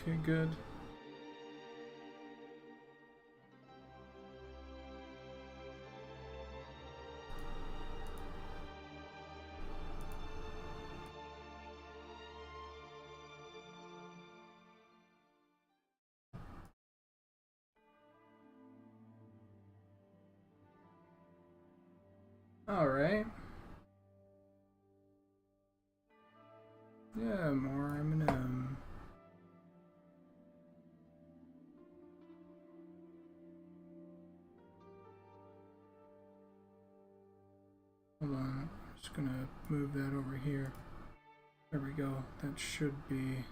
Okay, good. All right. Yeah, more M&M. Hold on, I'm just gonna move that over here. There we go. That should be.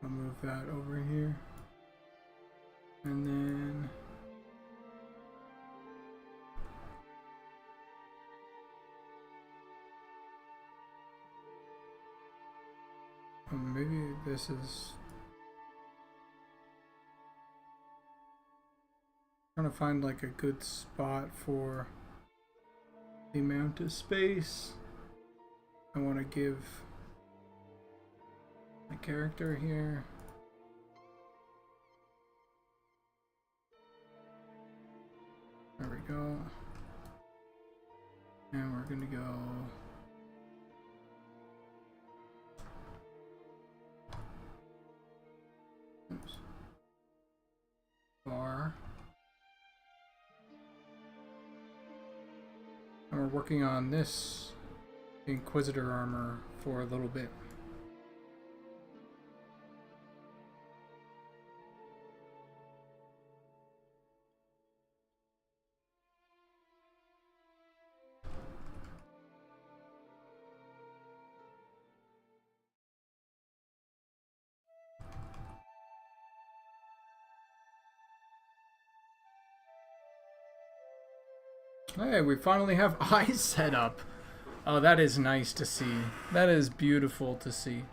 I'll move that over here. And then. Maybe this is. Trying to find like a good spot for the amount of space I want to give my character here. There we go. And we're gonna go bar. And we're working on this Inquisitor armor for a little bit. Hey, we finally have eyes set up. Oh, that is nice to see. That is beautiful to see.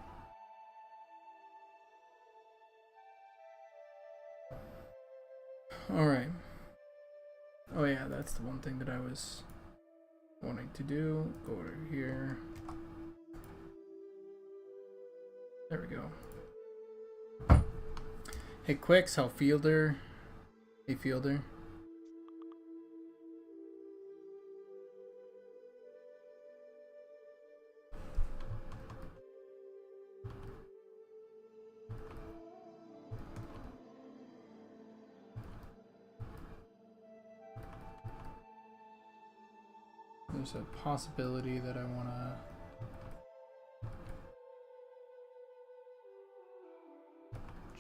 Alright. Oh yeah, that's the one thing that I was wanting to do. Go over here. There we go. Hey Quicks, how Fielder? Hey Fielder. There's a possibility that I want to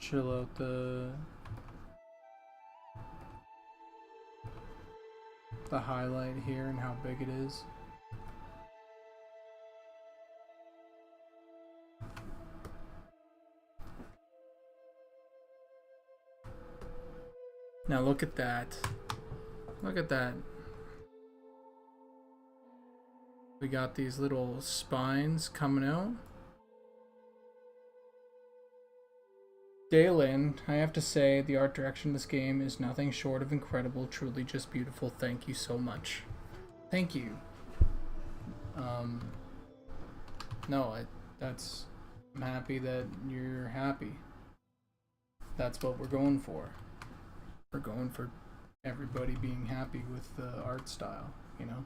chill out the highlight here and how big it is. Now look at that. Look at that. We got these little spines coming out. Dalen, I have to say, the art direction of this game is nothing short of incredible, truly just beautiful. Thank you so much. Thank you. No, I'm happy that you're happy. That's what we're going for. We're going for everybody being happy with the art style, you know?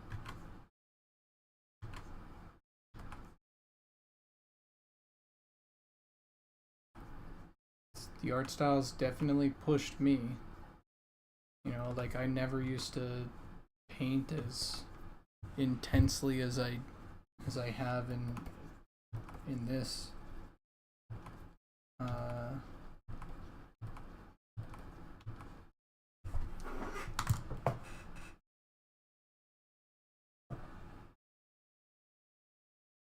The art style's definitely pushed me. You know, like I never used to paint as intensely as I have in this.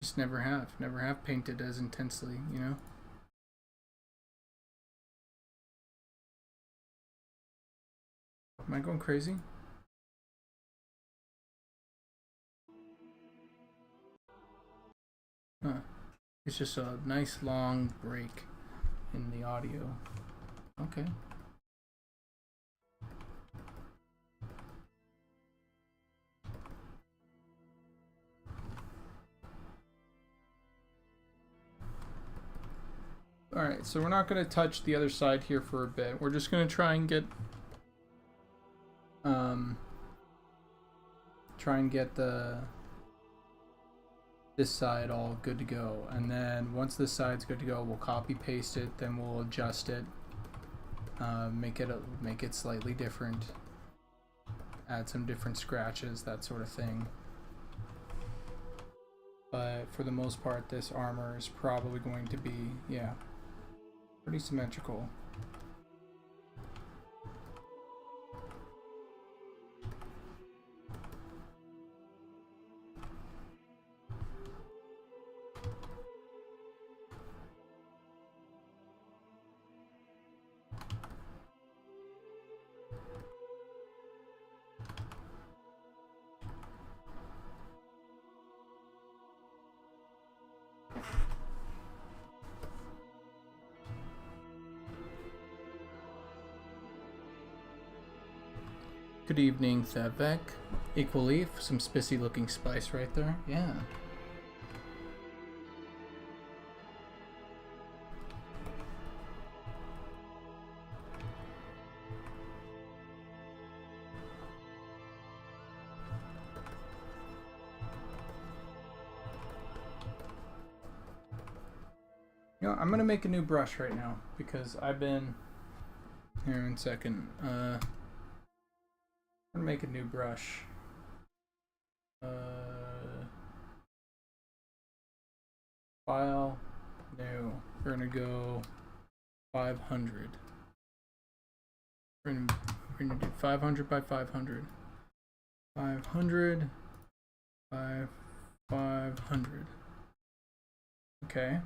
Just never have painted as intensely, you know? Am I going crazy? Huh. It's just a nice long break in the audio. Okay. Alright, so we're not going to touch the other side here for a bit. We're just going to try and get this side all good to go, and then once this side's good to go, we'll copy paste it, then we'll adjust it, make it slightly different, add some different scratches, that sort of thing. But for the most part, this armor is probably going to be, yeah, pretty symmetrical. Good evening, Thevek. Equally, some spissy looking spice right there. Yeah. You know, I'm gonna make a new brush right now because I've been here in a second. I'm gonna make a new brush. File, new. We're gonna go 500. We're gonna do 500 by 500. 500 by 500. Okay.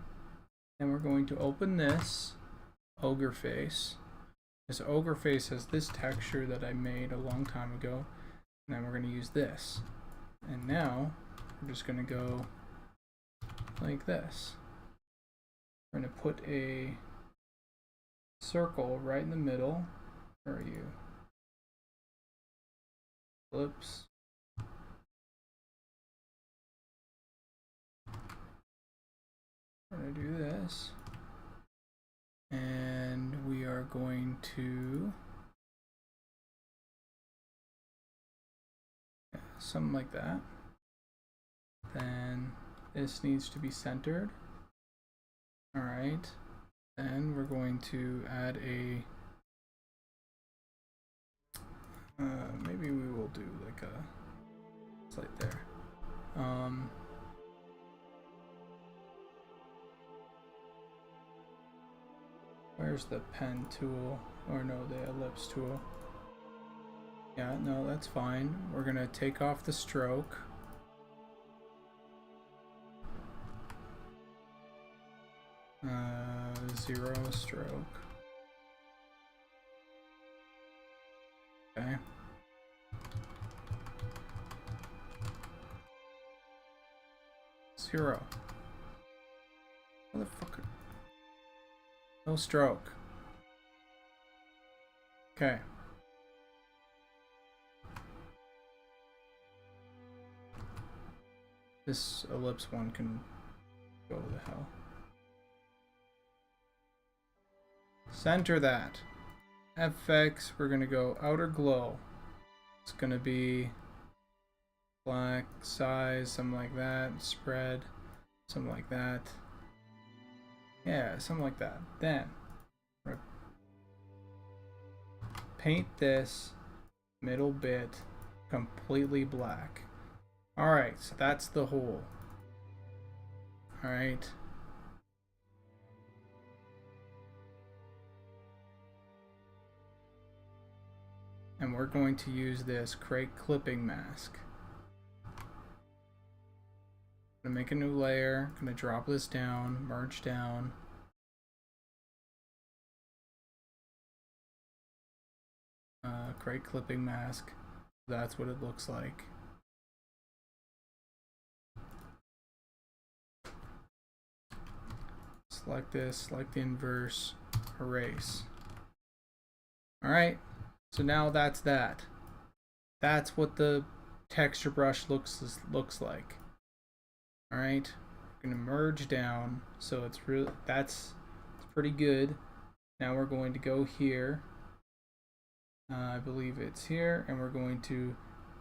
And we're going to open this ogre face. This ogre face has this texture that I made a long time ago, and then we're going to use this. And now we're just going to go like this. We're going to put a circle right in the middle. Where are you? Ellipse. We're going to do this. And we are going to, yeah, something like that. Then this needs to be centered. All right. Then we're going to add a, maybe we will do like a, it's like there. Where's the pen tool? Or no, the ellipse tool. Yeah, no, that's fine. We're gonna take off the stroke. Zero stroke. Okay. Zero. Motherfucker. No stroke. Okay. This ellipse one can go to the hell. Center that. FX, we're gonna go outer glow. It's gonna be black, size, something like that. Spread, something like that. Yeah, something like that. Then, paint this middle bit completely black. Alright, so that's the hole. Alright. And we're going to use this crate clipping mask. Gonna make a new layer, gonna drop this down, merge down. Crate clipping mask. That's what it looks like. Select this, select the inverse, erase. Alright, so now that's that. That's what the texture brush looks like. Alright, we're gonna merge down so it's real. That's pretty good. Now we're going to go here. I believe it's here, and we're going to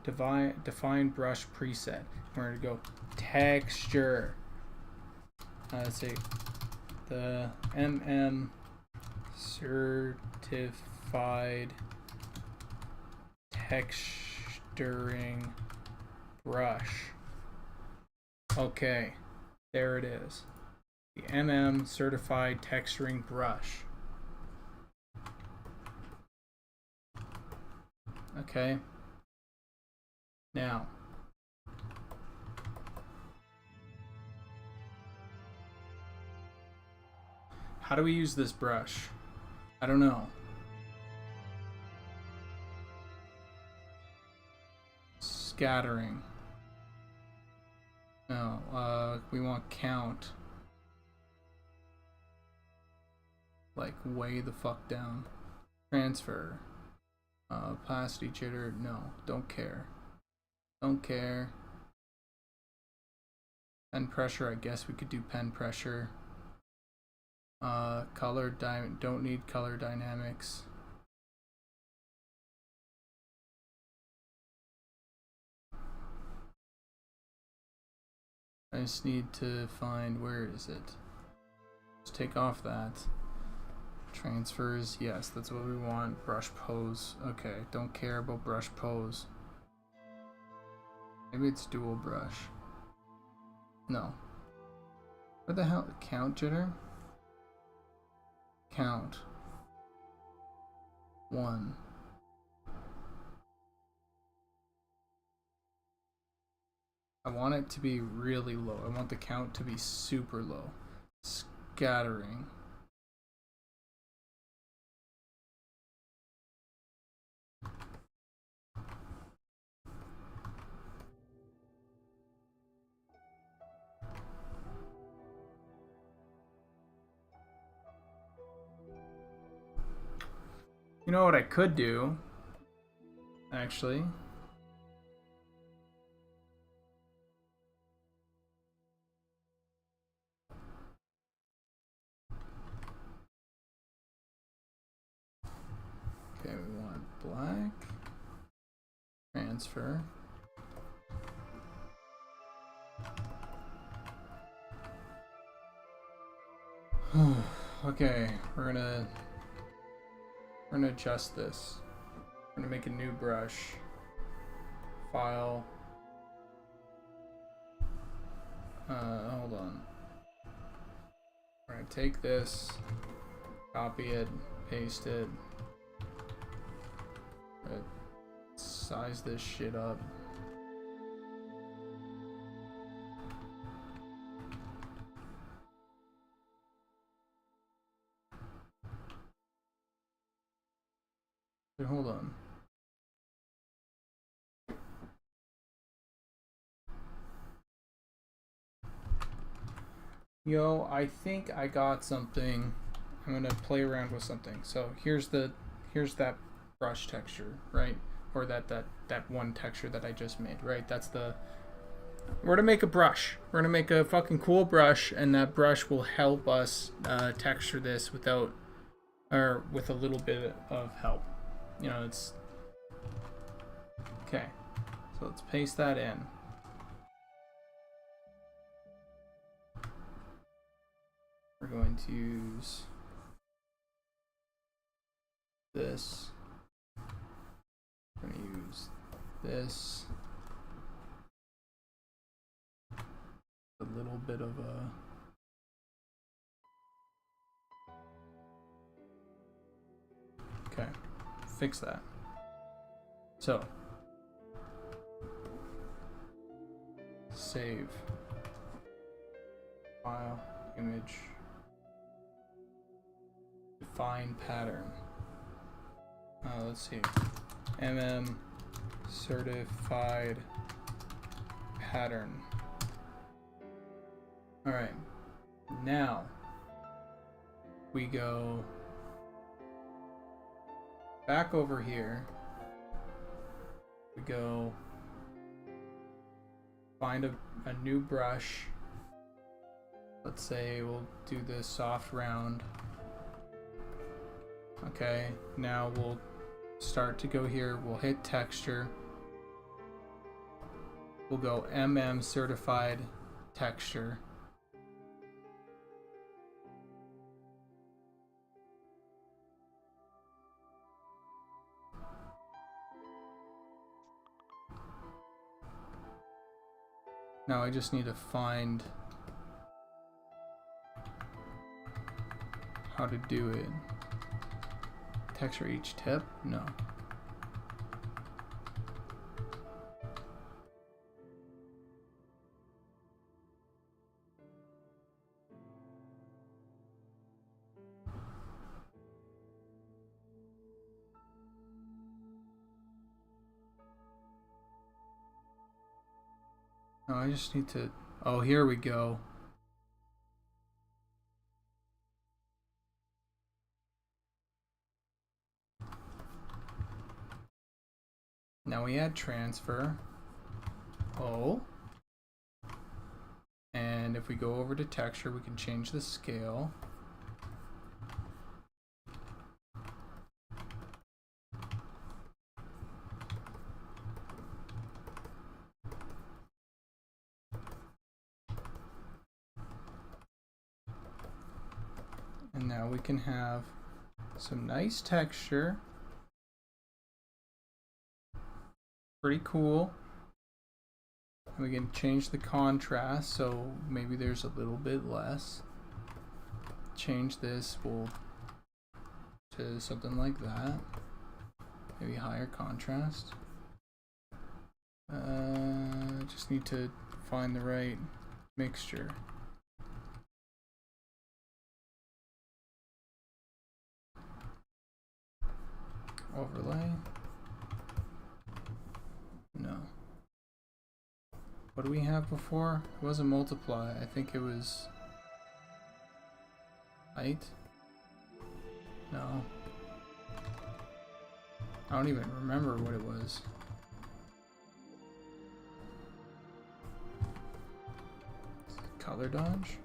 define brush preset. We're going to go texture. Let's see, the certified texturing brush. Okay, there it is. The certified texturing brush. Okay. Now, how do we use this brush? I don't know. Scattering. No, we want count. Like way the fuck down. Transfer. Opacity jitter. No, don't care. Don't care. Pen pressure. I guess we could do pen pressure. Color don't need color dynamics. I just need to find, where is it? Let's take off that. Transfers, yes, that's what we want. Brush pose. Okay, don't care about brush pose. Maybe it's dual brush. No. What the hell? Count jitter? Count. 1. I want it to be really low. I want the count to be super low. Scattering. You know what I could do, actually? Okay, we want black. Transfer. Okay, we're gonna adjust this. We're gonna make a new brush. File. Hold on. We're gonna take this, copy it, paste it. Size this shit up. Wait, hold on. Yo, I think I got something. I'm gonna play around with something. So here's that brush texture, right? Or that one texture that I just made, right? We're gonna make a brush. We're gonna make a fucking cool brush, and that brush will help us texture this with a little bit of help. You know, it's okay. So let's paste that in. We're going to use this. We're going to use this. A little bit of a... Okay, fix that. So, save. File, image. Define pattern. Let's see. certified pattern. Alright. Now we go back over here. We go find a new brush. Let's say we'll do the soft round. Okay, now we'll start to go here. We'll hit texture. We'll go certified texture. Now I just need to find how to do it. Texture each tip? No. No, I just need to... Oh, here we go. Now we add transfer. Oh. And if we go over to texture, we can change the scale. And now we can have some nice texture. Pretty cool. And we can change the contrast, so maybe there's a little bit less. Change this to something like that. Maybe higher contrast. Just need to find the right mixture. Overlay. No. What do we have before? It wasn't multiply. I think it was height. No. I don't even remember what it was. Color dodge?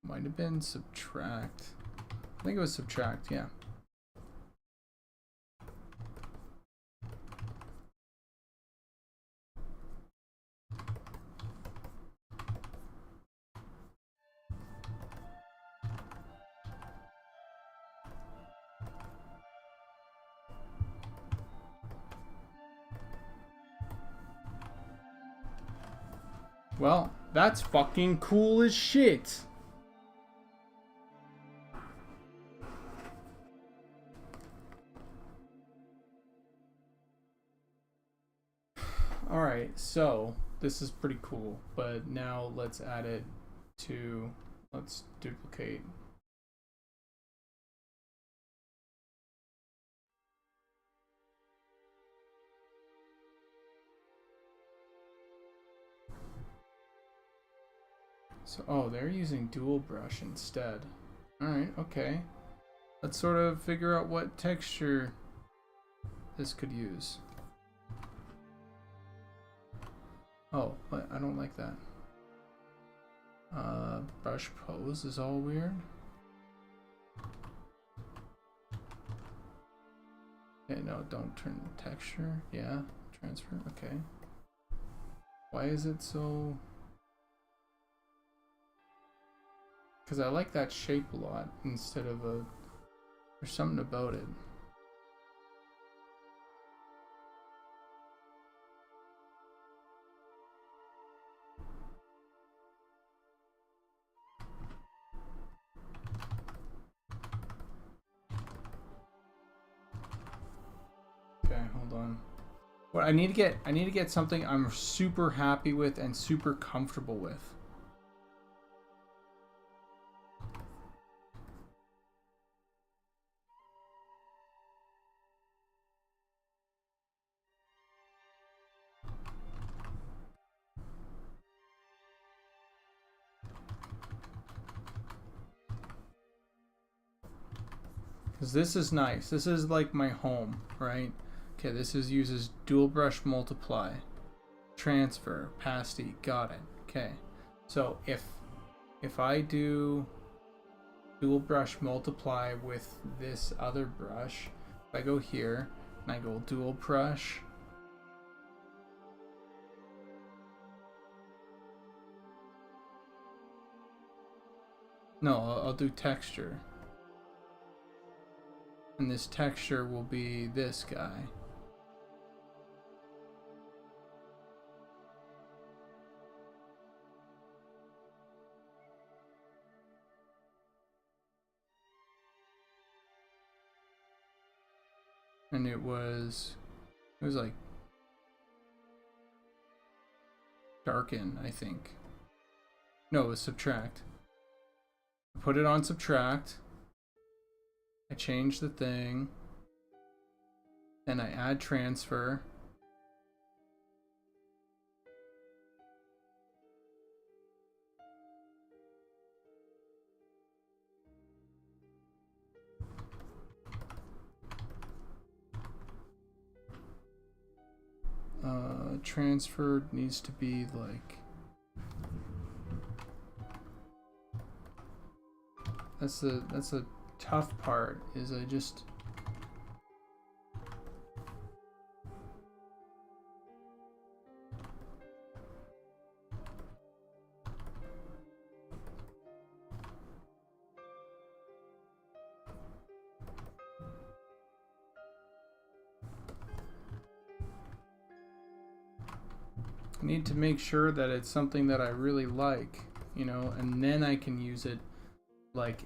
Might have been subtract. I think it was subtract, yeah. Well, that's fucking cool as shit. Alright, so this is pretty cool, but now let's add it to, let's duplicate. So, oh, they're using dual brush instead. Alright, okay. Let's sort of figure out what texture this could use. Oh, but I don't like that. Brush pose is all weird. Okay, no, don't turn the texture. Yeah, transfer, okay. Why is it so... Because I like that shape a lot instead of a... There's something about it. Okay, hold on. What I need to get something I'm super happy with and super comfortable with. Because this is nice. This is like my home, right? Okay, this is uses dual brush multiply. transfer, pasty, got it. Okay. So if I do dual brush multiply with this other brush, if I go here and I go dual brush, no, I'll do texture. And this texture will be this guy. And it was like darken, I think. No, it was subtract. Put it on subtract. I change the thing. Then I add transfer. Transfer needs to be like, that's a tough part, is I just need to make sure that it's something that I really like, you know, and then I can use it like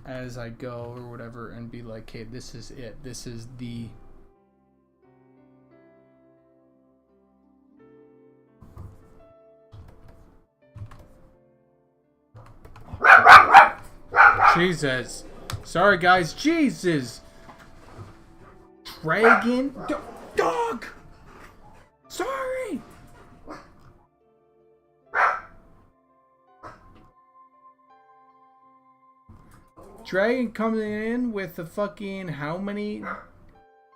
as I go or whatever and be like, okay, this is it. This is the Jesus. Sorry guys, Jesus. Dragon dog. Sorry. Dragon coming in with the fucking how many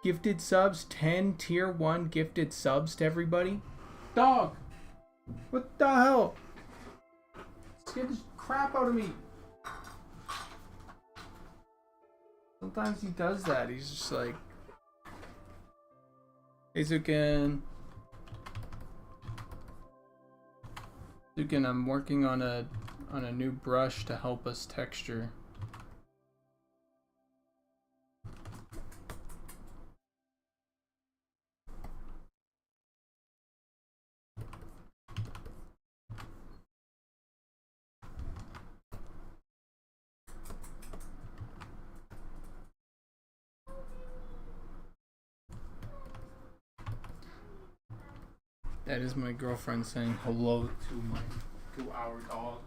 gifted subs? 10 tier 1 gifted subs to everybody? Dog! What the hell? Scared the crap out of me. Sometimes he does that. He's just like, hey Zukin. Zukin, I'm working on a new brush to help us texture. That is my girlfriend saying hello to our dog.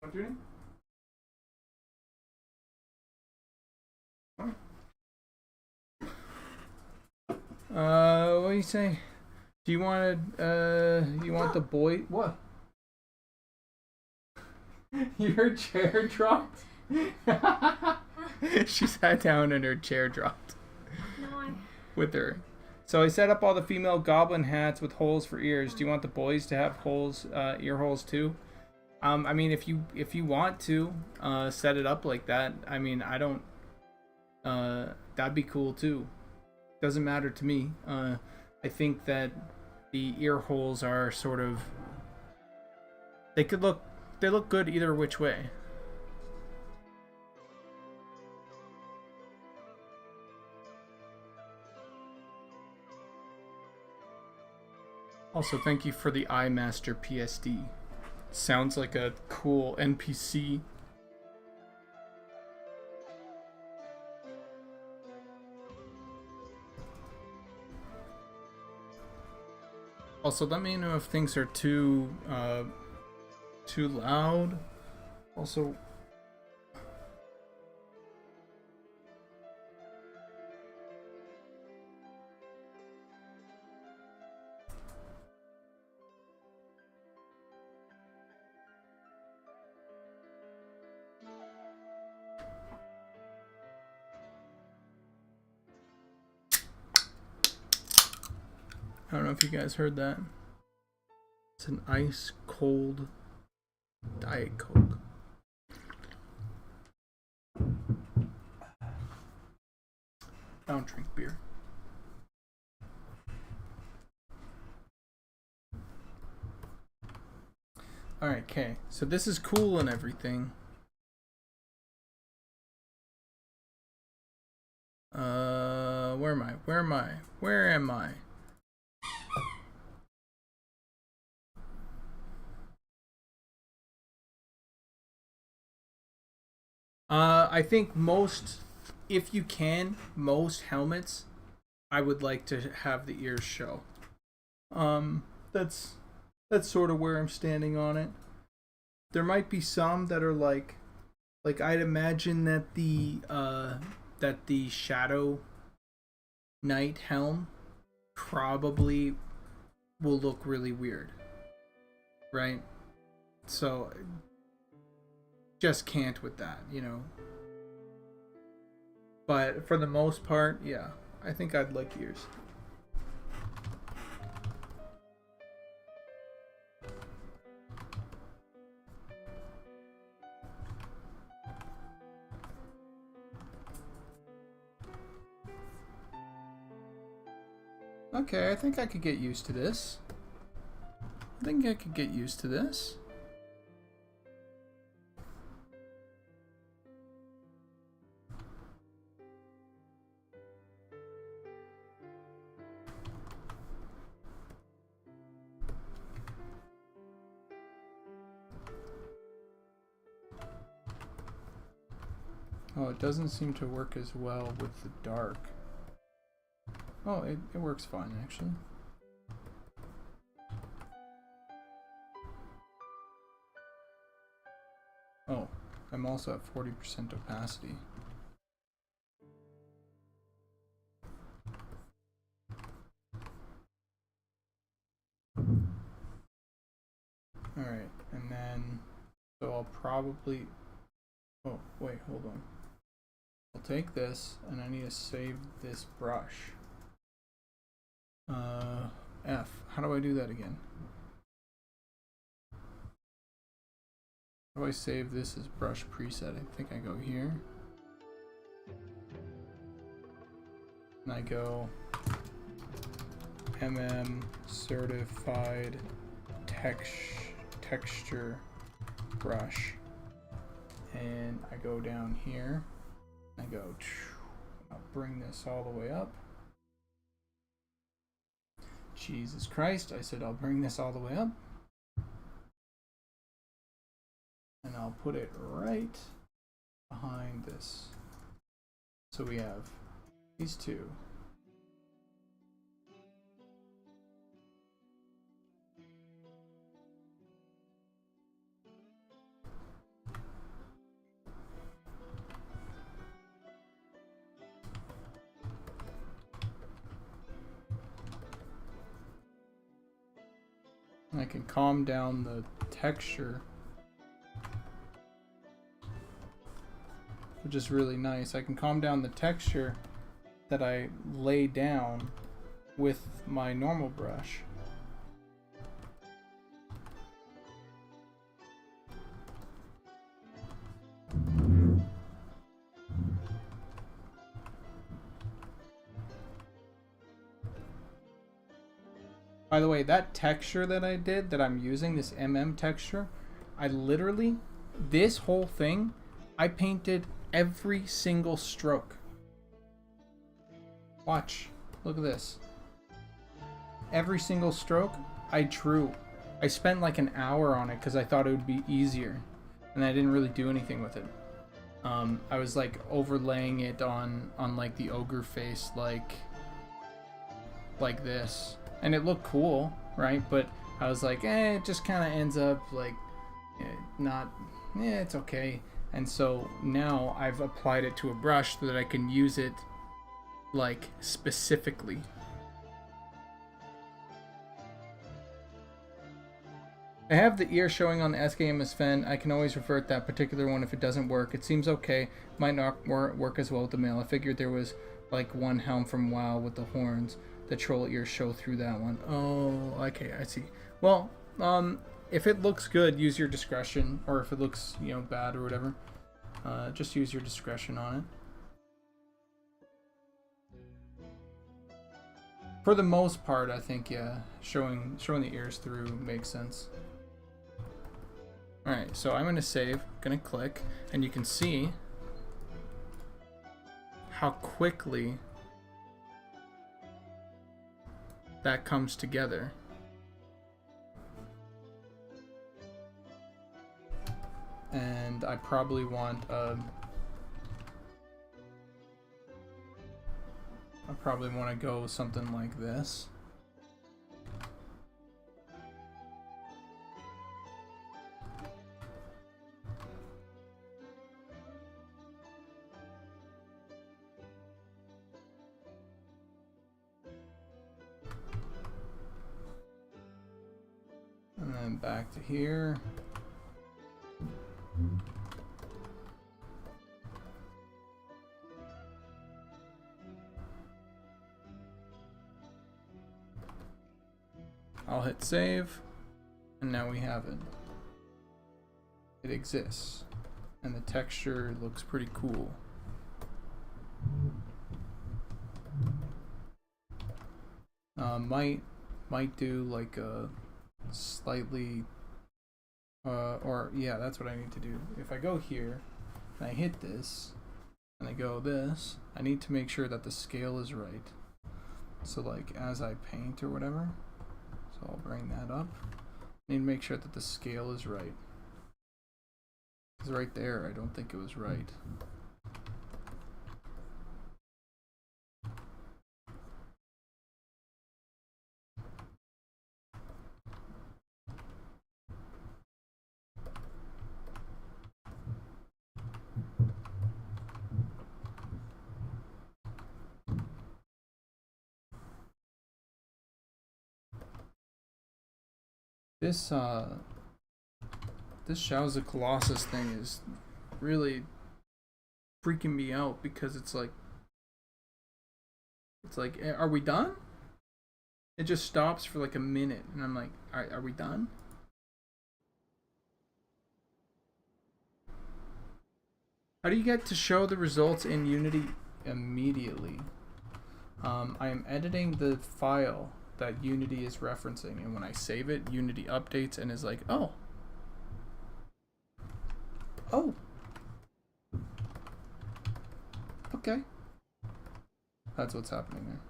What's your name? What do you say? Do you want you want the boy? What? Your chair dropped? She sat down and her chair dropped. No, with her. So I set up all the female goblin hats with holes for ears. Do you want the boys to have holes, ear holes too? I mean, if you want to set it up like that, I mean, I don't. That'd be cool too. Doesn't matter to me. I think that the ear holes are sort of. They look good either which way. Also, thank you for the iMaster PSD. Sounds like a cool NPC. Also, let me know if things are too loud. Also, I don't know if you guys heard that. It's an ice cold Diet Coke. I don't drink beer. Alright, okay. So this is cool and everything. Where am I? Where am I? Where am I? I think most, if you can, most helmets, I would like to have the ears show. That's sort of where I'm standing on it. There might be some that are like I'd imagine that the Shadow Knight helm probably will look really weird, right? So just can't with that, you know. But for the most part, yeah, I think I'd like ears. Okay, I think I could get used to this. Oh, it doesn't seem to work as well with the dark. Oh, it works fine, actually. Oh, I'm also at 40% opacity. Alright, and then, so I'll probably, oh, wait, hold on. I'll take this, and I need to save this brush. F. How do I do that again? How do I save this as brush preset? I think I go here. And I go certified texture brush. And I go down here. I go, I'll bring this all the way up. Jesus Christ, I said I'll bring this all the way up. And I'll put it right behind this. So we have these two. I can calm down the texture, which is really nice. I can calm down the texture that I lay down with my normal brush. By the way, that texture that I did, that I'm using, this texture, I literally, this whole thing, I painted every single stroke. Watch. Look at this. Every single stroke, I drew. I spent like an hour on it because I thought it would be easier. And I didn't really do anything with it. I was like overlaying it on like the ogre face like this. and it looked cool, right? But I was like, it just kind of ends up like not, it's okay. And so now I've applied it to a brush so that I can use it like specifically. I have the ear showing on the SKMSFN. I can always revert that particular one if it doesn't work. It seems okay. Might not work as well with the male. I figured there was like one helm from WoW with the horns. The troll ears show through that one. Oh, okay, I see. Well, if it looks good, use your discretion. Or if it looks, bad or whatever, just use your discretion on it. For the most part, I think, yeah, showing the ears through makes sense. Alright, so I'm going to save, going to click, and you can see how quickly that comes together. And I probably want to go something like this. And then back to here. I'll hit save, and now we have it. It exists, and the texture looks pretty cool. Might do like a slightly, or yeah, that's what I need to do. If I go here, and I hit this, and I go this, I need to make sure that the scale is right. So like as I paint or whatever, so I'll bring that up. I need to make sure that the scale is right. Because right there, I don't think it was right. This Shadows of Colossus thing is really freaking me out because it's like, are we done? It just stops for like a minute, and I'm like, are we done? How do you get to show the results in Unity immediately? I am editing the file that Unity is referencing, and when I save it, Unity updates and is like, oh, okay, that's what's happening there.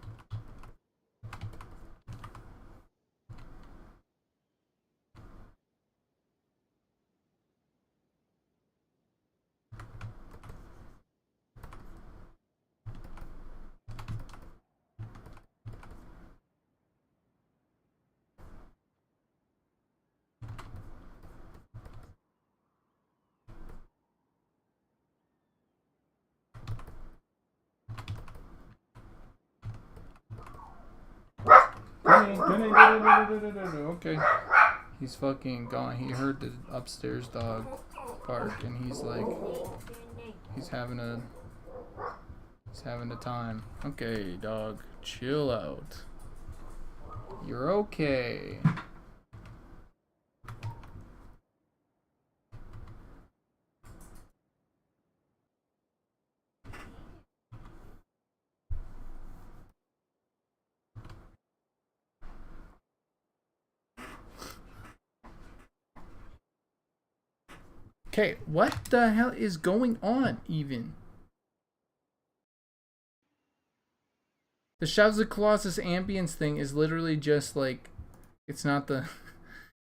Okay. He's fucking gone. He heard the upstairs dog bark, and he's like, he's having a time. Okay, dog, chill out. You're okay. Okay, what the hell is going on even? The Shadows of Colossus ambience thing is literally just like, it's not the,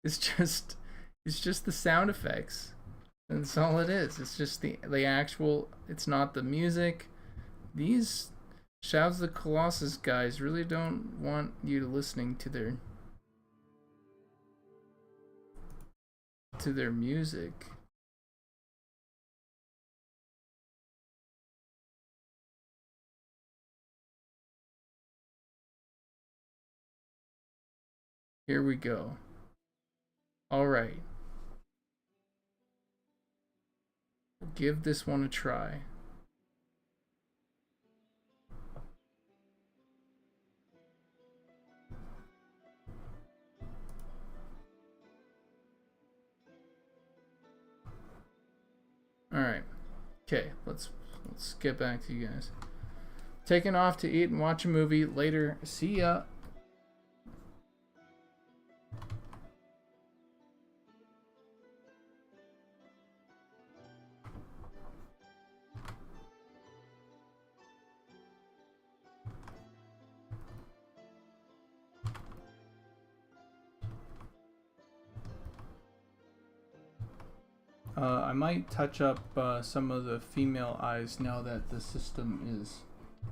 it's just the sound effects. That's all it is. It's just the actual, it's not the music. These Shouts the Colossus guys really don't want you listening to their music. Here we go. All right. We'll give this one a try. All right. Okay, let's get back to you guys. Taking off to eat and watch a movie later. See ya. I might touch up some of the female eyes now that the system is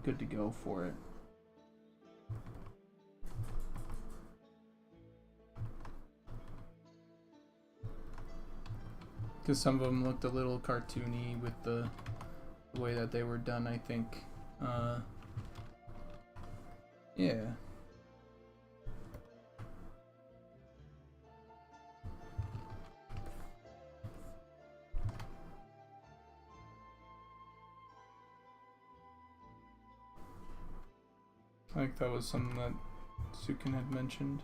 good to go for it. Because some of them looked a little cartoony with the way that they were done, I think. Yeah. I think that was something that Sukin had mentioned.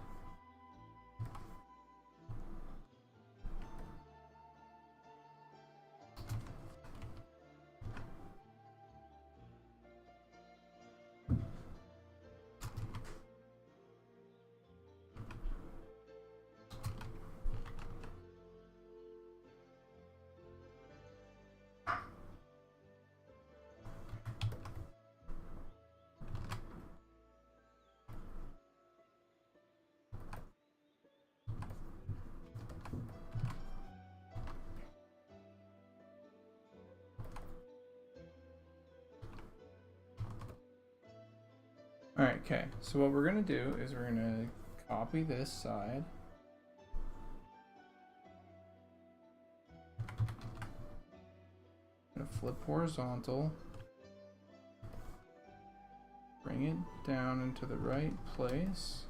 Alright, okay. So what we're going to do is we're going to copy this side. Going to flip horizontal. Bring it down into the right place.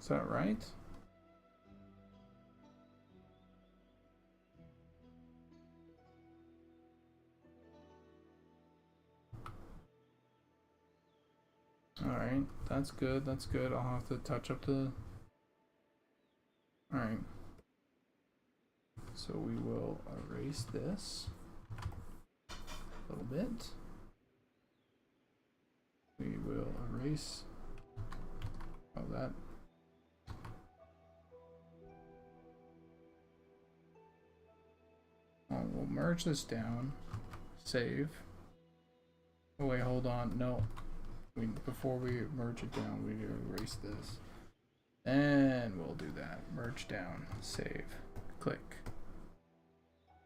Is that right? Alright, that's good, that's good. I'll have to touch up the... Alright. So we will erase this a little bit. We will erase all that. We'll merge this down, save. Oh wait, hold on, no. Before we merge it down, we need to erase this. And we'll do that, merge down, save, click.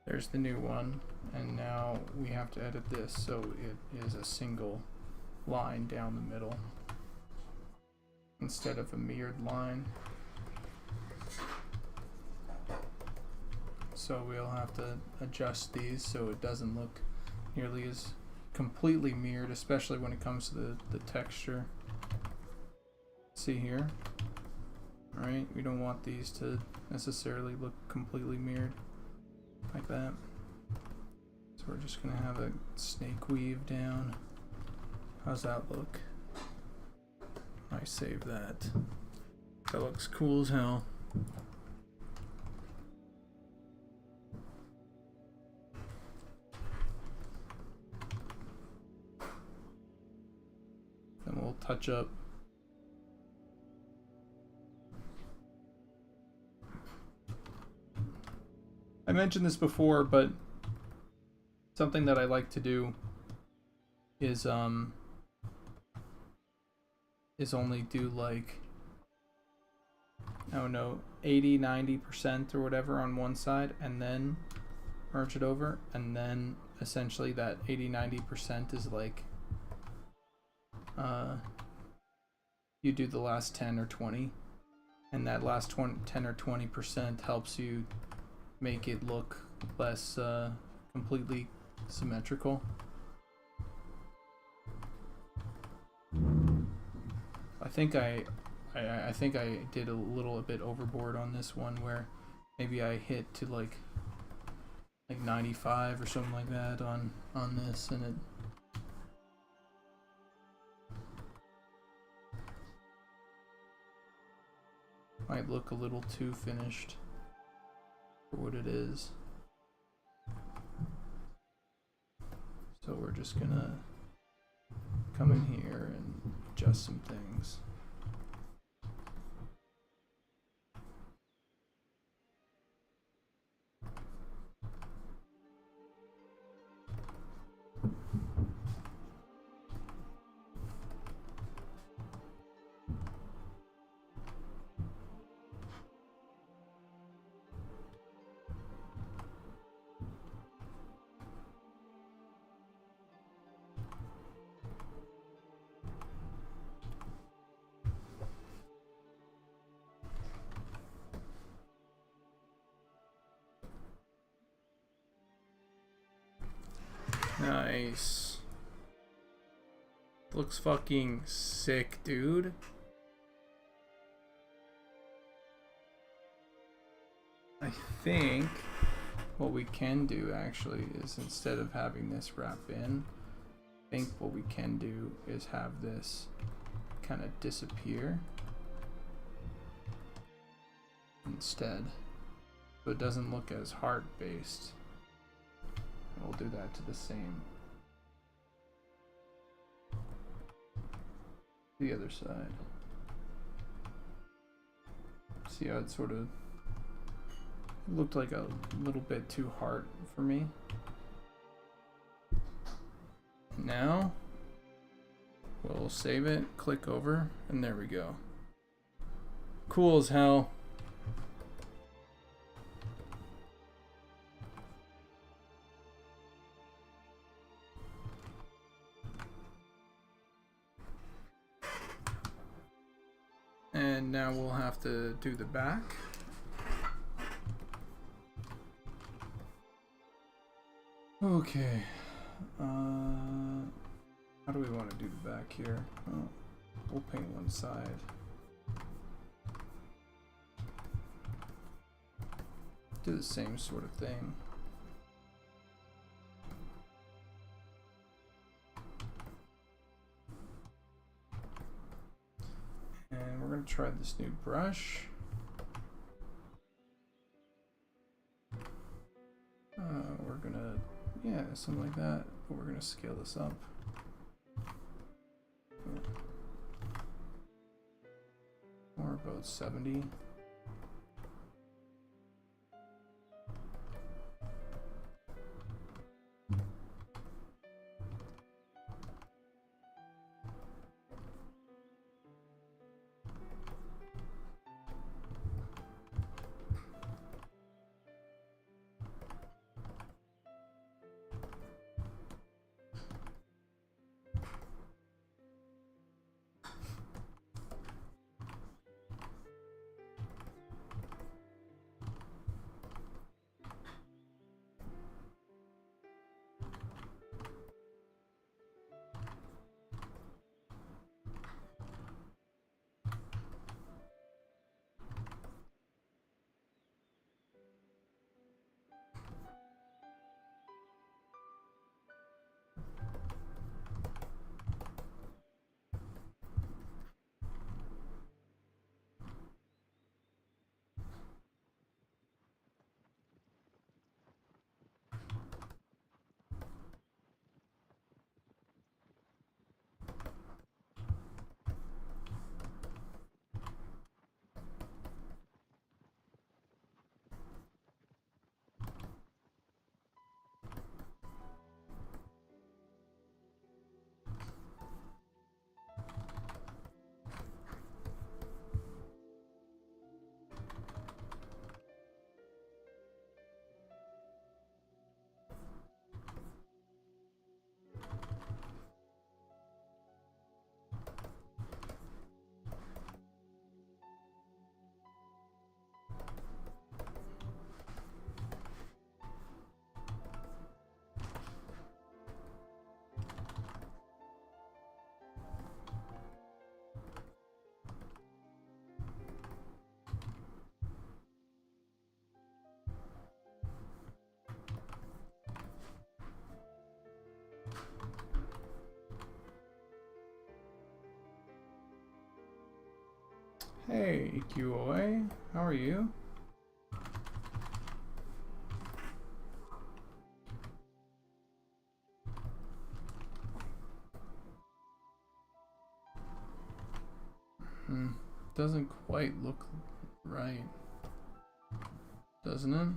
There's the new one, and now we have to edit this so it is a single line down the middle instead of a mirrored line. So we'll have to adjust these so it doesn't look nearly as completely mirrored, especially when it comes to the texture. See here? Alright, we don't want these to necessarily look completely mirrored like that. So we're just gonna have a snake weave down. How's that look? I save that. That looks cool as hell. we'll touch up. I mentioned this before, but something that I like to do is only do like, I don't know, 80-90% or whatever on one side, and then merge it over, and then essentially that 80-90% is like you do the last 10 or 20, and that last 10 or 20% helps you make it look less completely symmetrical. I think I did a little bit overboard on this one, where maybe I hit to like 95 or something like that on this, and it might look a little too finished for what it is. So we're just gonna come in here and adjust some things. Nice. Looks fucking sick, dude. I think what we can do actually is, instead of having this wrap in, I think what we can do is have this kind of disappear instead, so it doesn't look as heart based. We'll do that to the same, the other side. See how it sort of looked like a little bit too hard for me. Now we'll save it, click over, and there we go. Cool as hell. And now we'll have to do the back. Okay. How do we want to do the back here? Oh, we'll paint one side. Do the same sort of thing. And we're going to try this new brush. We're going to, yeah, something like that. But we're going to scale this up. Or about 70. Hey, QOA, how are you? Doesn't quite look right, doesn't it?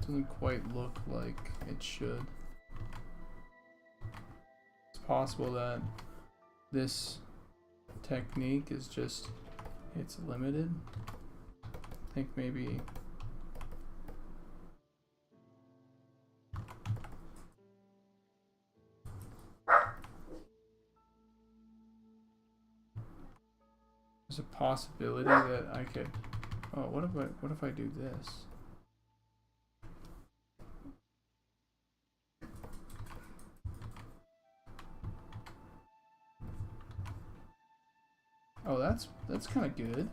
Doesn't quite look like it should. It's possible that this technique is just, it's limited. I think maybe there's a possibility that I could, oh, what if I do this? Oh, that's kind of good.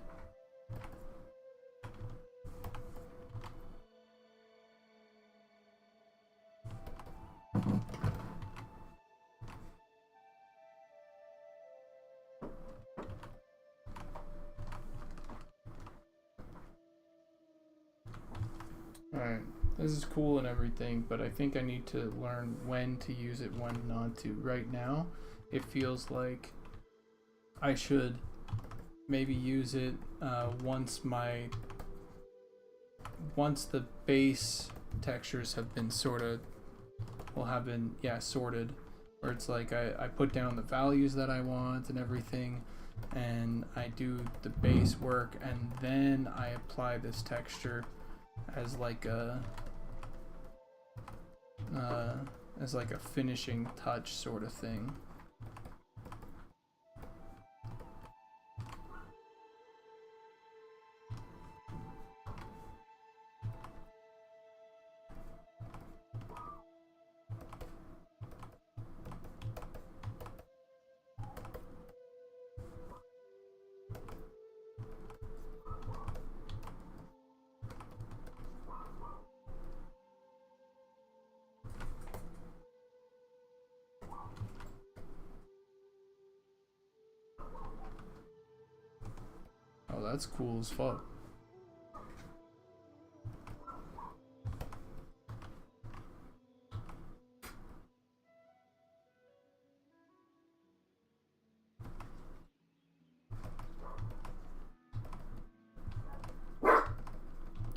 Alright, this is cool and everything, but I think I need to learn when to use it, when not to. Right now, it feels like I should maybe use it once the base textures have been sorted, where it's like I put down the values that I want and everything, and I do the base work, and then I apply this texture as like a finishing touch sort of thing. Oh, that's cool as fuck.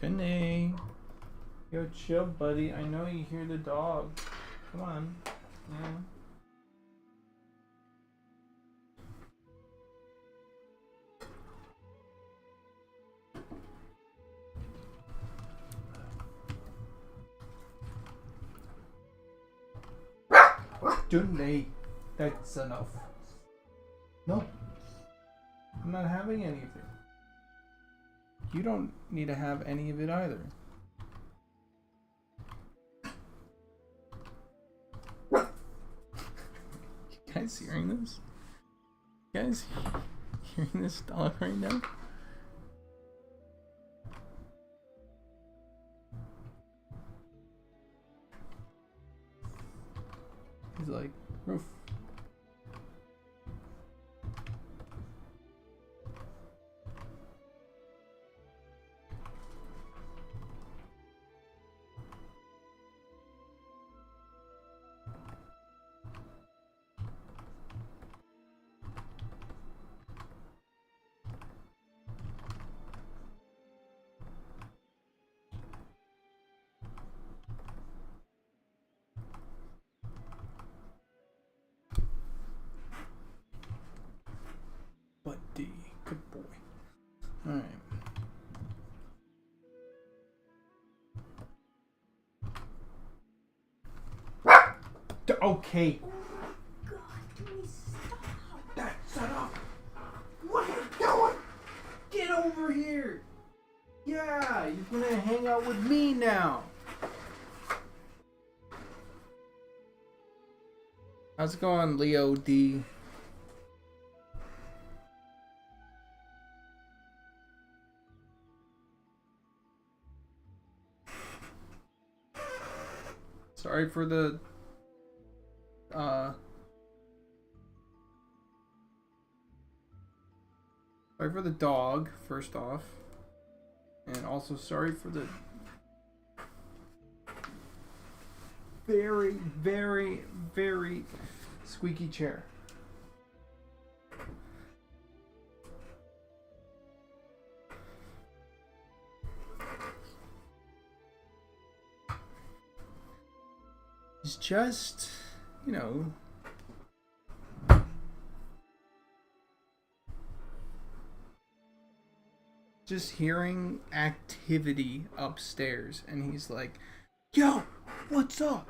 Dene. Yo, chill, buddy. I know you hear the dog. Come on. Yeah. Dene. That's enough. No. I'm not having any of it. You don't need to have any of it either. You guys hearing this? You guys hearing this dog right now? He's like, roof. Buddy, good boy. Alright. Okay. Oh my god, please stop. That's enough. What are you doing? Get over here. Yeah, you're gonna hang out with me now. How's it going, Leo D? Sorry for the Sorry for the dog, first off. And also sorry for the very, very, very squeaky chair. It's just, you know, just hearing activity upstairs, and he's like, "Yo, what's up?"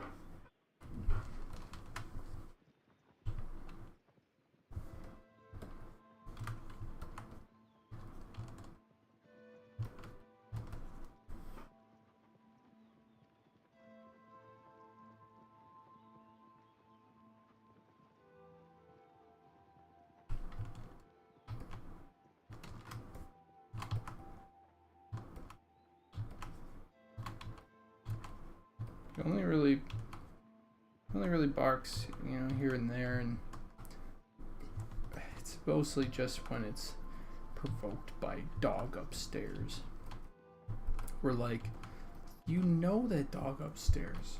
He only really barks, you know, here and there, and it's mostly just when it's provoked by dog upstairs. We're like, you know that dog upstairs.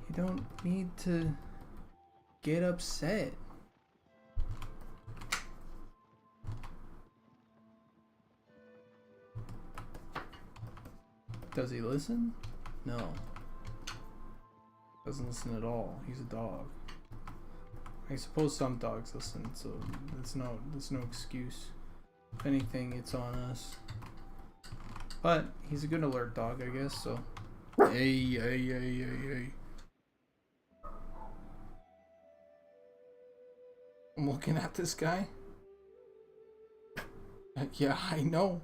You don't need to get upset. Does he listen? No. Doesn't listen at all. He's a dog. I suppose some dogs listen, so there's no excuse. If anything, it's on us. But he's a good alert dog, I guess, so. Hey. I'm looking at this guy. Yeah, I know.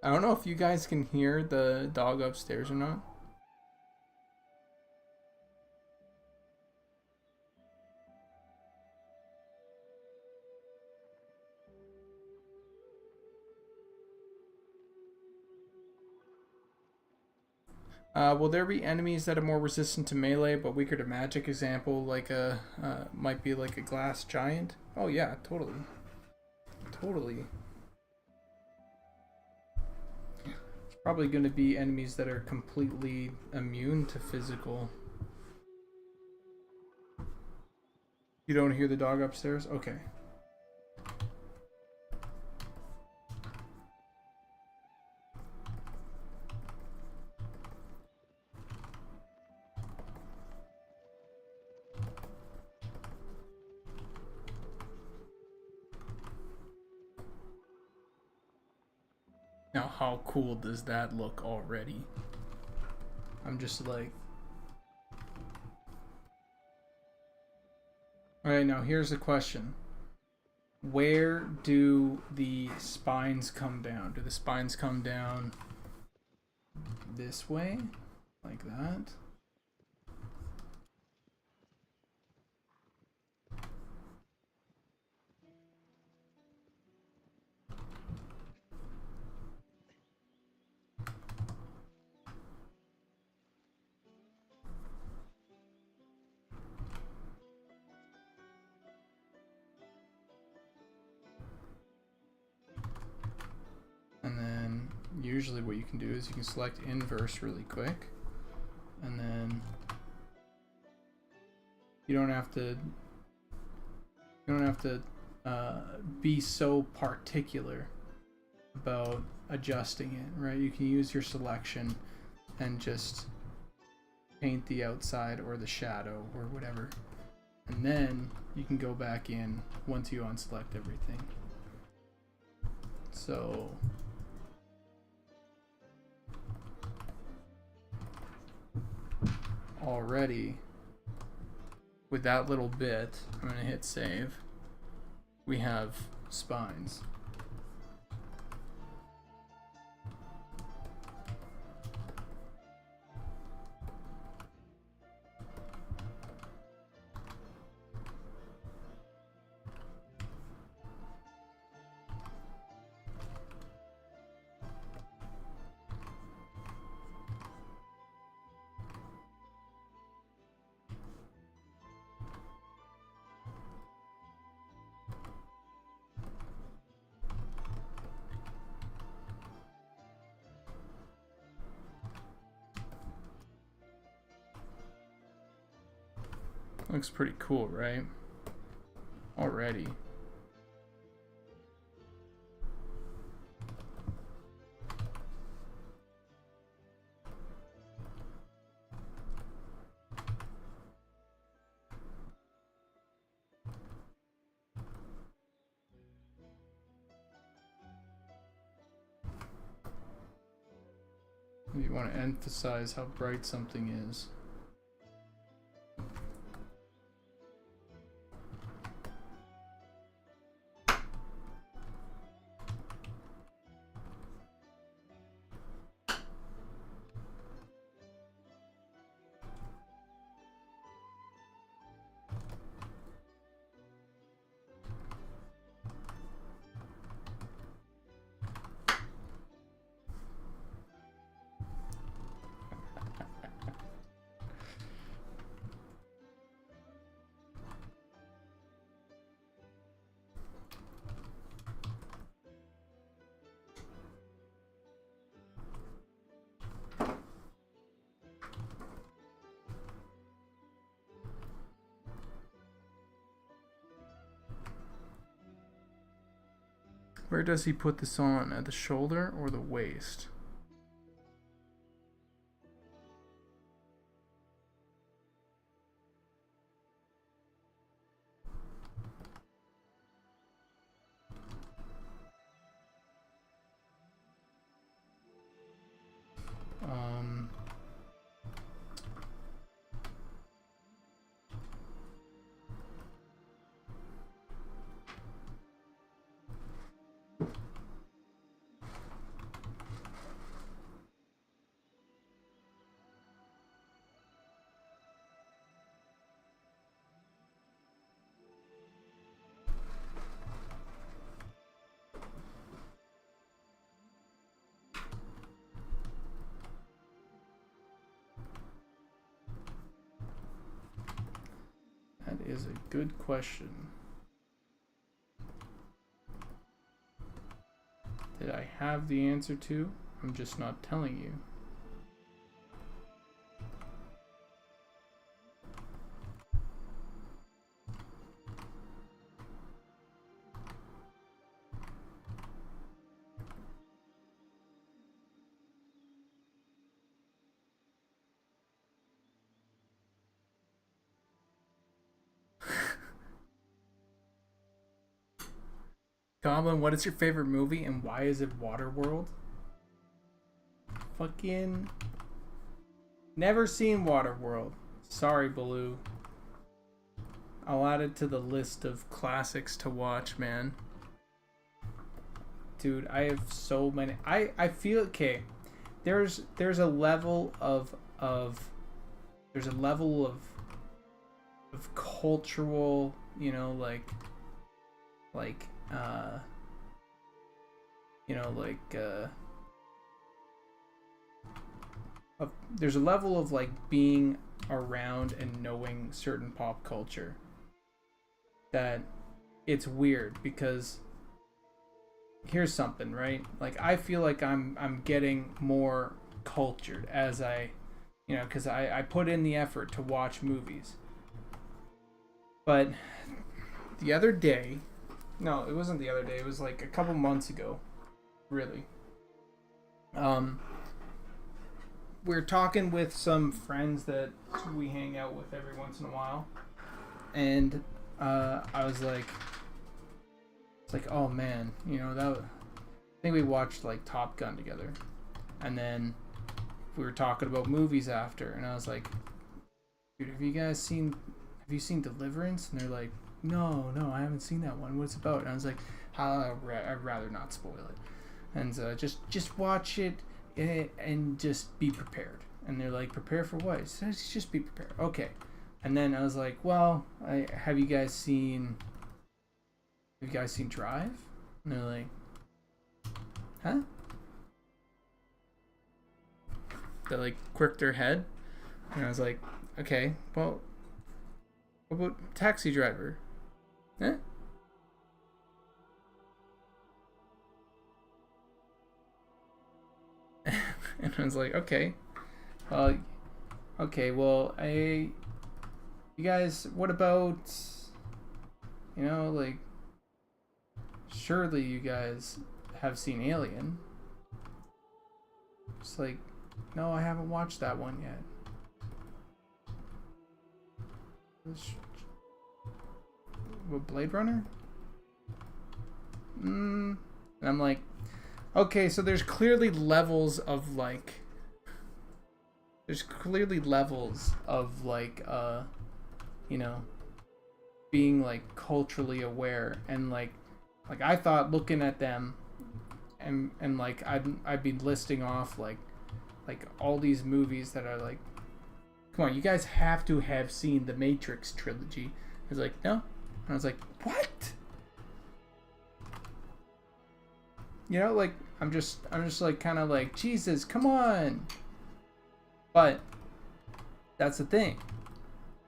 I don't know if you guys can hear the dog upstairs or not. Will there be enemies that are more resistant to melee but weaker to magic? Example, like a might be like a glass giant. Oh yeah, totally. Probably going to be enemies that are completely immune to physical. You don't hear the dog upstairs? Okay. Now, how cool does that look already? I'm just like... Alright, now here's the question. Where do the spines come down? Do the spines come down this way? Like that? And then usually what you can do is you can select inverse really quick, and then you don't have to be so particular about adjusting it, right? You can use your selection and just paint the outside or the shadow or whatever, and then you can go back in once you unselect everything. So already with that little bit, I'm gonna hit save. We have spines. Looks pretty cool, right? Already. You want to emphasize how bright something is. Where does he put this on? At the shoulder or the waist? That is a good question. That I have the answer to, I'm just not telling you. Goblin, what is your favorite movie and why is it Waterworld? Fucking never seen Waterworld. Sorry, Baloo. I'll add it to the list of classics to watch, man. Dude, I have so many. I feel okay. There's a level of there's a level of cultural, you know, there's a level of like being around and knowing certain pop culture that it's weird because here's something, right? Like I feel like I'm getting more cultured as I, you know, because I put in the effort to watch movies. But the other day, no, it wasn't the other day. It was like a couple months ago, really. We were talking with some friends that we hang out with every once in a while, and I was like, it's like, oh man, you know that. I think we watched like Top Gun together, and then we were talking about movies after, and I was like, dude, have you seen Deliverance? And they're like, no, I haven't seen that one. What's it about? And I was like, I'd rather not spoil it. And just watch it and just be prepared. And they're like, prepare for what? So just be prepared. Okay. And then I was like, well, have you guys seen Drive? And they're like, huh? They like quirked their head. And I was like, okay, well, what about Taxi Driver? Huh? And I was like, okay, well, You guys, what about, like, surely you guys have seen Alien. It's like, no, I haven't watched that one yet. What, Blade Runner? And I'm like, okay, so there's clearly levels of like, being like culturally aware, and like I thought looking at them, and like I'd be listing off like all these movies that are like, come on, you guys have to have seen the Matrix trilogy. I was like, no. And I was like, what? Like I'm just like kind of like, Jesus, come on. But that's the thing.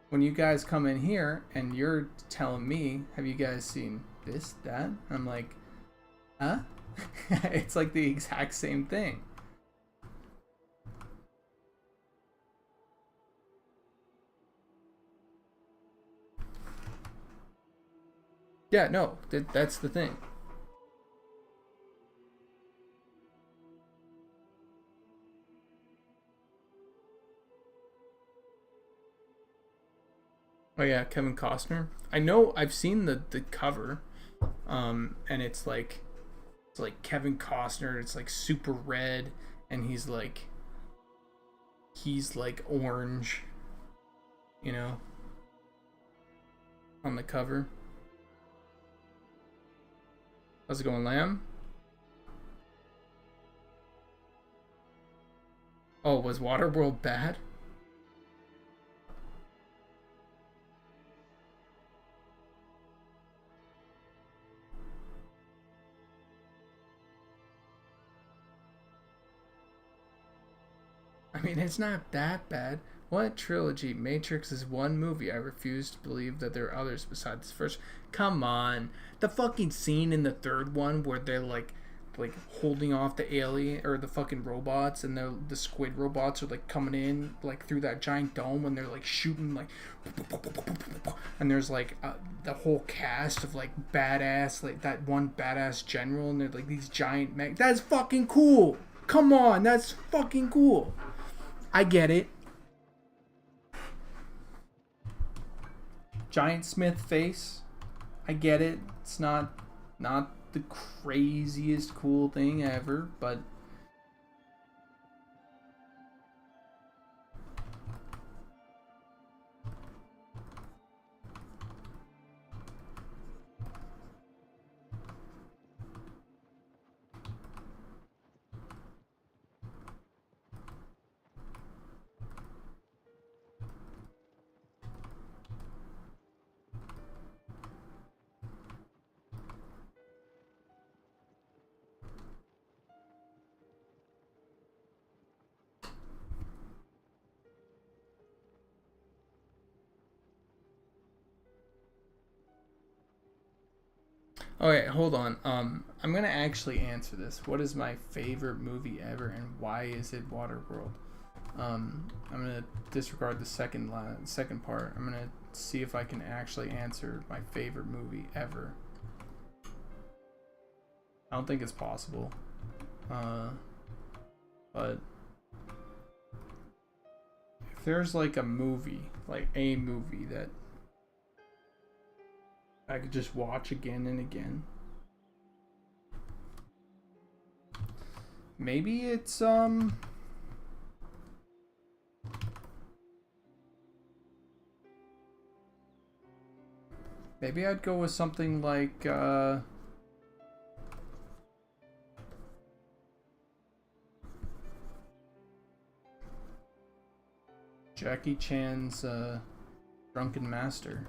When you guys come in here and you're telling me, have you guys seen this, that? I'm like, huh? It's like the exact same thing. Yeah, no, that's the thing. Oh yeah, Kevin Costner. I know, I've seen the cover, and it's like Kevin Costner. It's like super red, and he's like orange, on the cover. How's it going, Lamb? Oh, was Waterworld bad? I mean, it's not that bad. What trilogy? Matrix is one movie. I refuse to believe that there are others besides this first. Come on. The fucking scene in the third one where they're like holding off the alien or the fucking robots, and the squid robots are like coming in like through that giant dome when they're like shooting like, and there's like the whole cast of like badass, like that one badass general, and they're like these giant that's fucking cool. Come on, that's fucking cool. I get it. Giant Smith face. I get it. It's not the craziest cool thing ever, but okay, hold on. I'm gonna actually answer this. What is my favorite movie ever, and why is it Waterworld? I'm gonna disregard the second part. I'm gonna see if I can actually answer my favorite movie ever. I don't think it's possible. But if there's like a movie that I could just watch again and again, maybe it's maybe I'd go with something like Jackie Chan's Drunken Master.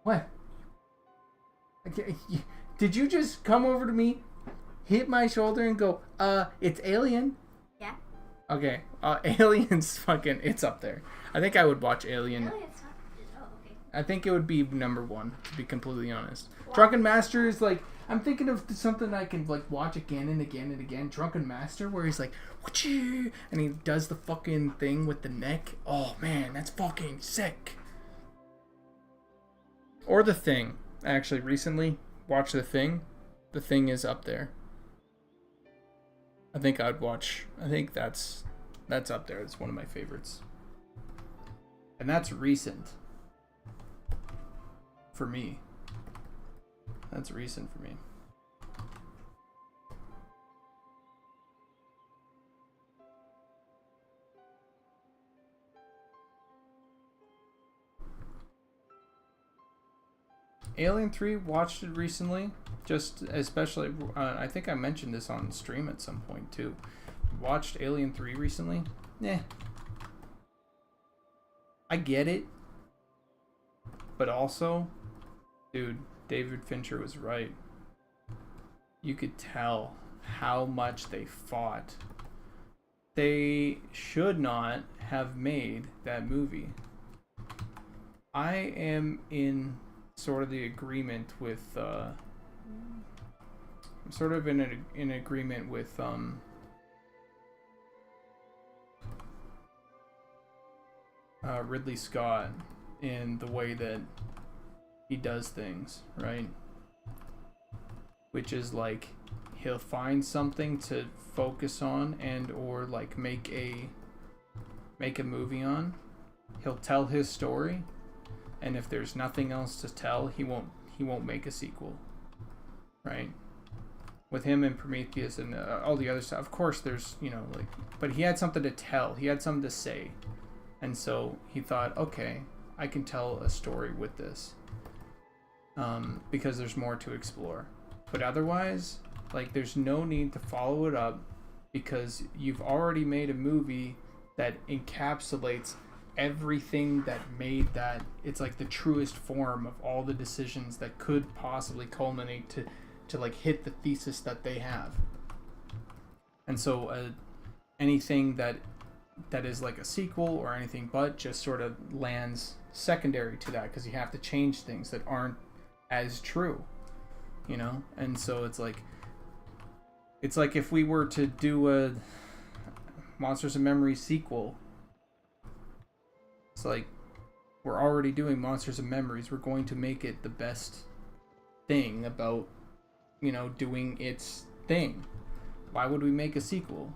What? Okay, did you just come over to me, hit my shoulder, and go, it's Alien? Yeah. Okay, Alien's fucking, it's up there. I think I would watch Alien. Really? Oh, okay. I think it would be number one, to be completely honest. Wow. Drunken Master is like, I'm thinking of something I can like watch again and again and again. Drunken Master, where he's like, "Whatcha?" and he does the fucking thing with the neck. Oh man, that's fucking sick. Or The Thing. Actually, recently watched The Thing. The Thing is up there. I think I'd watch. I think that's up there. It's one of my favorites, and that's recent for me. That's recent for me. Alien 3, watched it recently. Just especially, I think I mentioned this on stream at some point too. Watched Alien 3 recently. Yeah. I get it. But also, dude, David Fincher was right. You could tell how much they fought. They should not have made that movie. I am in sort of the agreement with I'm sort of in agreement with Ridley Scott in the way that he does things, right? Which is like he'll find something to focus on and or like make a movie on. He'll tell his story, and if there's nothing else to tell, he won't make a sequel, right? With him and Prometheus and all the other stuff, of course there's, you know, like, but he had something to tell, he had something to say, and so he thought, okay, I can tell a story with this, because there's more to explore. But otherwise, like, there's no need to follow it up, because you've already made a movie that encapsulates everything that made that. It's like the truest form of all the decisions that could possibly culminate to like hit the thesis that they have. And so anything that is like a sequel or anything but just sort of lands secondary to that, because you have to change things that aren't as true, you know. And so it's like if we were to do a Monsters of Memory sequel, it's like, we're already doing Monsters of Memories, we're going to make it the best thing about, you know, doing its thing. Why would we make a sequel?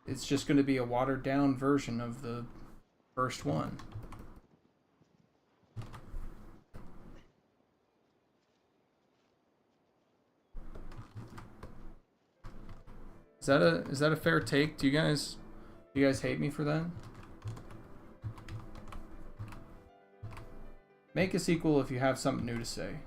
It's just going to be a watered down version of the first one. Is that a fair take? Do you guys hate me for that? Make a sequel if you have something new to say.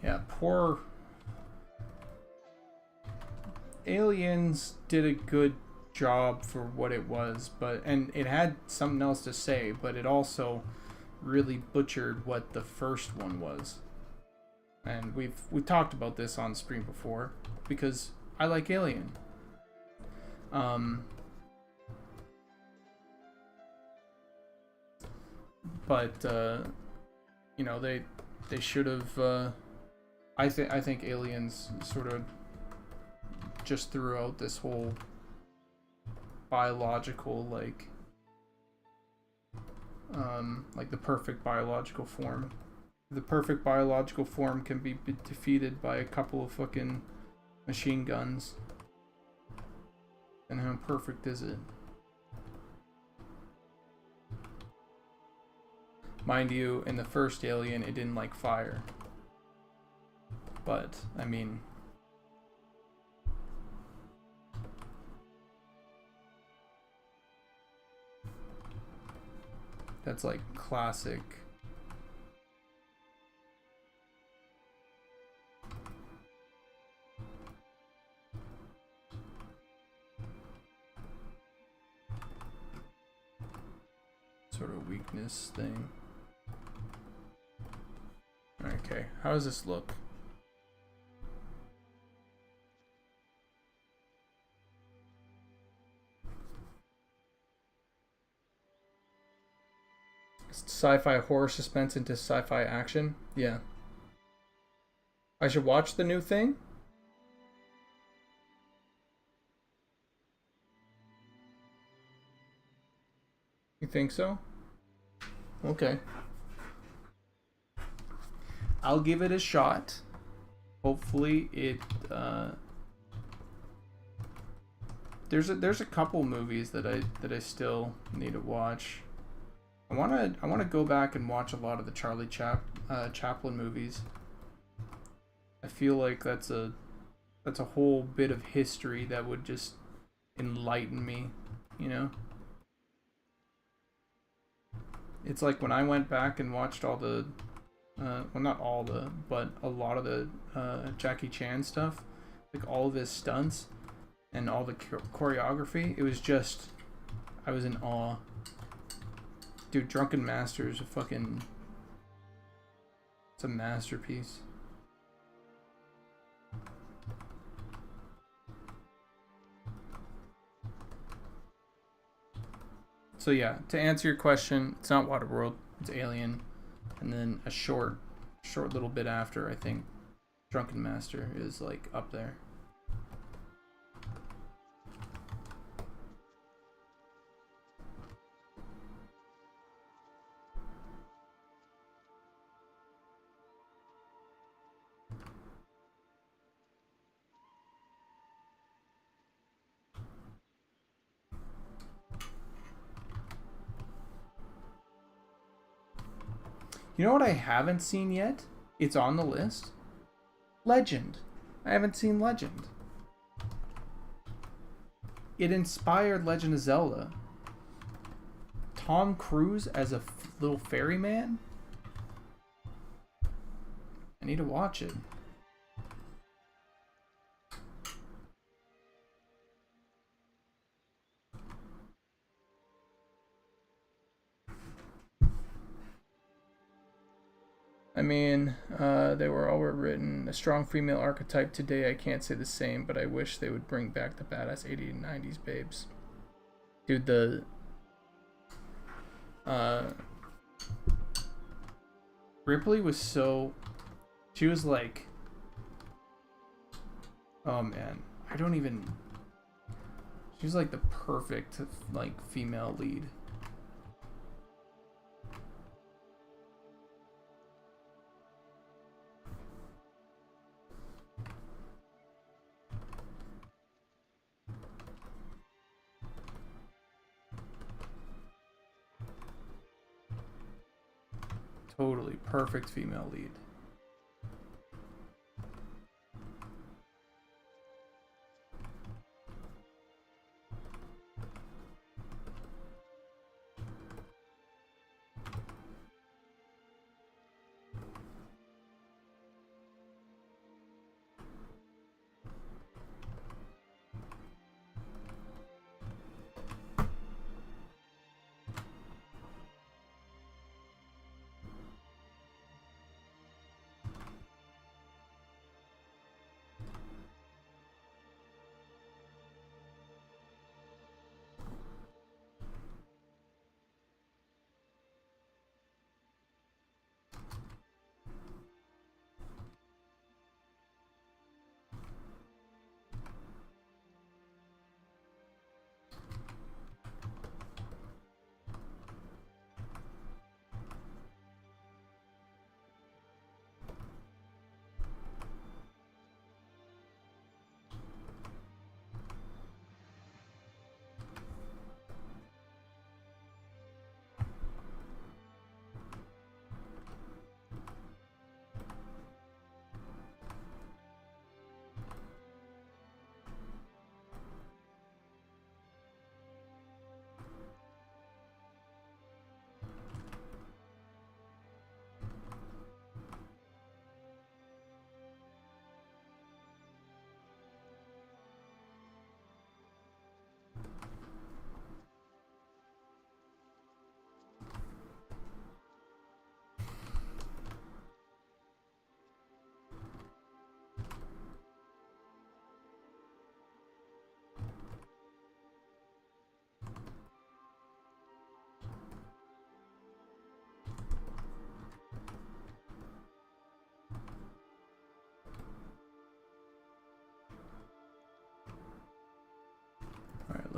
Yeah, poor Aliens did a good job for what it was, and it had something else to say, but it also really butchered what the first one was. And we talked about this on stream before, because I like Alien. But you know, they should have. I think Aliens sort of just threw out this whole biological, like the perfect biological form. The perfect biological form can be defeated by a couple of fucking machine guns. And how perfect is it? Mind you, in the first Alien, it didn't like fire. But, I mean, that's like classic sort of weakness thing. Okay, how does this look? Sci-fi horror suspense into sci-fi action? Yeah. I should watch the new thing? You think so? Okay. I'll give it a shot. Hopefully it there's a couple movies that I still need to watch. I wanna go back and watch a lot of the Charlie Chaplin movies. I feel like that's a whole bit of history that would just enlighten me, you know? It's like when I went back and watched all the well, not all the, but a lot of the Jackie Chan stuff, like all of his stunts and all the choreography, it was just, I was in awe. Dude, Drunken Master is it's a masterpiece. So yeah, to answer your question, it's not Waterworld, it's Alien, and then a short little bit after, I think Drunken Master is like up there. You know what I haven't seen yet? It's on the list. Legend. I haven't seen Legend. It inspired Legend of Zelda. Tom Cruise as a little ferryman? I need to watch it. I mean, they were all written. A strong female archetype today, I can't say the same, but I wish they would bring back the badass 80s and 90s babes. Dude, the... Ripley was so... She was like... Oh, man. I don't even... She was like the perfect, like, female lead. Totally perfect female lead.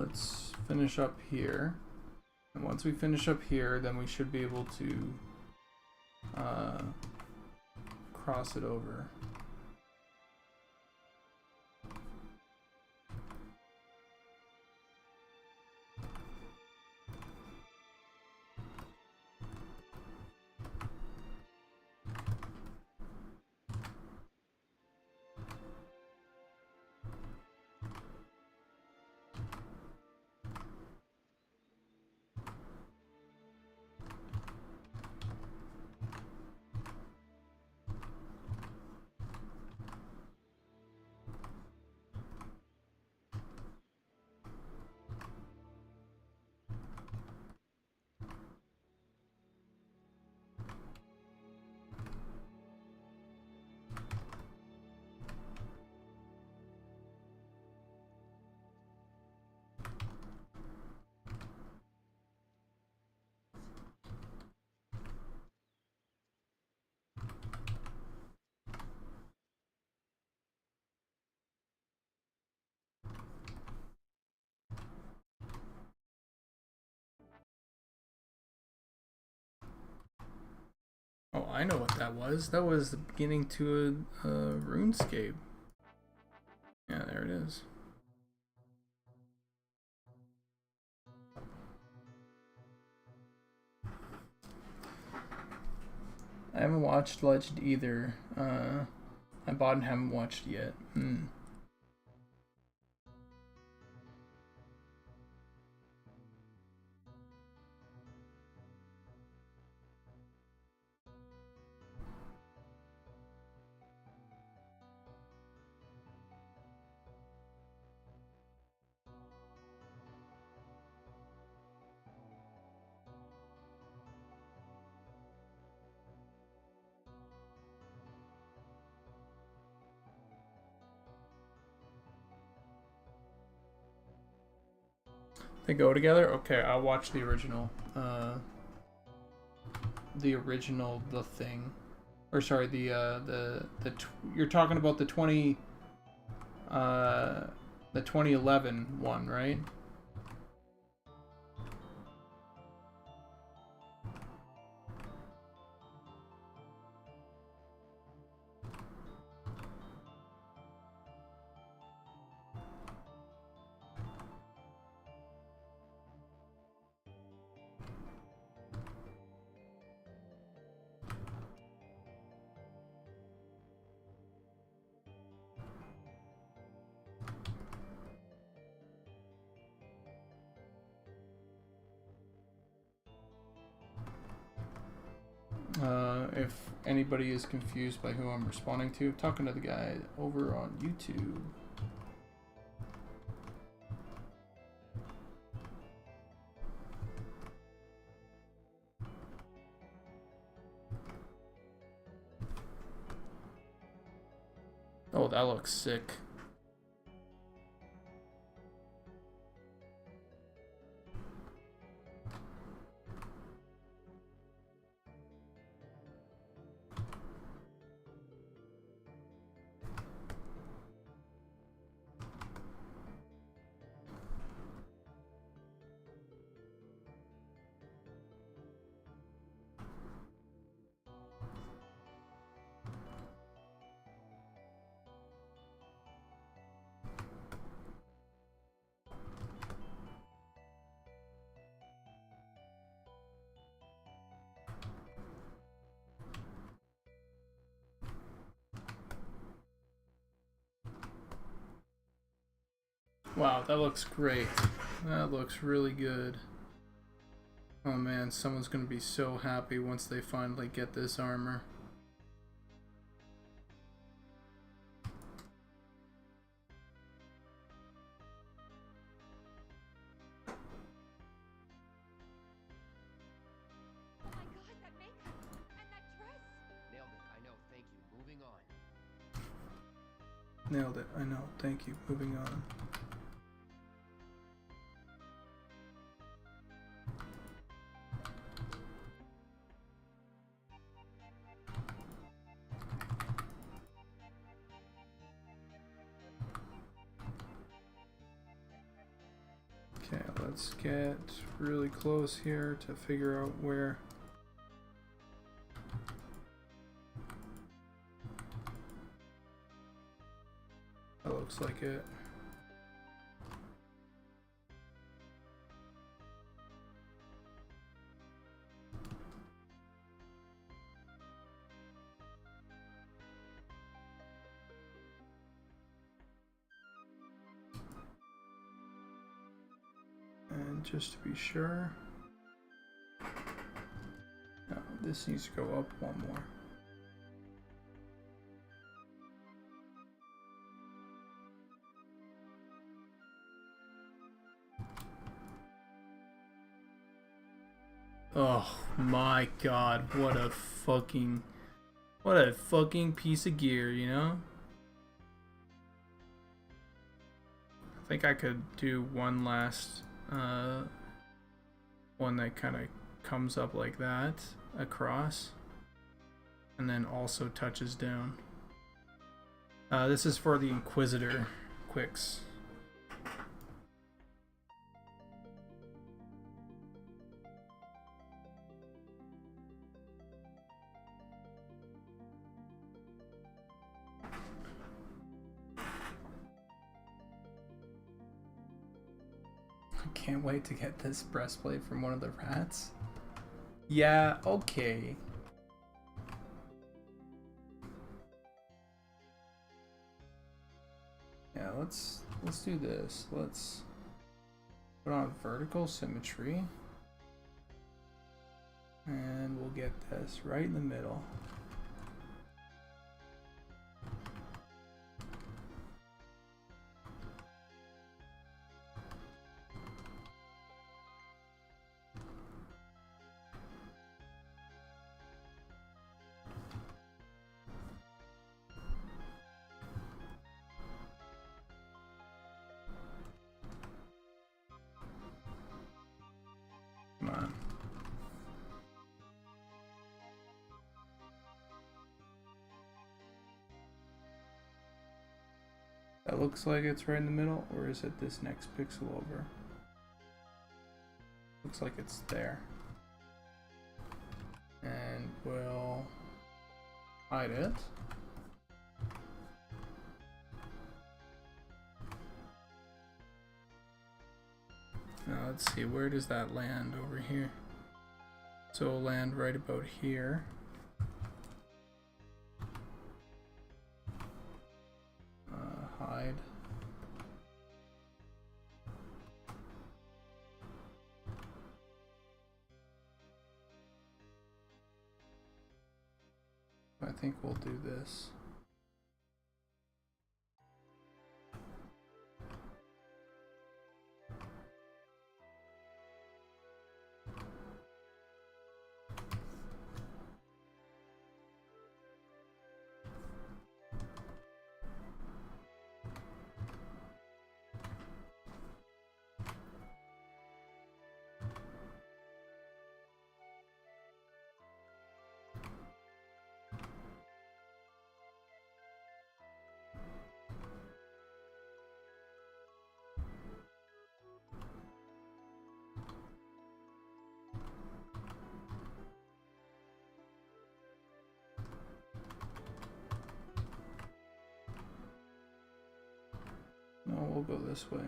let's finish up here. And once we finish up here, then we should be able to cross it over. Oh, I know what that was. That was the beginning to a RuneScape. Yeah, there it is. I haven't watched Legend either. I bought and haven't watched yet. They go together? Okay, I'll watch the original. The Thing. Or sorry, you're talking about the 2011 one, right? If anybody is confused by who I'm responding to, I'm talking to the guy over on YouTube. Oh, that looks sick. Wow, that looks great. That looks really good. Oh man, someone's gonna be so happy once they finally get this armor. Oh my god, that makeup and that dress! Nailed it, I know, thank you. Moving on. Nailed it, I know, thank you. Moving on. Let's get really close here to figure out where. That looks like it. And just to be sure, no, this needs to go up one more. Oh my god, what a fucking piece of gear, you know? I think I could do one last one that kind of comes up like that across and then also touches down. This is for the Inquisitor quicks. Can't wait to get this breastplate from one of the rats. Yeah, okay. Yeah, let's do this. Let's put on vertical symmetry. And we'll get this right in the middle. Come on. That looks like it's right in the middle, or is it this next pixel over? Looks like it's there. And we'll hide it. Now let's see, where does that land over here? So it'll land right about here. Hide. I think we'll do this. No, we'll go this way.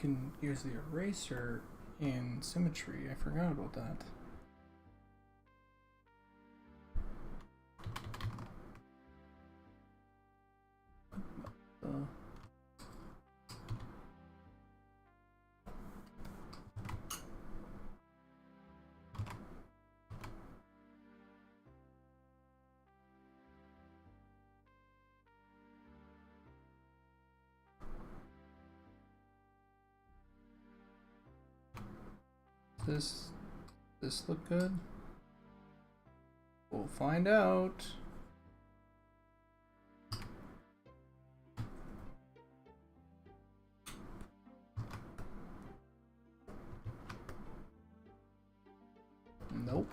can use the eraser in symmetry. I forgot about that. This look good? We'll find out. Nope.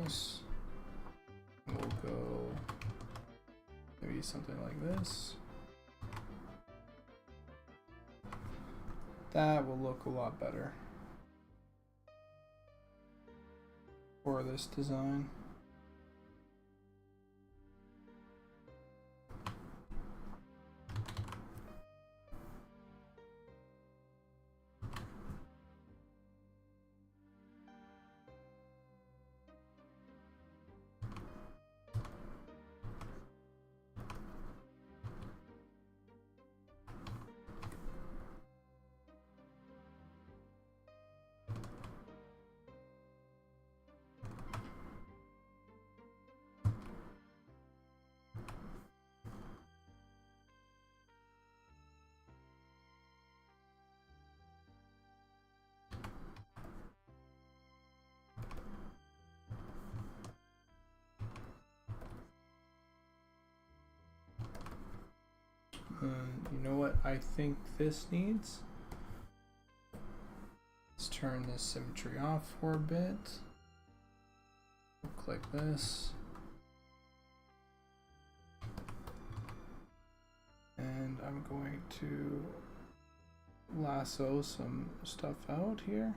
This. We'll go maybe something like this. That will look a lot better for this design. You know what I think this needs? Let's turn this symmetry off for a bit. Look like this. And I'm going to lasso some stuff out here.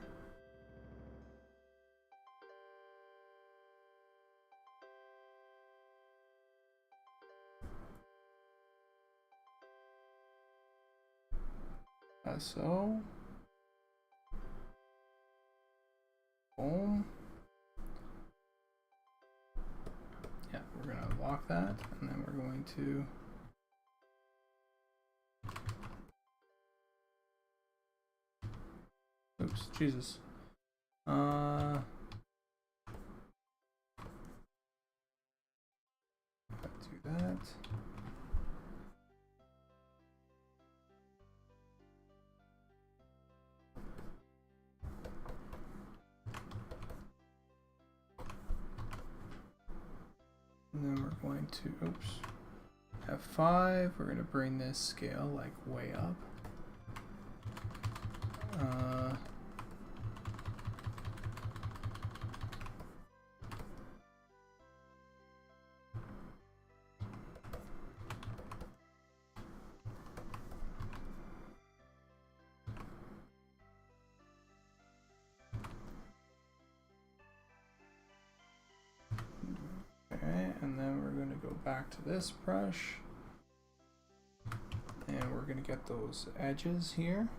So, boom. Yeah, we're gonna lock that, and then we're going to oops, Jesus. Do that. And then we're going to, oops, F5. We're going to bring this scale like way up. And then we're going to go back to this brush, and we're going to get those edges here.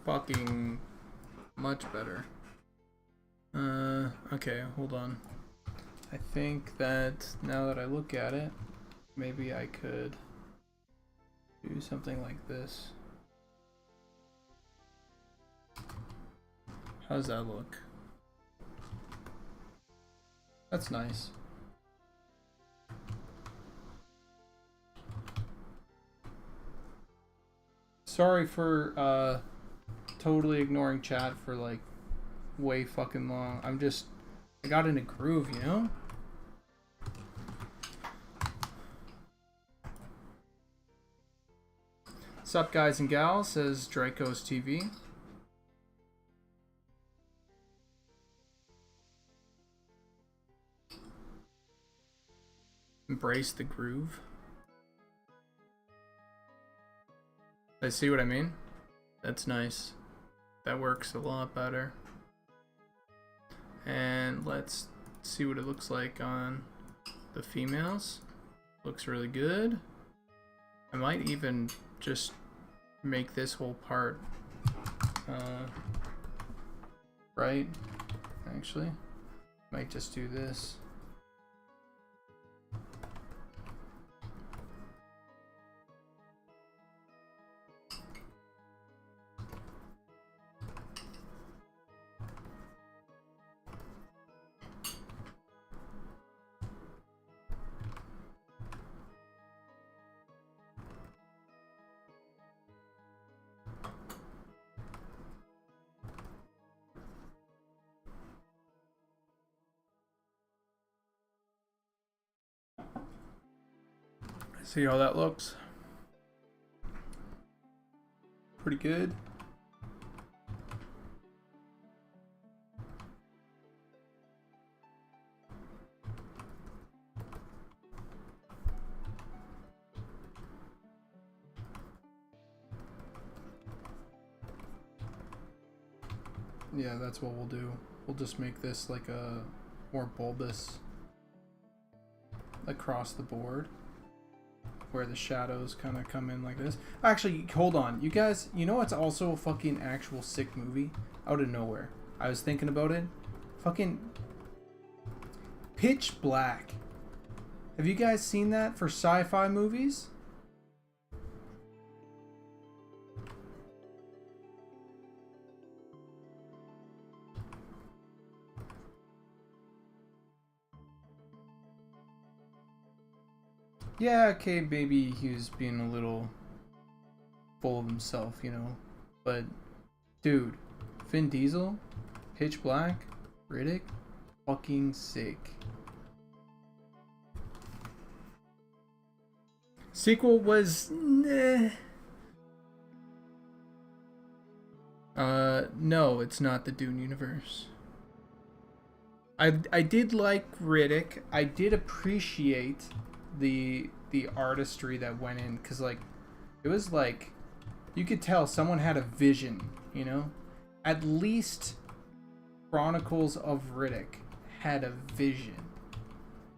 Fucking much better. Okay, hold on. I think that now that I look at it, maybe I could Do something like this. How does that look? That's nice. Sorry for totally ignoring chat for like way fucking long. I got in a groove, you know? Sup guys and gals, says Draco's TV. Embrace the groove. I see what I mean? That's nice. That works a lot better. And let's see what it looks like on the females. Looks really good. I might even just make this whole part right, actually. Might just do this. See how that looks? Pretty good. Yeah, that's what we'll do. We'll just make this like a more bulbous across the board, where the shadows kind of come in like this. Actually, hold on. You guys, you know what's also a fucking actual sick movie? Out of nowhere. I was thinking about it. Fucking Pitch Black. Have you guys seen that for sci-fi movies? Yeah, okay, maybe he was being a little full of himself, you know. But, dude, Vin Diesel, Pitch Black, Riddick, fucking sick. Sequel was, nah. No, it's not the Dune universe. I did like Riddick. I did appreciate the artistry that went in, because like it was like you could tell someone had a vision, you know. At least Chronicles of Riddick had a vision,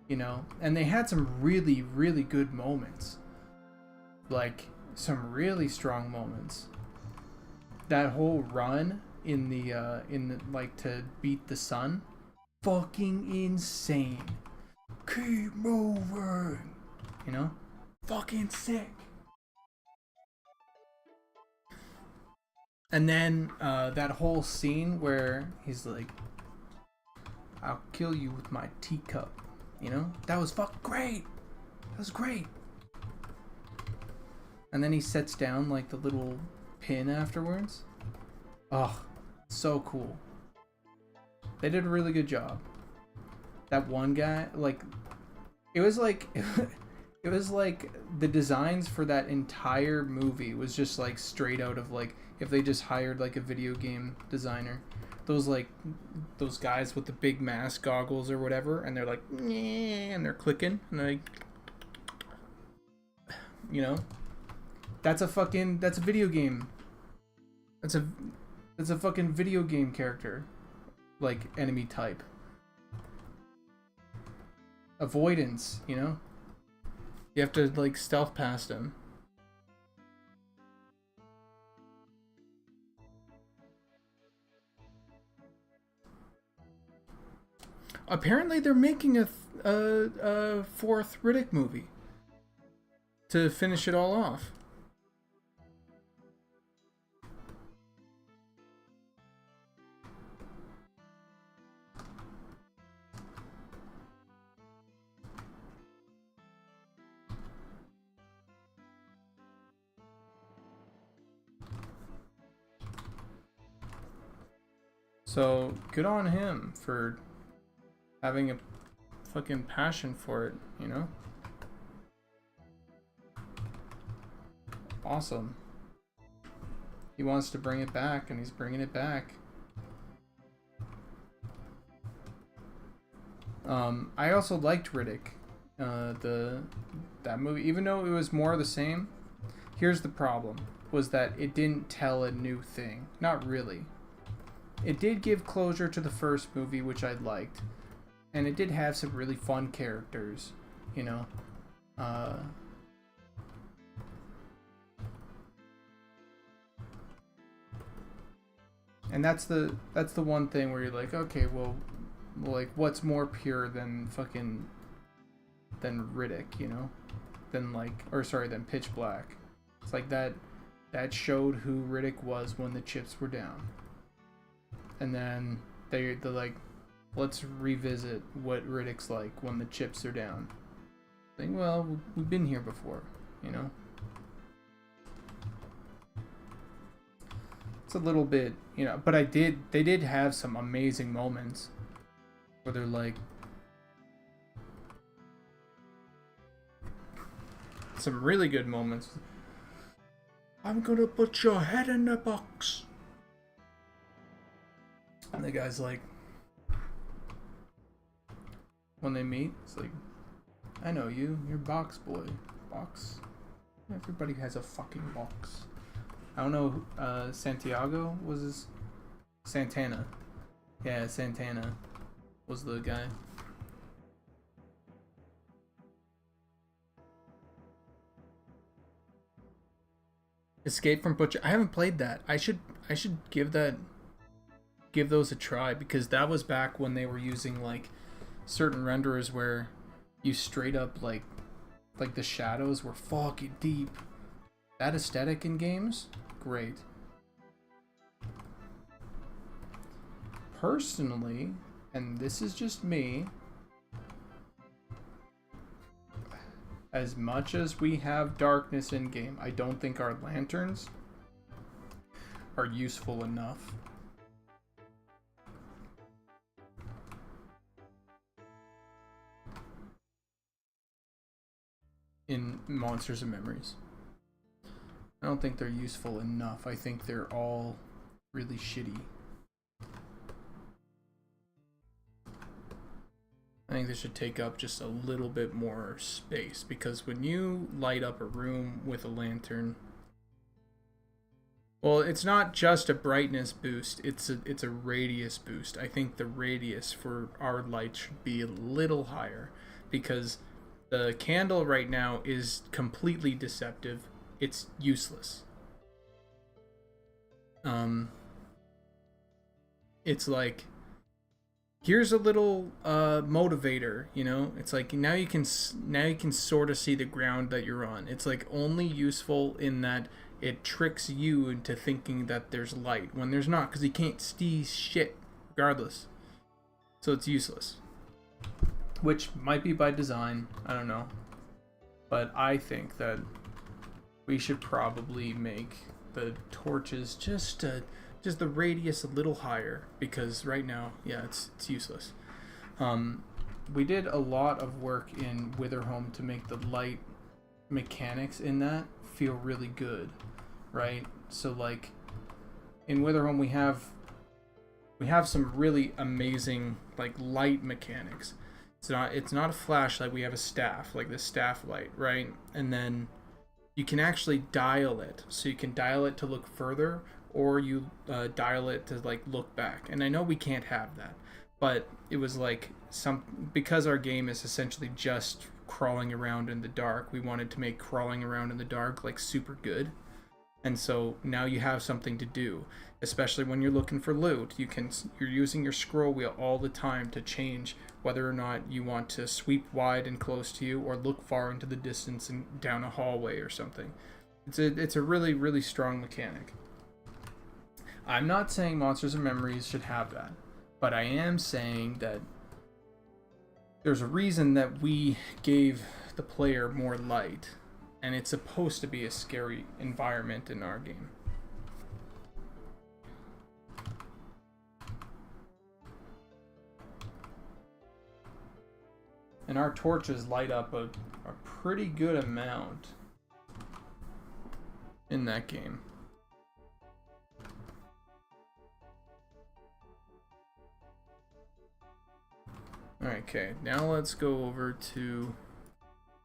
you know, and they had some really good moments, like some really strong moments. That whole run in the like to beat the sun, fucking insane. Keep moving, you know, fucking sick. And then that whole scene where he's like, "I'll kill you with my teacup," you know, that was fucking great. That was great. And then he sets down like the little pin afterwards. Oh, so cool. They did a really good job. That one guy, like, it was like the designs for that entire movie was just like straight out of like if they just hired like a video game designer. Those guys with the big mask goggles or whatever, and they're like, and they're clicking, and they're like, you know, that's a video game. That's a fucking video game character, like enemy type. Avoidance, you know? You have to like stealth past him. Apparently they're making a fourth Riddick movie to finish it all off. So good on him for having a fucking passion for it, you know? Awesome. He wants to bring it back, and he's bringing it back. I also liked Riddick, that movie, even though it was more of the same. Here's the problem: was that it didn't tell a new thing. Not really. It did give closure to the first movie, which I liked, and it did have some really fun characters, you know. And that's the one thing where you're like, okay, well, like, what's more pure than Riddick, you know? Than Pitch Black. It's like that showed who Riddick was when the chips were down. And then they're like, let's revisit what Riddick's like when the chips are down. Like, well, we've been here before, you know? It's a little bit, you know, but they did have some amazing moments where they're like, some really good moments. I'm gonna put your head in the box. And the guy's like, when they meet, it's like, I know you, you're Box Boy. Box? Everybody has a fucking box. I don't know, Santiago was his... Santana. Yeah, Santana was the guy. Escape from Butcher. I haven't played that. I should give those a try, because that was back when they were using like certain renderers where you straight up like the shadows were fucking deep. That aesthetic in games, great. Personally, and this is just me, as much as we have darkness in game, I don't think our lanterns are useful enough. In Monsters and Memories. I don't think they're useful enough. I think they're all really shitty. I think they should take up just a little bit more space, because when you light up a room with a lantern, well, it's not just a brightness boost, it's a radius boost. I think the radius for our light should be a little higher, because the candle right now is completely deceptive. It's useless. It's like, here's a little motivator, you know? It's like now you can sort of see the ground that you're on. It's like only useful in that it tricks you into thinking that there's light when there's not, because you can't see shit regardless. So it's useless. Which might be by design, I don't know. But I think that we should probably make the torches just the radius a little higher, because right now, yeah, it's useless. We did a lot of work in Witherhome to make the light mechanics in that feel really good, right? So like in Witherhome we have some really amazing like light mechanics. It's not a flashlight, we have a staff, like the staff light, right? And then you can actually dial it. So you can dial it to look further, or you dial it to like look back. And I know we can't have that, but it was like because our game is essentially just crawling around in the dark, we wanted to make crawling around in the dark like super good. And so now you have something to do, especially when you're looking for loot. You're using your scroll wheel all the time to change whether or not you want to sweep wide and close to you, or look far into the distance and down a hallway or something. It's a really, really strong mechanic. I'm not saying Monsters and Memories should have that, but I am saying that there's a reason that we gave the player more light, and it's supposed to be a scary environment in our game. And our torches light up a pretty good amount in that game. Alright, okay. Now let's go over to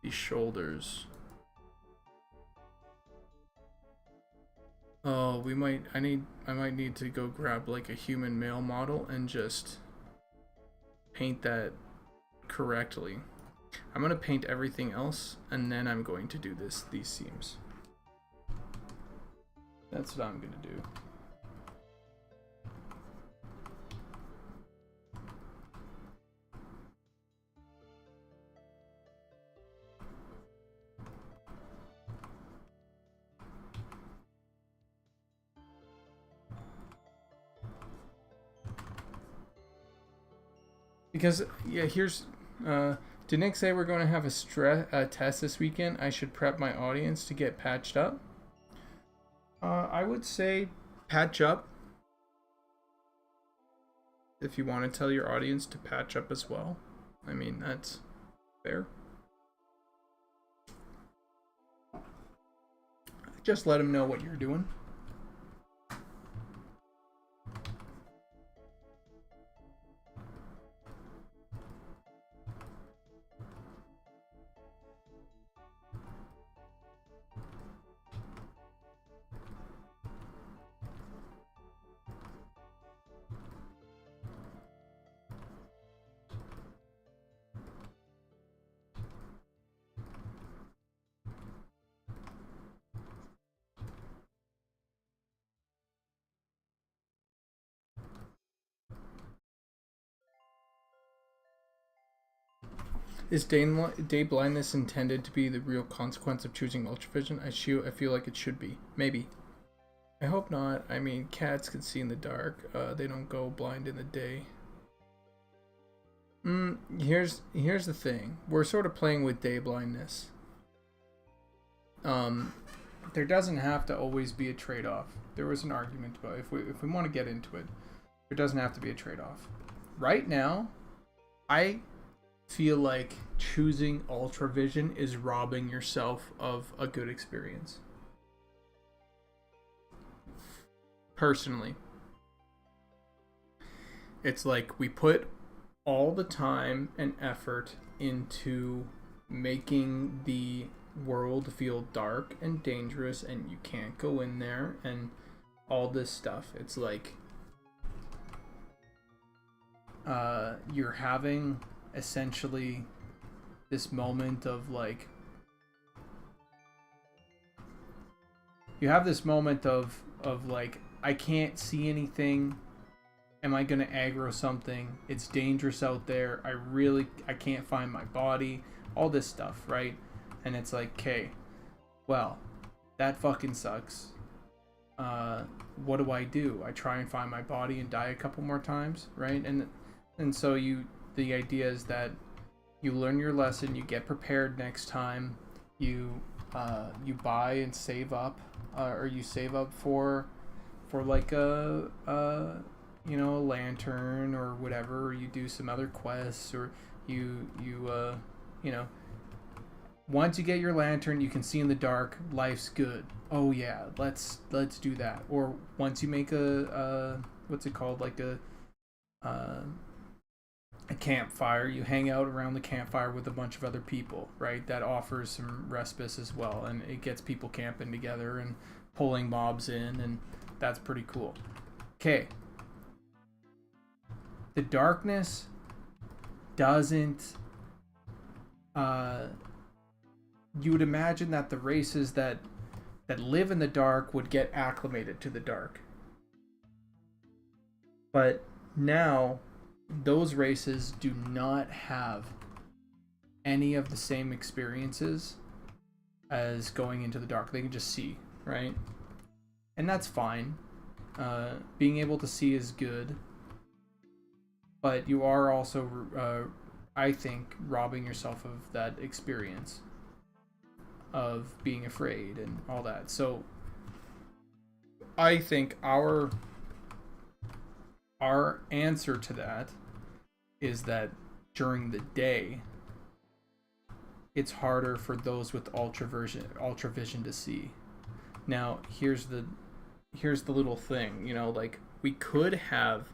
the shoulders. Oh, I might need to go grab like a human male model and just paint that correctly. I'm gonna paint everything else and then I'm going to do these seams. That's what I'm gonna do. Because, yeah, here's, did Nick say we're going to have a test this weekend? I should prep my audience to get patched up. I would say patch up. If you want to tell your audience to patch up as well. I mean, that's fair. Just let them know what you're doing. Is day blindness intended to be the real consequence of choosing ultravision? I feel like it should be. Maybe. I hope not. I mean, cats can see in the dark. They don't go blind in the day. Here's the thing. We're sort of playing with day blindness. There doesn't have to always be a trade-off. There was an argument about if we want to get into it, there doesn't have to be a trade-off. Right now, I feel like choosing ultravision is robbing yourself of a good experience. Personally. It's like we put all the time and effort into making the world feel dark and dangerous and you can't go in there and all this stuff. It's like you're having essentially this moment of like you have this moment of like I can't see anything. Am I gonna aggro something? It's dangerous out there. I can't find my body. All this stuff, right? And it's like, okay, well, that fucking sucks. What do? I try and find my body and die a couple more times, right? And so the idea is that you learn your lesson, you get prepared next time, you buy and save up, or you save up for like a lantern or whatever, or you do some other quests, or you once you get your lantern, you can see in the dark, life's good. Oh yeah, let's do that. Or once you make a what's it called, like a campfire, you hang out around the campfire with a bunch of other people, right? That offers some respite as well, and it gets people camping together and pulling mobs in, and that's pretty cool. Okay. The darkness doesn't you would imagine that the races that live in the dark would get acclimated to the dark. But now those races do not have any of the same experiences as going into the dark. They can just see, right? And that's fine. Being able to see is good. But you are also, I think, robbing yourself of that experience of being afraid and all that. So I think our answer to that is that during the day, it's harder for those with ultravision to see. Now, here's the little thing, you know, like we could have,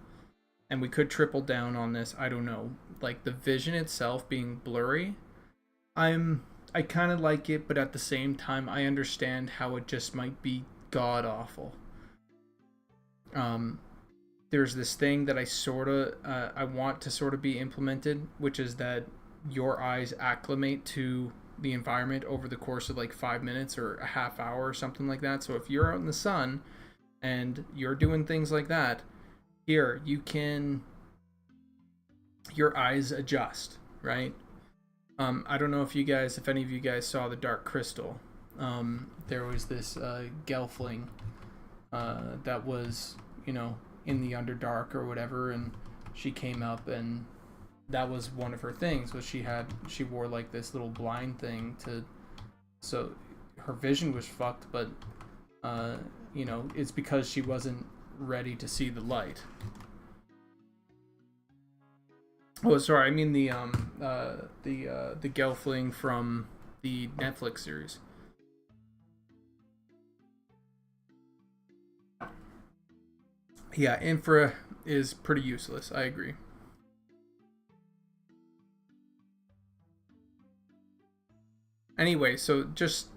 and we could triple down on this, I don't know, like the vision itself being blurry. I kind of like it, but at the same time I understand how it just might be god awful. There's this thing that I want to sort of be implemented, which is that your eyes acclimate to the environment over the course of like 5 minutes or a half hour or something like that. So if you're out in the sun and you're doing things like that, here you can, your eyes adjust, right? I don't know if any of you guys saw The Dark Crystal. There was this gelfling that was, you know, in the Underdark or whatever, and she came up, and that was one of her things, was she wore like this little blind thing so her vision was fucked, but you know, it's because she wasn't ready to see the light. Oh, sorry, I mean the gelfling from the Netflix series. Yeah, infra is pretty useless. I agree. Anyway, so just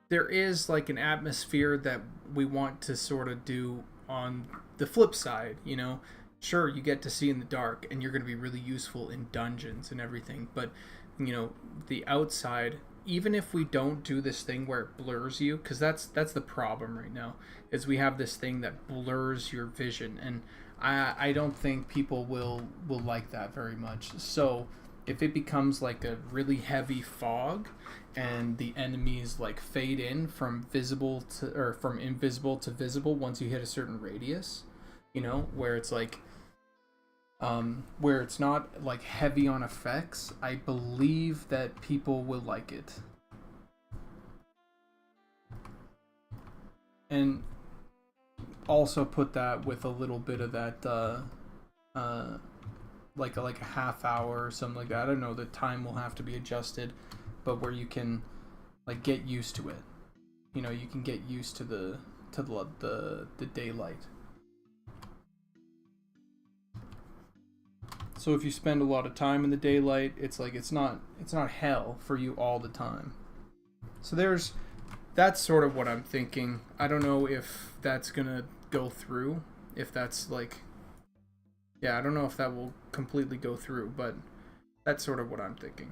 there is like an atmosphere that we want to sort of do on the flip side, you know. Sure, you get to see in the dark and you're going to be really useful in dungeons and everything, but you know, the outside, even if we don't do this thing where it blurs you, because that's the problem right now, is we have this thing that blurs your vision, and I don't think people will like that very much. So if it becomes like a really heavy fog and the enemies like fade in from invisible to visible once you hit a certain radius, you know, where it's like where it's not like heavy on effects, I believe that people will like it. And also put that with a little bit of that like a half hour or something like that. I don't know, the time will have to be adjusted, but where you can like get used to it. You know, you can get used to the daylight. So if you spend a lot of time in the daylight, it's like it's not hell for you all the time. So that's sort of what I'm thinking. I don't know if that's gonna go through. If that's like, yeah, I don't know if that will completely go through, but that's sort of what I'm thinking.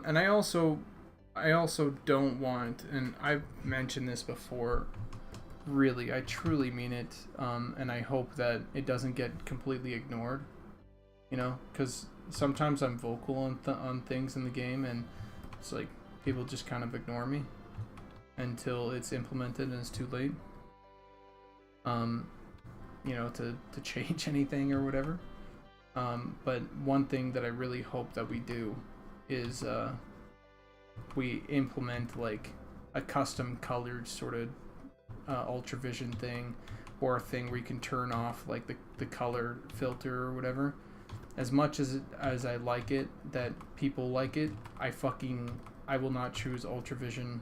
And I also don't want, and I've mentioned this before, really, I truly mean it, and I hope that it doesn't get completely ignored, you know, because sometimes I'm vocal on things in the game, and it's like people just kind of ignore me until it's implemented and it's too late, you know, to change anything or whatever. But one thing that I really hope that we do is we implement like a custom colored sort of ultravision thing, or a thing where you can turn off like the color filter or whatever. As much as I like it, that people like it, I will not choose ultravision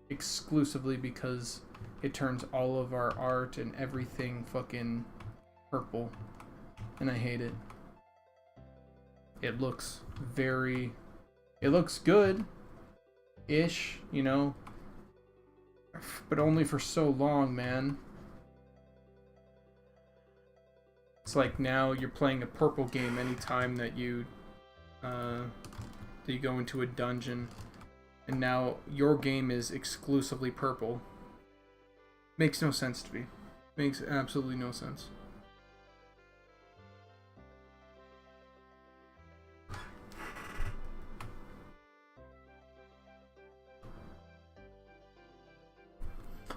exclusively because it turns all of our art and everything fucking purple, and I hate it. It looks good ish, you know, but only for so long, man. It's like now you're playing a purple game anytime that you go into a dungeon, and now your game is exclusively purple. Makes no sense to me. Makes absolutely no sense.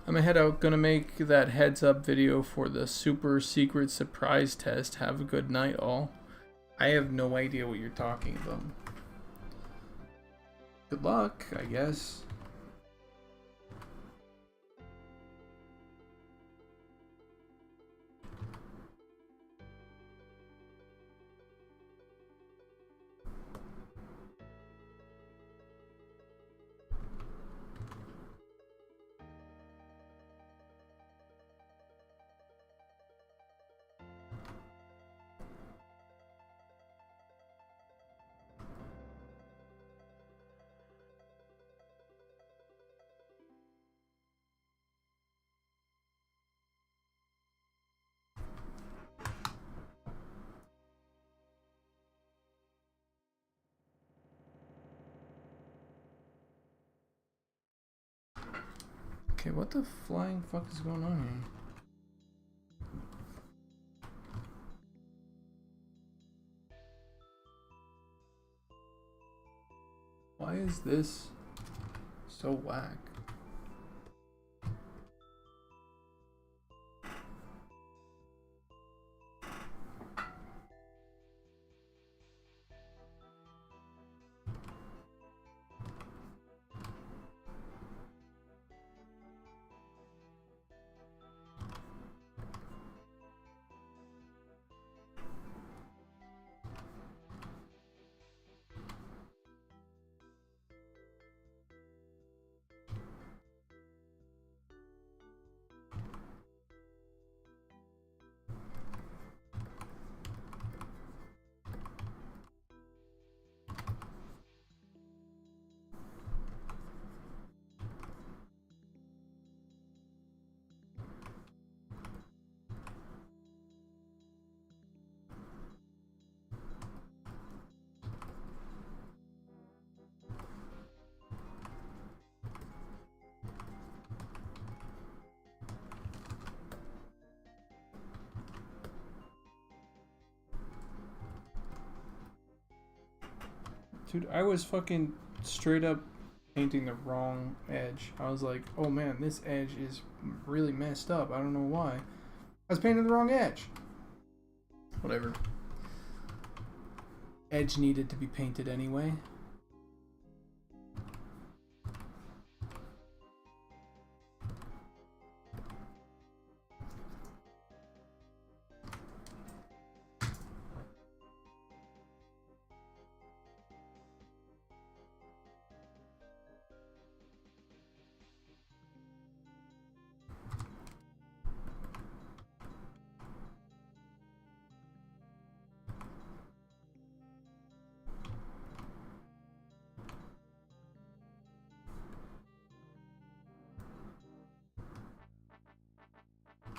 I'm gonna make that heads up video for the super secret surprise test. Have a good night, all. I have no idea what you're talking about. Good luck, I guess. Okay, what the flying fuck is going on here? Why is this so whack? Dude, I was fucking straight up painting the wrong edge. I was like, oh man, this edge is really messed up. I don't know why. I was painting the wrong edge. Whatever. Edge needed to be painted anyway.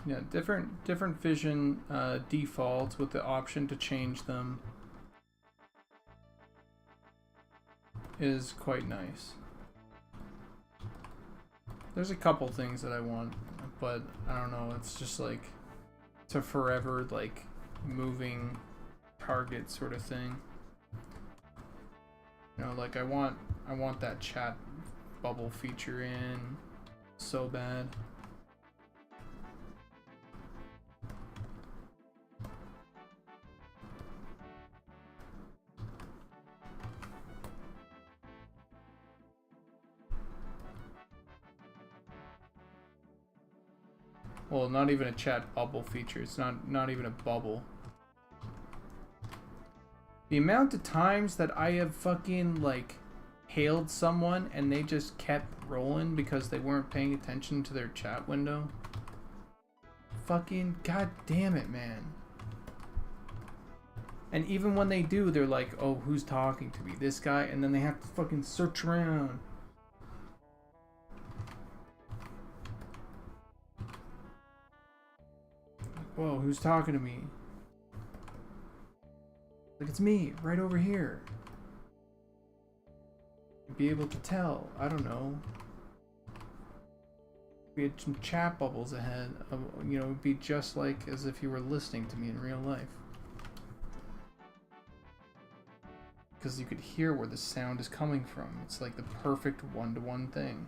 Yeah, different vision defaults with the option to change them is quite nice. There's a couple things that I want, but I don't know, it's just like it's a forever like moving target sort of thing. You know, like I want that chat bubble feature in so bad. Well, not even a chat bubble feature. It's not even a bubble. The amount of times that I have fucking like hailed someone and they just kept rolling because they weren't paying attention to their chat window. Fucking god damn it, man. And even when they do, they're like, oh, who's talking to me? This guy? And then they have to fucking search around. Whoa, who's talking to me? Like, it's me, right over here. You'd be able to tell. I don't know. We had some chat bubbles ahead. You know, it would be just like as if you were listening to me in real life. Because you could hear where the sound is coming from. It's like the perfect one-to-one thing.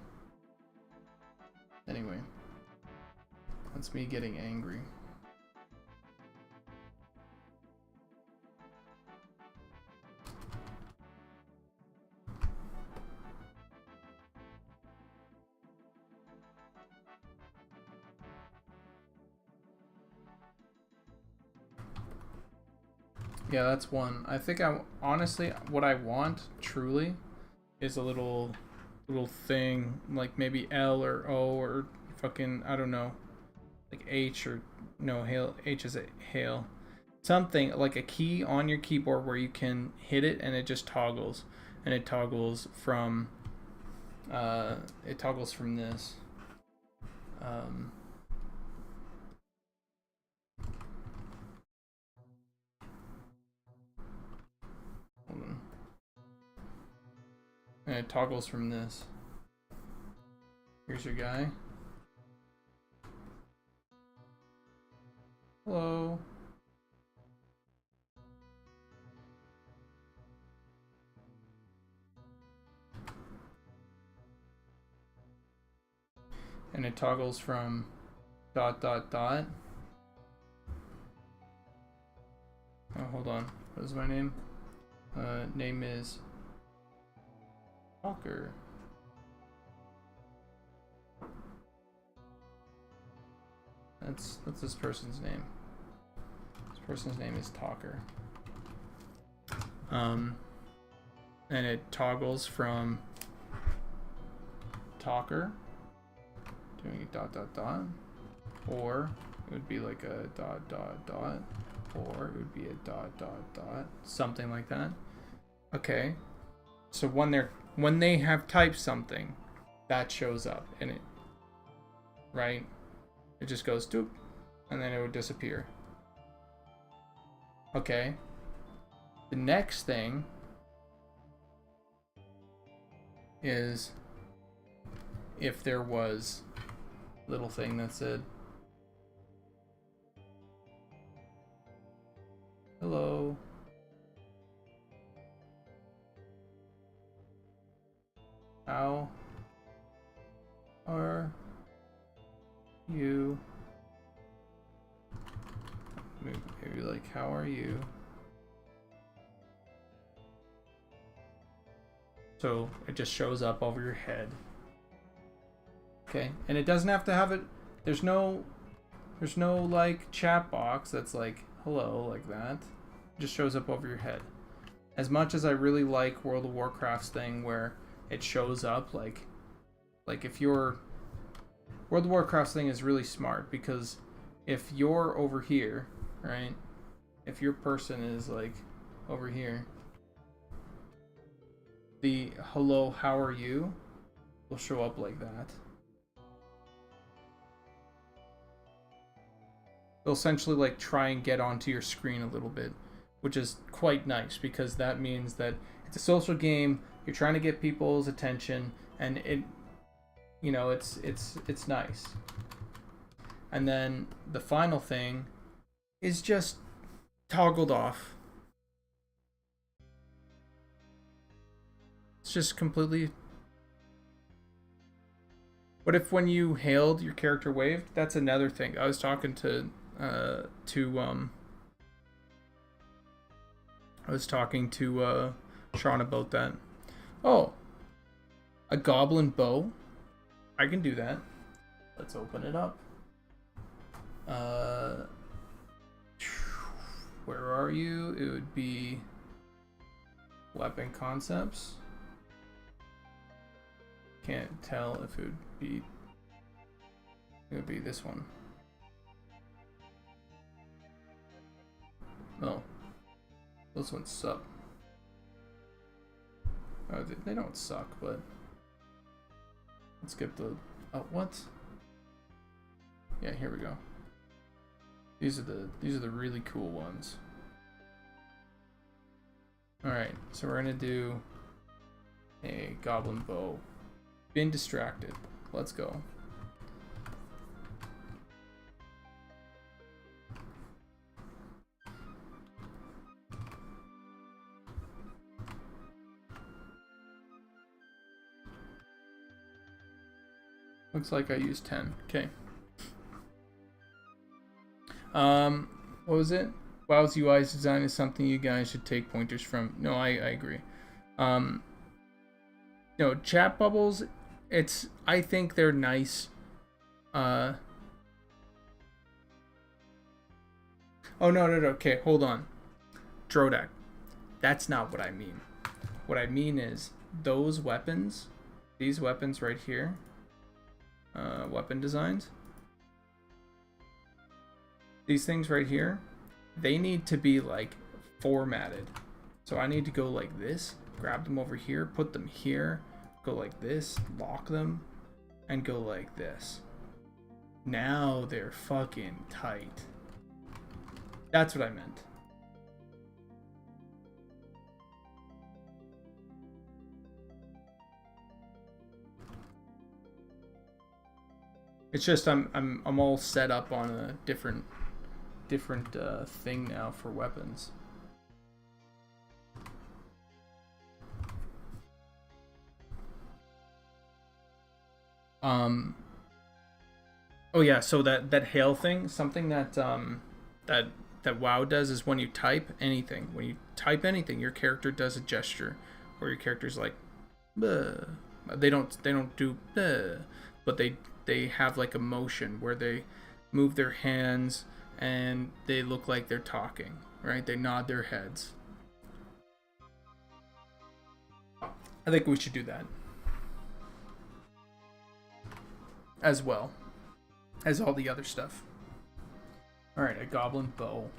Anyway. That's me getting angry. Yeah, that's one. I think I honestly what I want truly is a little thing like maybe L or O or fucking I don't know, like H or no hail. H is a hail. Something like a key on your keyboard where you can hit it and it just toggles, and it toggles from this. Hold on. And it toggles from this. Here's your guy. Hello. And it toggles from ... Oh, hold on. What is my name? Name is Talker. That's this person's name. This person's name is Talker. And it toggles from Talker doing a ... or it would be like a ... or it would be a ... something like that. Okay, so when they have typed something, that shows up in it, right? It just goes doop, and then it would disappear. Okay, the next thing is if there was little thing that said hello. How are you? Maybe like, how are you? So it just shows up over your head. Okay, and it doesn't have to have it. There's no like chat box that's like hello like that. It just shows up over your head. As much as I really like World of Warcraft's thing where it shows up like if you're World of Warcraft's thing is really smart because if you're over here, right? If your person is like over here, the hello, how are you will show up like that. They'll essentially like try and get onto your screen a little bit, which is quite nice because that means that it's a social game. You're trying to get people's attention, and it, you know, it's nice. And then the final thing is just toggled off. It's just completely. What if when you hailed your character waved? That's another thing. I was talking to Sean about that. Oh, a goblin bow. I can do that. Let's open it up. Where are you? It would be weapon concepts. Can't tell if it would be. It would be this one. No, those ones suck. Oh, they don't suck, but let's skip the. Oh, what? Yeah, here we go. These are the really cool ones. All right, so we're gonna do a goblin bow. Been distracted. Let's go. Looks like I used 10. Okay. What was it? WoW's UI's design is something you guys should take pointers from. No, I agree. No, chat bubbles, I think they're nice. Oh, no. Okay, hold on. Drodak. That's not what I mean. What I mean is those weapons, these weapons right here, weapon designs, these things right here, they need to be like formatted. So I need to go like this, grab them over here, put them here, go like this, lock them, and go like this. Now they're fucking tight. That's what I meant. It's just I'm all set up on a different thing now for weapons. Oh yeah, so that hail thing, something that that WoW does is when you type anything, your character does a gesture, or your character's like, "Bleh." They don't do, "Bleh," but they have like a motion where they move their hands and they look like they're talking, right? They nod their heads. I think we should do that as well as all the other stuff. All right, a goblin bow.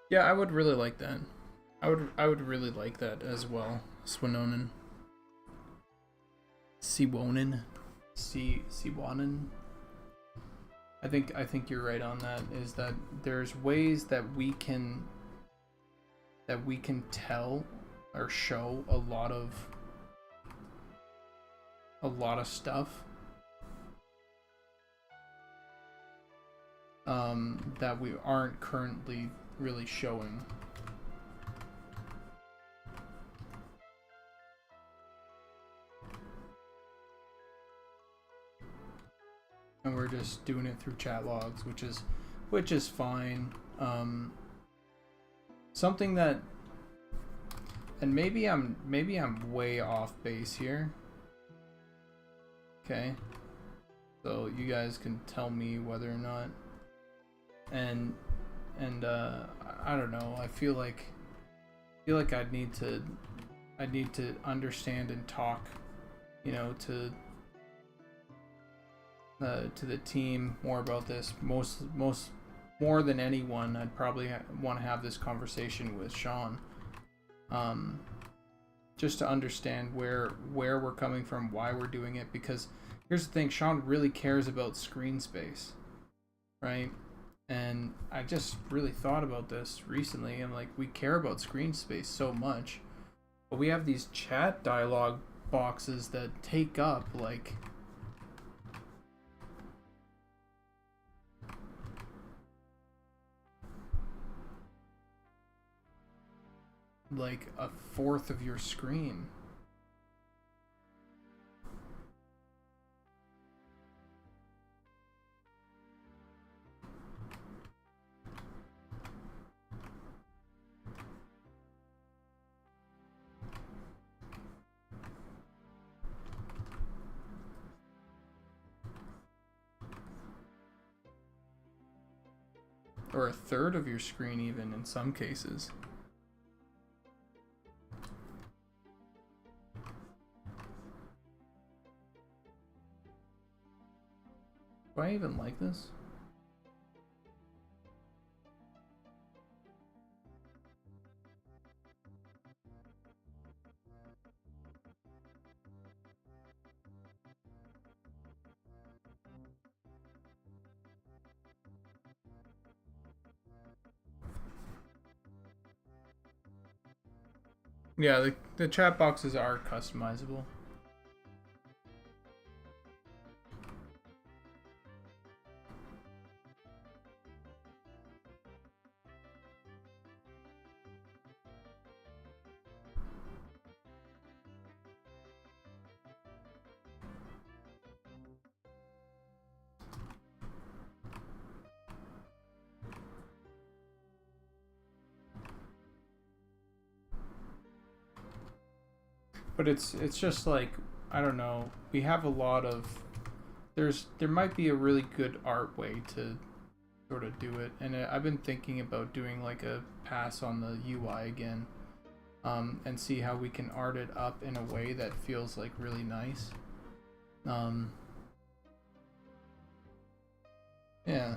Yeah, I would really like that. I would really like that as well. Swinonen. Siwonen. Siwanen. I think you're right on that, is that there's ways that we can tell or show a lot of stuff that we aren't currently really showing. And we're just doing it through chat logs, which is fine. Something that, and maybe I'm way off base here. Okay, so you guys can tell me whether or not. And I don't know. I feel like I'd need to understand and talk, you know, to the team more about this. More than anyone, I'd probably want to have this conversation with Sean, just to understand where we're coming from, why we're doing it. Because here's the thing, Sean really cares about screen space, right? And I just really thought about this recently. I'm like, we care about screen space so much, but we have these chat dialogue boxes that take up like a fourth of your screen. Or a third of your screen even in some cases. Do I even like this? Yeah, the chat boxes are customizable. But it's just like, I don't know, we have a lot of there might be a really good art way to sort of do it, and I've been thinking about doing like a pass on the UI again, and see how we can art it up in a way that feels like really nice. Yeah.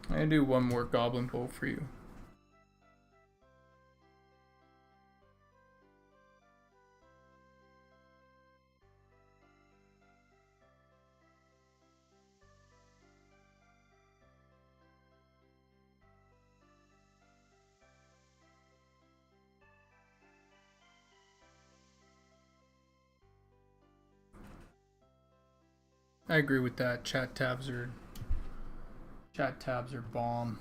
I'm gonna do one more Goblin bow for you. I agree with that. Chat tabs are bomb.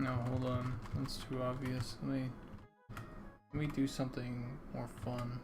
No, hold on. That's too obvious. Let me do something more fun.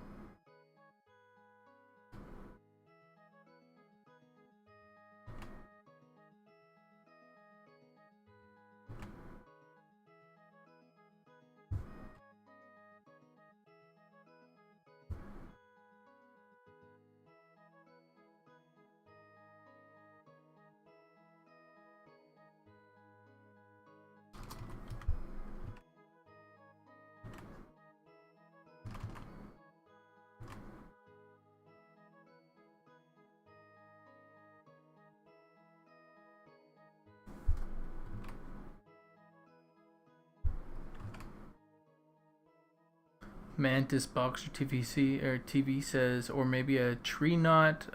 Mantis Boxer TV says, or maybe a tree knot,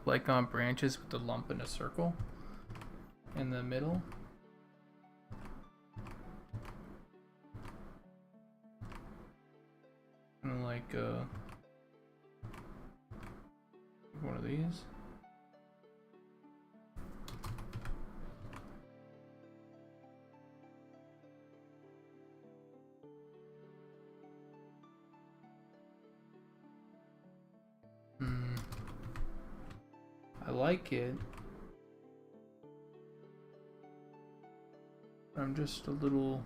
like on branches with the lump in a circle in the middle. And like one of these. I like it. I'm just a little...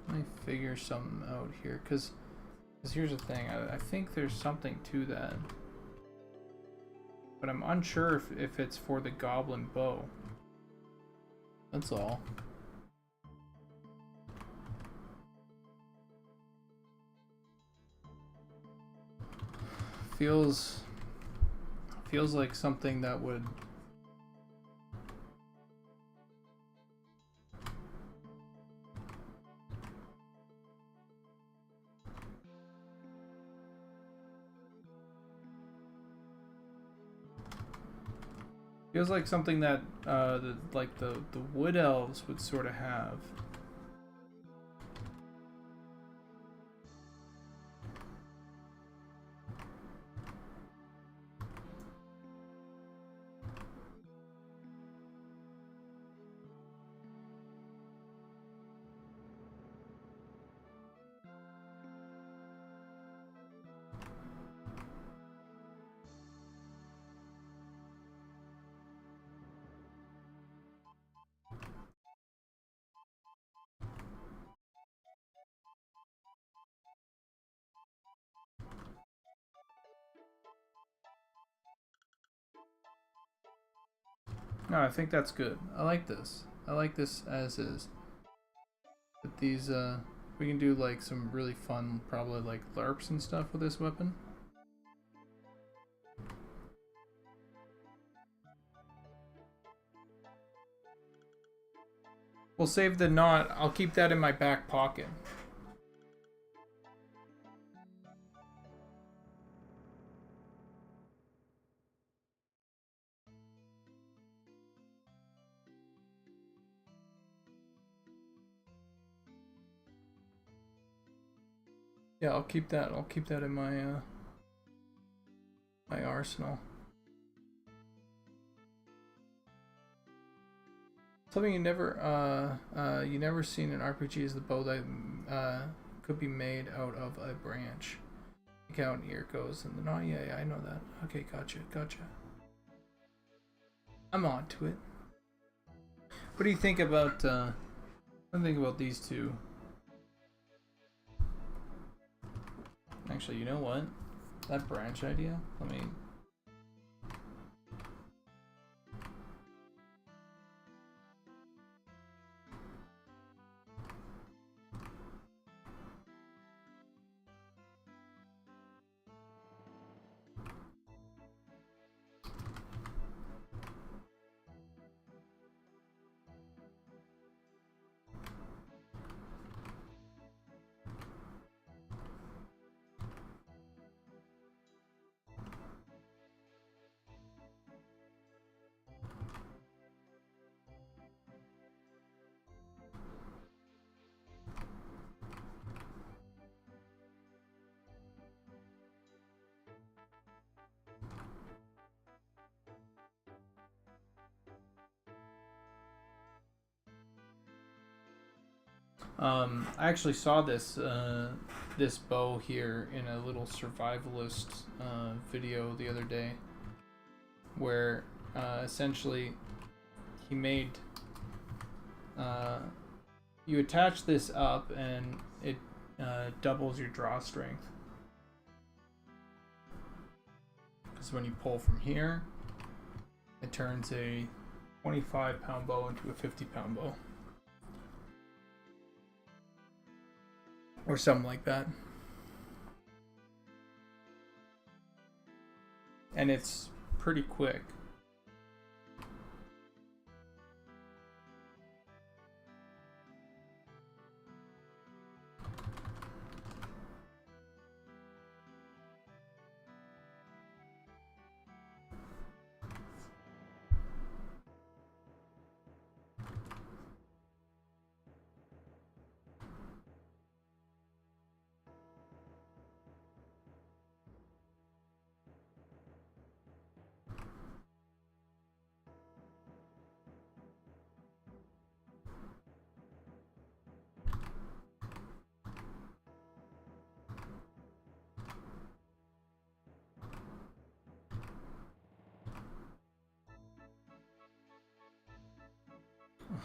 Let me figure something out here, because here's the thing. I think there's something to that. But I'm unsure if it's for the Goblin bow. That's all. Feels like something that would feels like something that the wood elves would sort of have. No, I think that's good. I like this. I like this as is. But these, we can do like some really fun, probably like LARPs and stuff with this weapon. We'll save the knot. I'll keep that in my back pocket. Yeah, I'll keep that. I'll keep that in my my arsenal. Something you never seen in RPG is the bow that could be made out of a branch. Look out, here it goes. And then, oh yeah, I know that. Okay, gotcha. I'm on to it. What do you think about? What do you think about these two? Actually, you know what? That branch idea. Let me. I actually saw this this bow here in a little survivalist video the other day, where essentially he made you attach this up and it doubles your draw strength. Because when you pull from here, it turns a 25-pound bow into a 50-pound bow. Or something like that. And it's pretty quick.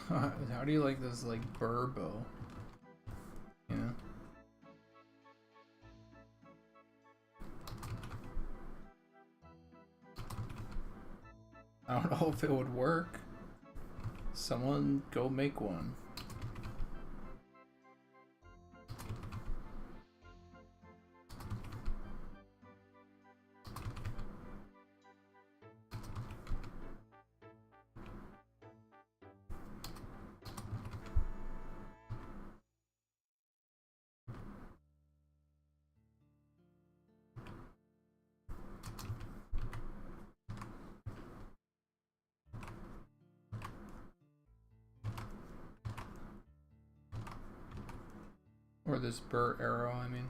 How do you like this, like, burr bow? You know? I don't know if it would work. Someone go make one. Or this burr arrow, I mean.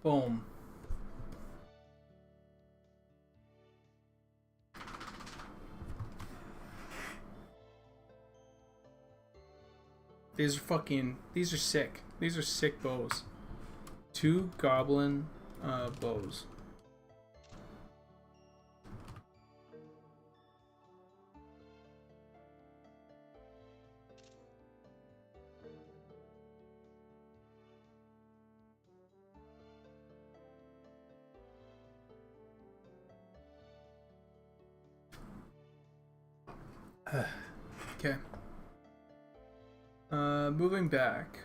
Boom. These are sick. These are sick bows. 2 goblin bows. Okay. Moving back.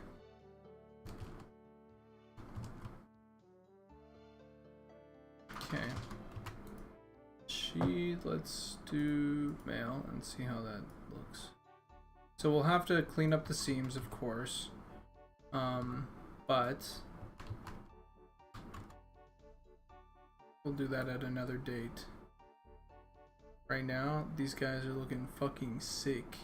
Okay. Let's do male and see how that looks. So we'll have to clean up the seams, of course. But we'll do that at another date. Right now, these guys are looking fucking sick.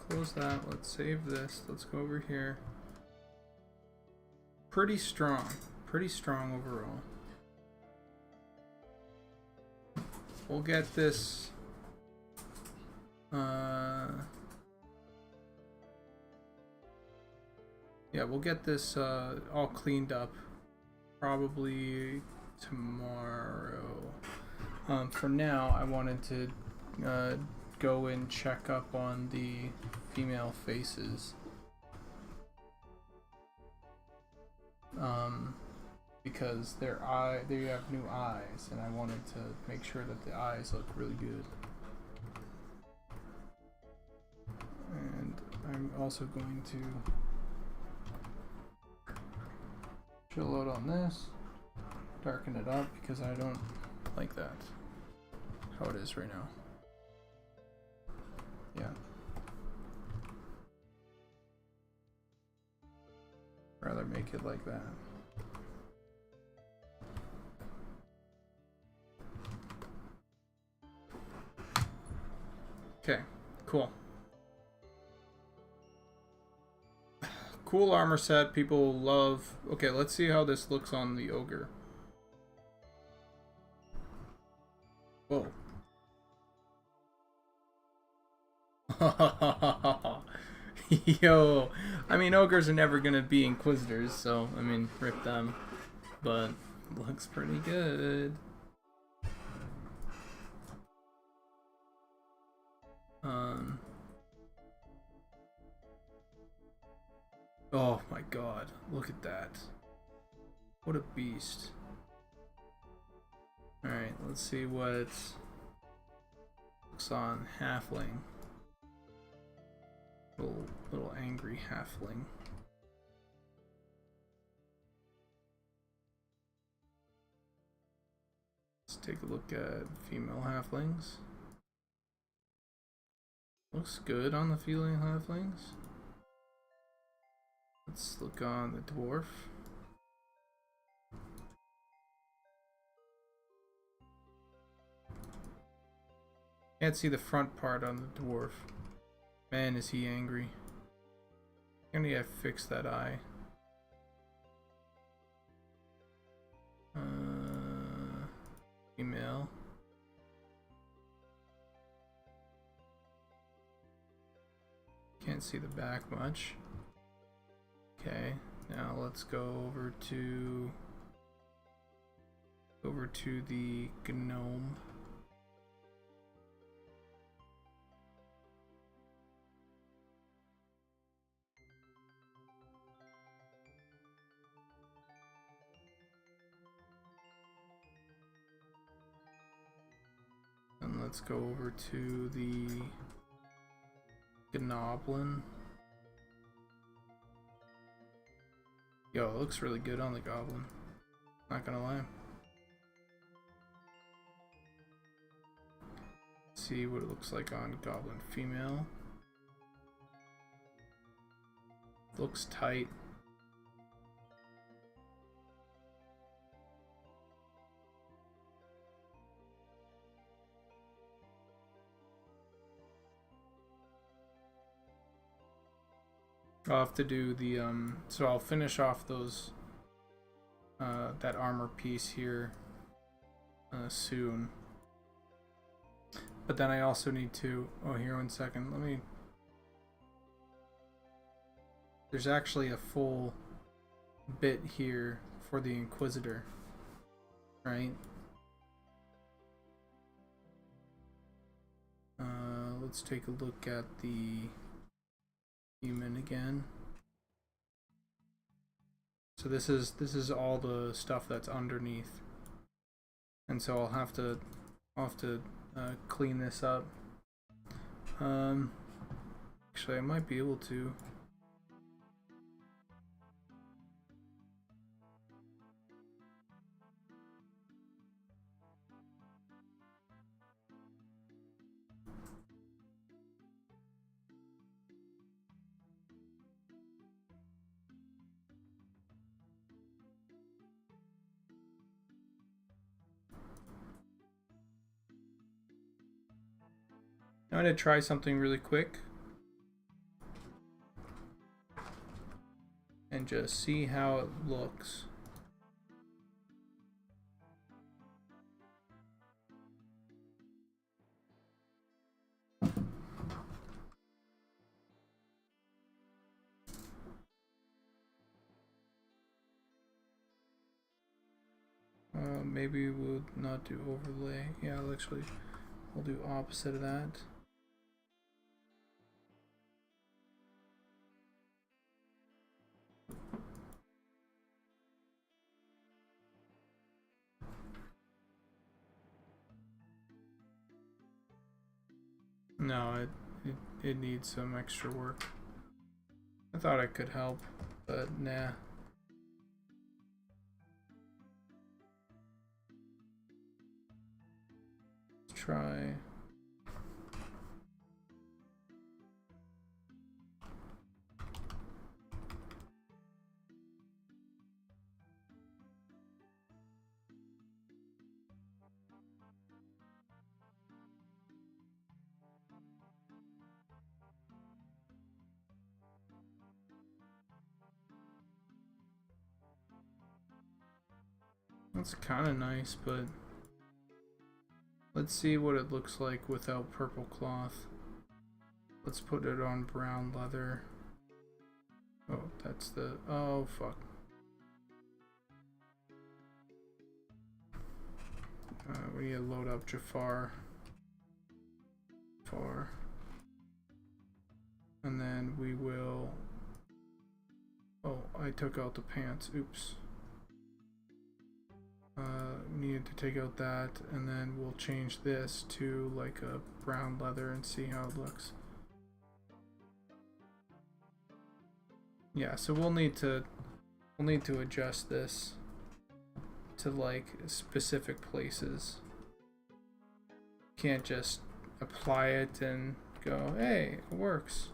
Close that. Let's save this. Let's go over here. Pretty strong. Pretty strong overall. We'll get this. Yeah, we'll get this all cleaned up probably tomorrow. For now, I wanted to go and check up on the female faces. Because they have new eyes, and I wanted to make sure that the eyes look really good. And I'm also going to chill out on this. Darken it up because I don't like that. How it is right now. Yeah. Rather make it like that. Okay, cool. Cool armor set, people love. Okay, let's see how this looks on the ogre. Whoa. Yo, I mean, ogres are never gonna be inquisitors, so I mean, rip them. But looks pretty good. Oh my god, look at that. What a beast. Alright, let's see what looks on halfling. Little angry halfling. Let's take a look at female halflings. Looks good on the female halflings. Let's look on the dwarf. Can't see the front part on the dwarf. Man, is he angry. I need to fix that eye. Female. Can't see the back much. Okay, now let's go over to the gnome. And let's go over to the Goblin. Yo, it looks really good on the Goblin. Not gonna lie. Let's see what it looks like on Goblin female. Looks tight. I'll have to do the so I'll finish off those that armor piece here soon. But then I also need to, oh, here, 1 second. Let me, there's actually a full bit here for the Inquisitor, right? Let's take a look at the human again. So this is all the stuff that's underneath, and so I'll have to clean this up. Actually, I might be able to. I'm going to try something really quick and just see how it looks. Maybe we'll not do overlay. Yeah, actually, we'll do opposite of that. No, it needs some extra work. I thought I could help, but nah. try. That's kind of nice, but let's see what it looks like without purple cloth. Let's put it on brown leather. Oh, that's the... oh, fuck. We need to load up Jafar. And then we will... oh, I took out the pants. Oops. Needed to take out that, and then we'll change this to like a brown leather and see how it looks. Yeah, so we'll need to adjust this to like specific places. Can't just apply it and go, hey, it works.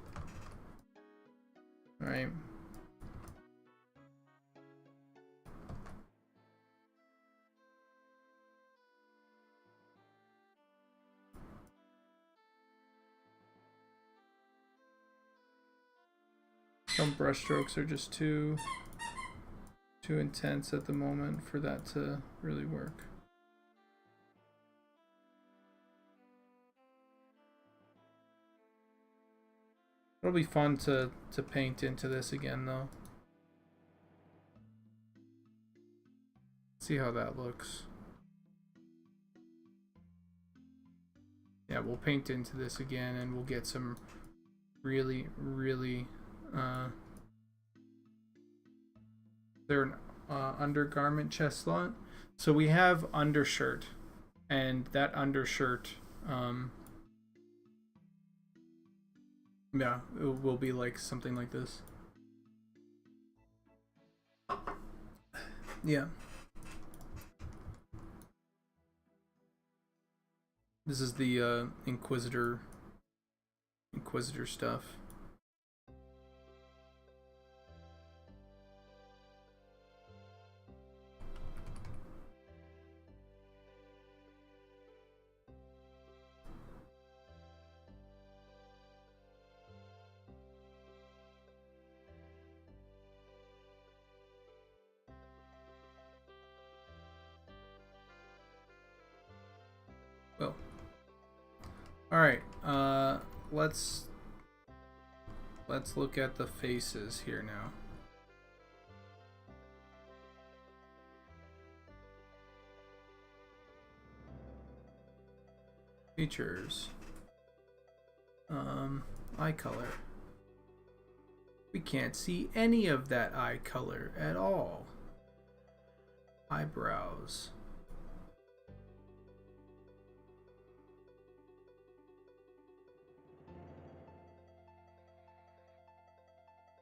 All right. Some brush strokes are just too intense at the moment for that to really work. It'll be fun to paint into this again though. See how that looks. Yeah, we'll paint into this again and we'll get some really they're an undergarment chest slot. So we have undershirt, and that undershirt yeah, it will be like something like this. Yeah. This is the Inquisitor stuff. Well, all right. Let's look at the faces here now. Features. Eye color. We can't see any of that eye color at all. Eyebrows.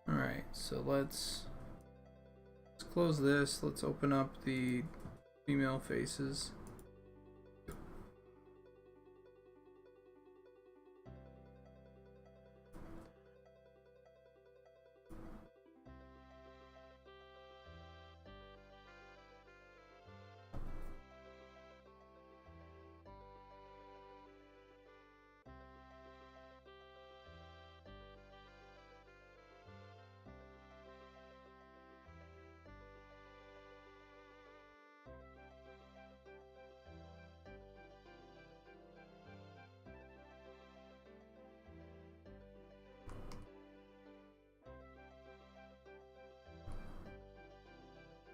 Alright, so let's close this. Let's open up the female faces.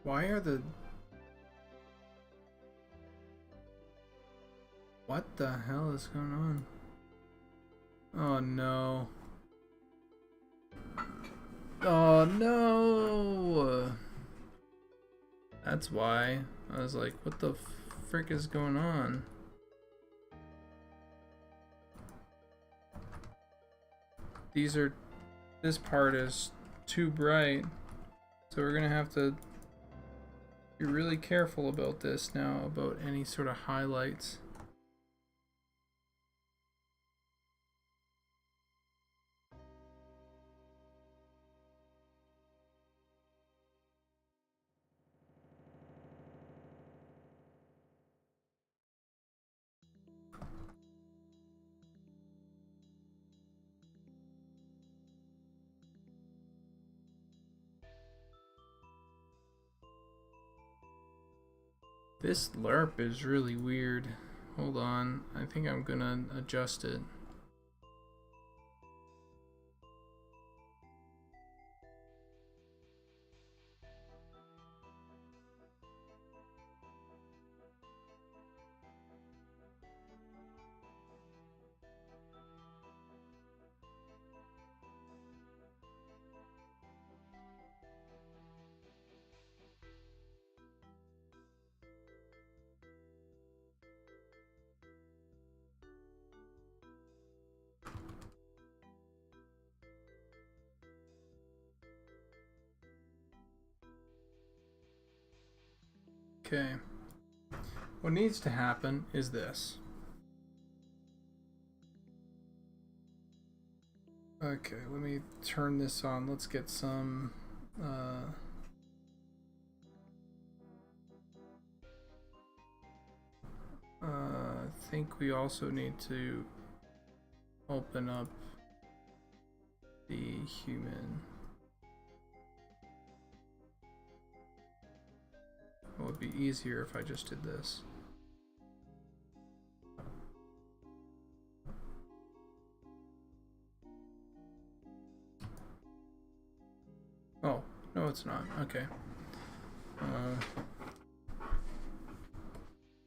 Why are the... what the hell is going on? Oh no. Oh no! That's why. I was like, what the frick is going on? This part is too bright. So we're gonna have to be really careful about this now, about any sort of highlights. This LARP is really weird. Hold on, I think I'm gonna adjust it. Okay. What needs to happen is this. Okay, let me turn this on. Let's get some I think we also need to open up the human. It would be easier if I just did this. Oh, no it's not. Okay.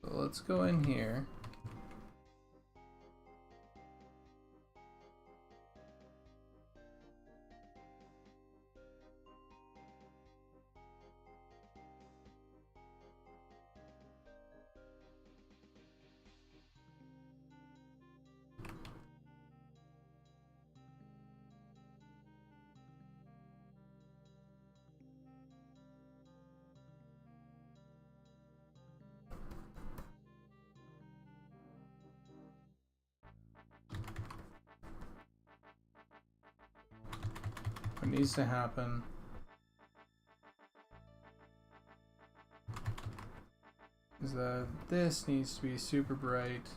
So let's go in here. What needs to happen is that this needs to be super bright.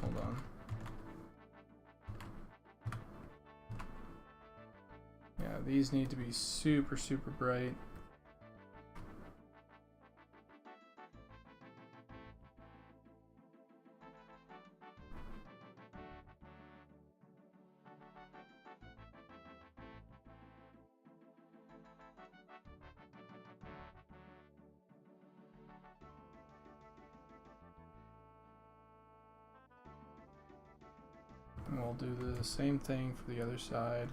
Hold on. Yeah, these need to be super, super bright. And we'll do the same thing for the other side.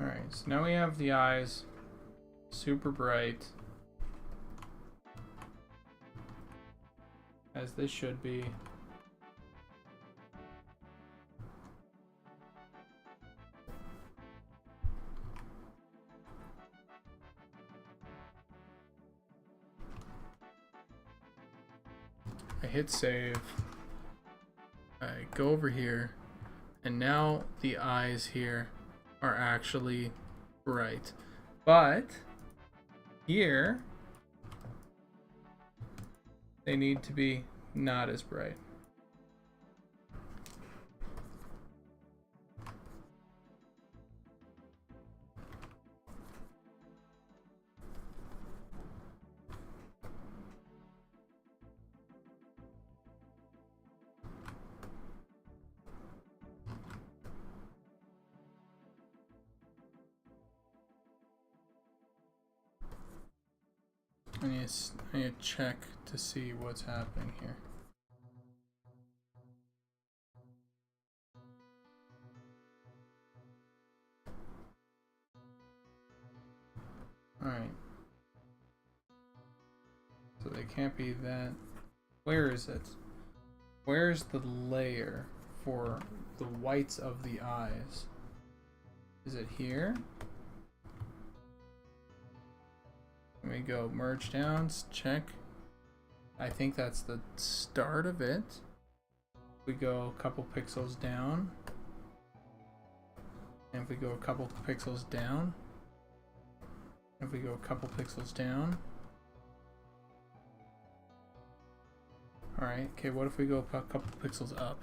Alright, so now we have the eyes super bright, as they should be. I hit save. I go over here, and now the eyes here are actually bright. But here they need to be not as bright. I need to check to see what's happening here. Alright. So they can't be that. Where is it? Where's the layer for the whites of the eyes? Is it here? Let me go merge downs, check. I think that's the start of it. We go a couple pixels down. And if we go a couple pixels down. If we go a couple pixels down. Alright, okay, what if we go a couple pixels up?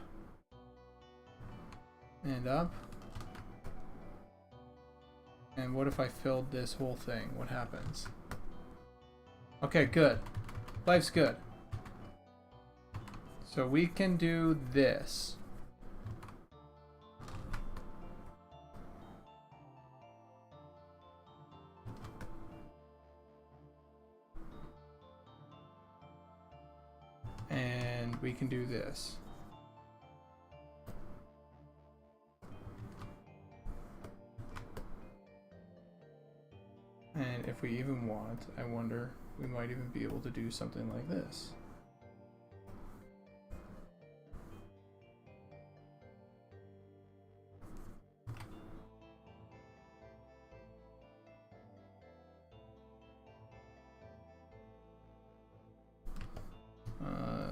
And up. And what if I filled this whole thing? What happens? Okay, good. Life's good. So we can do this. And we can do this. And if we even want, I wonder, we might even be able to do something like this.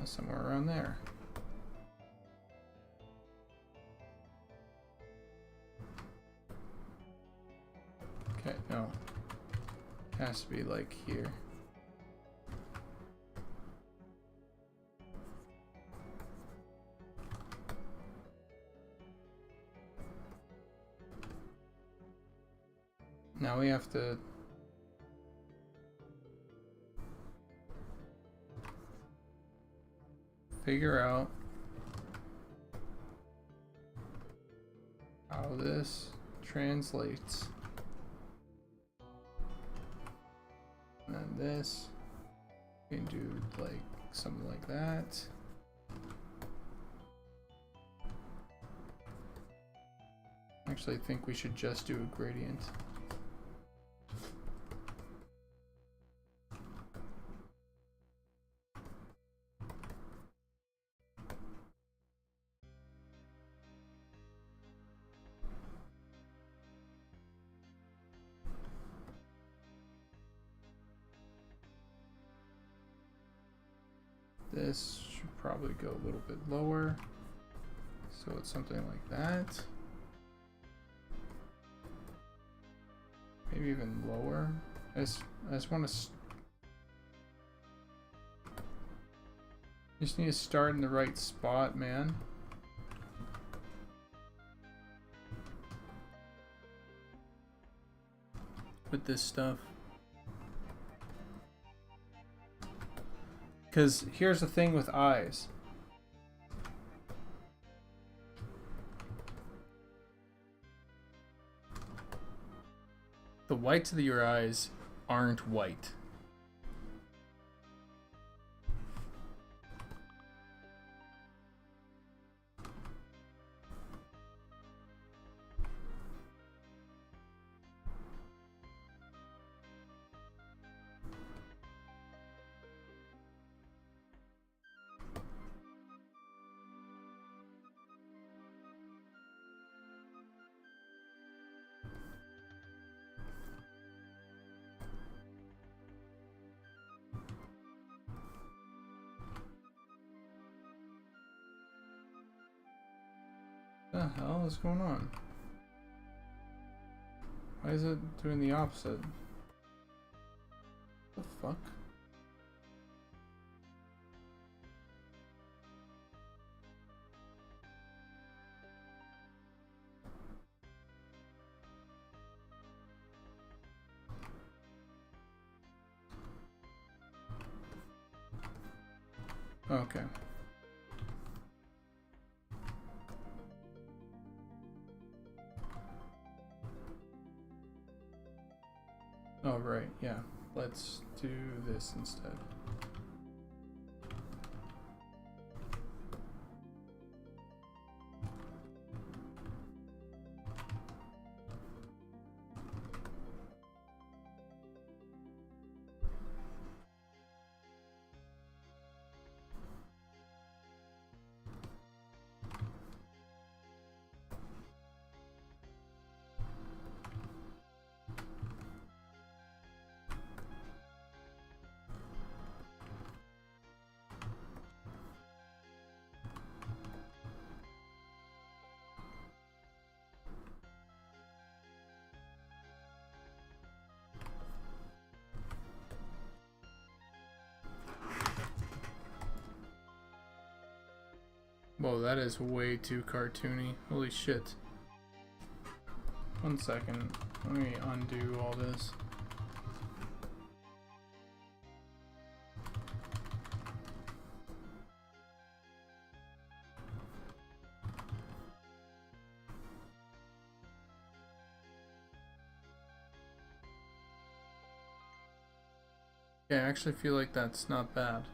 Somewhere around there. Okay, no. Has to be like here. Now we have to figure out how this translates. And then this, we can do like something like that. Actually, I think we should just do a gradient. This should probably go a little bit lower, so it's something like that. Maybe even lower. I just want to. Just need to start in the right spot, man. With this stuff. Because here's the thing with eyes. The whites of your eyes aren't white. What the hell is going on? Why is it doing the opposite? What the fuck? Okay. Oh, right, yeah. Let's do this instead. Whoa, that is way too cartoony. Holy shit. 1 second. Let me undo all this. Yeah, I actually feel like that's not bad.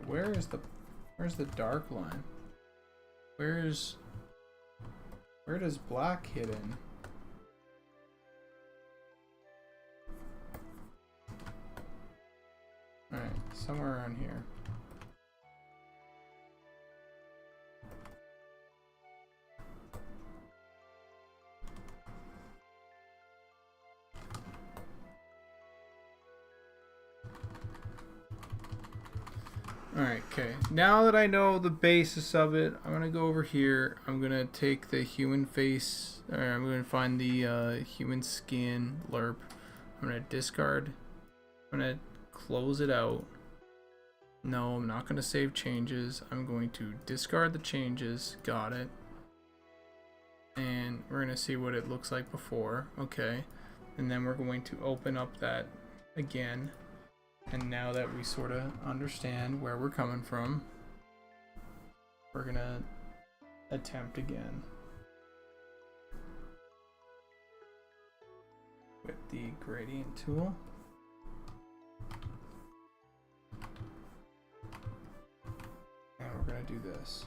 Where's the dark line? Where does black hit in? Alright, somewhere around here. Alright, okay. Now that I know the basis of it, I'm gonna go over here. I'm gonna take the human face, or I'm gonna find the human skin lerp. I'm gonna discard. I'm gonna close it out. No, I'm not gonna save changes. I'm going to discard the changes. Got it. And we're gonna see what it looks like before. Okay. And then we're going to open up that again. And now that we sort of understand where we're coming from, we're gonna attempt again with the gradient tool. And we're gonna do this.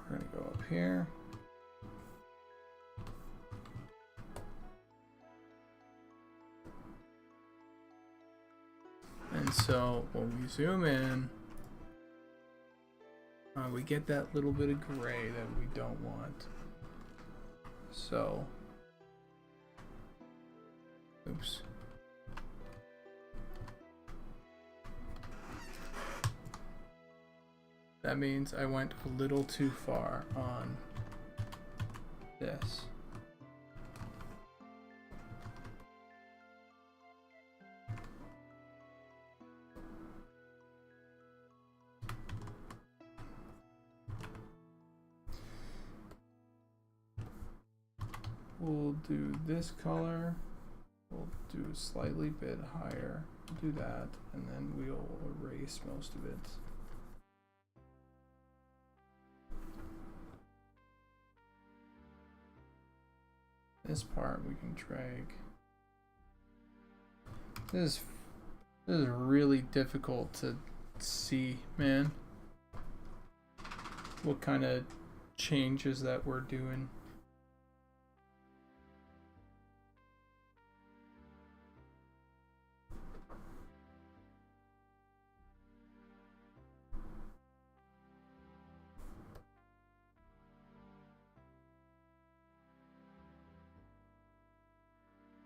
We're gonna go up here. And so when we zoom in, we get that little bit of gray that we don't want. So, oops. That means I went a little too far on this. We'll do this color. We'll do a slightly bit higher. Do that, and then we'll erase most of it. This part we can drag. This is really difficult to see, man. What kind of changes that we're doing.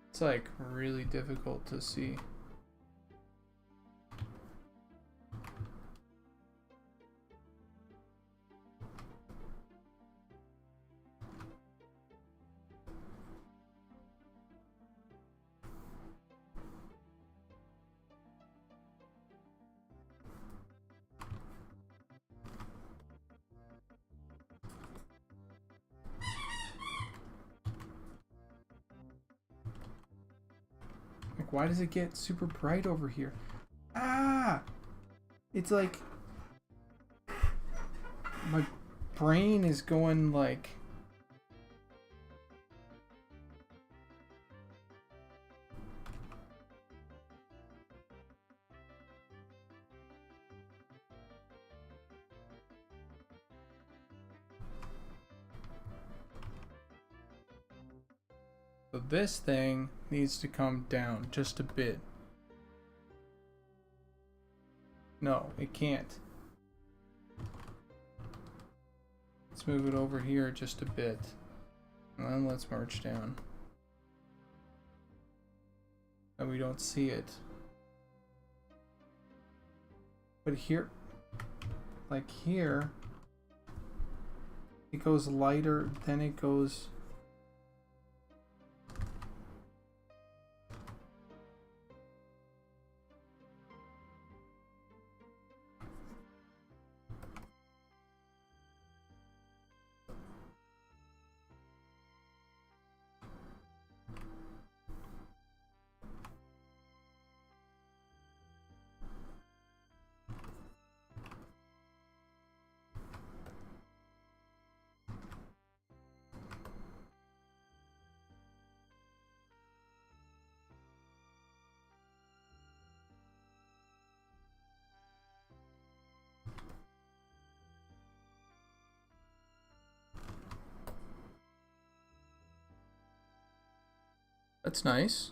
It's like really difficult to see. Why does it get super bright over here? Ah! It's like my brain is going like So this thing needs to come down just a bit. No, it can't. Let's move it over here just a bit. And then let's march down. And we don't see it. But here, like here, it goes lighter, then it goes... That's nice.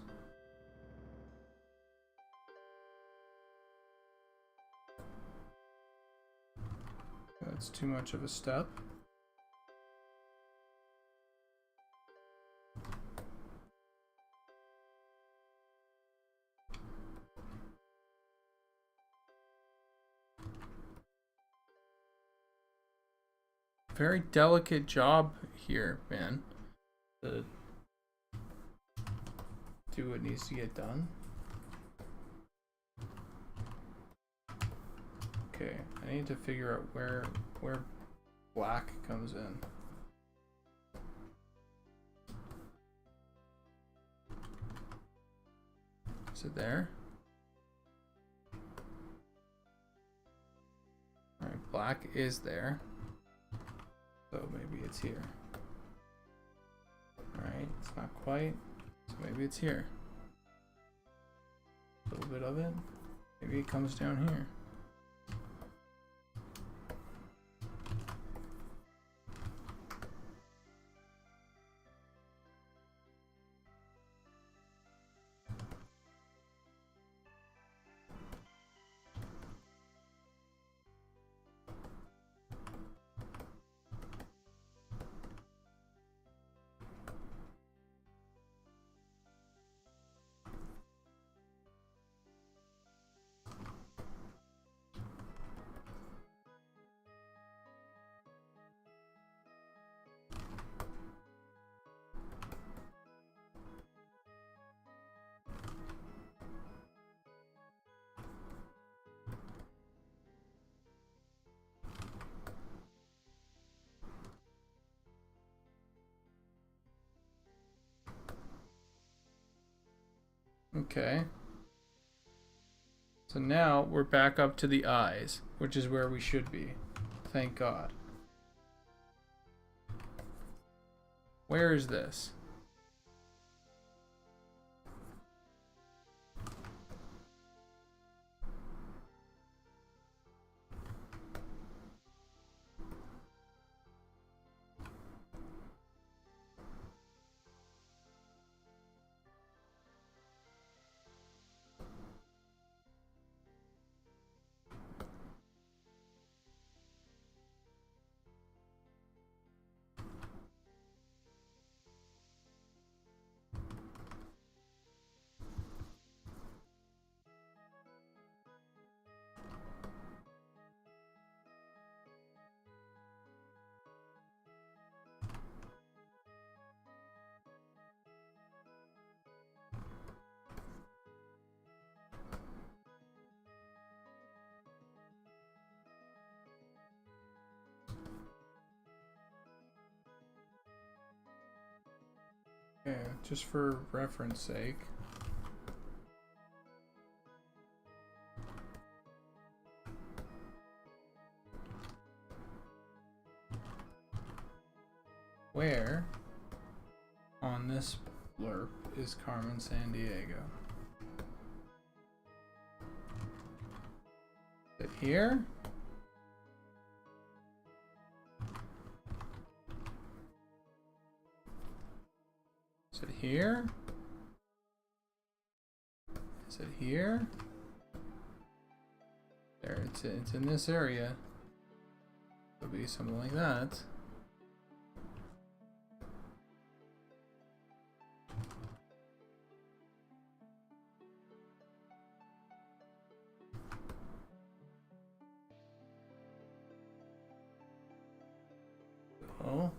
That's too much of a step. Very delicate job here, man. To do what needs to get done. Okay, I need to figure out where black comes in. Is it there? Alright, black is there. So maybe it's here. Alright, it's not quite. So maybe it's here. A little bit of it. Maybe it comes down here. Okay. So now we're back up to the eyes, which is where we should be. Thank God. Where is this? Yeah, just for reference sake. Where on this blurb is Carmen Sandiego? Is it here? Is it here? Is it here? There, it's in this area. It'll be something like that. Oh.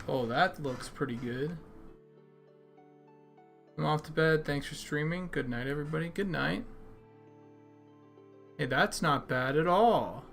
Oh, that looks pretty good. I'm off to bed. Thanks for streaming. Good night, everybody. Good night. Hey, that's not bad at all.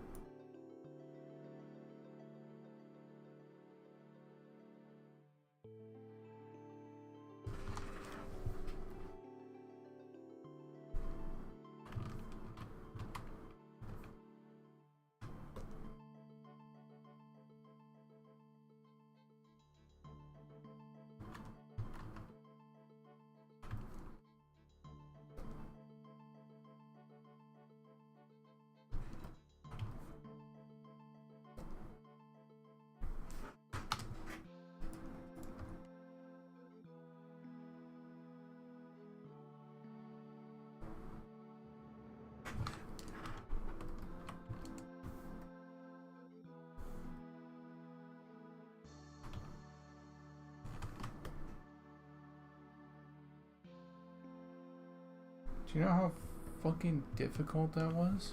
Do you know how fucking difficult that was?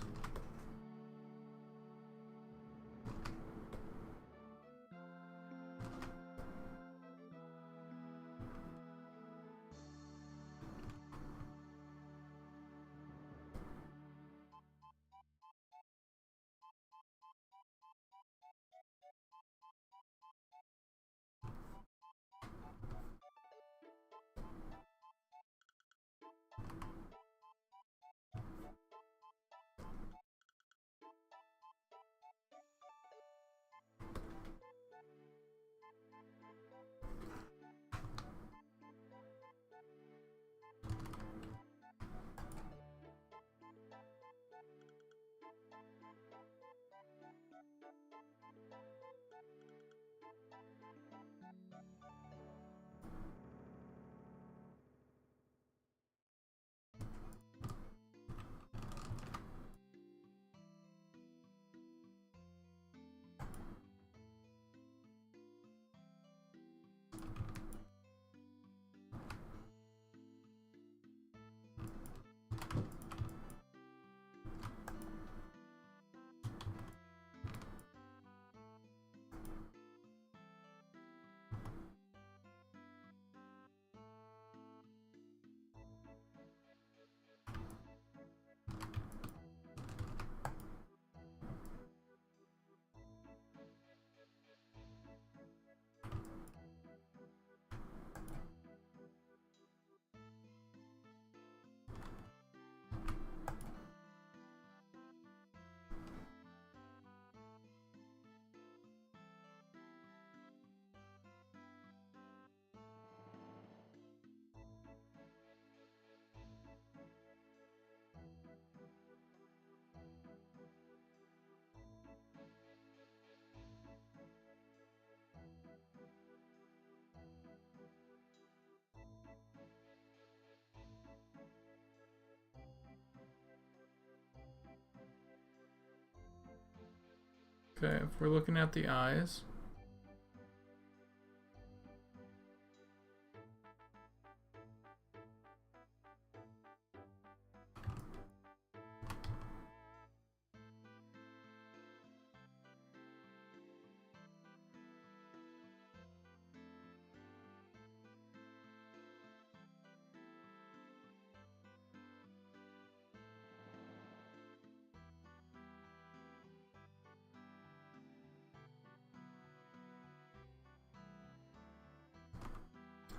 Okay, if we're looking at the eyes.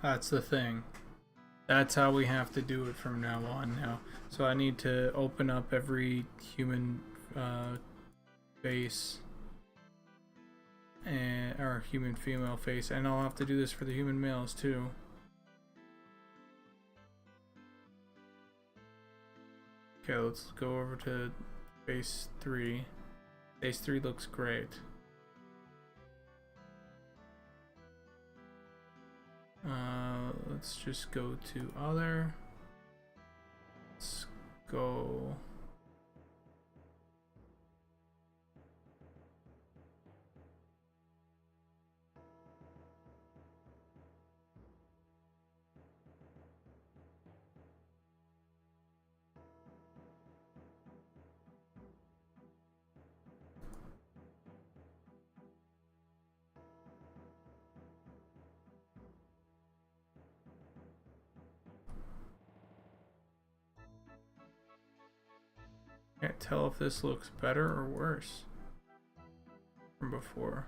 That's the thing. That's how we have to do it from now on now. So I need to open up every human face and or human female face, and I'll have to do this for the human males too. Okay, let's go over to Phase 3. Phase 3 looks great. Let's just go to other. Let's go. Can't tell if this looks better or worse from before.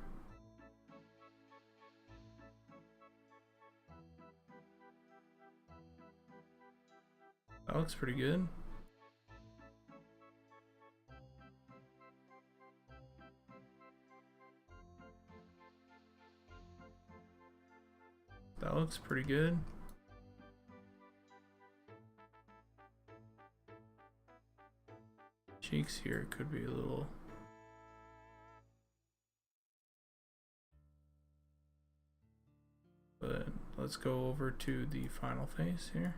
That looks pretty good. That looks pretty good. Cheeks here could be a little. But let's go over to the final face here.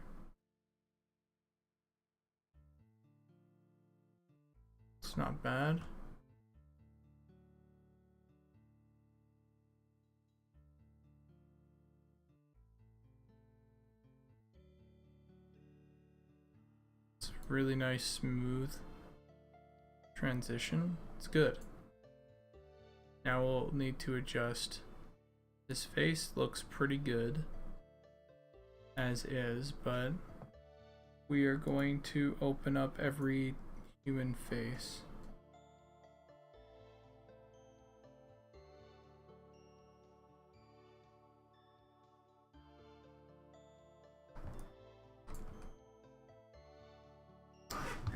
It's not bad. It's really nice, smooth transition. It's good. Now we'll need to adjust. This face looks pretty good as is, but we are going to open up every human face.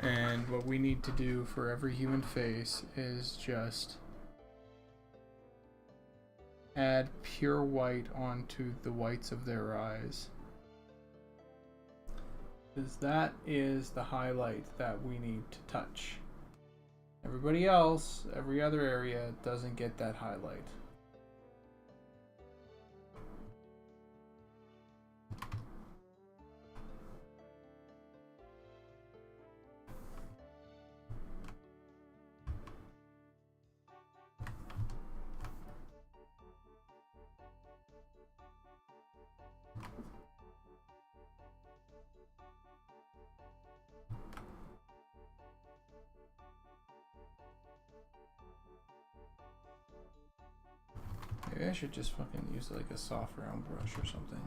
And what we need to do for every human face is just add pure white onto the whites of their eyes. Because that is the highlight that we need to touch. Everybody else, every other area doesn't get that highlight. Maybe I should just fucking use like a soft round brush or something.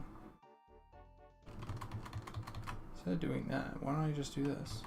Instead of doing that, why don't I just do this?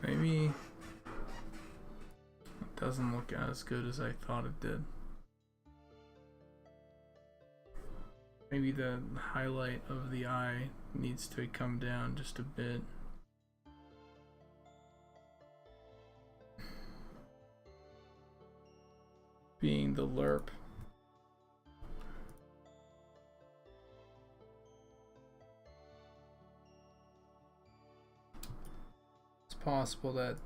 Maybe it doesn't look as good as I thought it did. Maybe the highlight of the eye needs to come down just a bit. Being the lerp. Possible that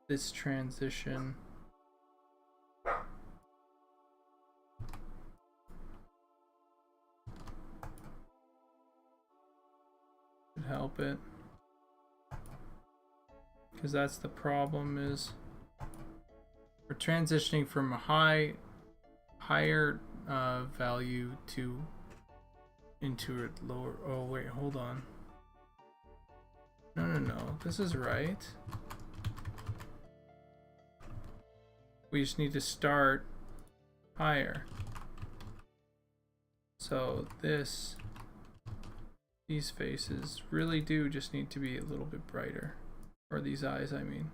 this transition help it. Because that's the problem, is we're transitioning from a higher value to into a lower. Oh wait, hold on. No, this is right. We just need to start higher. So these faces really do just need to be a little bit brighter. Or these eyes, I mean.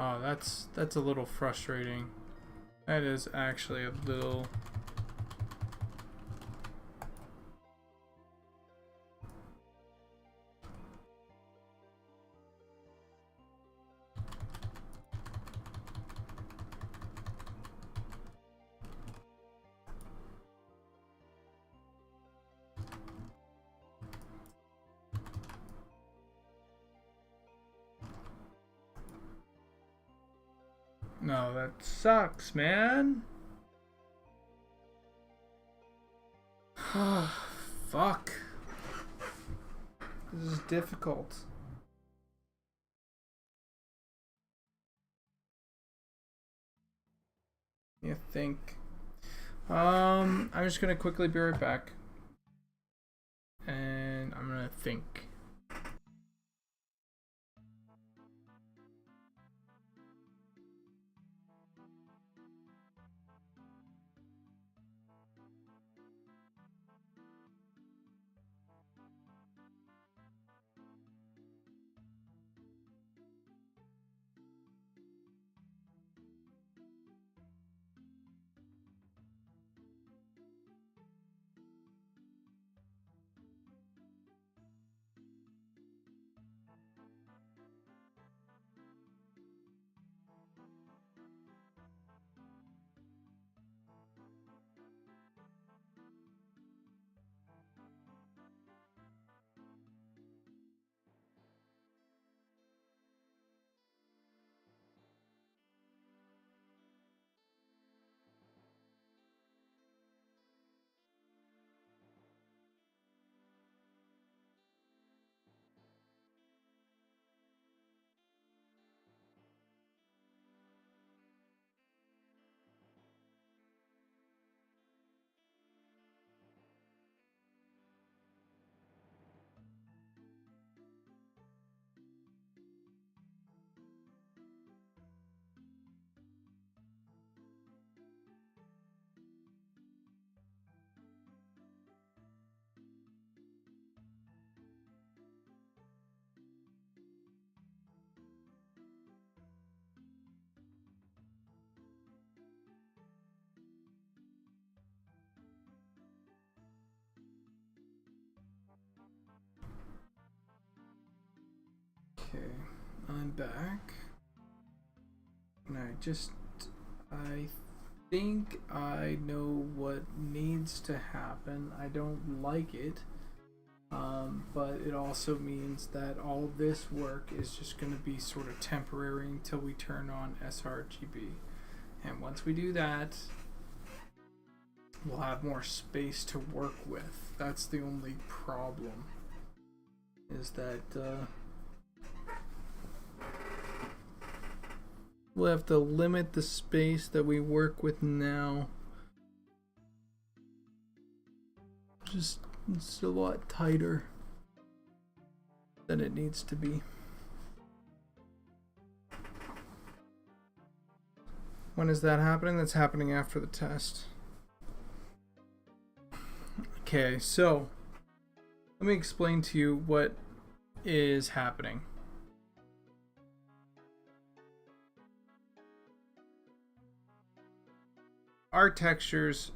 Oh, that's a little frustrating. That is actually a little. No, that sucks, man. Fuck. This is difficult. You think. I'm just gonna quickly be right back. And I'm gonna think. Okay, I'm back. And I think I know what needs to happen. I don't like it. But it also means that all this work is just going to be sort of temporary until we turn on sRGB. And once we do that, we'll have more space to work with. That's the only problem. is that we'll have to limit the space that we work with now. Just it's a lot tighter than it needs to be. When is that happening? That's happening after the test. Okay, so let me explain to you what is happening. Our textures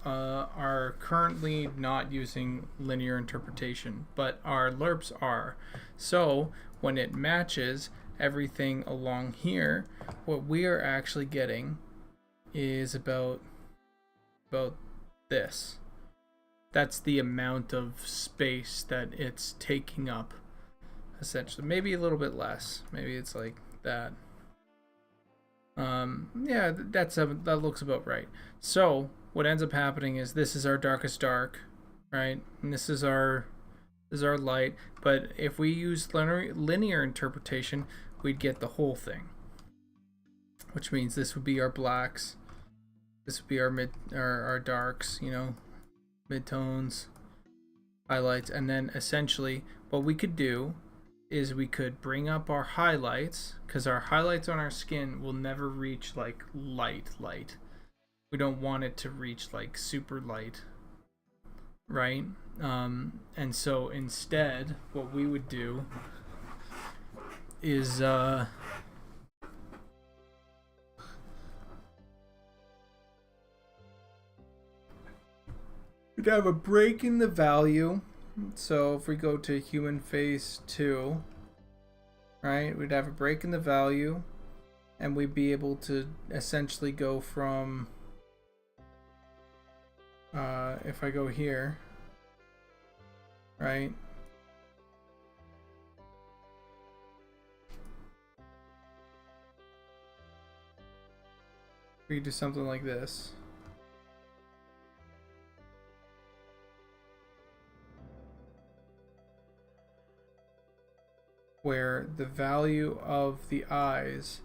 are currently not using linear interpretation, but our lerps are. So when it matches everything along here, what we are actually getting is about this. That's the amount of space that it's taking up, essentially. Maybe a little bit less. Maybe it's like that. Yeah, that looks about right. So what ends up happening is this is our darkest dark, right? And this is our light. But if we use linear interpretation, we'd get the whole thing, which means this would be our blacks, this would be our darks, you know, midtones, highlights, and then essentially what we could do is we could bring up our highlights, because our highlights on our skin will never reach like light. We don't want it to reach like super light, right? And so instead what we would do is we'd have a break in the value. So if we go to human face 2, right, we'd have a break in the value, and we'd be able to essentially go from if I go here, right, we could do something like this. Where the value of the eyes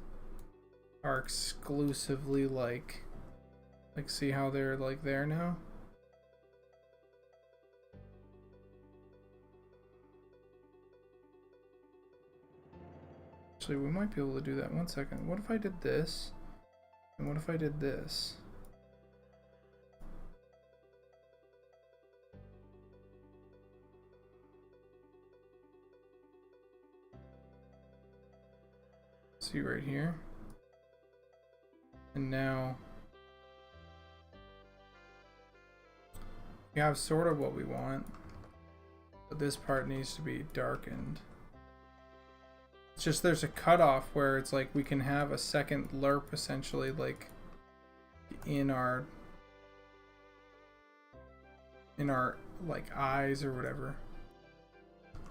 are exclusively like see how they're like there now? Actually, we might be able to do that. One second. What if I did this? And what if I did this? See right here. And now we have sort of what we want, but this part needs to be darkened. It's just there's a cutoff where it's like we can have a second lerp essentially like in our like eyes or whatever,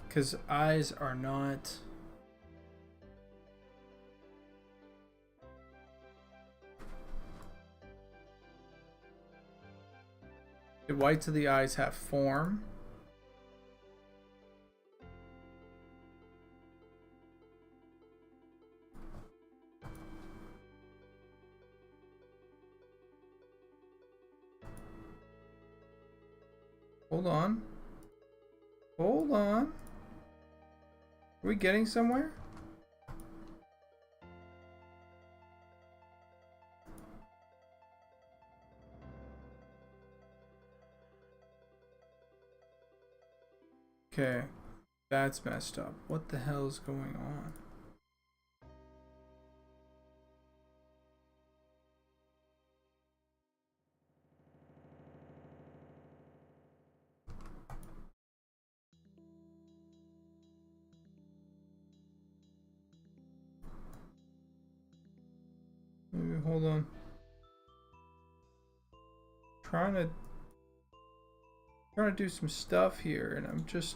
because eyes are not the whites of the eyes have form. Hold on. Hold on. Are we getting somewhere? Okay, that's messed up. What the hell is going on? Maybe, hold on. Trying to do some stuff here, and I'm just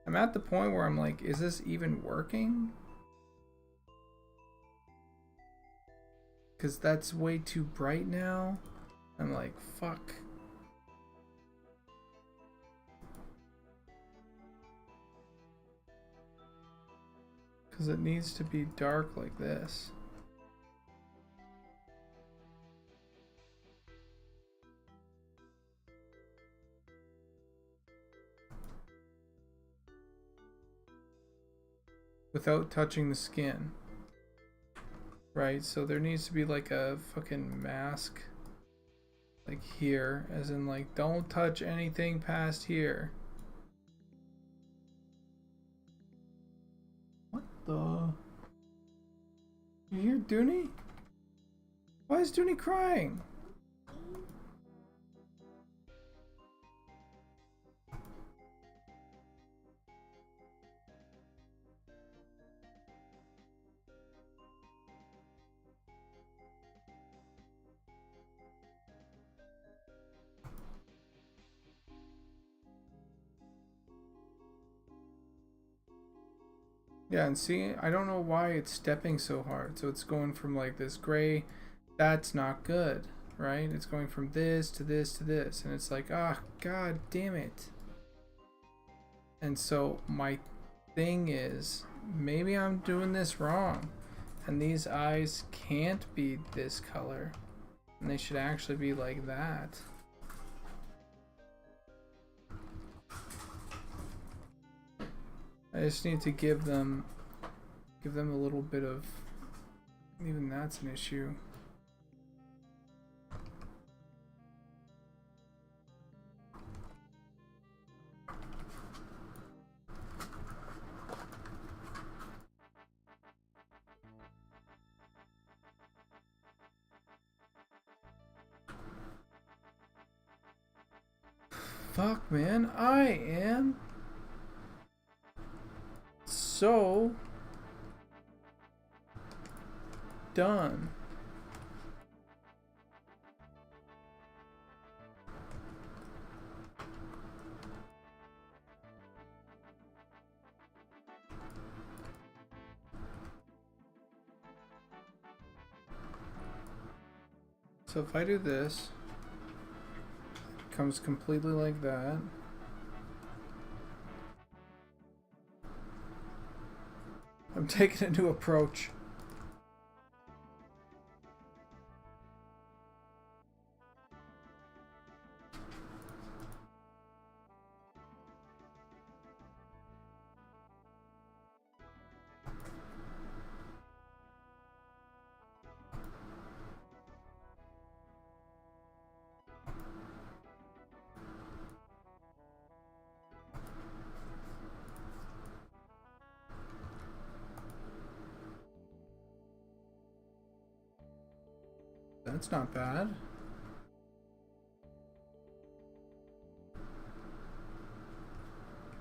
I'm at the point where I'm like, is this even working? Because that's way too bright now. I'm like, fuck. Because it needs to be dark like this. Without touching the skin. Right, so there needs to be like a fucking mask. Like here, as in like, don't touch anything past here. What the? You hear Dooney? Why is Dooney crying? Yeah, and see, I don't know why it's stepping so hard. So it's going from like this gray, that's not good, right? It's going from this to this to this, and it's like, ah, god damn it. And so my thing is, maybe I'm doing this wrong, and these eyes can't be this color, and they should actually be like that. I just need to give them a little bit of, even that's an issue. Fuck, man, I am so done. So if I do this, it comes completely like that. I'm taking a new approach. That's not bad.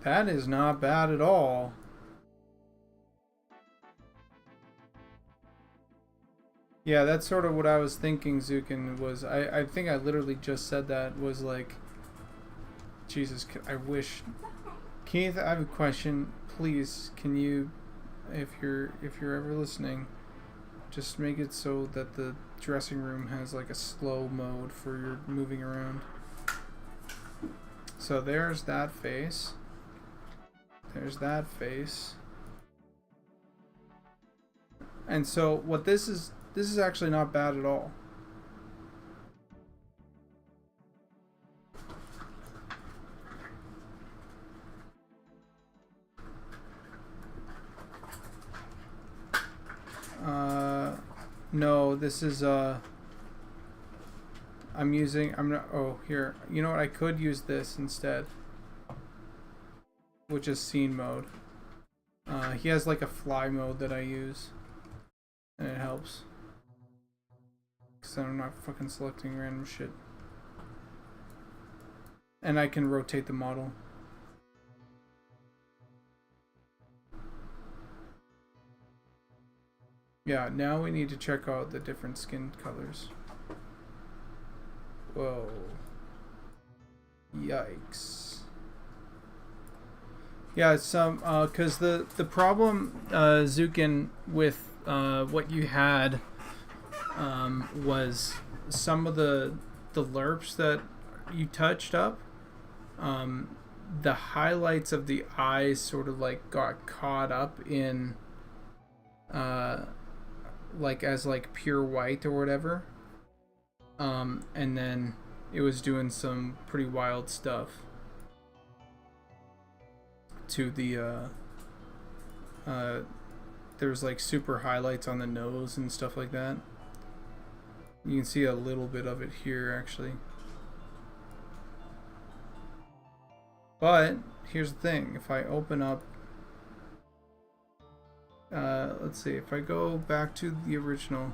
That is not bad at all. Yeah, that's sort of what I was thinking, Zukin, was I think I literally just said that, was like, Jesus, I wish. Keith, I have a question. Please, can you, if you're ever listening, just make it so that the dressing room has like a slow mode for your moving around. So there's that face. There's that face. And so what this is actually not bad at all. No, this is I'm not, oh, here. You know what, I could use this instead, which is scene mode. He has like a fly mode that I use, and it helps. Because I'm not fucking selecting random shit. And I can rotate the model. Yeah, now we need to check out the different skin colors. Whoa. Yikes. Yeah, some because the problem, Zukin, with what you had was some of the lerps that you touched up. The highlights of the eyes sort of like got caught up in like as like pure white or whatever. And then it was doing some pretty wild stuff to the there was like super highlights on the nose and stuff like that. You can see a little bit of it here actually. But here's the thing, if I open up let's see, if I go back to the original,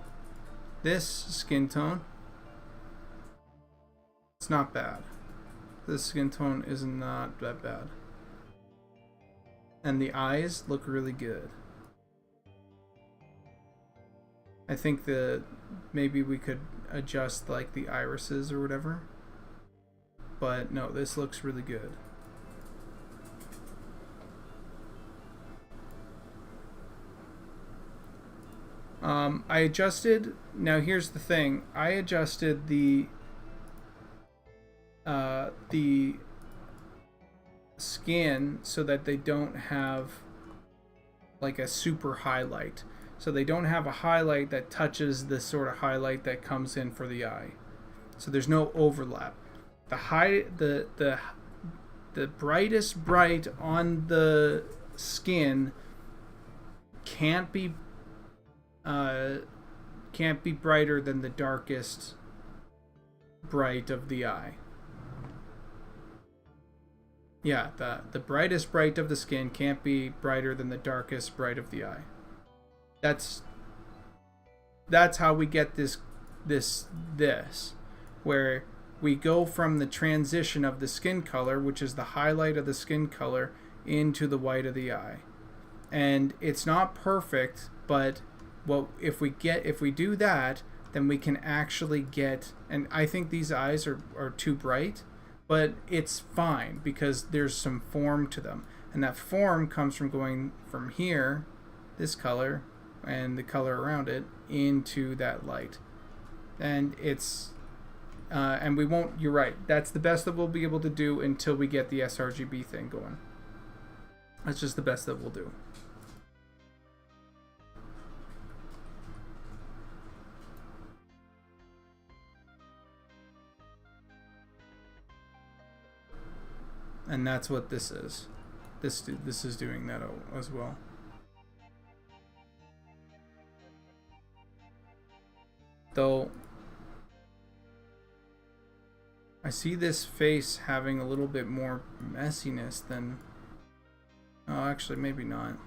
this skin tone, it's not bad. This skin tone is not that bad. And the eyes look really good. I think that maybe we could adjust like the irises or whatever. But no, this looks really good. I adjusted, now here's the thing, I adjusted the skin so that they don't have like a super highlight. So they don't have a highlight that touches the sort of highlight that comes in for the eye. So there's no overlap. The brightest bright on the skin can't be brighter than the darkest bright of the eye. Yeah, the brightest bright of the skin can't be brighter than the darkest bright of the eye. That's how we get this where we go from the transition of the skin color, which is the highlight of the skin color, into the white of the eye. And it's not perfect, but if we do that, then we can actually get, and I think these eyes are too bright, but it's fine because there's some form to them, and that form comes from going from here, this color and the color around it, into that light. And it's and we won't, you're right, that's the best that we'll be able to do until we get the sRGB thing going. That's just the best that we'll do. And that's what this is. This is doing that as well. Though I see this face having a little bit more messiness than... Oh, actually, maybe not.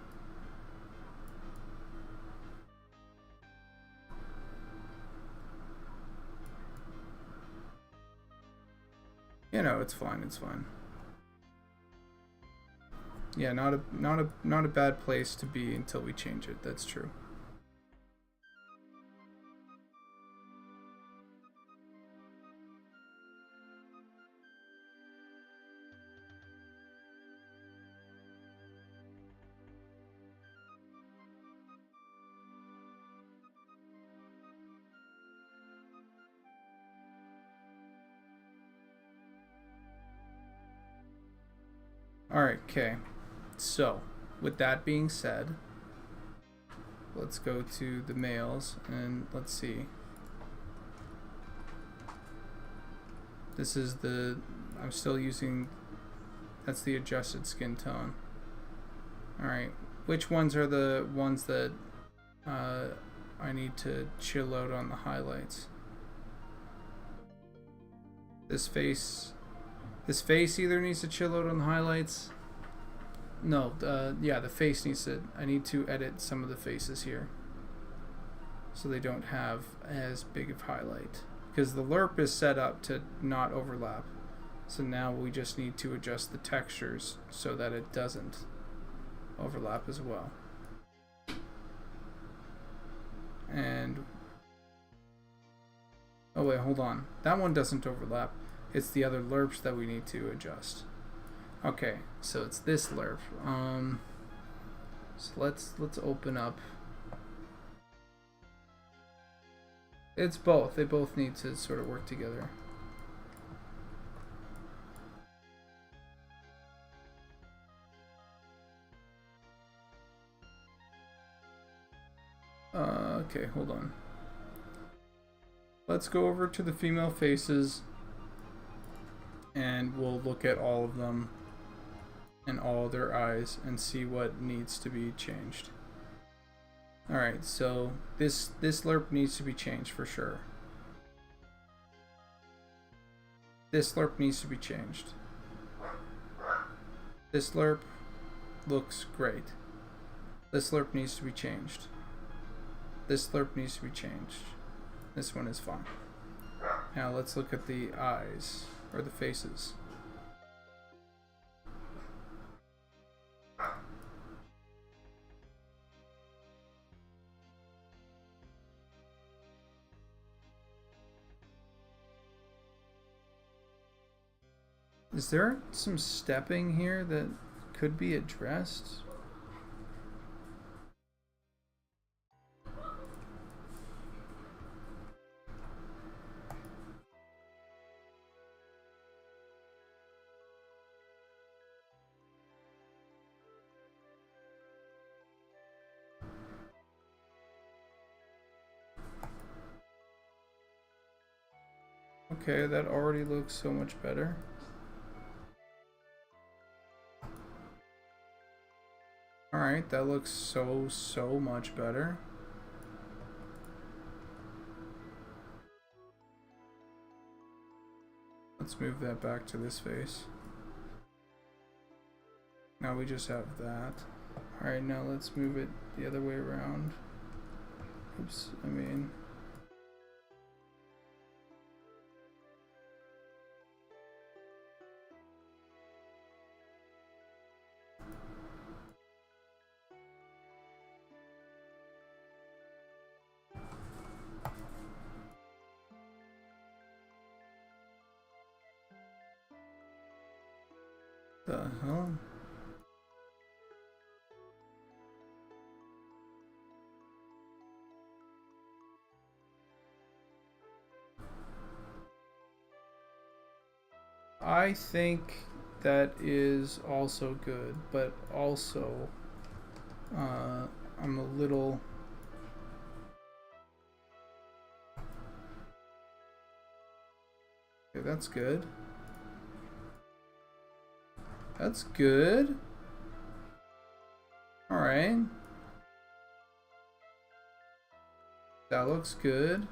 You know, it's fine. It's fine. Yeah, not a bad place to be until we change it. That's true. Alright, okay. So, with that being said, let's go to the males and let's see. This is the, I'm still using, that's the adjusted skin tone. Alright, which ones are the ones that I need to chill out on the highlights? This face either needs to chill out on the highlights. No, yeah, the face needs to, I need to edit some of the faces here so they don't have as big of highlight, because the lerp is set up to not overlap. So now we just need to adjust the textures so that it doesn't overlap as well. And oh wait, hold on, that one doesn't overlap. It's the other lerps that we need to adjust. Okay, so it's this lerp. So let's open up. It's both. They both need to sort of work together. Okay, hold on. Let's go over to the female faces and we'll look at all of them and all their eyes and see what needs to be changed. Alright, so this slurp needs to be changed for sure. This slurp needs to be changed. This slurp looks great. This slurp needs to be changed. This slurp needs to be changed. This one is fine. Now let's look at the eyes, or the faces. Is there some stepping here that could be addressed? Okay, that already looks so much better. Alright, that looks so much better. Let's move that back to this face. Now we just have that. Alright, now let's move it the other way around. Oops, I mean... The hell? I think that is also good, but also I'm a little... Okay, that's good. That's good. Alright. That looks good.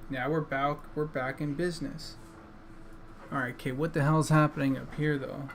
Now we're back in business. Alright, okay, what the hell's happening up here though?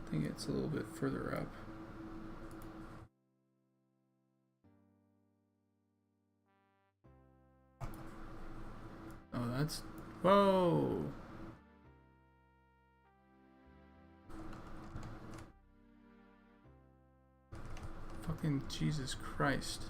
I think it's a little bit further up. Oh, that's... Whoa! Fucking Jesus Christ.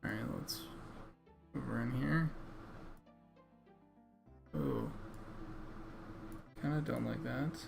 Alright, let's over in here. Oh. Kinda don't like that.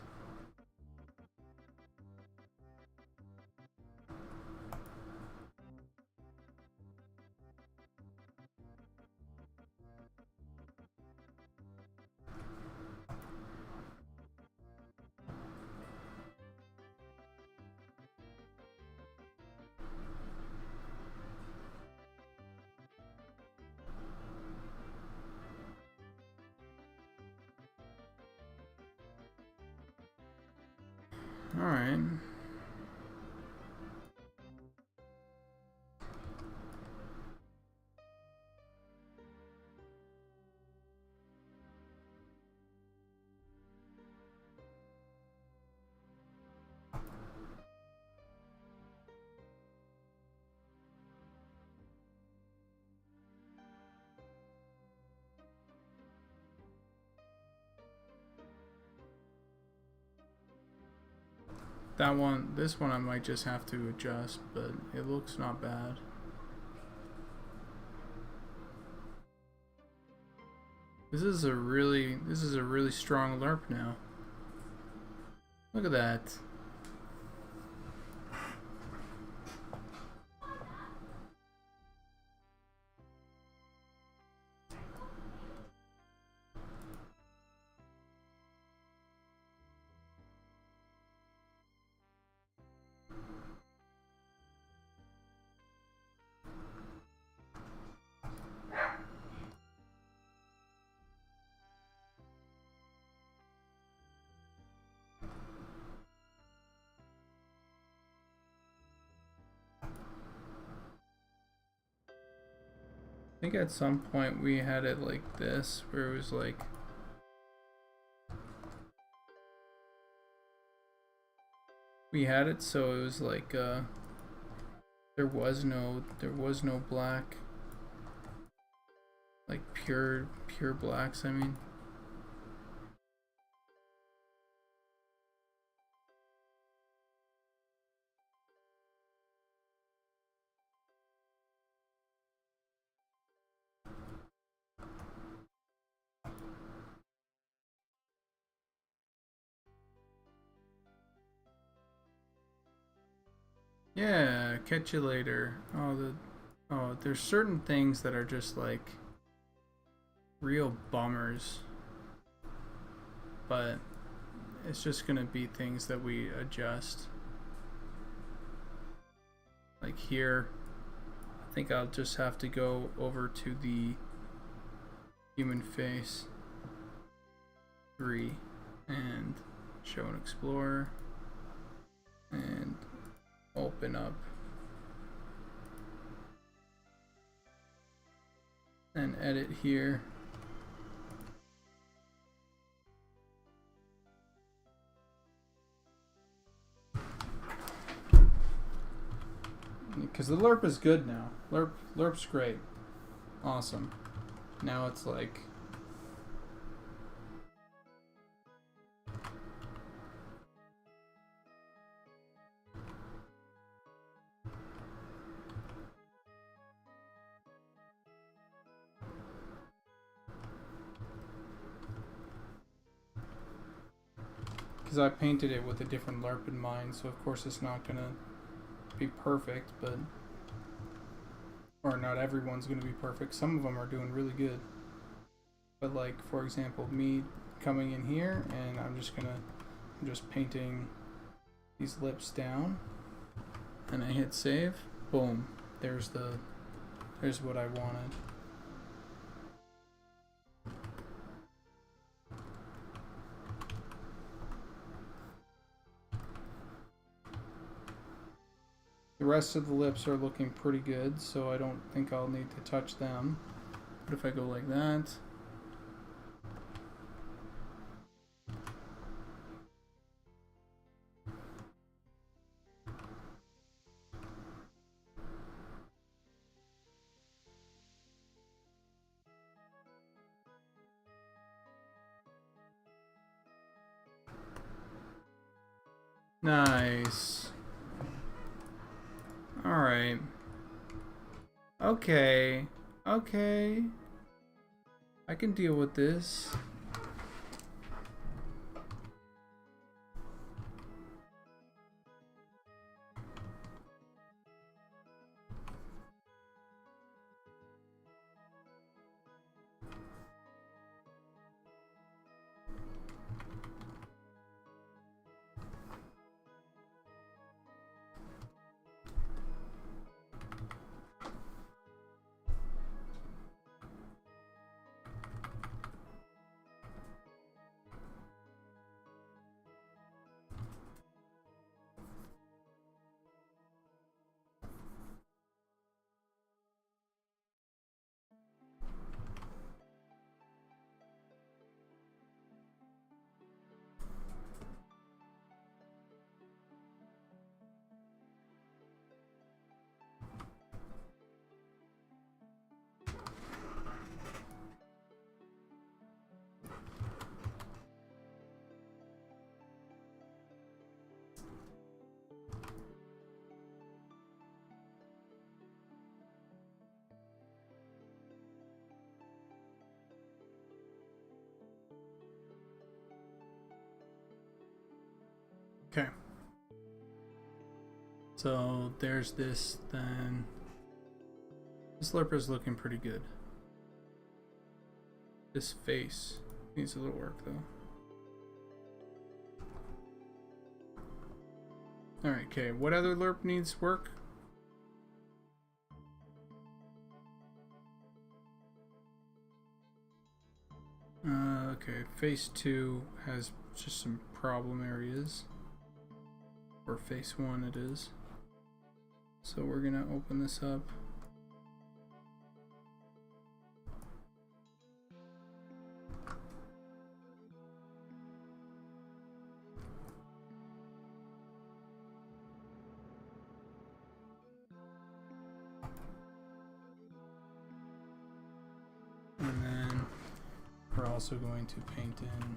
That one, this one I might just have to adjust, but it looks not bad. This is a really strong lerp now. Look at that. I think at some point we had it like this, where it was like we had it so it was like there was no black, like pure blacks, I mean. Yeah, catch you later. Oh, there's certain things that are just like real bummers. But it's just gonna be things that we adjust. Like here, I think I'll just have to go over to the human face 3 and show and explore and open up and edit here. Because the lerp is good now. Lerp's great. Awesome. Now it's like because I painted it with a different lerp in mind, so of course it's not gonna be perfect, but or not everyone's gonna be perfect. Some of them are doing really good, but like for example, me coming in here and I'm just painting these lips down, and I hit save. Boom. There's what I wanted. The rest of the lips are looking pretty good, so I don't think I'll need to touch them. But if I go like that, nice. Alright. Okay. Okay. I can deal with this. Okay. So there's this then. This Slurper's looking pretty good. This face needs a little work though. Alright, okay. What other Lurp needs work? Okay, face 2 has just some problem areas. Or face 1 it is. So we're gonna open this up. And then we're also going to paint in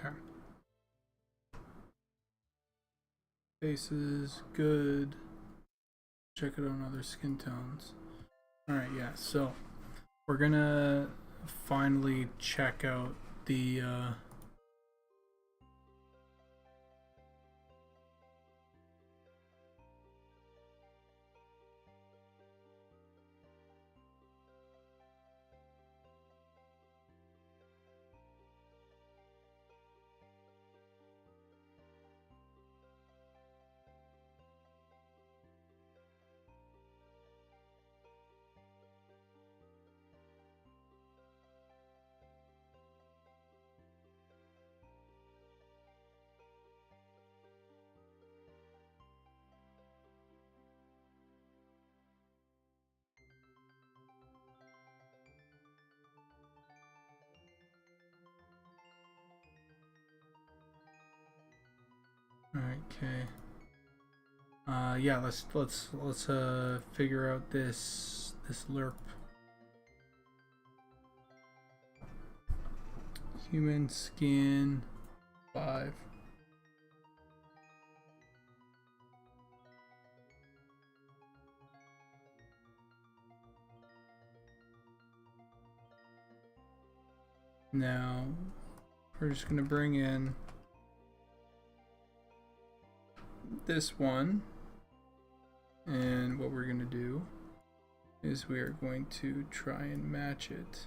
Okay. Faces, good. Check it on other skin tones. Alright, yeah, so we're gonna finally check out the okay. Yeah, let's figure out this lerp. Human skin 5. Now we're just gonna bring in this one, and what we're gonna do is we are going to try and match it.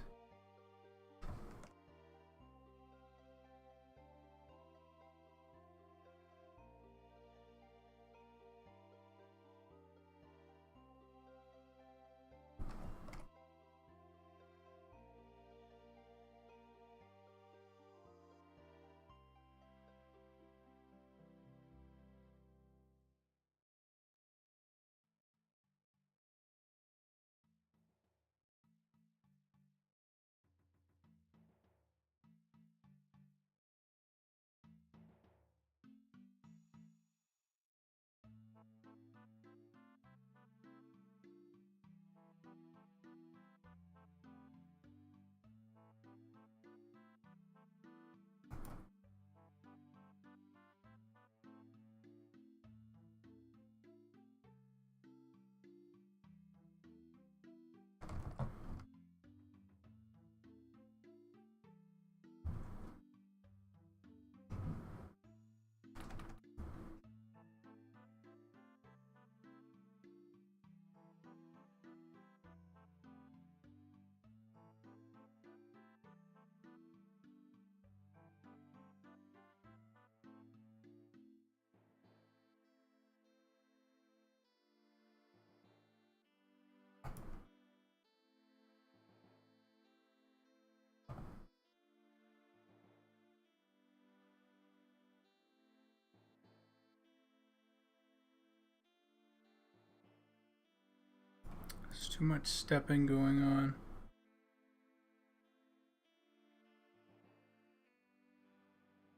There's too much stepping going on.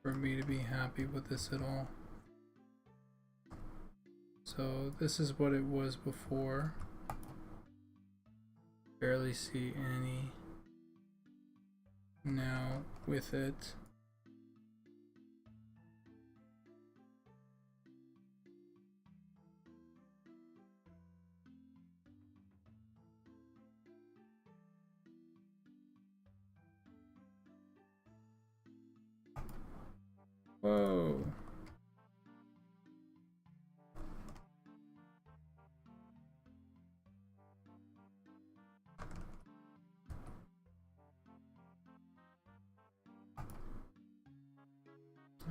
For me to be happy with this at all. So this is what it was before. Barely see any now with it. Whoa.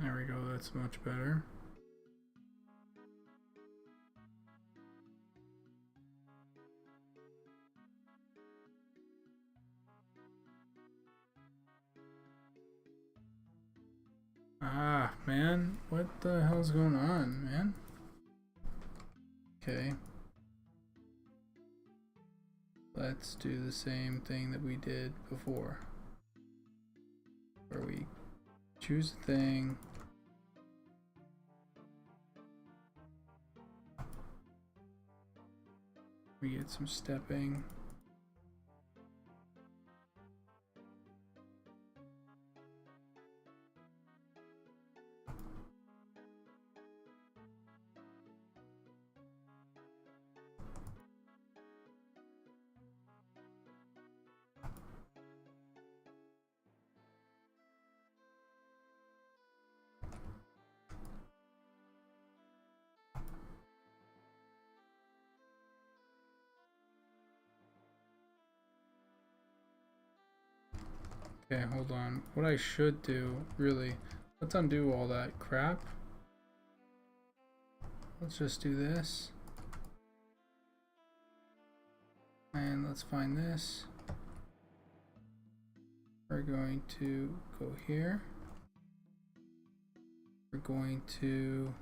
There we go, that's much better. Ah, man, what the hell's going on, man? Okay. Let's do the same thing that we did before. Where we choose a thing. We get some stepping. Okay, hold on. What I should do, really, let's undo all that crap. Let's just do this. And let's find this. We're going to go here. We're going to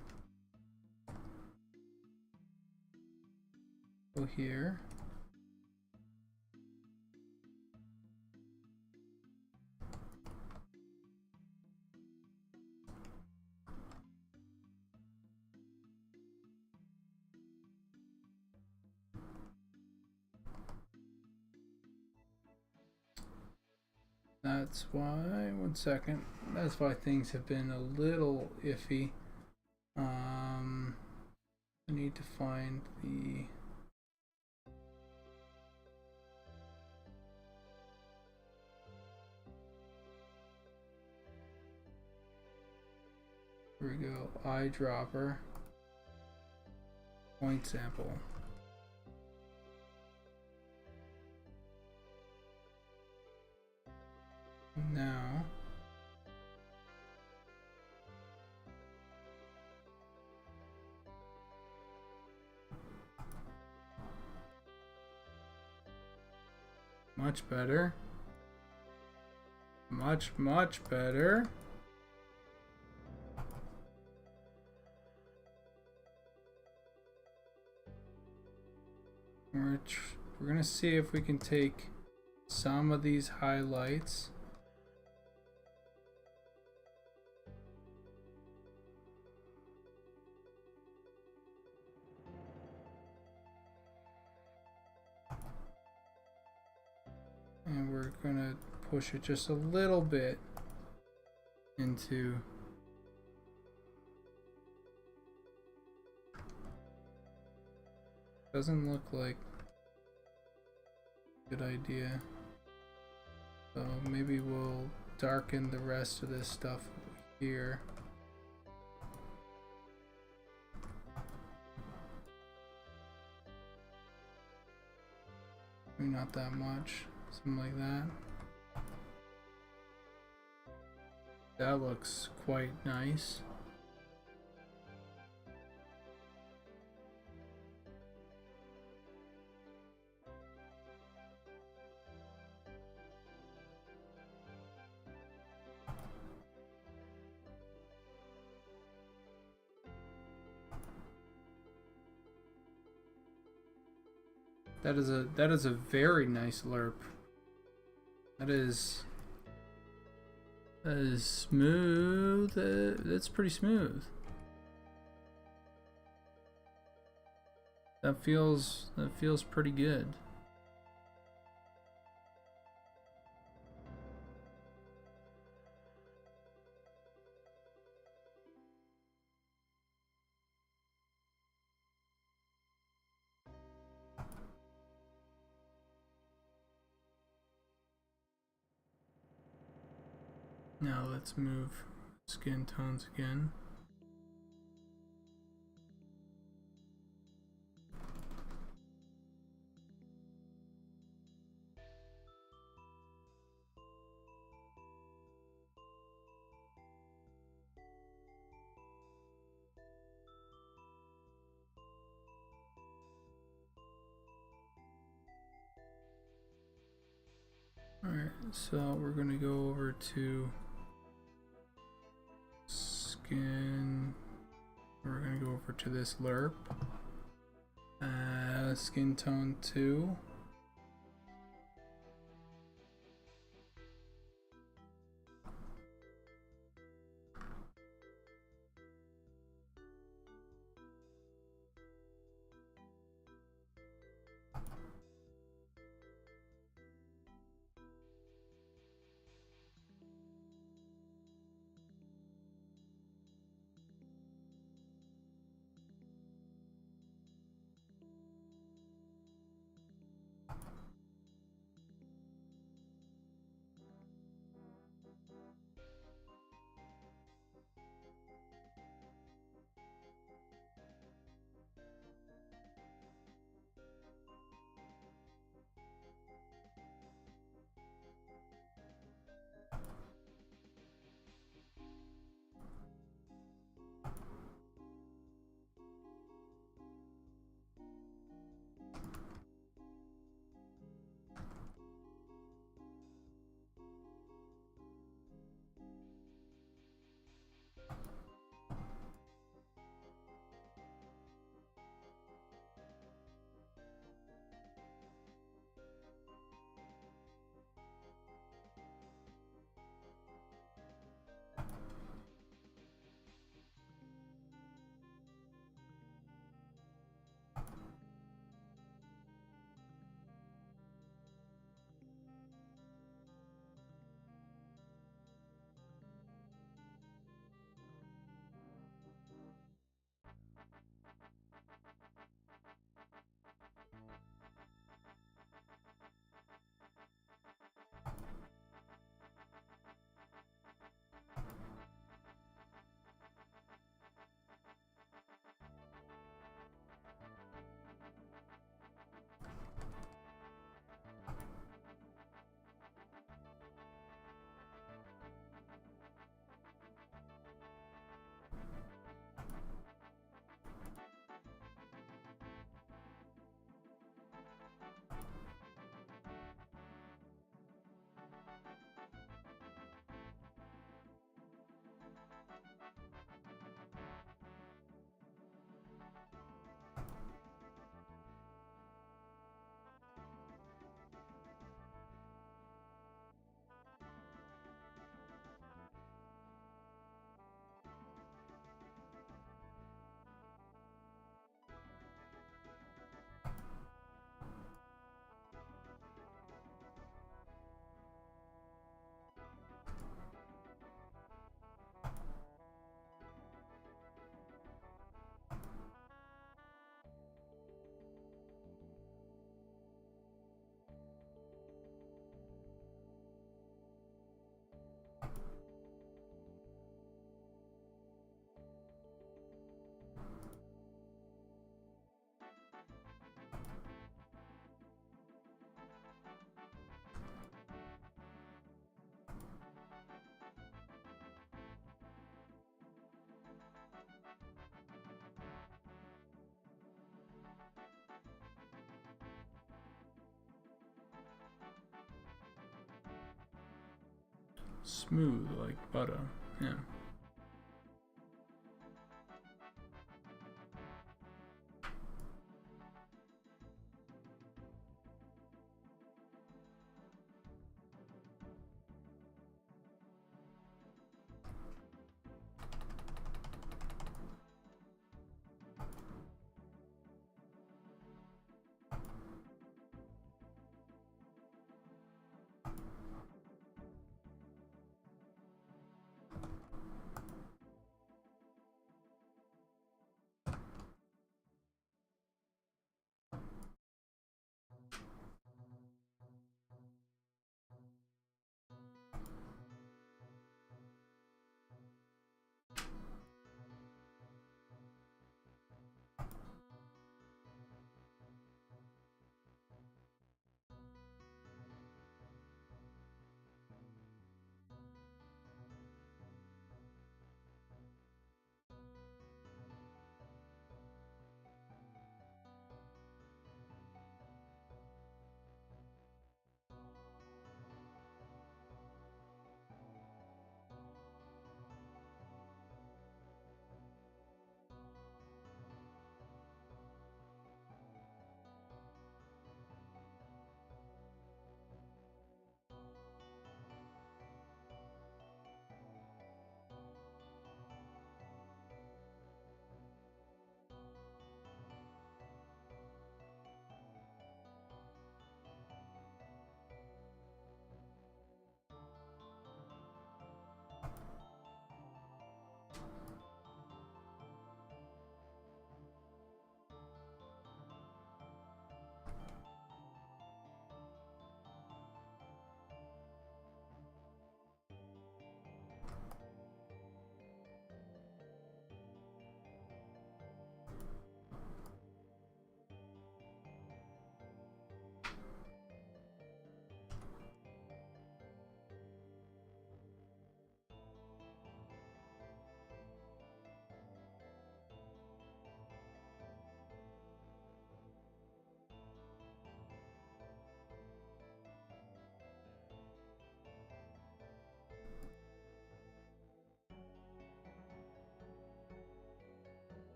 go here. That's why, one second, that's why things have been a little iffy. I need to find the... Here we go, eyedropper, point sample. Now, much better. Much better. We're gonna see if we can take some of these highlights. And we're gonna push it just a little bit into doesn't look like a good idea. So maybe we'll darken the rest of this stuff here. Maybe not that much. Something like that. That looks quite nice. That is a very nice lerp. That is smooth. That's pretty smooth. That feels pretty good. Now let's move skin tones again. Alright, so we're gonna go over to skin. We're gonna go over to this lerp. Skin tone 2. Smooth like butter. Yeah.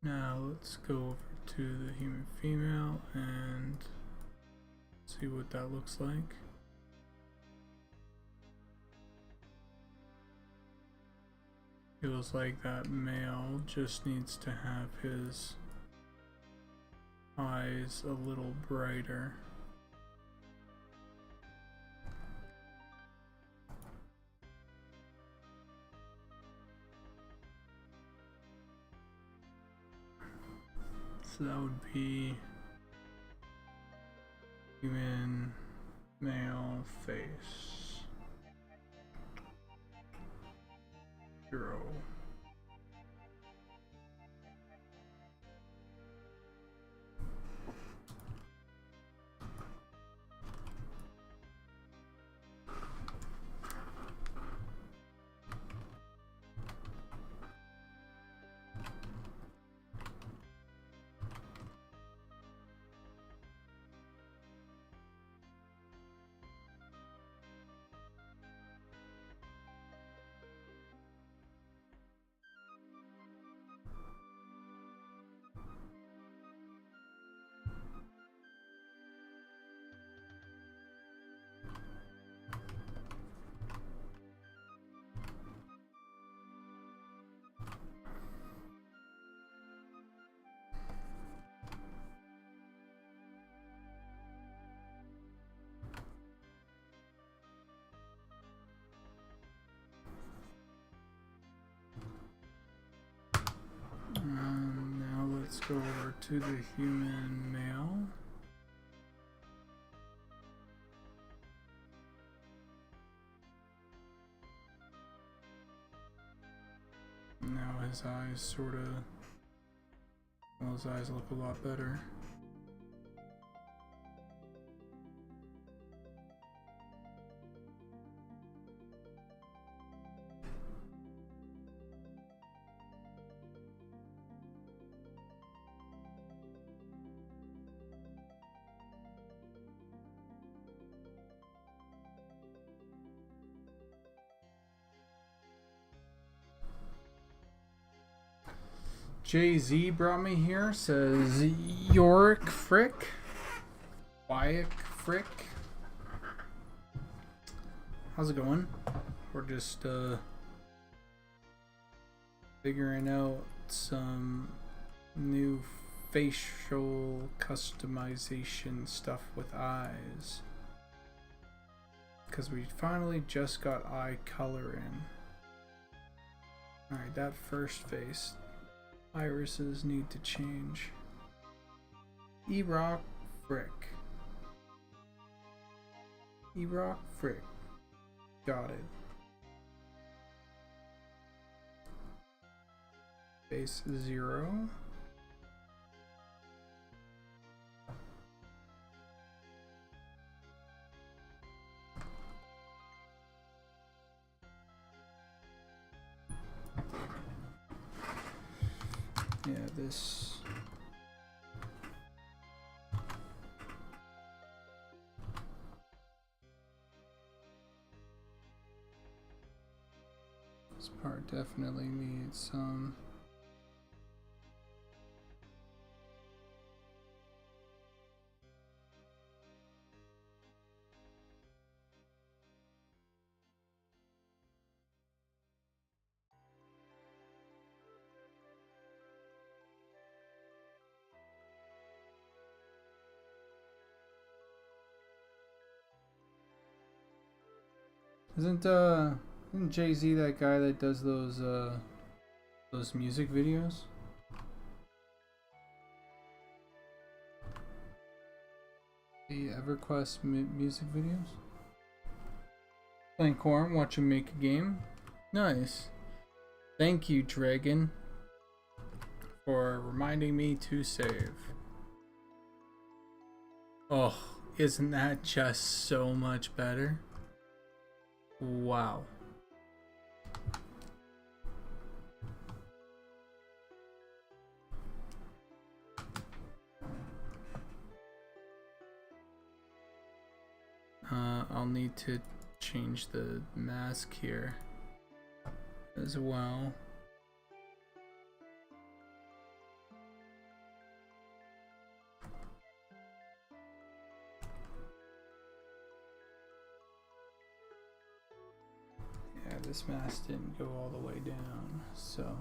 Now let's go over to the human female and see what that looks like. Feels like that male just needs to have his eyes a little brighter. So that would be human male face. 0. go over to the human male. Now his eyes sort of, well, his eyes look a lot better. Jay-Z brought me here, says Yorick Frick. Wyack Frick. How's it going? We're just figuring out some new facial customization stuff with eyes. Because we finally just got eye color in. Alright, that first face. Irises need to change. E-Rock Frick. E-Rock Frick. Got it. Face 0. Yeah, this part definitely needs some Isn't Jay-Z that guy that does those music videos? The EverQuest music videos? Playing Corn, watch him make a game. Nice. Thank you, Dragon, for reminding me to save. Oh, isn't that just so much better? Wow. I'll need to change the mask here as well. Yeah, this mask didn't go all the way down, so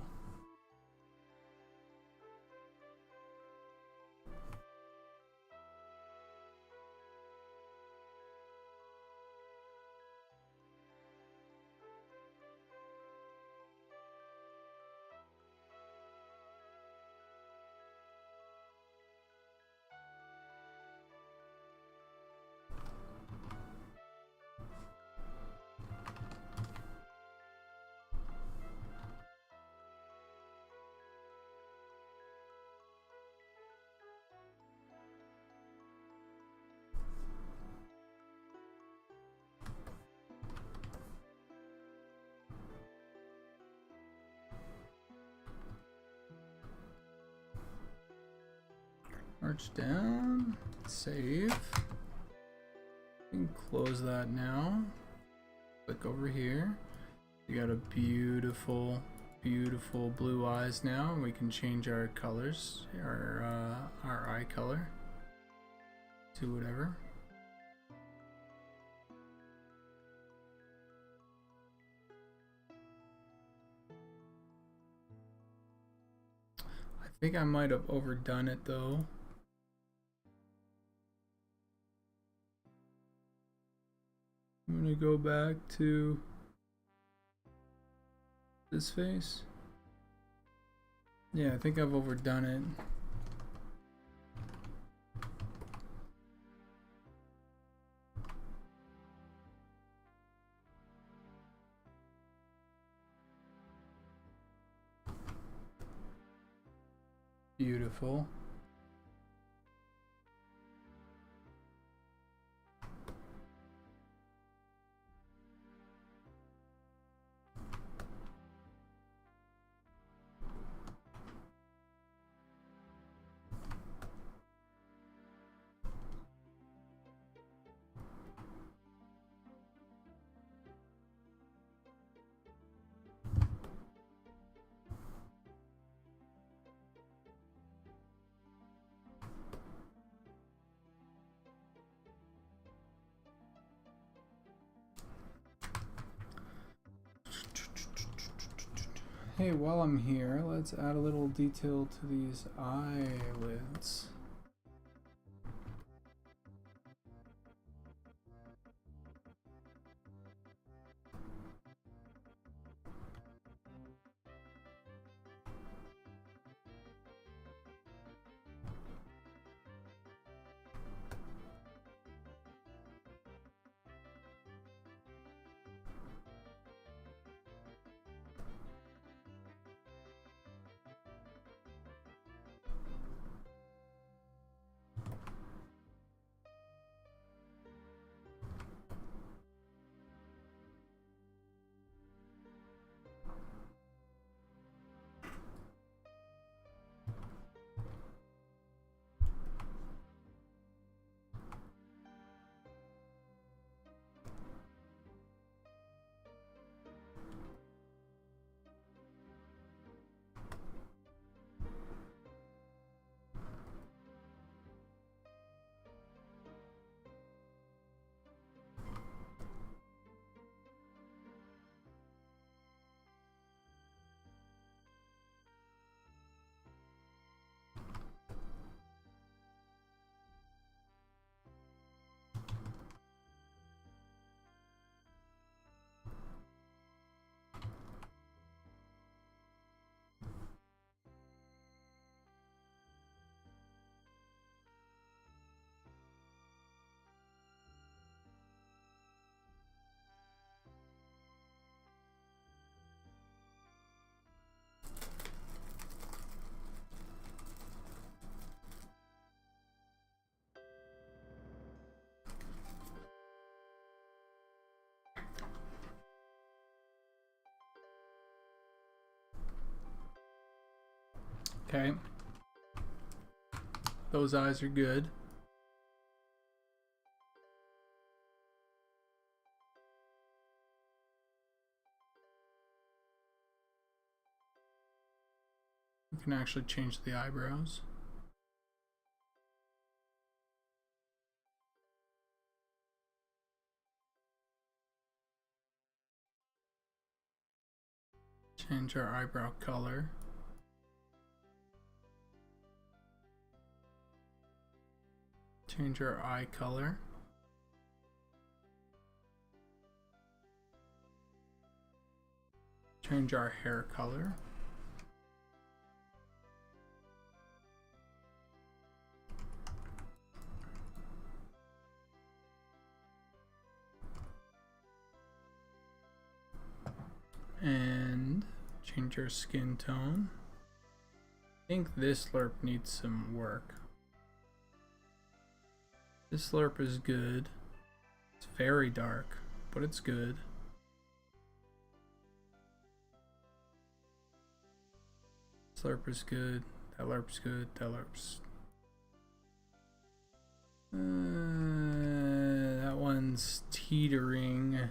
march down, save. You can close that now. Click over here. We got a beautiful, beautiful blue eyes now. We can change our colors, our eye color to whatever. I think I might have overdone it though. I'm gonna go back to this face. Yeah, I think I've overdone it. Beautiful. Hey, while I'm here, let's add a little detail to these eyelids. Okay. Those eyes are good. You can actually change the eyebrows. Change our eyebrow color. Change our eye color. Change our hair color. And change our skin tone. I think this slurp needs some work. This slurp is good. It's very dark, but it's good. Slurp is good. That LARP's good. That LARP's... that one's teetering.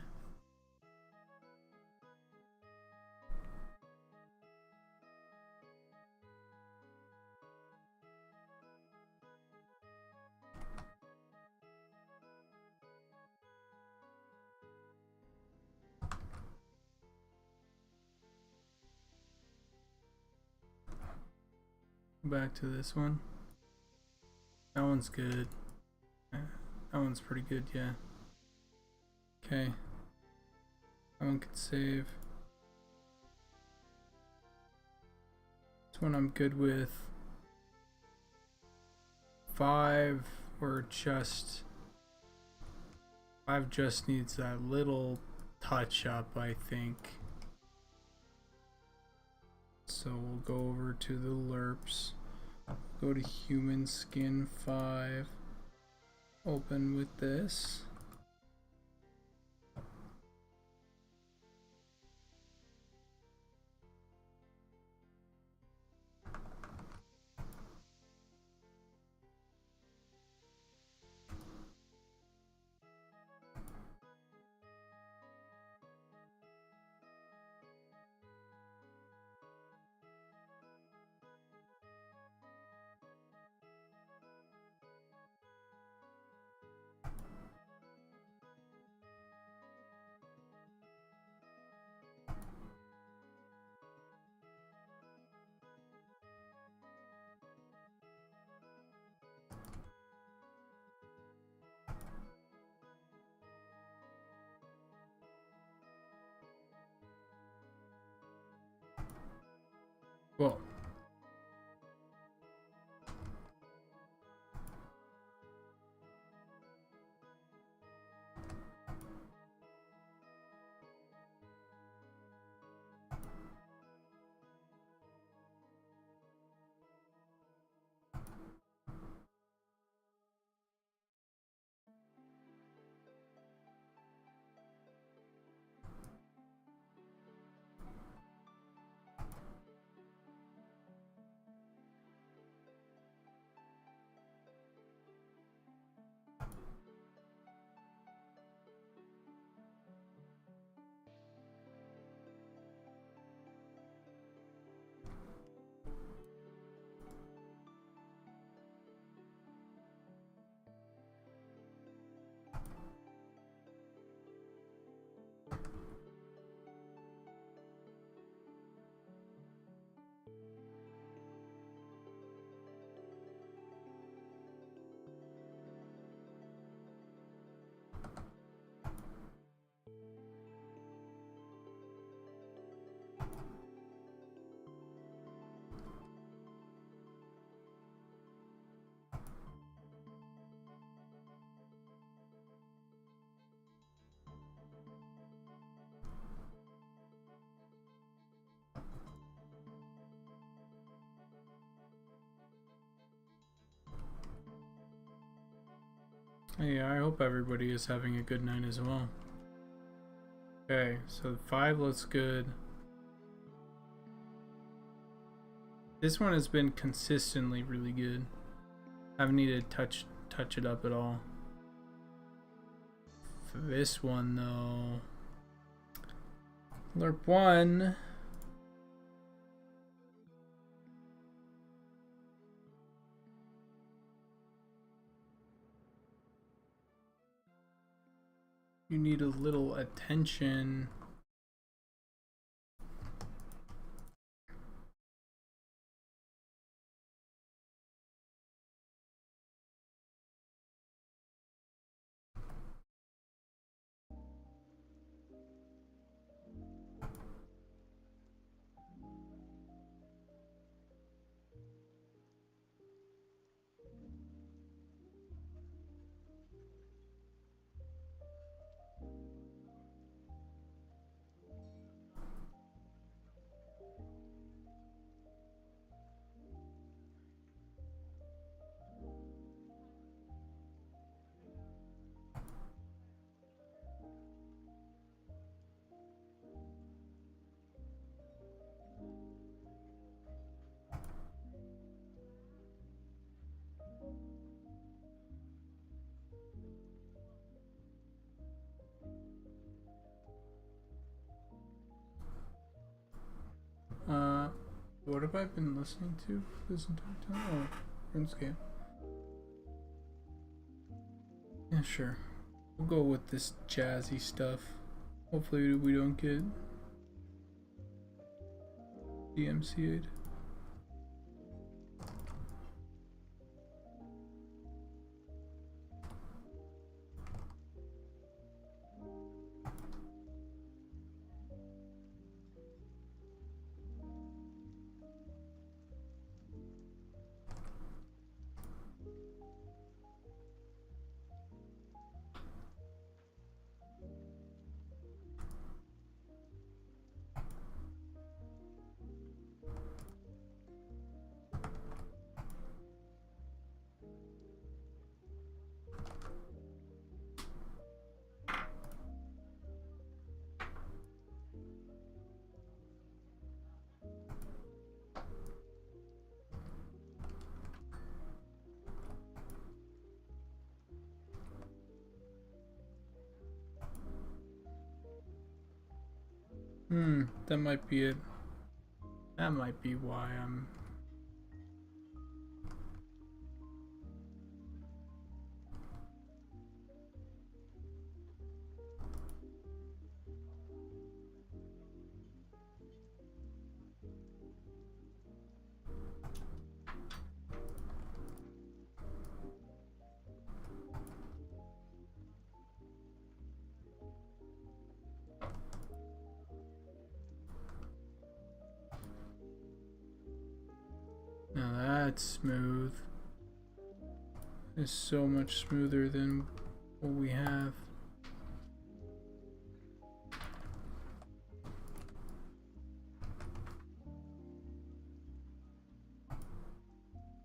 Back to this one. That one's good. That one's pretty good, yeah. Okay. That one could save. This one I'm good with. 5 just needs that little touch up, I think. So we'll go over to the LERPs. Go to human skin 5. Open with this. Well, yeah, I hope everybody is having a good night as well. Okay, so 5 looks good. This one has been consistently really good. Haven't needed to touch it up at all. For this one though, LERP 1. You need a little attention. What have I been listening to this entire time? Oh, RuneScape. Yeah, sure. We'll go with this jazzy stuff. Hopefully we don't get DMCA'd. That might be it. That might be why I'm... Now that's smooth. It's so much smoother than what we have.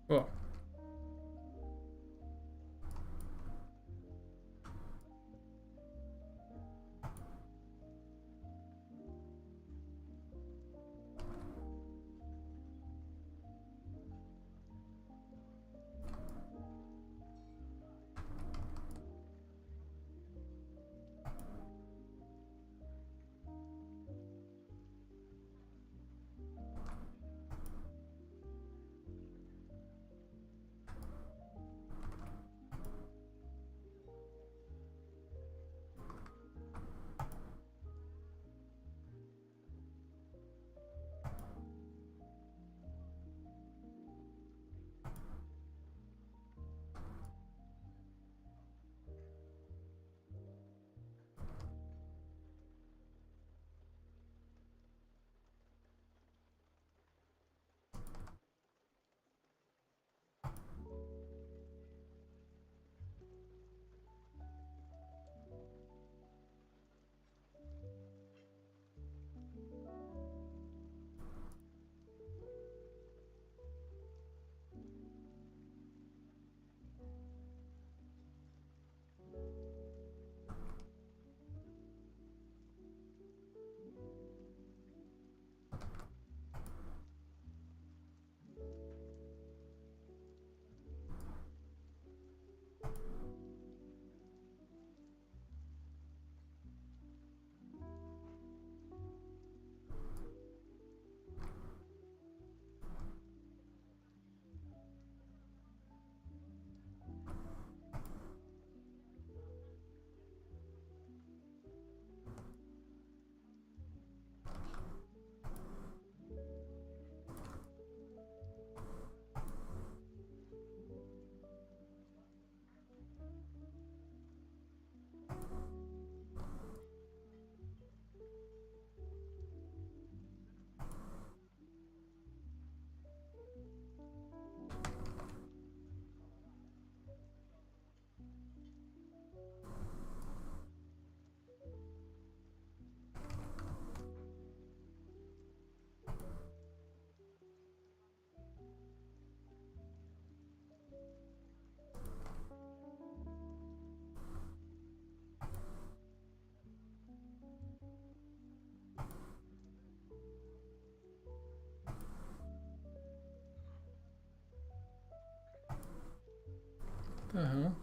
Oh. The hell?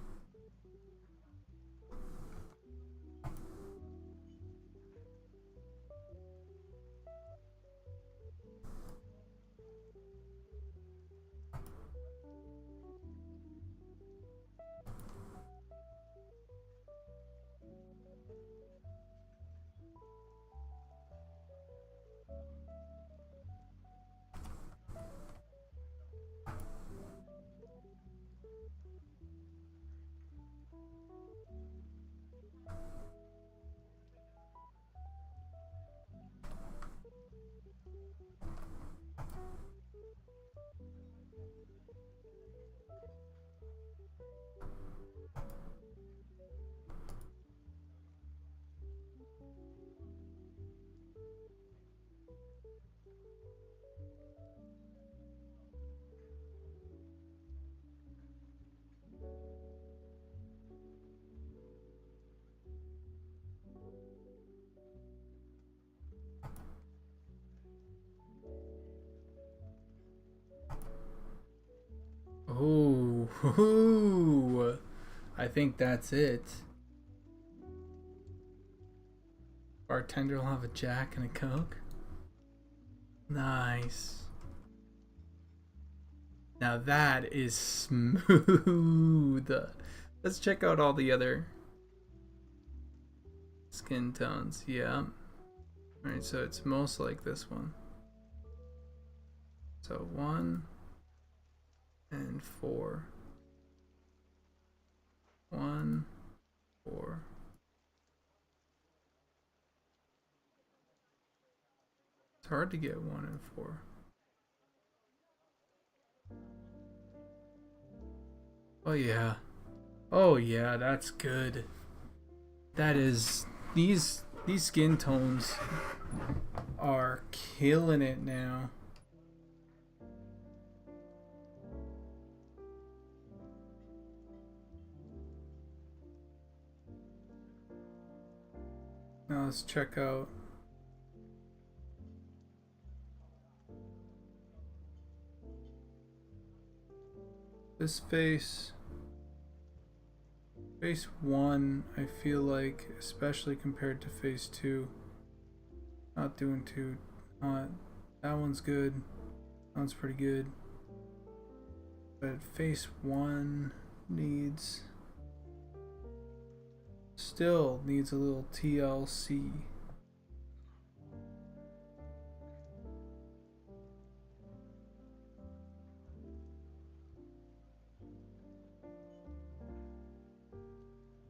Oh, I think that's it. Bartender will have a Jack and a Coke. Nice. Now that is smooth. Let's check out all the other skin tones. Yeah. Alright, so it's most like this one. So 1 and 4. 1, 4. It's hard to get 1 and 4. Oh yeah. Oh yeah, that's good. That is, these skin tones are killing it now. Now let's check out this face. Phase 1, I feel like, especially compared to Phase 2, not doing too hot. That one's good. That one's pretty good. But Phase 1 still needs a little TLC.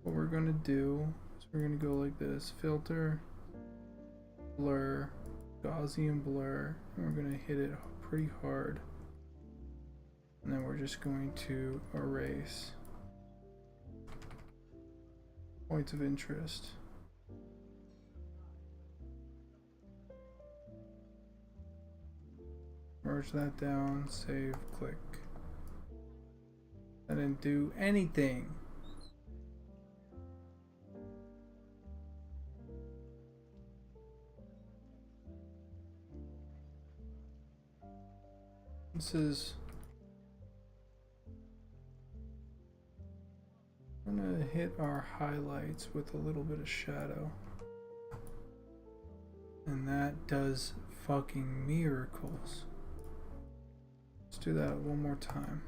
What we're gonna do is we're gonna go like this: filter, blur, Gaussian blur, and we're gonna hit it pretty hard. And then we're just going to erase points of interest. Merge that down, save, click. I didn't do anything. This is, I'm gonna hit our highlights with a little bit of shadow. And that does fucking miracles. Let's do that one more time.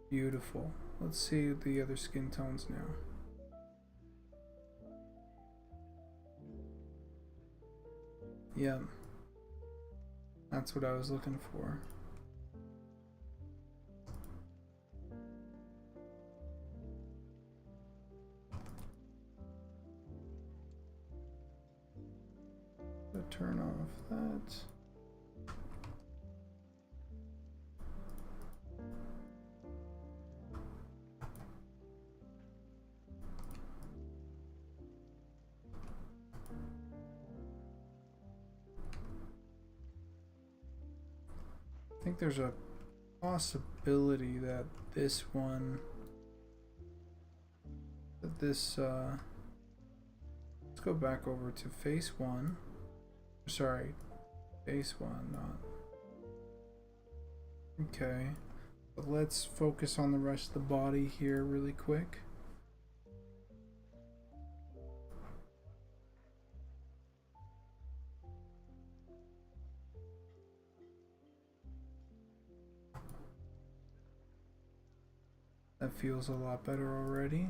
Beautiful. Let's see the other skin tones now. Yeah. That's what I was looking for. So turn off that. I think there's a possibility that this one, let's go back over to face 1. Sorry, face 1, not. Okay, but let's focus on the rest of the body here really quick. That feels a lot better already.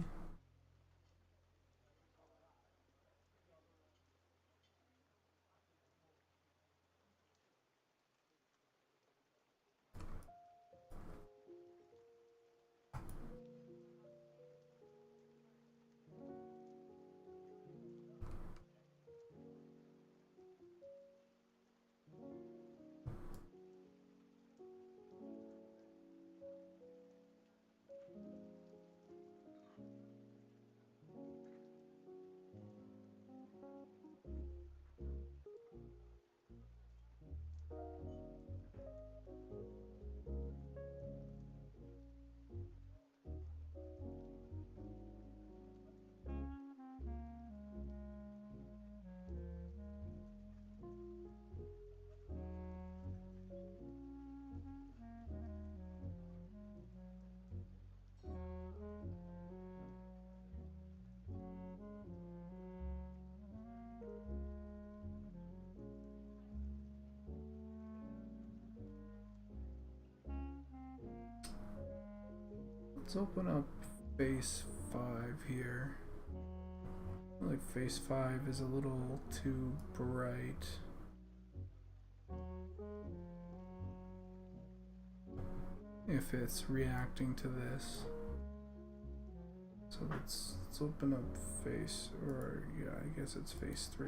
Let's open up phase 5 here. I feel like phase 5 is a little too bright. If it's reacting to this. So let's open up phase, or yeah, I guess it's phase 3.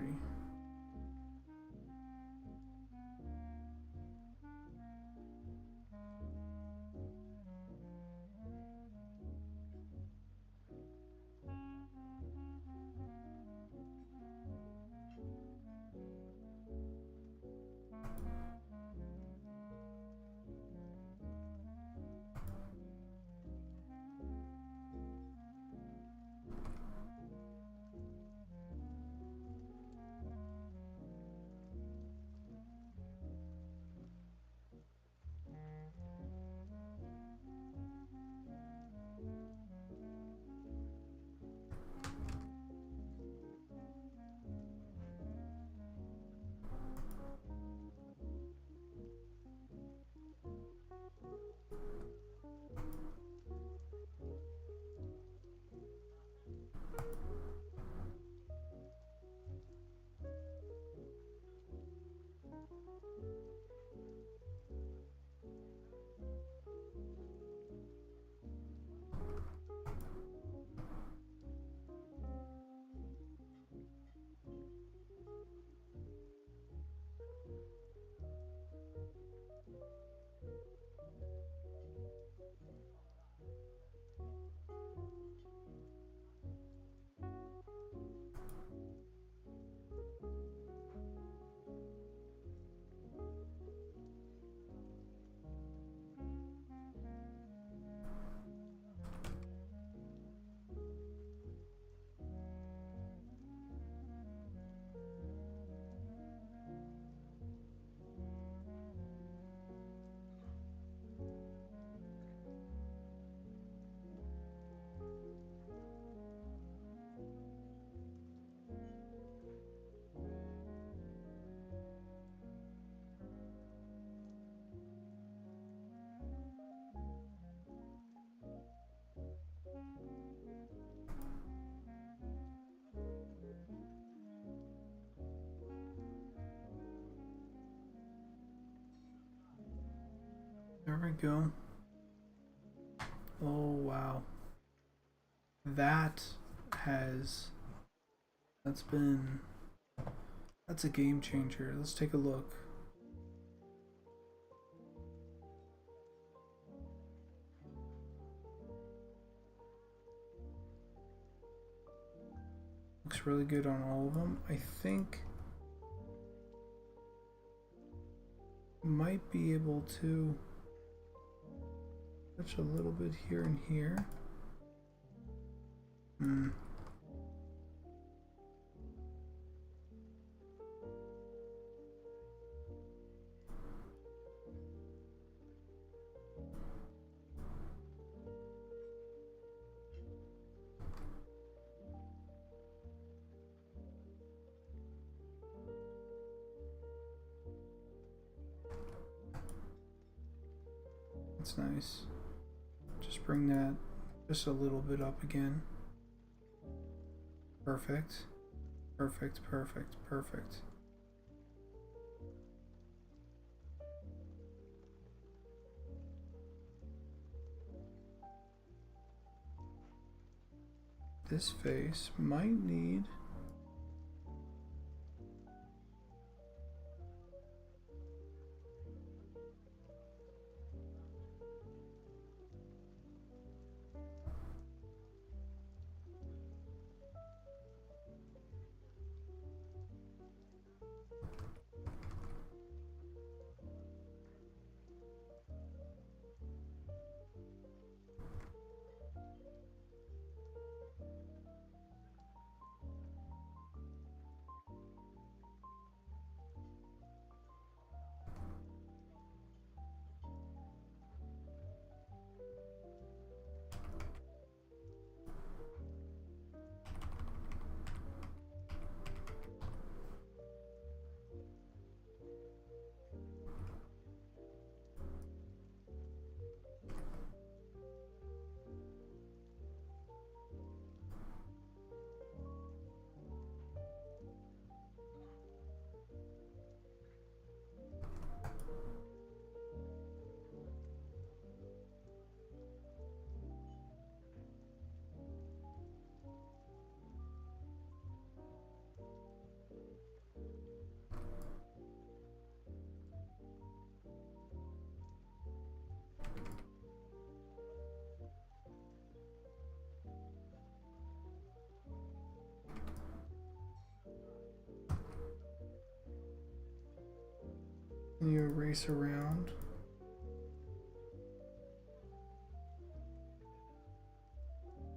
There we go. Oh wow. That's a game changer. Let's take a look. Looks really good on all of them. I think might be able to touch a little bit here and here. That's nice. Just bring that just a little bit up again. Perfect. Perfect, perfect, perfect. This face might need trace around.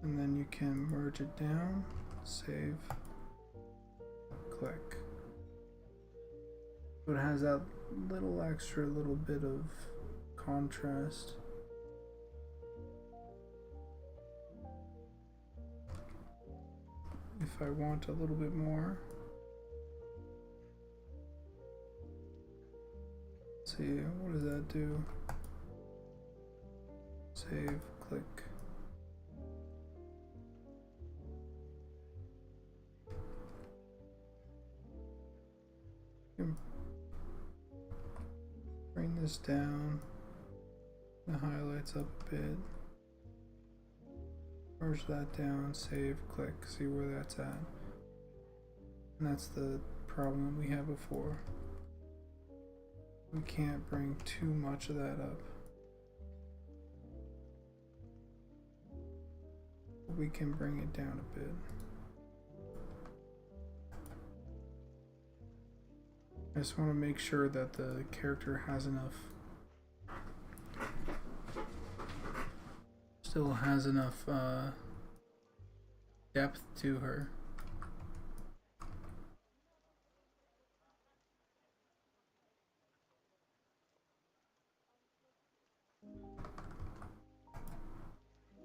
And then you can merge it down, save, click. So it has that little extra little bit of contrast. If I want a little bit more, let's see, what does that do? Save, click. Bring this down, the highlights up a bit. Merge that down, save, click, see where that's at. And that's the problem we had before. We can't bring too much of that up. But we can bring it down a bit. I just want to make sure that the character has enough, still has enough depth to her.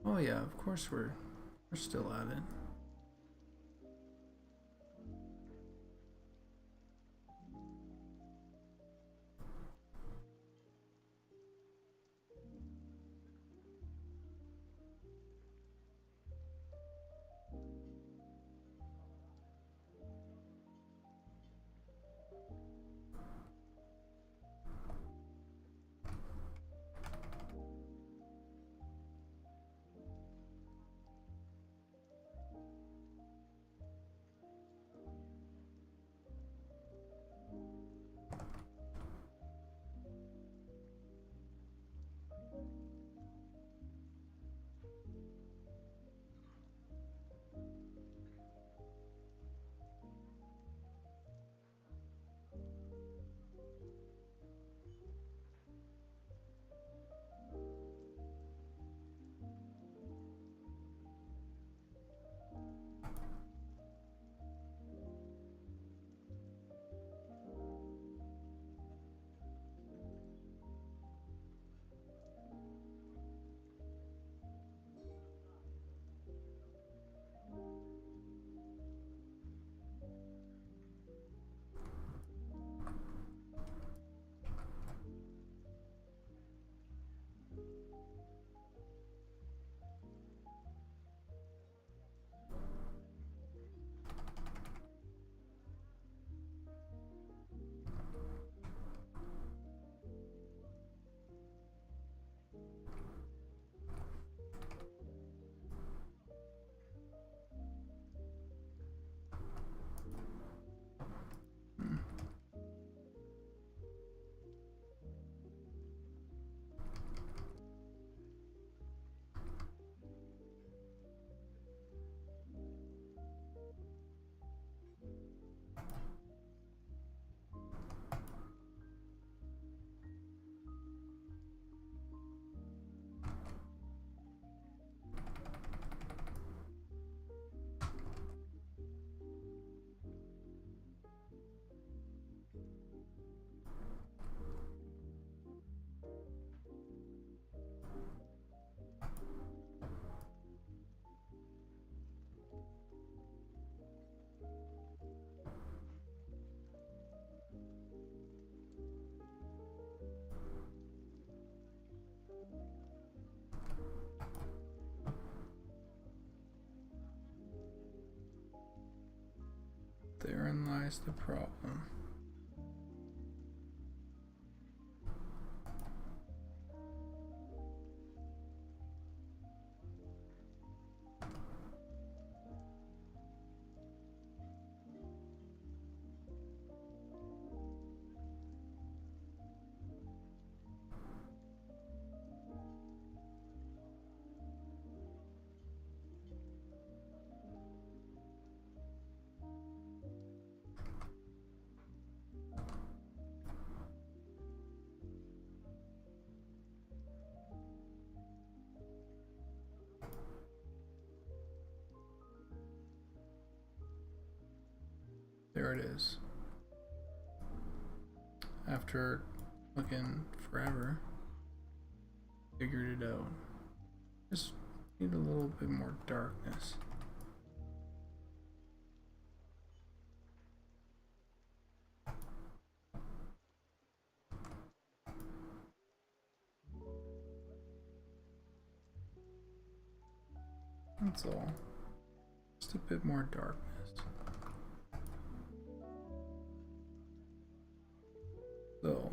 Oh yeah, of course we're still at it. Therein lies the problem. there it is. After looking forever, figured it out. Just need a little bit more darkness. That's all. Just a bit more darkness. So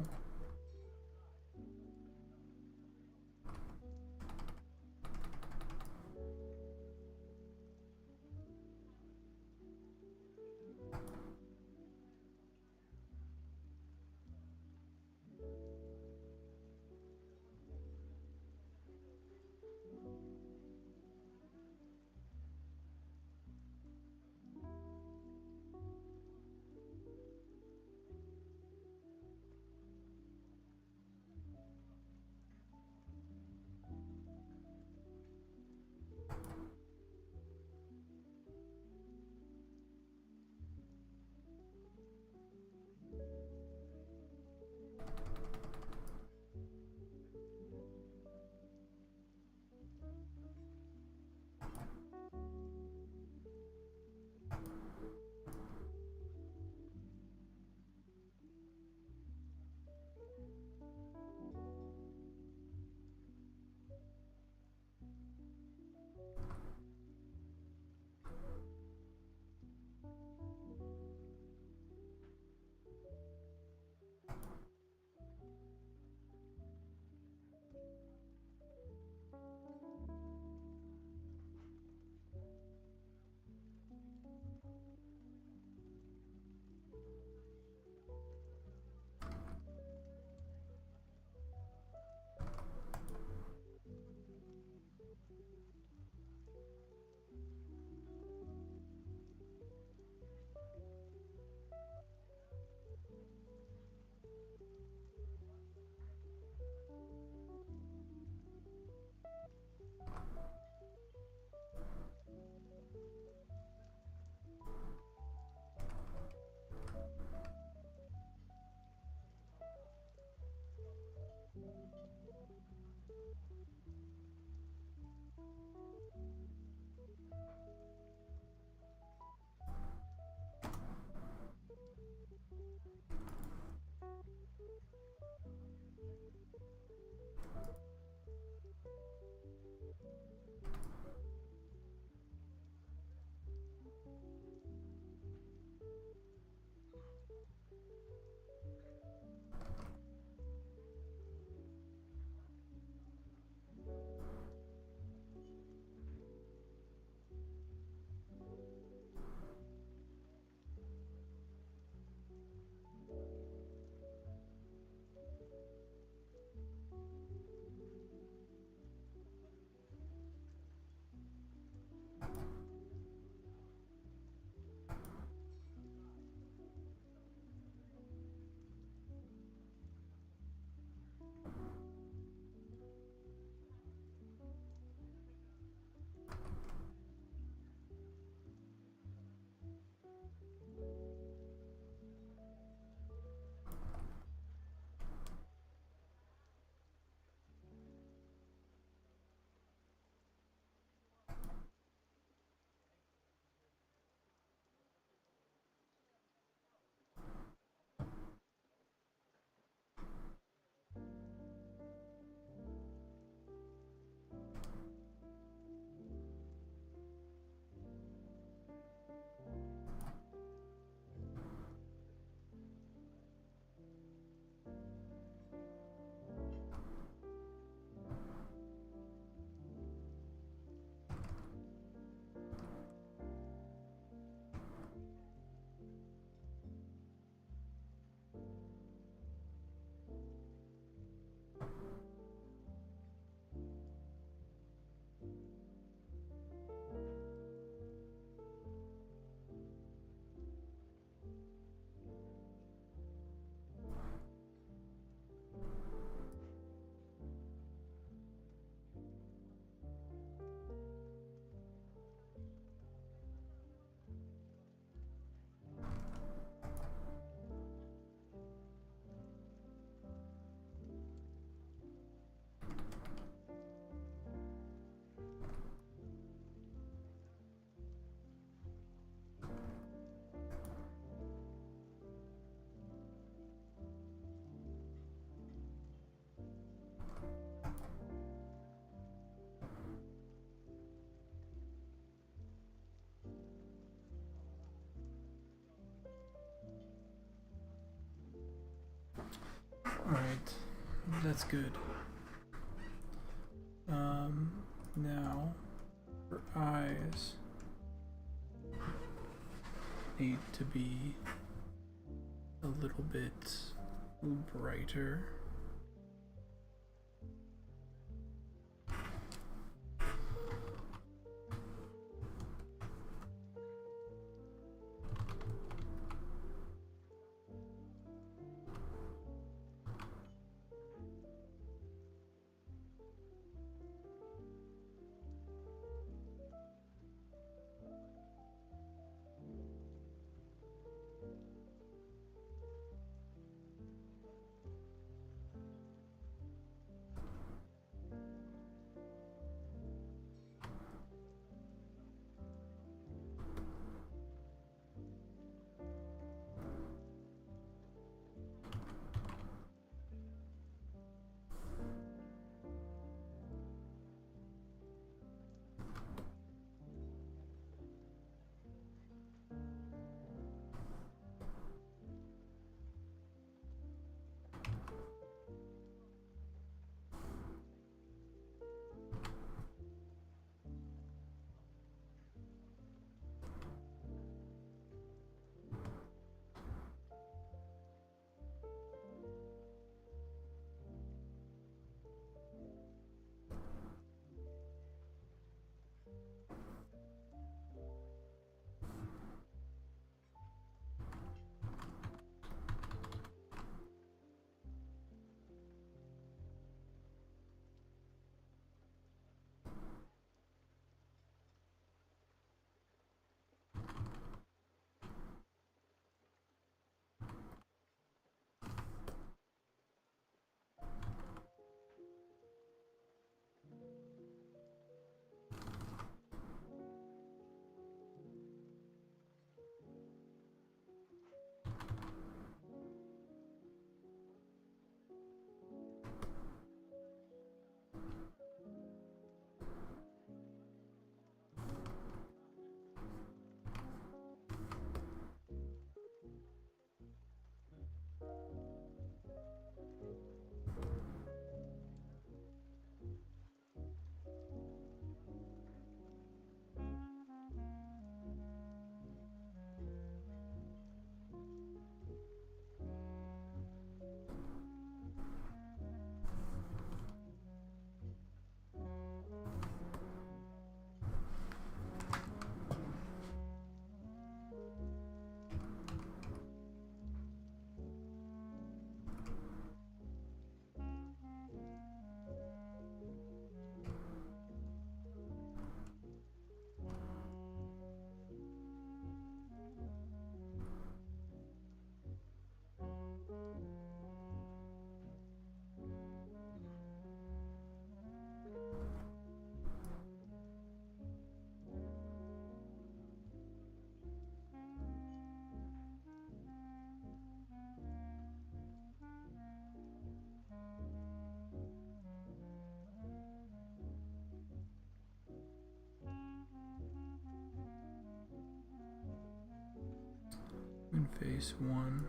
That's good. Now her eyes need to be a little bit brighter. In phase one.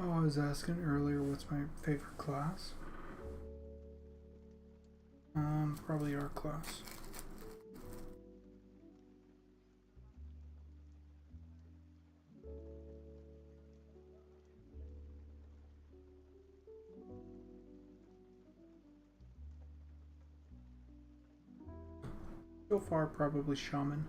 Oh, I was asking earlier what's my favorite class. Probably our class. So far, probably Shaman.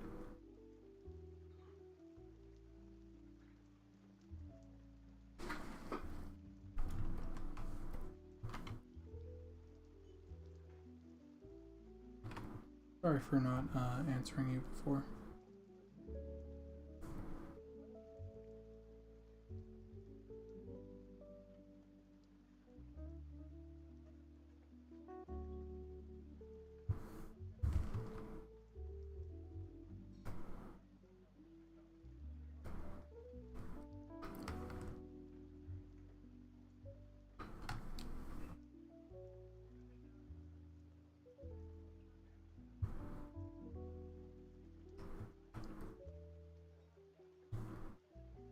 Sorry for not answering you before.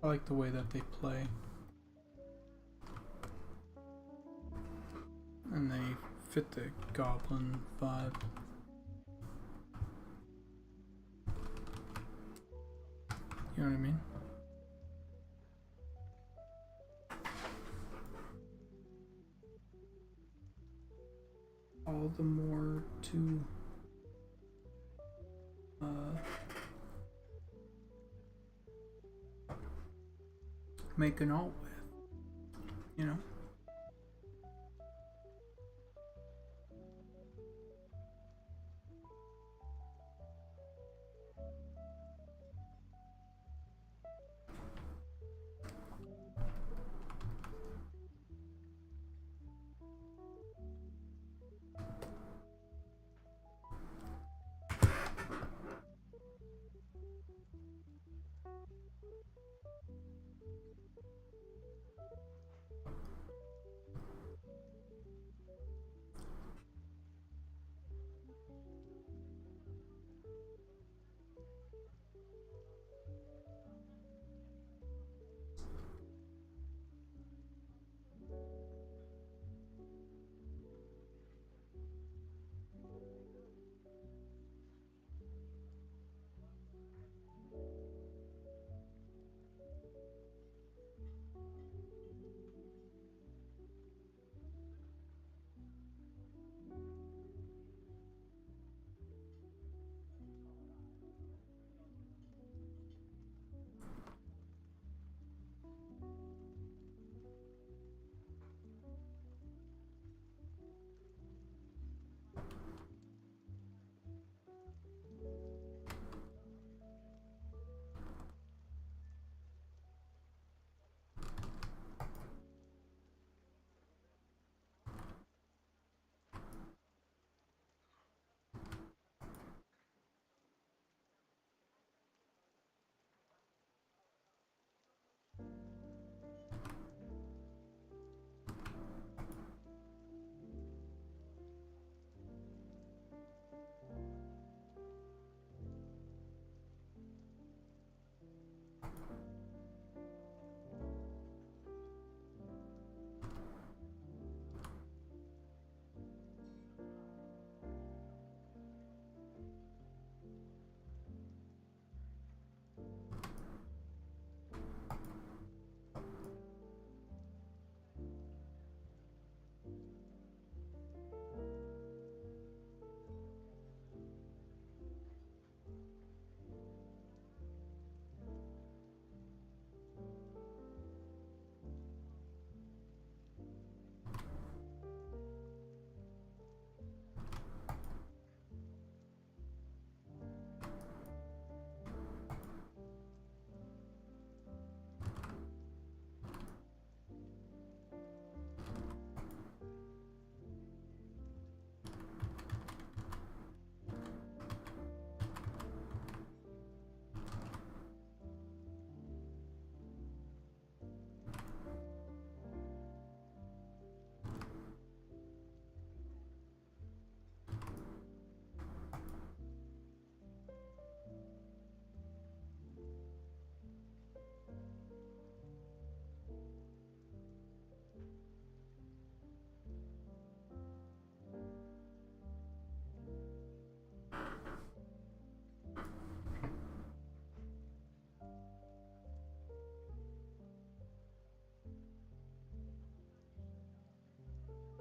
I like the way that they play. And they fit the Goblin vibe. You know what I mean? All the more to make an alt with, you know?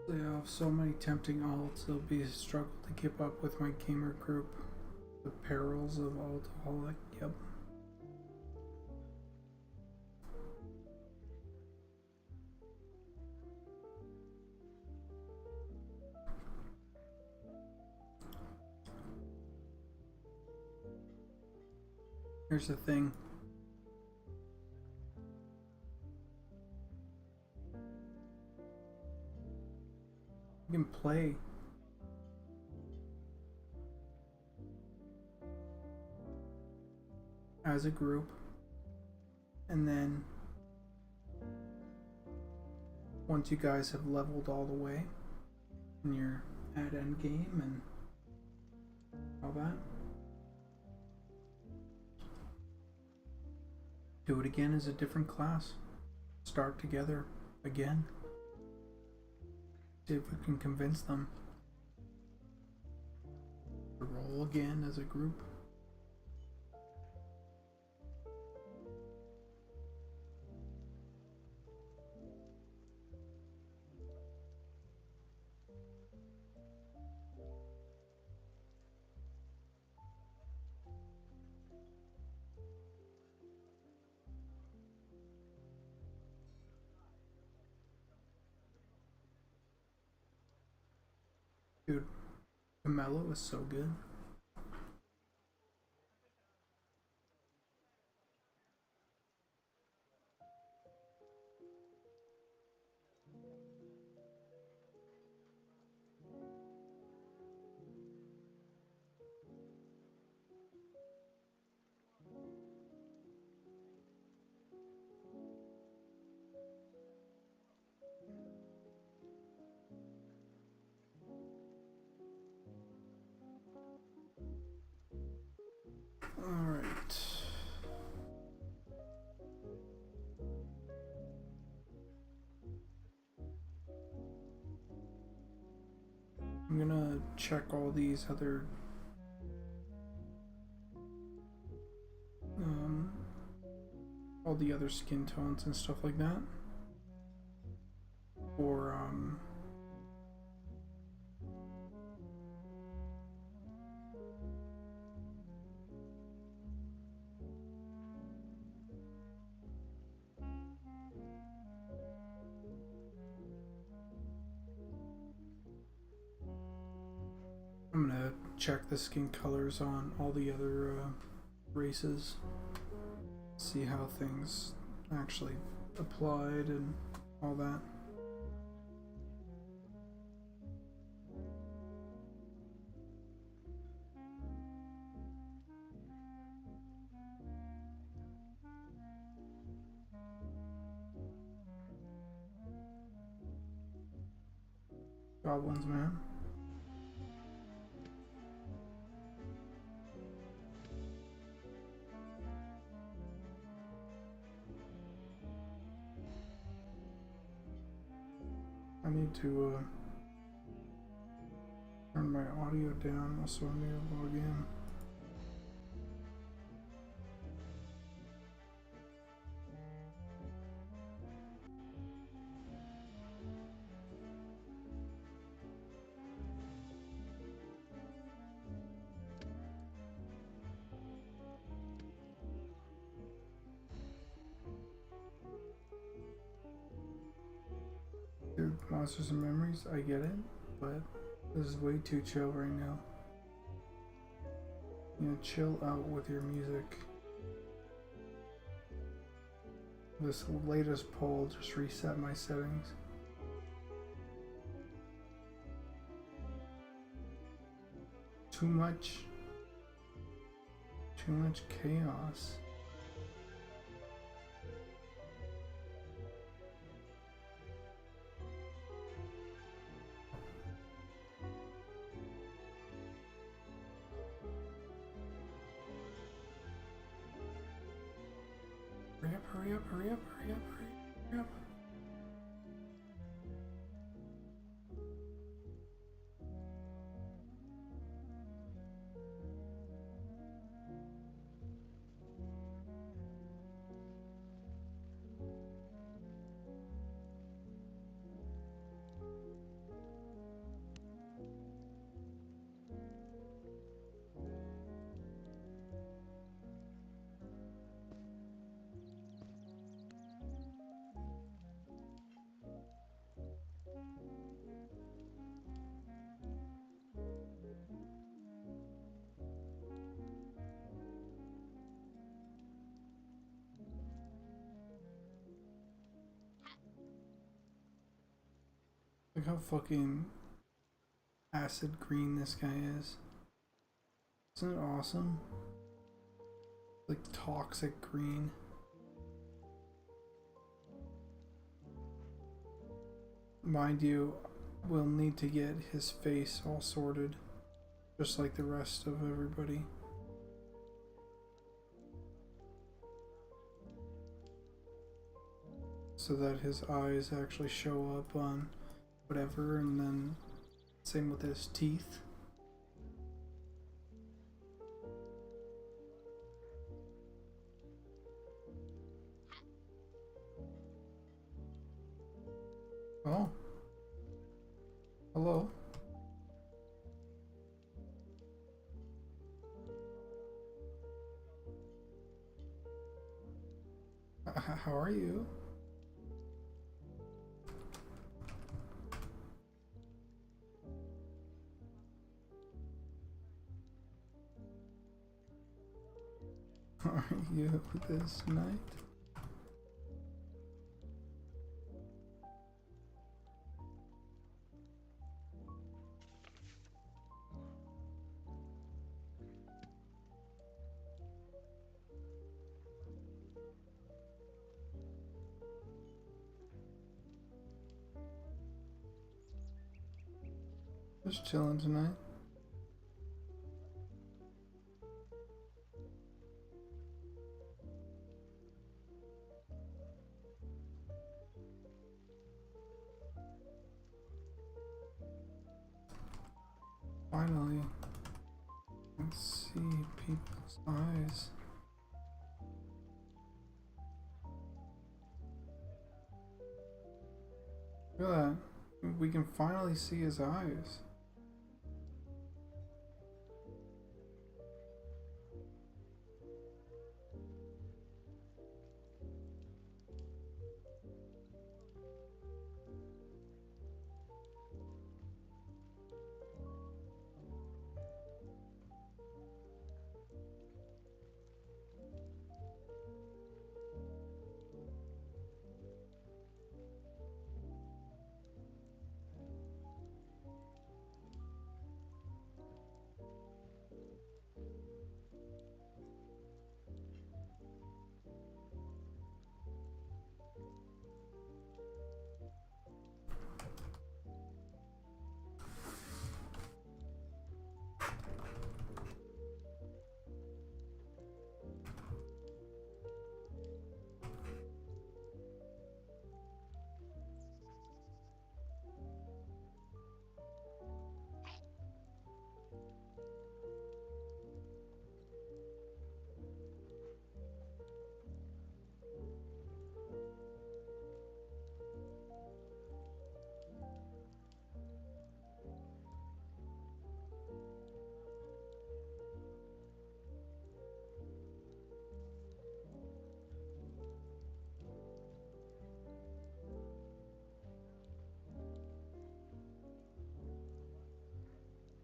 They have so many tempting alts, it'll be a struggle to keep up with my gamer group. The perils of alcoholic, yep. Here's the thing. You can play as a group, and then once you guys have leveled all the way and you're at end game and all that, do it again as a different class. Start together again. See if we can convince them to roll again as a group. Dude, Camelo is so good. Alright. I'm gonna check all these other all the other skin tones and stuff like that. Or I'm gonna check the skin colors on all the other races, see how things actually applied and all that. Goblins, man. I need to turn my audio down, also I need to log in. Dude, Monsters and Memories, I get it, but this is way too chill right now. You know, chill out with your music. This latest poll just reset my settings. Too much chaos. Hurry up, hurry up, hurry up, hurry up. Look how fucking acid green this guy is. Isn't it awesome? Like toxic green. Mind you, we'll need to get his face all sorted, just like the rest of everybody. So that his eyes actually show up on whatever, and then same with his teeth. Oh. Hello. How are you? Are you this night? Just chilling tonight. Finally, I can see people's eyes. Look at that. We can finally see his eyes.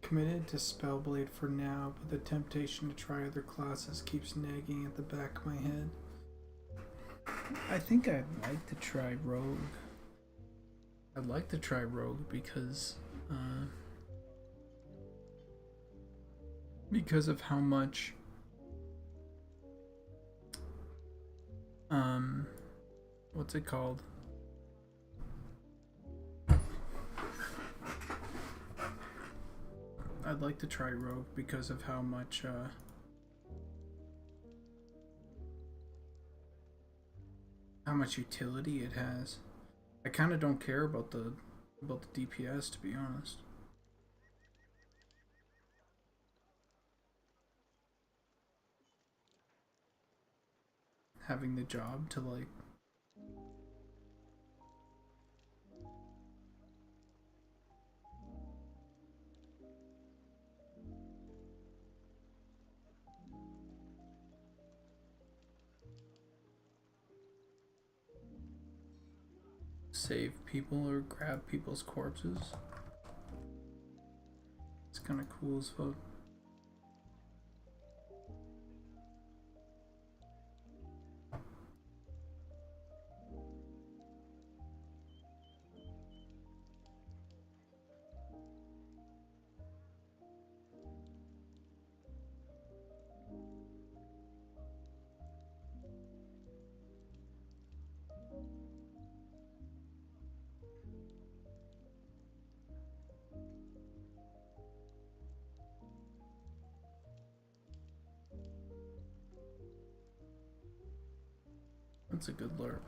Committed to Spellblade for now, but the temptation to try other classes keeps nagging at the back of my head. I think I'd like to try Rogue. I'd like to try Rogue because of how much what's it called? I'd like to try Rogue because of how much utility it has. I kind of don't care about the DPS, to be honest. Having the job to like save people or grab people's corpses. It's kind of cool as fuck. That's a good lerp.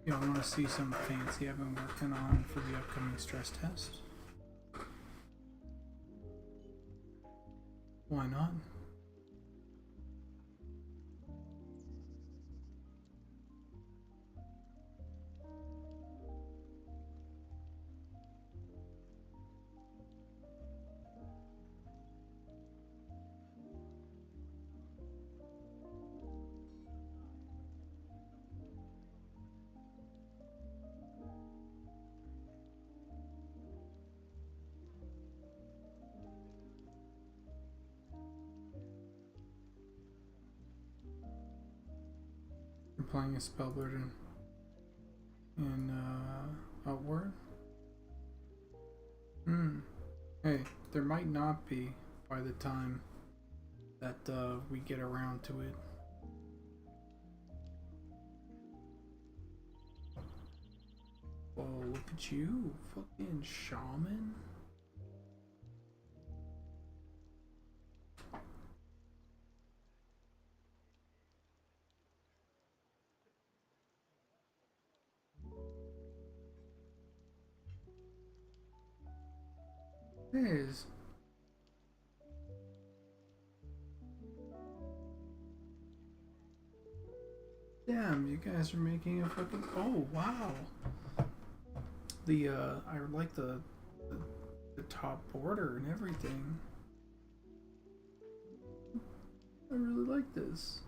Y'all want to see something fancy I've been working on for the upcoming stress test? Why not? I'm playing a spellboard in Outward. Hey, there might not be by the time that we get around to it. Oh, look at you, fucking shaman. Is damn, you guys are making a fucking oh wow. The I like the top border and everything. I really like this.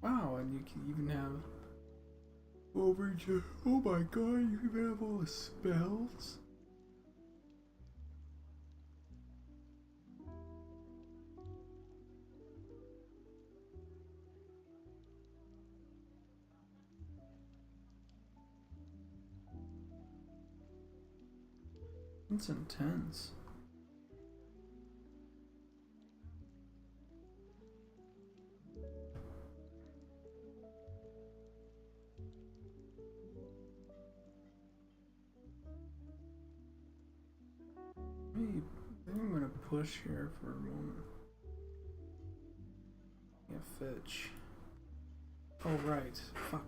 Wow, and you can even have over to oh my god, you can have all the spells. It's intense. Maybe I'm gonna push here for a moment. Yeah, fetch. Oh right, fuck.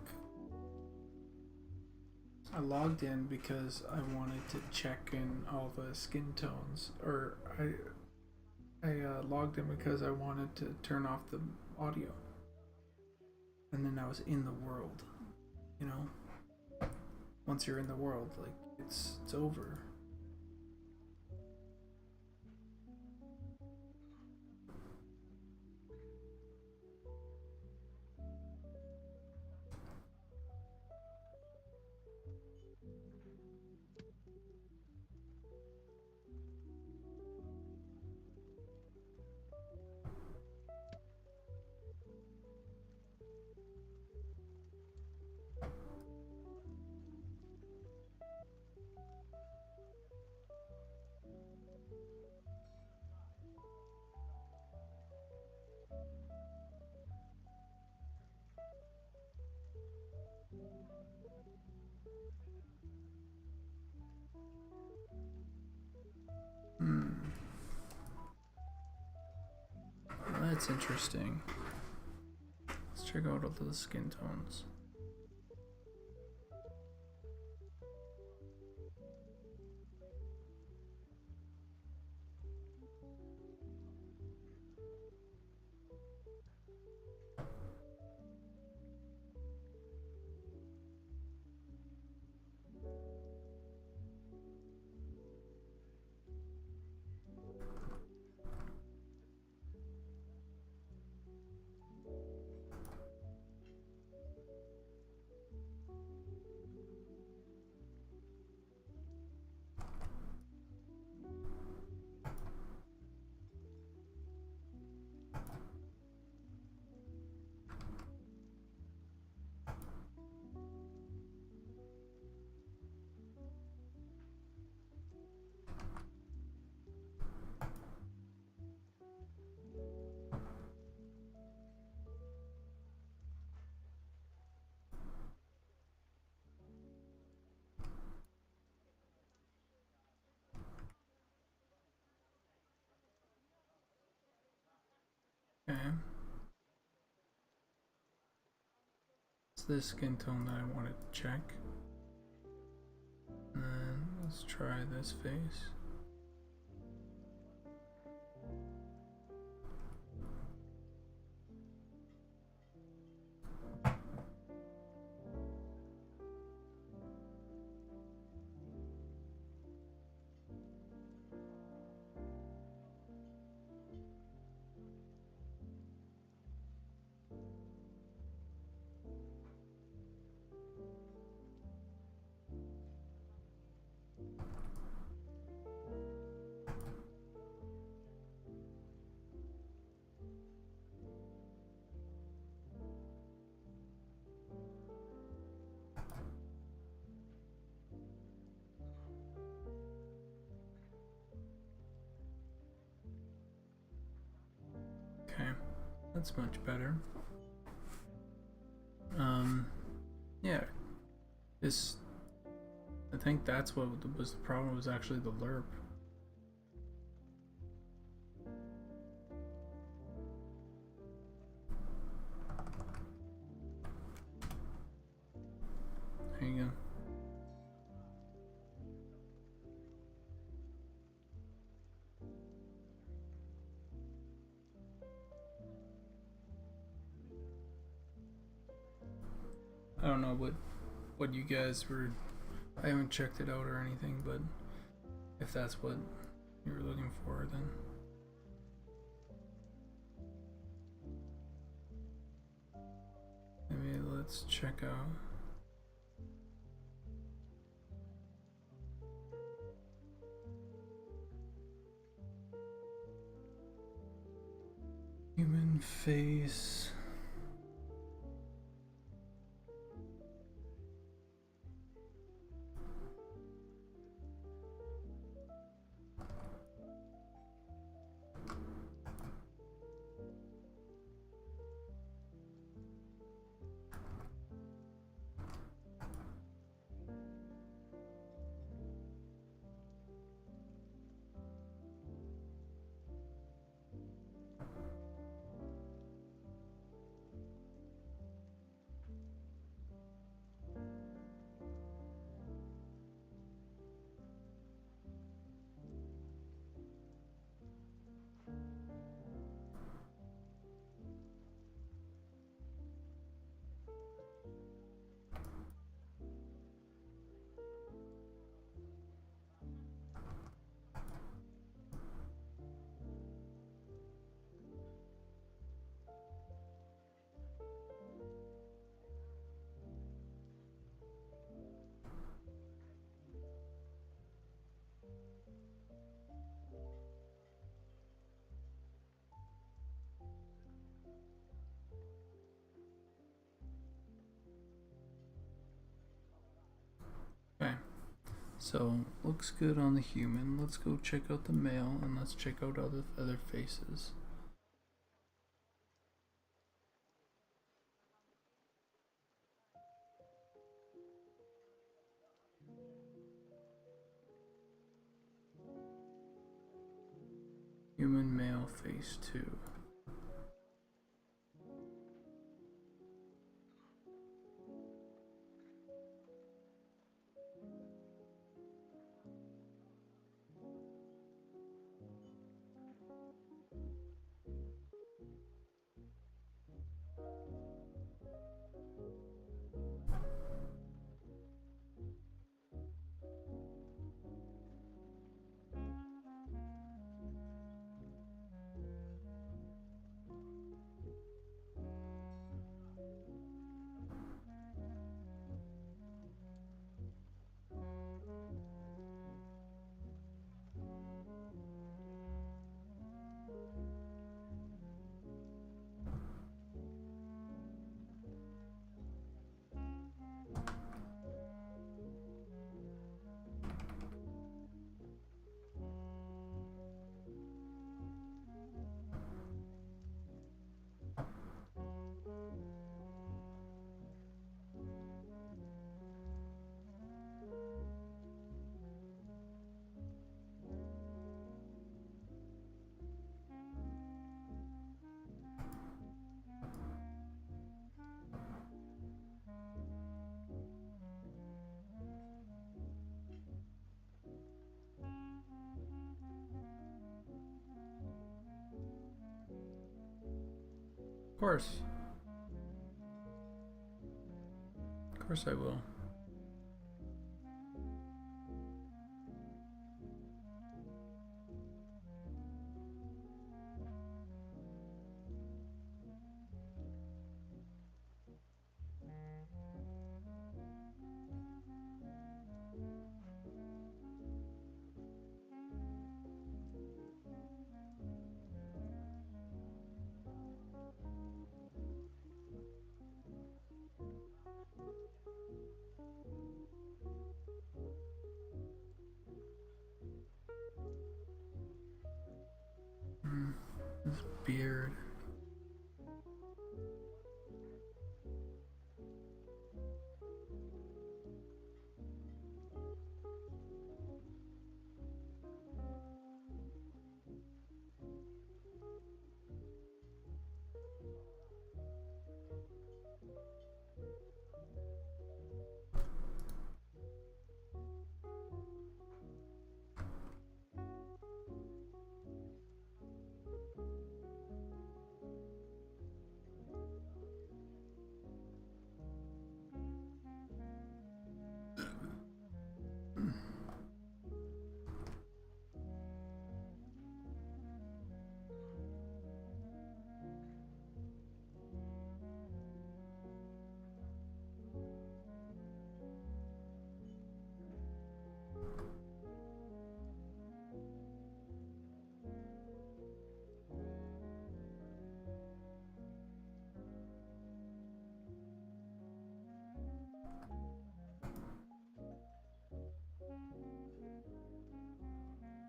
I logged in because I wanted to check in all the skin tones, or I logged in because I wanted to turn off the audio, and then I was in the world. You know, once you're in the world, like it's over. Hmm. Well, that's interesting. Let's check out all the skin tones. Okay. It's this skin tone that I want to check. And then let's try this face. Okay, that's much better. Yeah, this, I think that's what was the problem, was actually the lerp. There you go. I don't know what you guys were, I haven't checked it out or anything, but if that's what you were looking for, then maybe let's check out. Human face. Okay, so looks good on the human. Let's go check out the male and let's check out other faces. Human male phase 2. Of course. Of course I will. His beard.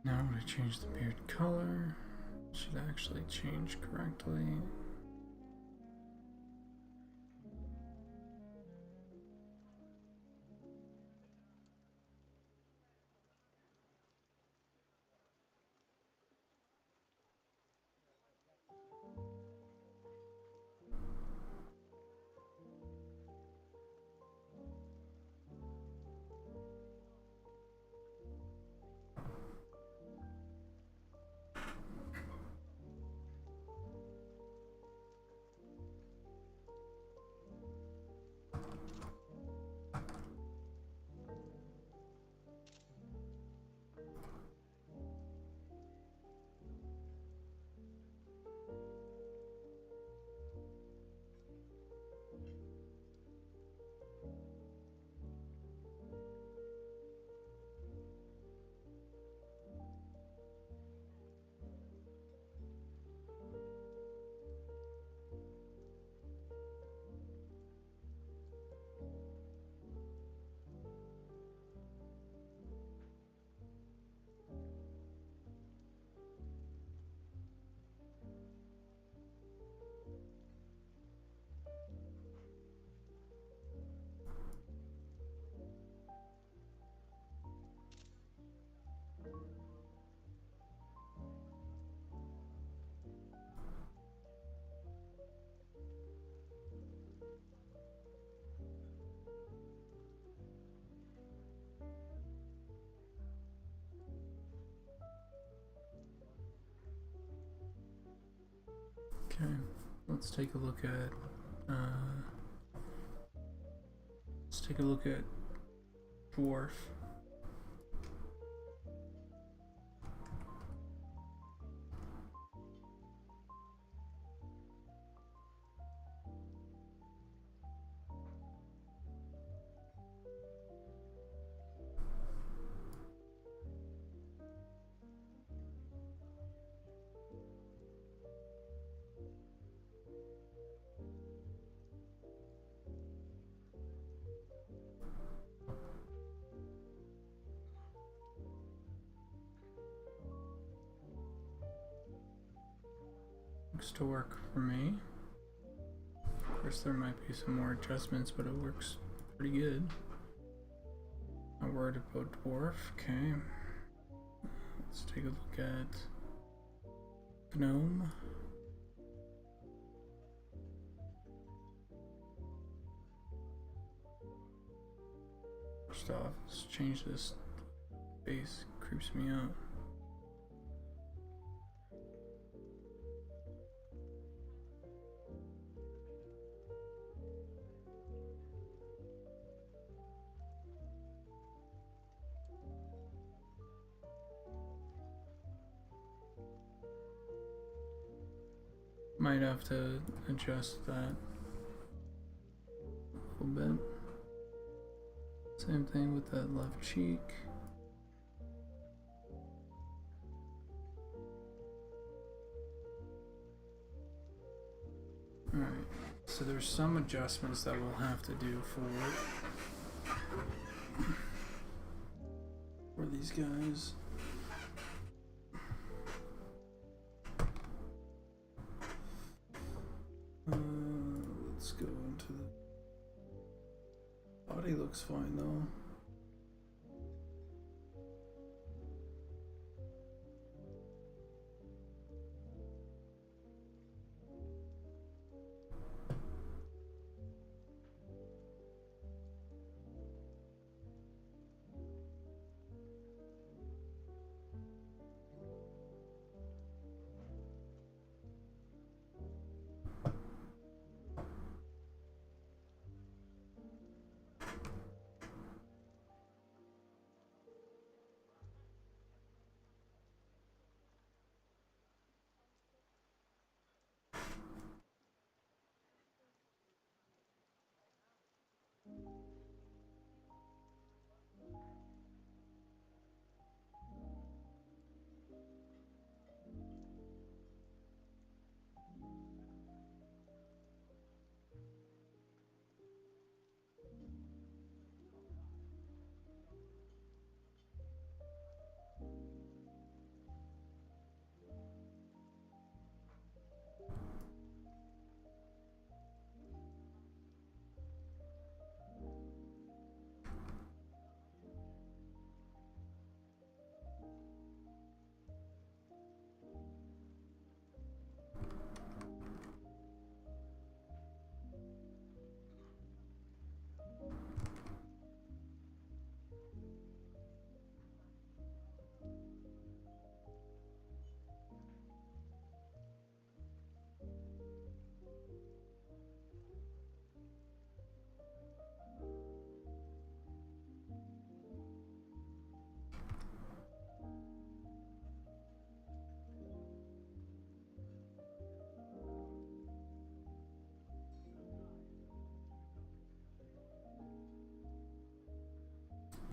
Now when I change the beard color, it should actually change correctly. Okay, let's take a look at dwarf. Looks to work for me. Of course, there might be some more adjustments, but it works pretty good. Not worried about dwarf. Okay. Let's take a look at gnome. First off, let's change this base. Creeps me out. Might have to adjust that a little bit. Same thing with that left cheek. Alright, so there's some adjustments that we'll have to do for these guys. Let's go into the body. Looks fine though.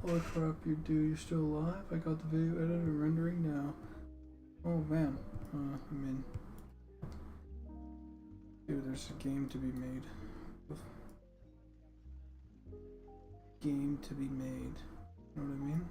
Holy crap, you dude, you're still alive? I got the video edited and rendering now. Oh man, I mean, dude, there's a game to be made. Game to be made. You know what I mean?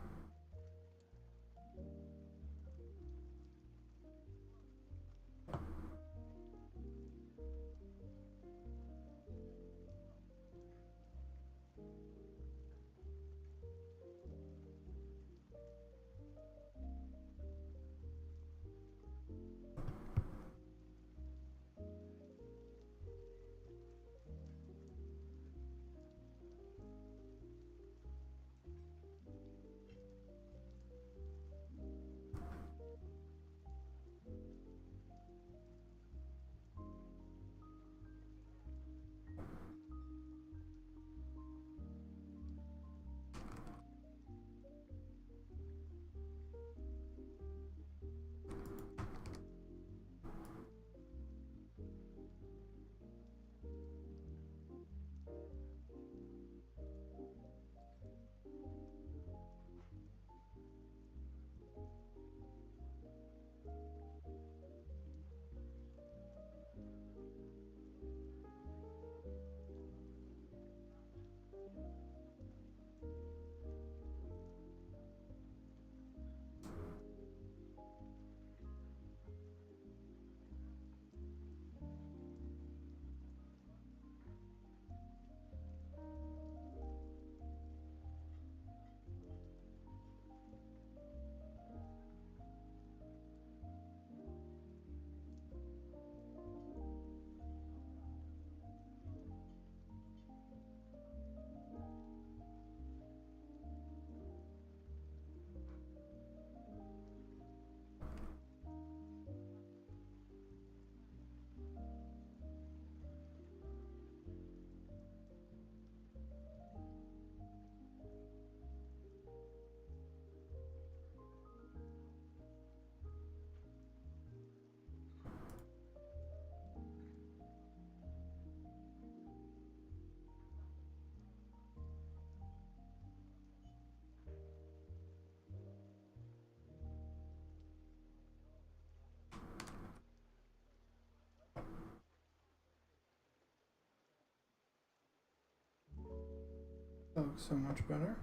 That looks so much better.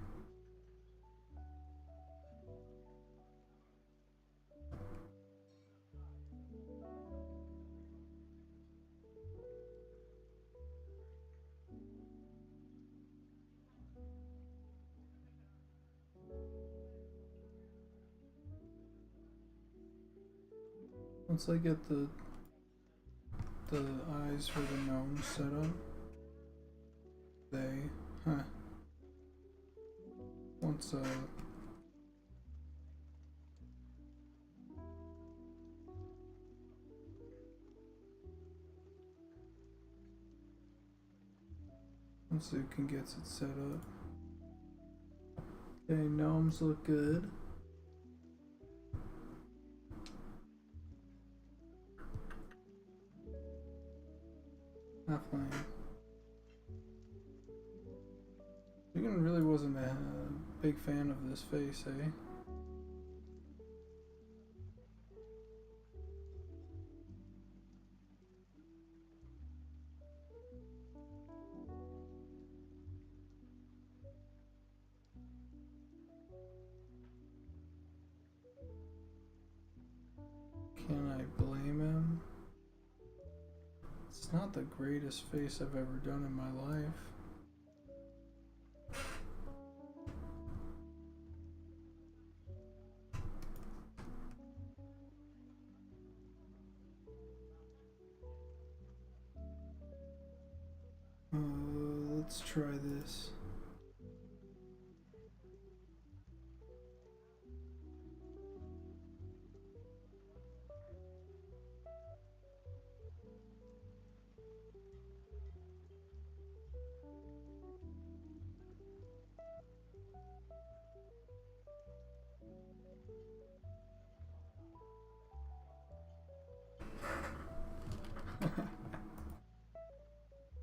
Once I get the eyes for the gnomes set up, once once Zukin gets it set up. Okay, gnomes look good. Halfling. Zukin really wasn't a big fan of this face, eh? Can I blame him? It's not the greatest face I've ever done in my life. Let's try this.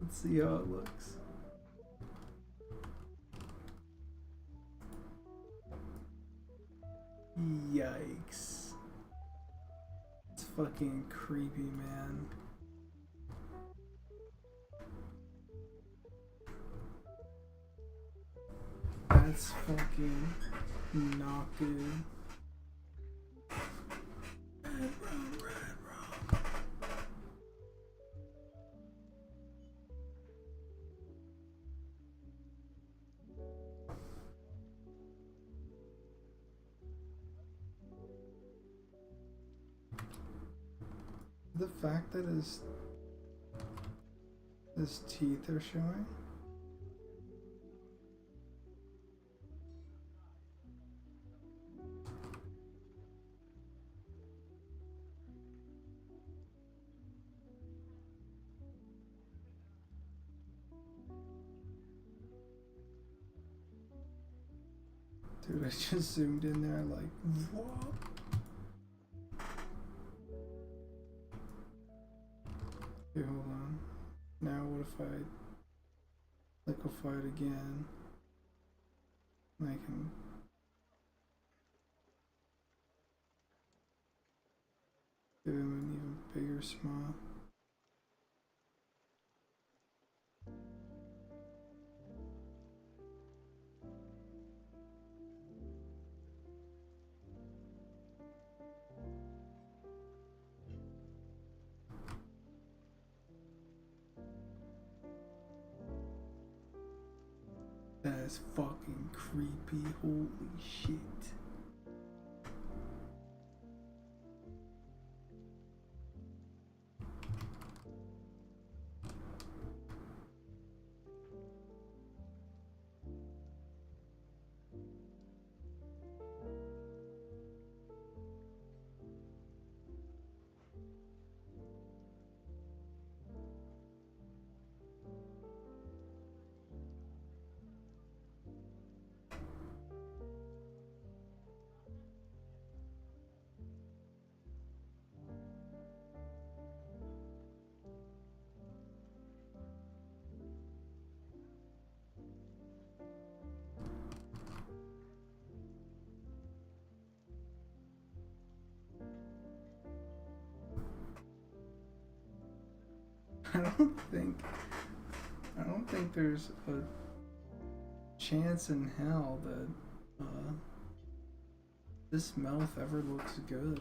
Let's see how it looks. Yikes. It's fucking creepy, man. That's fucking not good. Red rum, red rum. The fact that his teeth are showing. Dude, I just zoomed in there like, what? Okay, hold on. Now what if I liquefy it again? And I can give him an even bigger smile. That is fucking creepy, holy shit. I don't think there's a chance in hell that this mouth ever looks good.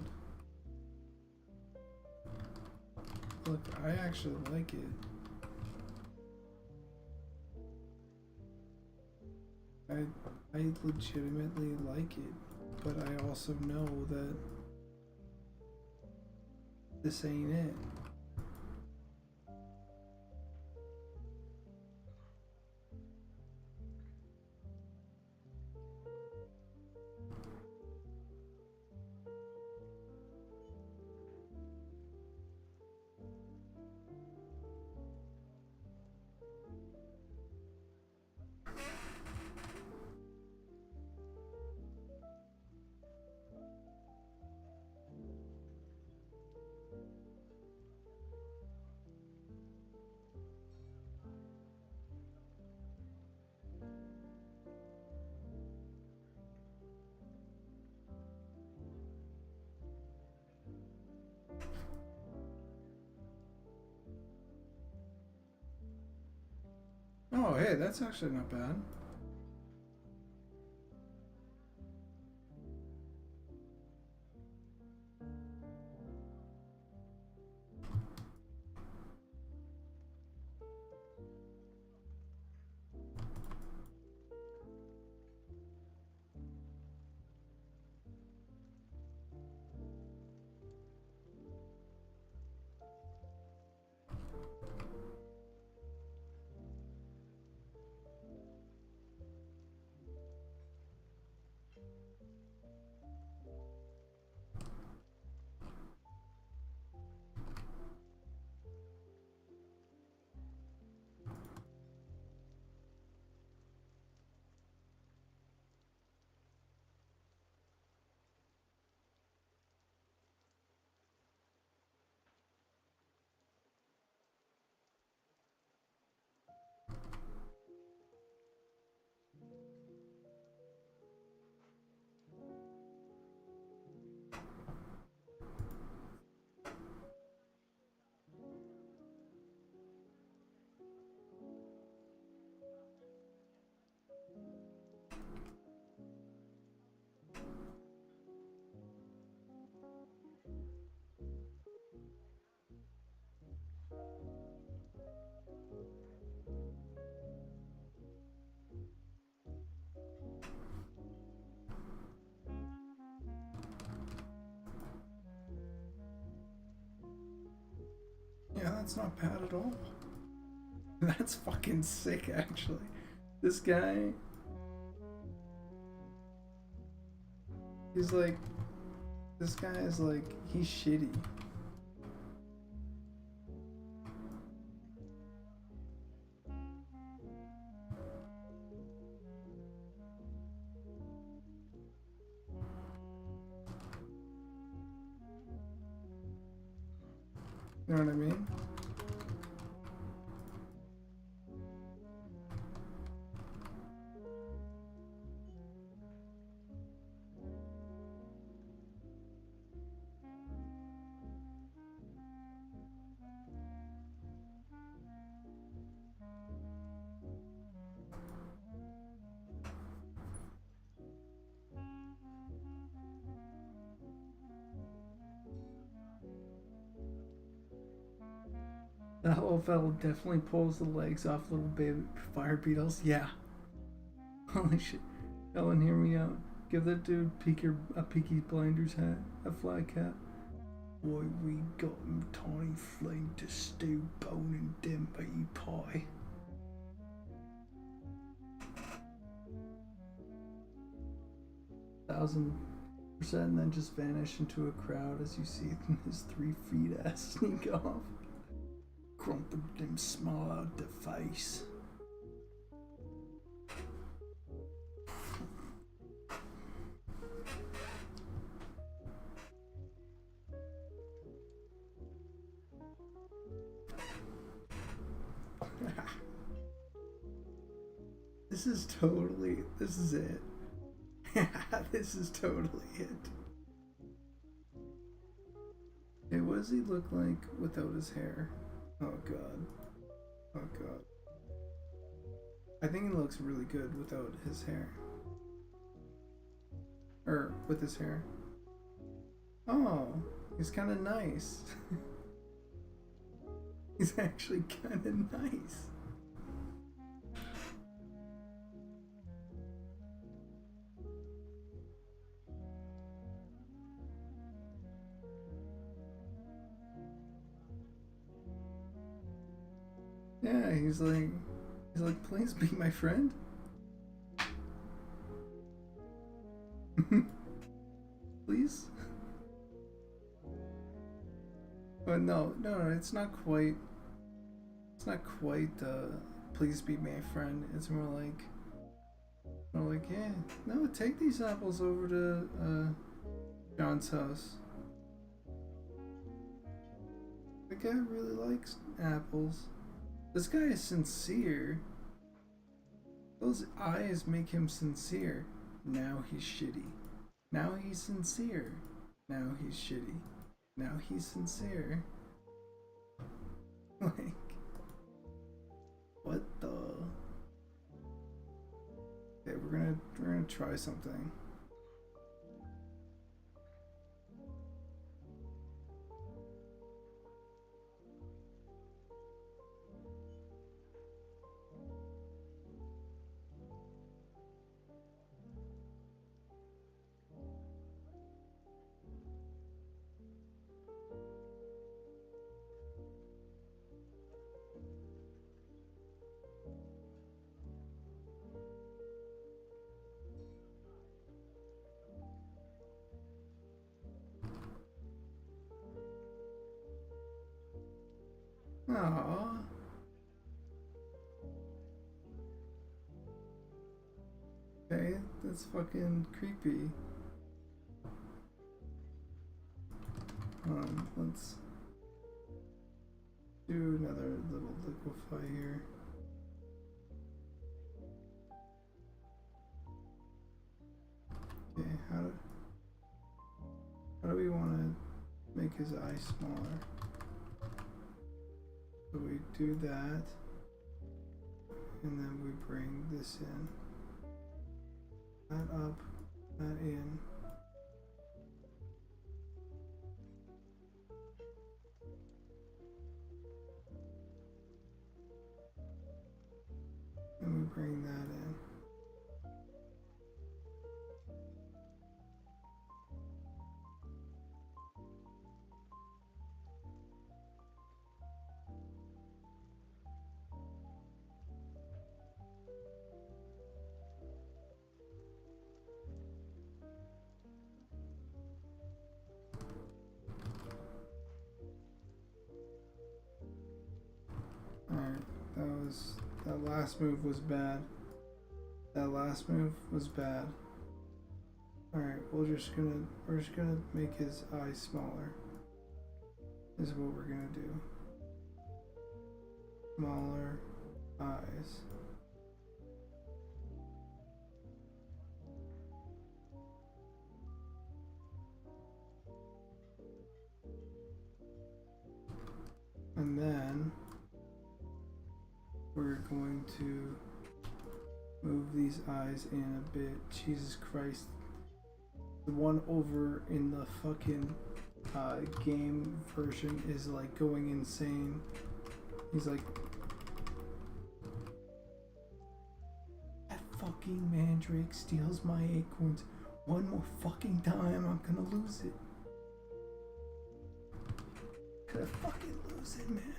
Look, I actually like it. I legitimately like it, but I also know that this ain't it. Oh, hey, that's actually not bad. Yeah, that's not bad at all. That's fucking sick, actually. This guy, he's like, this guy is like, he's shitty. You know what I mean? That whole fellow definitely pulls the legs off little baby fire beetles. Yeah. Holy shit. Ellen, hear me out. Give that dude a Peaky Blinders hat, a fly cap. Boy, we got him tiny flame to stew bone and dim meaty pie. $1,000%, and then just vanish into a crowd as you see his 3 feet ass sneak off. Crumpled him smile out the face. This is it. This is totally it. Hey, what does he look like without his hair? Oh god. Oh god. I think he looks really good without his hair. Or with his hair. Oh, he's kind of nice. He's actually kind of nice. Yeah, he's like, please be my friend. Please? But no, it's not quite, please be my friend. It's more like, yeah, no, take these apples over to, John's house. The guy really likes apples. This guy is sincere. Those eyes make him sincere. Now he's shitty. Now he's sincere. Now he's shitty. Now he's sincere. Like, what the? Okay, we're gonna try something. Aww. Okay, that's fucking creepy. Let's do another little liquefy here. Okay, how do we want to make his eye smaller? So we do that, and then we bring this in, that up, that in. And we bring that in. Alright, that last move was bad. That last move was bad. Alright, we're just gonna make his eyes smaller. This is what we're gonna do. Smaller eyes. And then we're going to move these eyes in a bit. Jesus Christ. The one over in the fucking game version is like going insane. He's like, that fucking mandrake steals my acorns. One more fucking time, I'm gonna lose it. Gonna fucking lose it, man.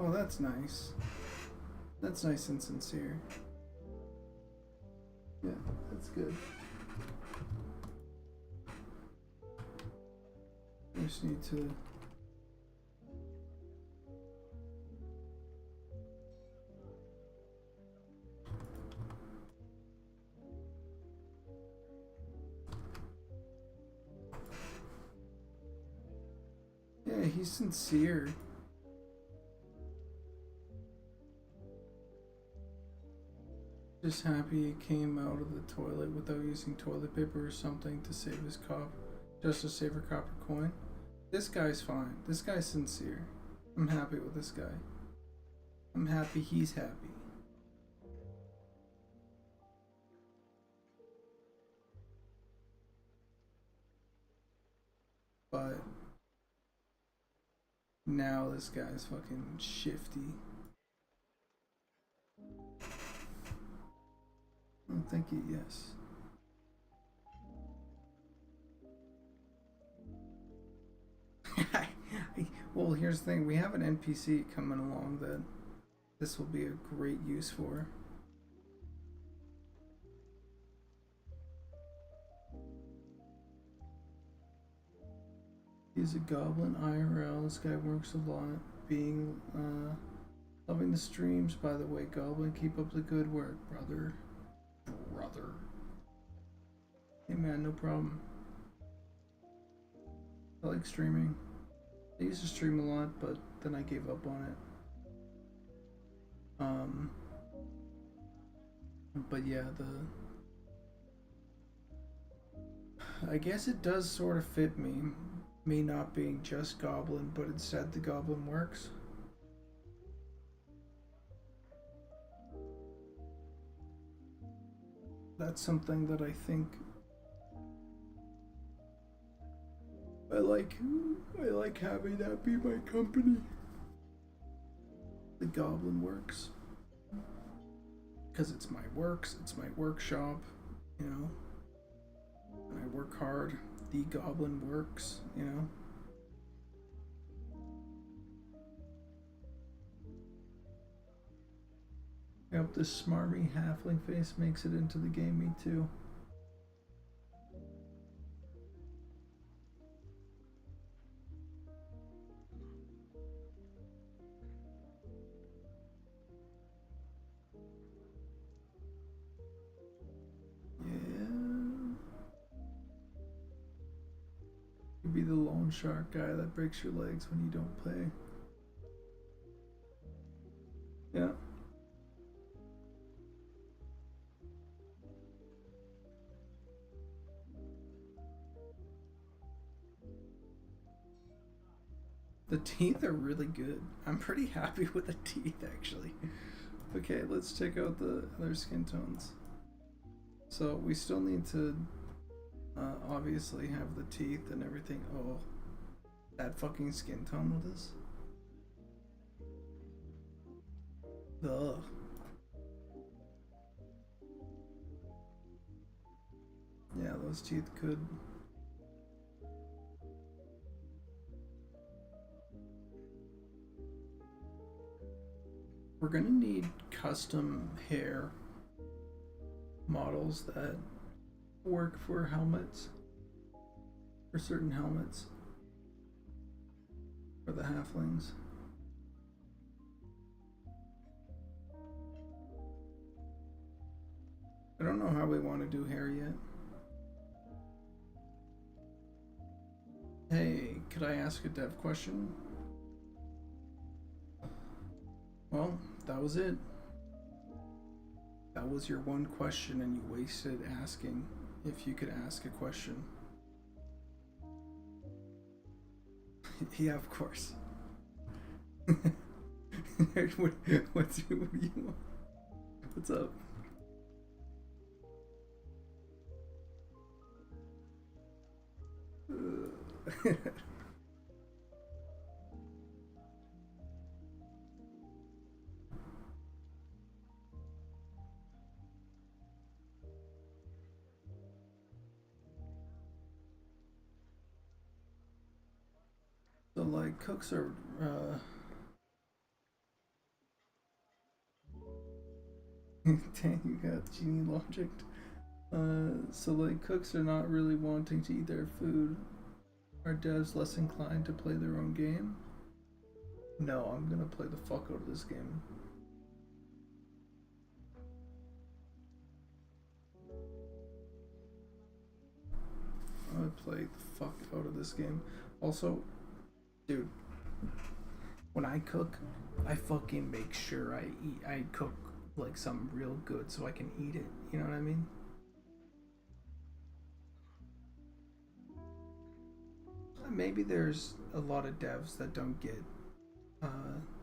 Oh, that's nice. That's nice and sincere. Yeah, that's good. I just need to... Yeah, he's sincere. Just happy he came out of the toilet without using toilet paper or something to save his just to save her copper coin. This guy's fine. This guy's sincere. I'm happy with this guy. I'm happy he's happy. But now this guy's fucking shifty. Oh, thank you, yes. Well, here's the thing. We have an NPC coming along that this will be a great use for. He's a goblin IRL. This guy works a lot. Loving the streams, by the way. Goblin, keep up the good work, brother. Hey man, no problem. I like streaming. I used to stream a lot, but then I gave up on it. But yeah, I guess it does sort of fit me. Me not being just Goblin, but instead the Goblin works. That's something that I think I like having that be my company. The Goblin works. Because it's my works, it's my workshop, you know. And I work hard. The Goblin works, you know. I hope this smarmy halfling face makes it into the game, me too. You be the loan shark guy that breaks your legs when you don't play. Yeah. The teeth are really good. I'm pretty happy with the teeth, actually. Okay, let's check out the other skin tones. So we still need to obviously have the teeth and everything. Oh, that fucking skin tone with this. Ugh. Yeah, those teeth could. We're gonna need custom hair models that work for helmets, for certain helmets, for the halflings. I don't know how we want to do hair yet. Hey, could I ask a dev question? Well, that was it. That was your one question and you wasted asking if you could ask a question. Yeah, of course. what do you want? What's up? So like cooks are dang, you got genie logic. So like cooks are not really wanting to eat their food. Are devs less inclined to play their own game? No, I'm gonna play the fuck out of this game. I'm gonna play the fuck out of this game. Also, dude, when I cook, I fucking make sure I cook like something real good so I can eat it. You know what I mean? Maybe there's a lot of devs that don't get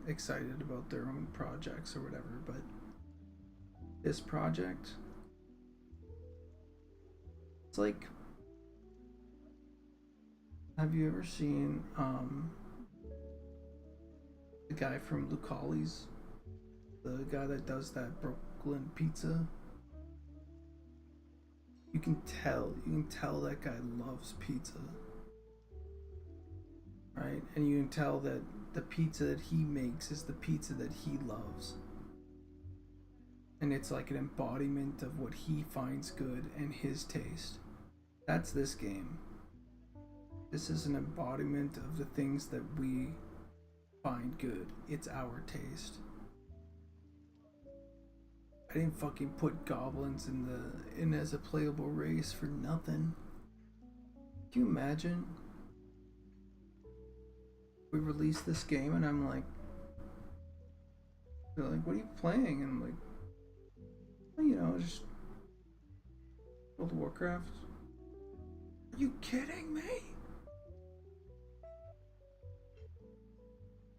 excited about their own projects or whatever, but this project, it's like, have you ever seen the guy from Lucali's, the guy that does that Brooklyn pizza? You can tell that guy loves pizza, right? And you can tell that the pizza that he makes is the pizza that he loves. And it's like an embodiment of what he finds good and his taste. That's this game. This is an embodiment of the things that we find good. It's our taste. I didn't fucking put goblins in as a playable race for nothing. Can you imagine? We release this game and I'm like, they're like, what are you playing? And I'm like, well, you know, just World of Warcraft. Are you kidding me?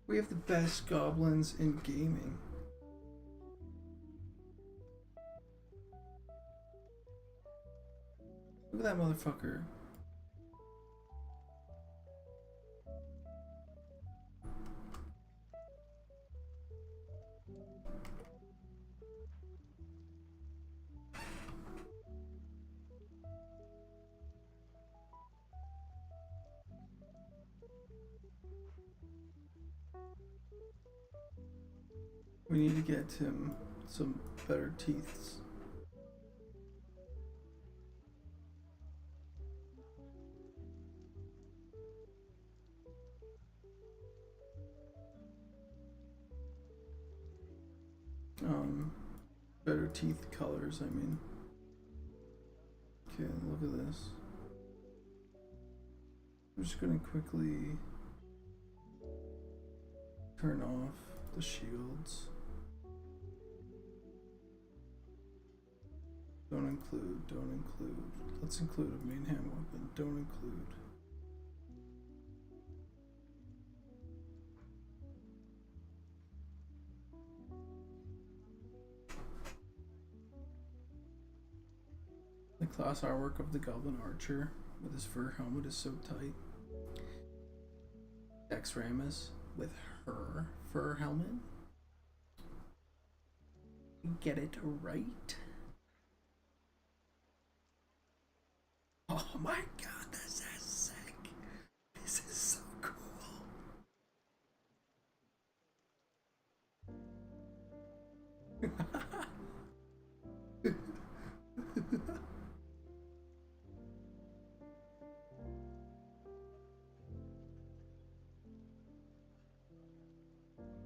We have the best goblins in gaming. Look at that motherfucker. We need to get him some better teeths. Better teeth colors, I mean. Okay, look at this. I'm just gonna quickly turn off the shields. Don't include. Let's include a main hand weapon. Don't include. The class artwork of the Goblin Archer with his fur helmet is so tight. Dex Ramus with her fur helmet. Get it right. Oh my god, this is sick. This is so cool.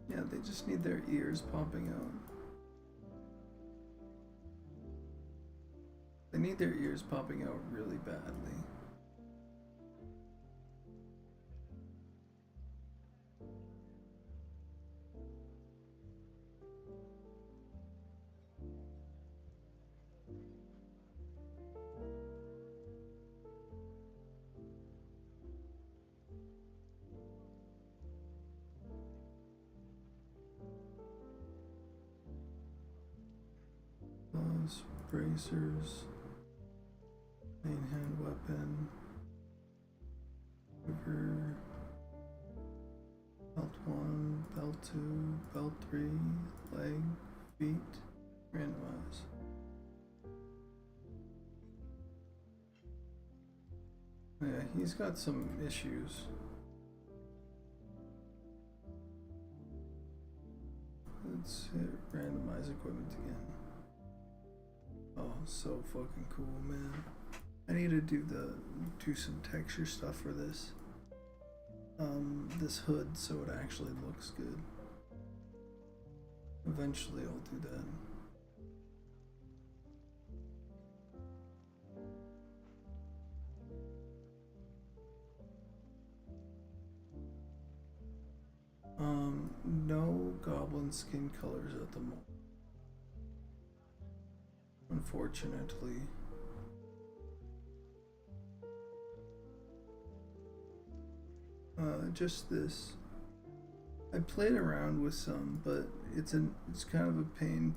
Yeah, they just need their ears popping out. They need their ears popping out really badly. Bracers. Main hand weapon, quiver, belt 1, belt 2, belt 3, leg, feet, randomize. Yeah, he's got some issues. Let's hit randomize equipment again. Oh, so fucking cool, man. I need to do some texture stuff for this hood so it actually looks good. Eventually I'll do that. No goblin skin colors at the moment. unfortunately. Just this. I played around with some, but it's kind of a pain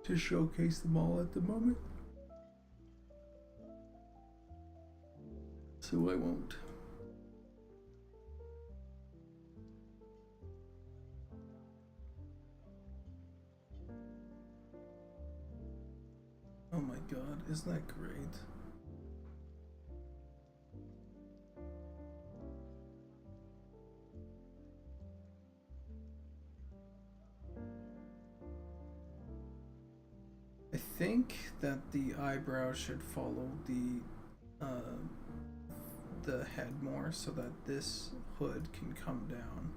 to showcase them all at the moment. So I won't. Oh my god, isn't that great? I think that the eyebrows should follow the head more so that this hood can come down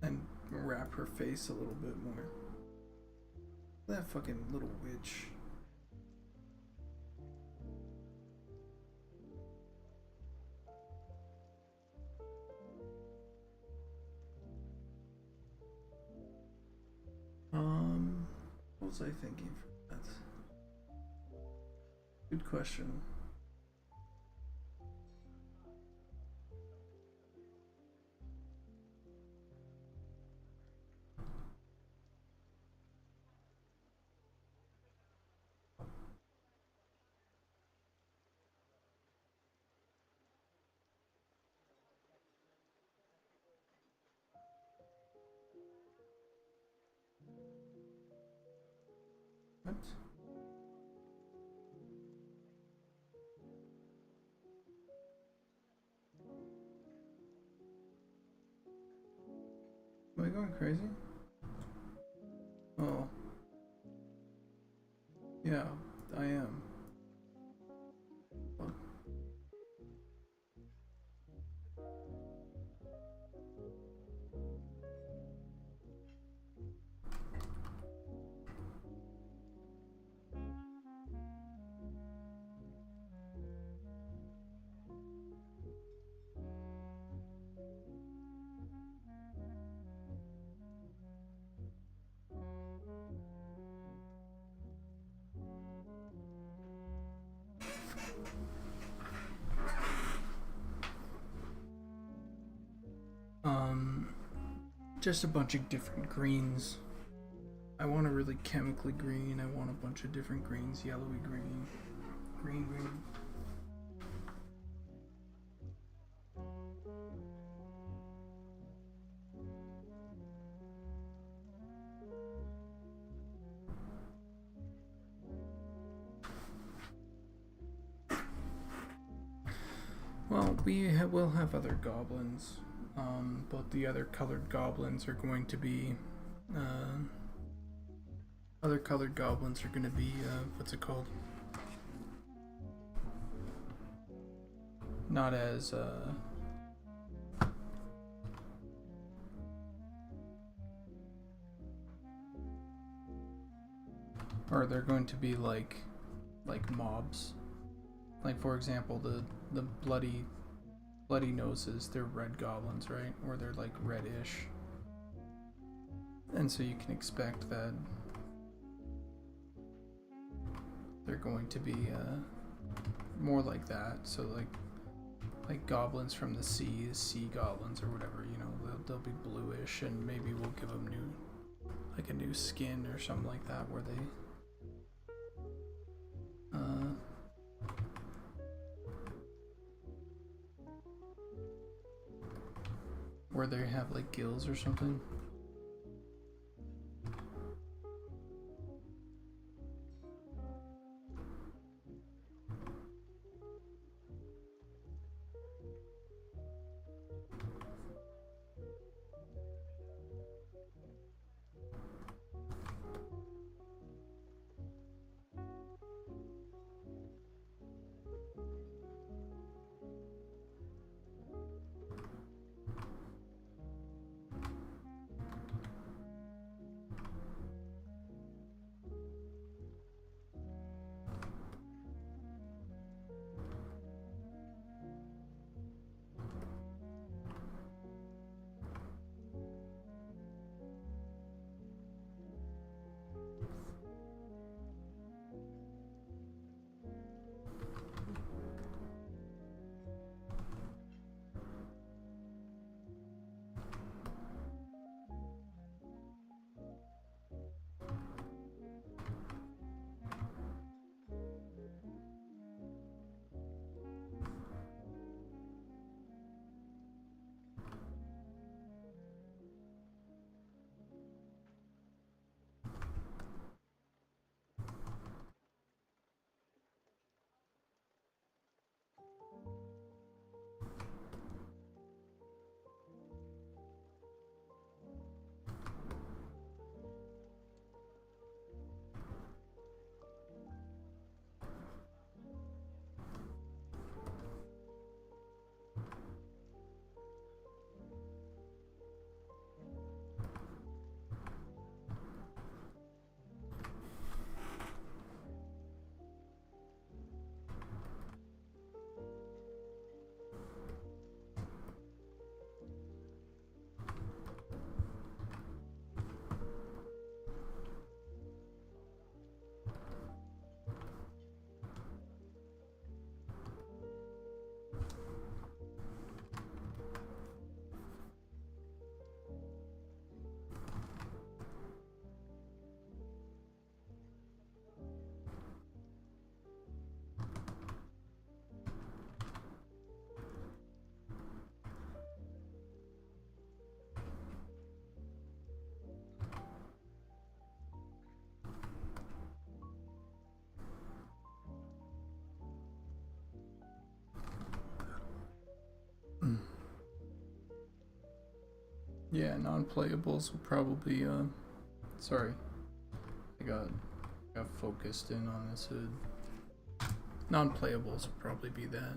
and wrap her face a little bit more. That fucking little witch. What was I thinking for that? Good question. What? Am I going crazy? Oh. Yeah, I am. Fuck. Just a bunch of different greens. I want a really chemically green. I want a bunch of different greens, yellowy green, green. Well, we'll have other goblins, but the other colored goblins are going to be, what's it called? Not as, or they're going to be like mobs. Like, for example, the bloody noses, they're red goblins, right? Or they're like reddish. And so you can expect that they're going to be more like that. So like goblins from the sea goblins or whatever, you know, they'll be bluish, and maybe we'll give them a new skin or something like that where they have like gills or something. Yeah, non-playables will probably, sorry. I got focused in on this hood. Non-playables will probably be that.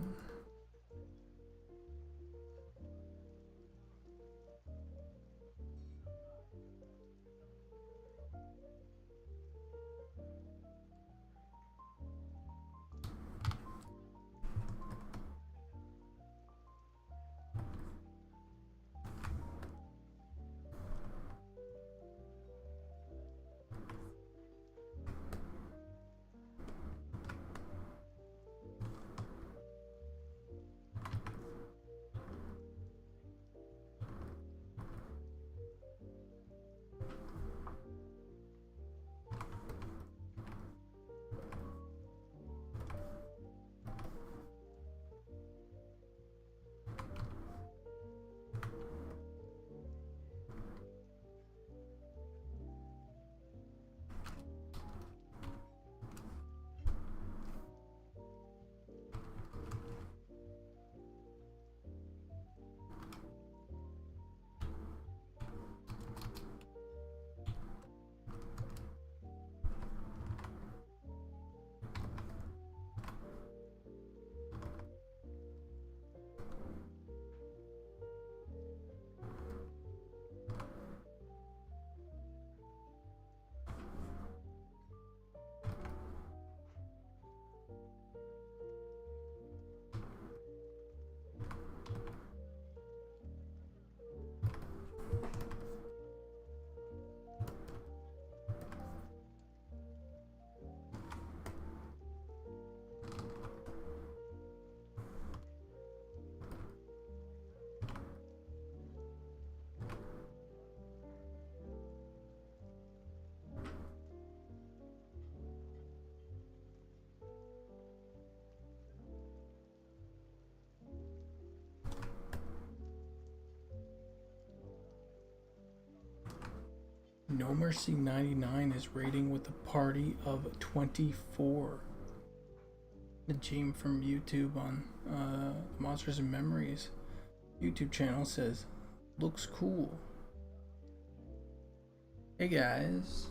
No Mercy 99 is rating with a party of 24. The Jim from YouTube on Monsters and Memories YouTube channel says, looks cool. Hey guys.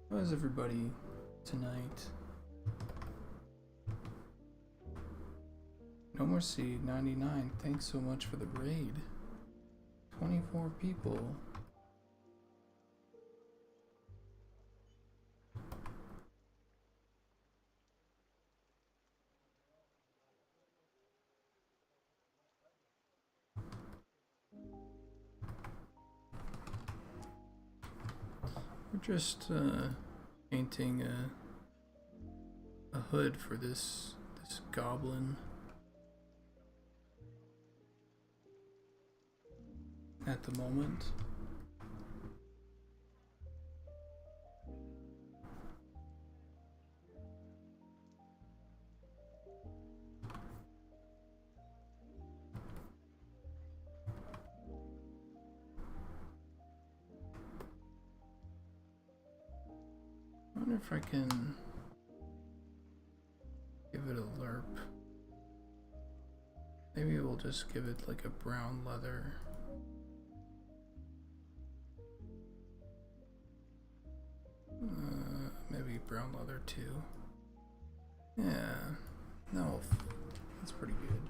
How is everybody tonight? No Mercy 99, thanks so much for the raid. 24 people. We're just painting a hood for this goblin at the moment. I wonder if I can give it a lerp. Maybe we'll just give it like a brown leather. Maybe brown leather too. Yeah, no, that's pretty good.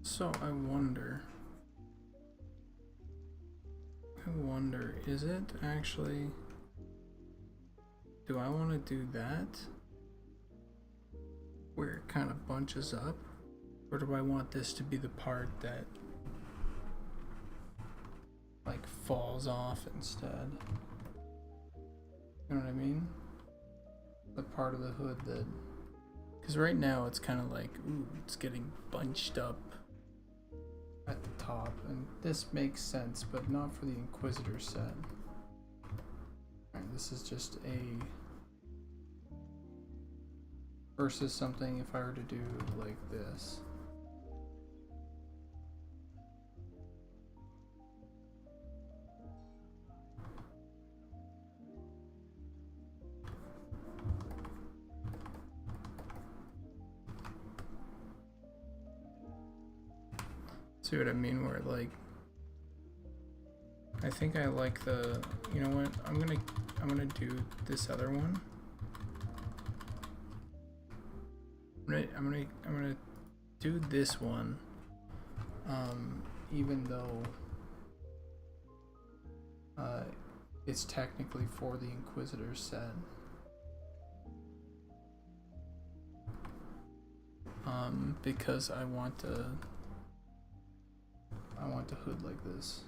So I wonder, is it actually, do I want to do that where it kind of bunches up, or do I want this to be the part that like falls off instead? You know what I mean? The part of the hood that, because right now it's kind of like, ooh, it's getting bunched up at the top, and this makes sense, but not for the Inquisitor set. Alright, this is just a versus something if I were to do like this. See what I mean? Where like, I think I like the, you know what? I'm gonna do this other one. I'm gonna do this one. Even though it's technically for the Inquisitor set. Because I want the hood like this.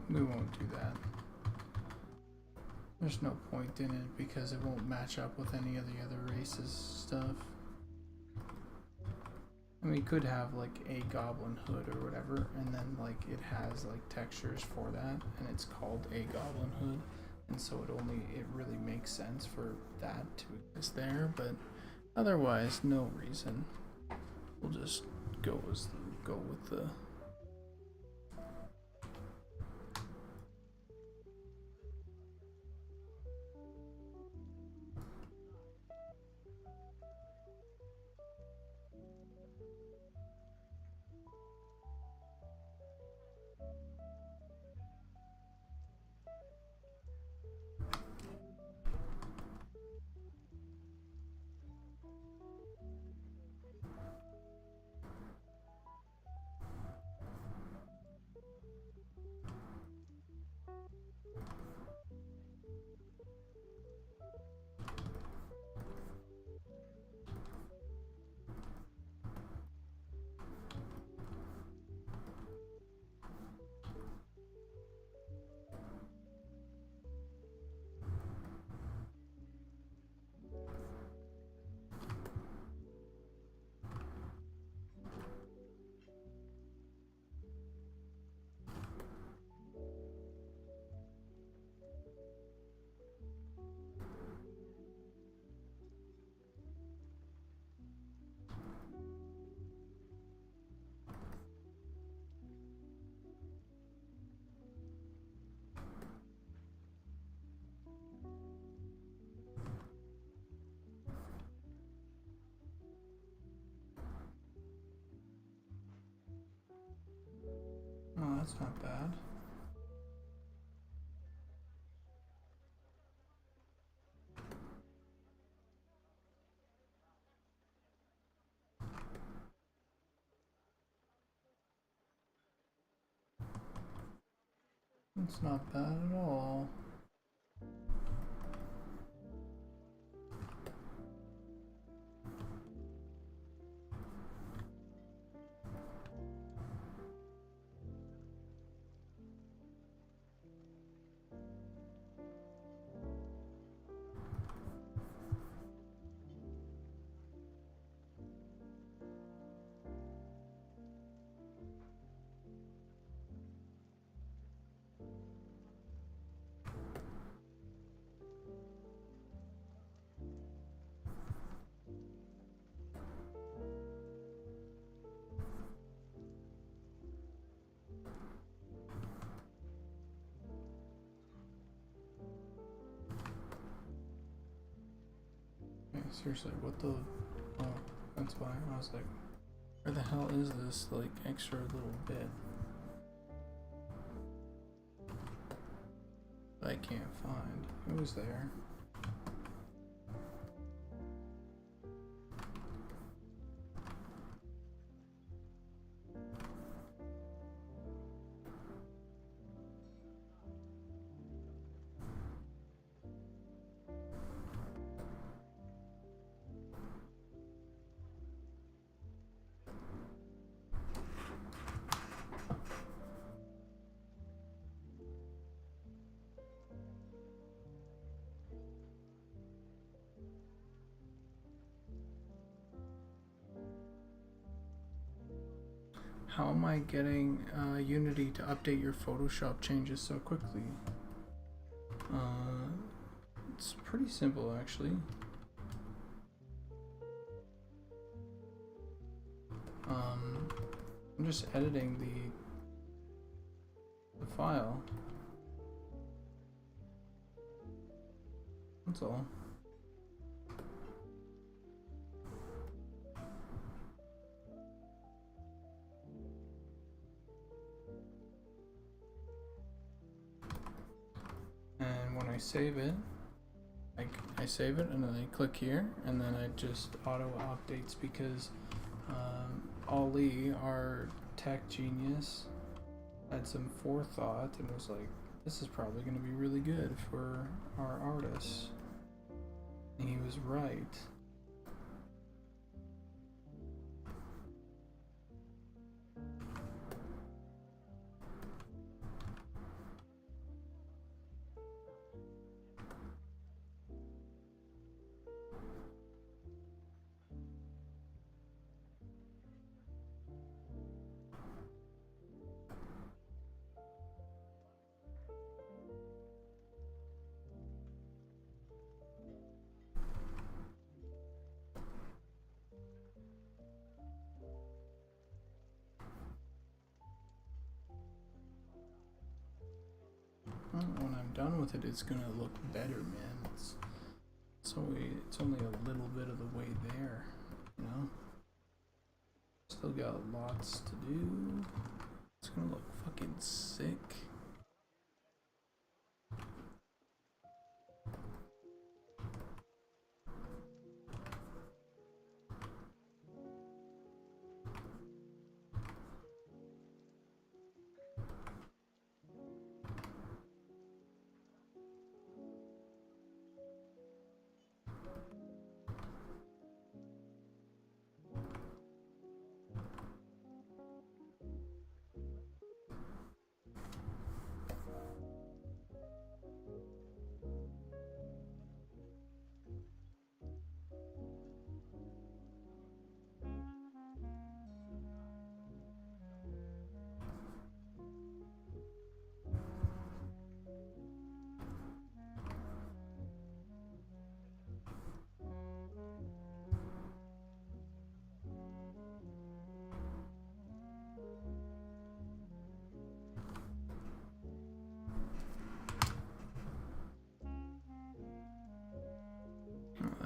We won't do that. There's no point in it because it won't match up with any of the other races stuff. And we could have like a goblin hood or whatever, and then like it has like textures for that, and it's called a goblin hood, and so it really makes sense for that to exist there. But otherwise, no reason. We'll just go with the. that's not bad. It's not bad at all. Seriously, what the? Oh, that's why I was like, where the hell is this, like, extra little bit? That I can't find. It was there. How am I getting Unity to update your Photoshop changes so quickly? It's pretty simple, actually. I'm just editing the file. That's all. And when I save it, I save it and then I click here and then it just auto updates because Ali, our tech genius, had some forethought and was like, this is probably going to be really good for our artists. And he was right. When I'm done with it, it's gonna look better, man. It's only a little bit of the way there, you know. Still got lots to do. It's gonna look fucking sick.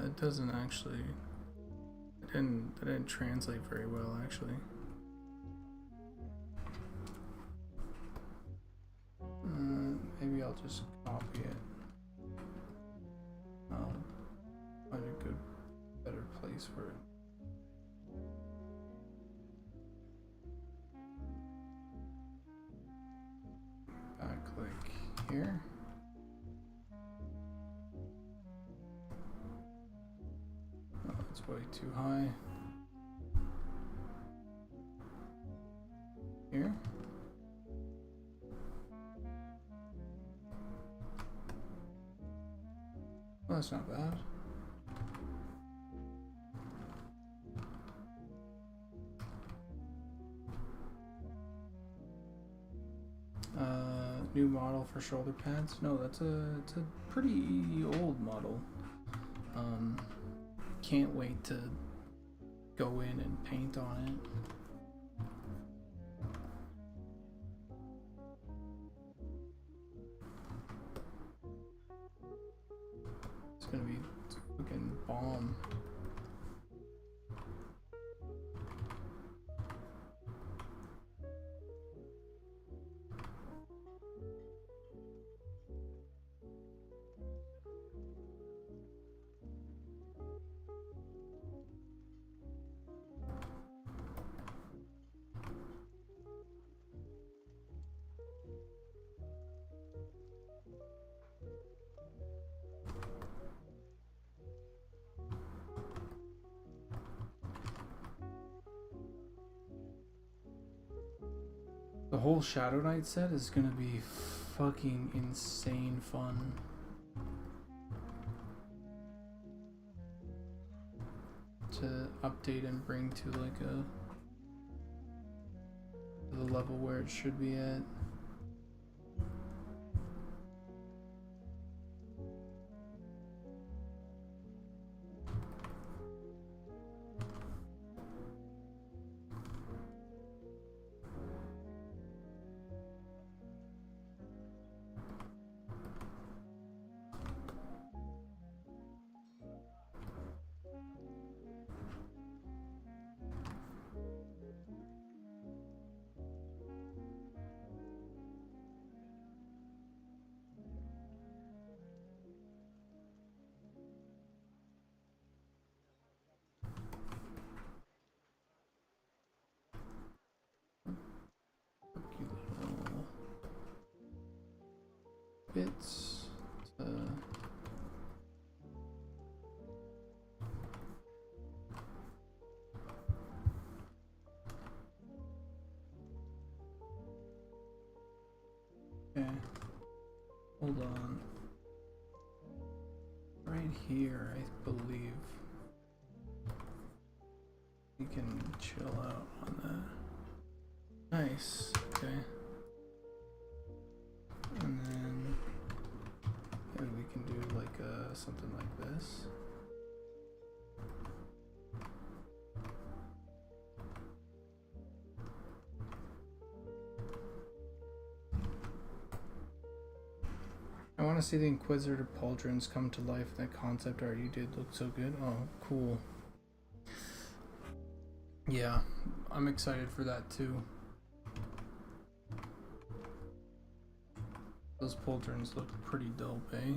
It doesn't actually. It didn't translate very well, actually. I'll just copy it. I'll find a good, better place for it. Back click here. Oh, it's way too high. Here. Well, that's not bad. New model for shoulder pads. No, it's a pretty old model. Can't wait to go in and paint on it. It's gonna be fucking bomb. The whole Shadow Knight set is gonna be fucking insane fun. To update and bring to like the level where it should be at. Little bits to okay, hold on. Right here, I believe we can chill out on that. Nice. Okay. And then maybe we can do like something like this. I want to see the Inquisitor pauldrons come to life. That concept art you did looked so good. Oh, cool. Yeah, I'm excited for that too. Those pauldrons look pretty dope, eh?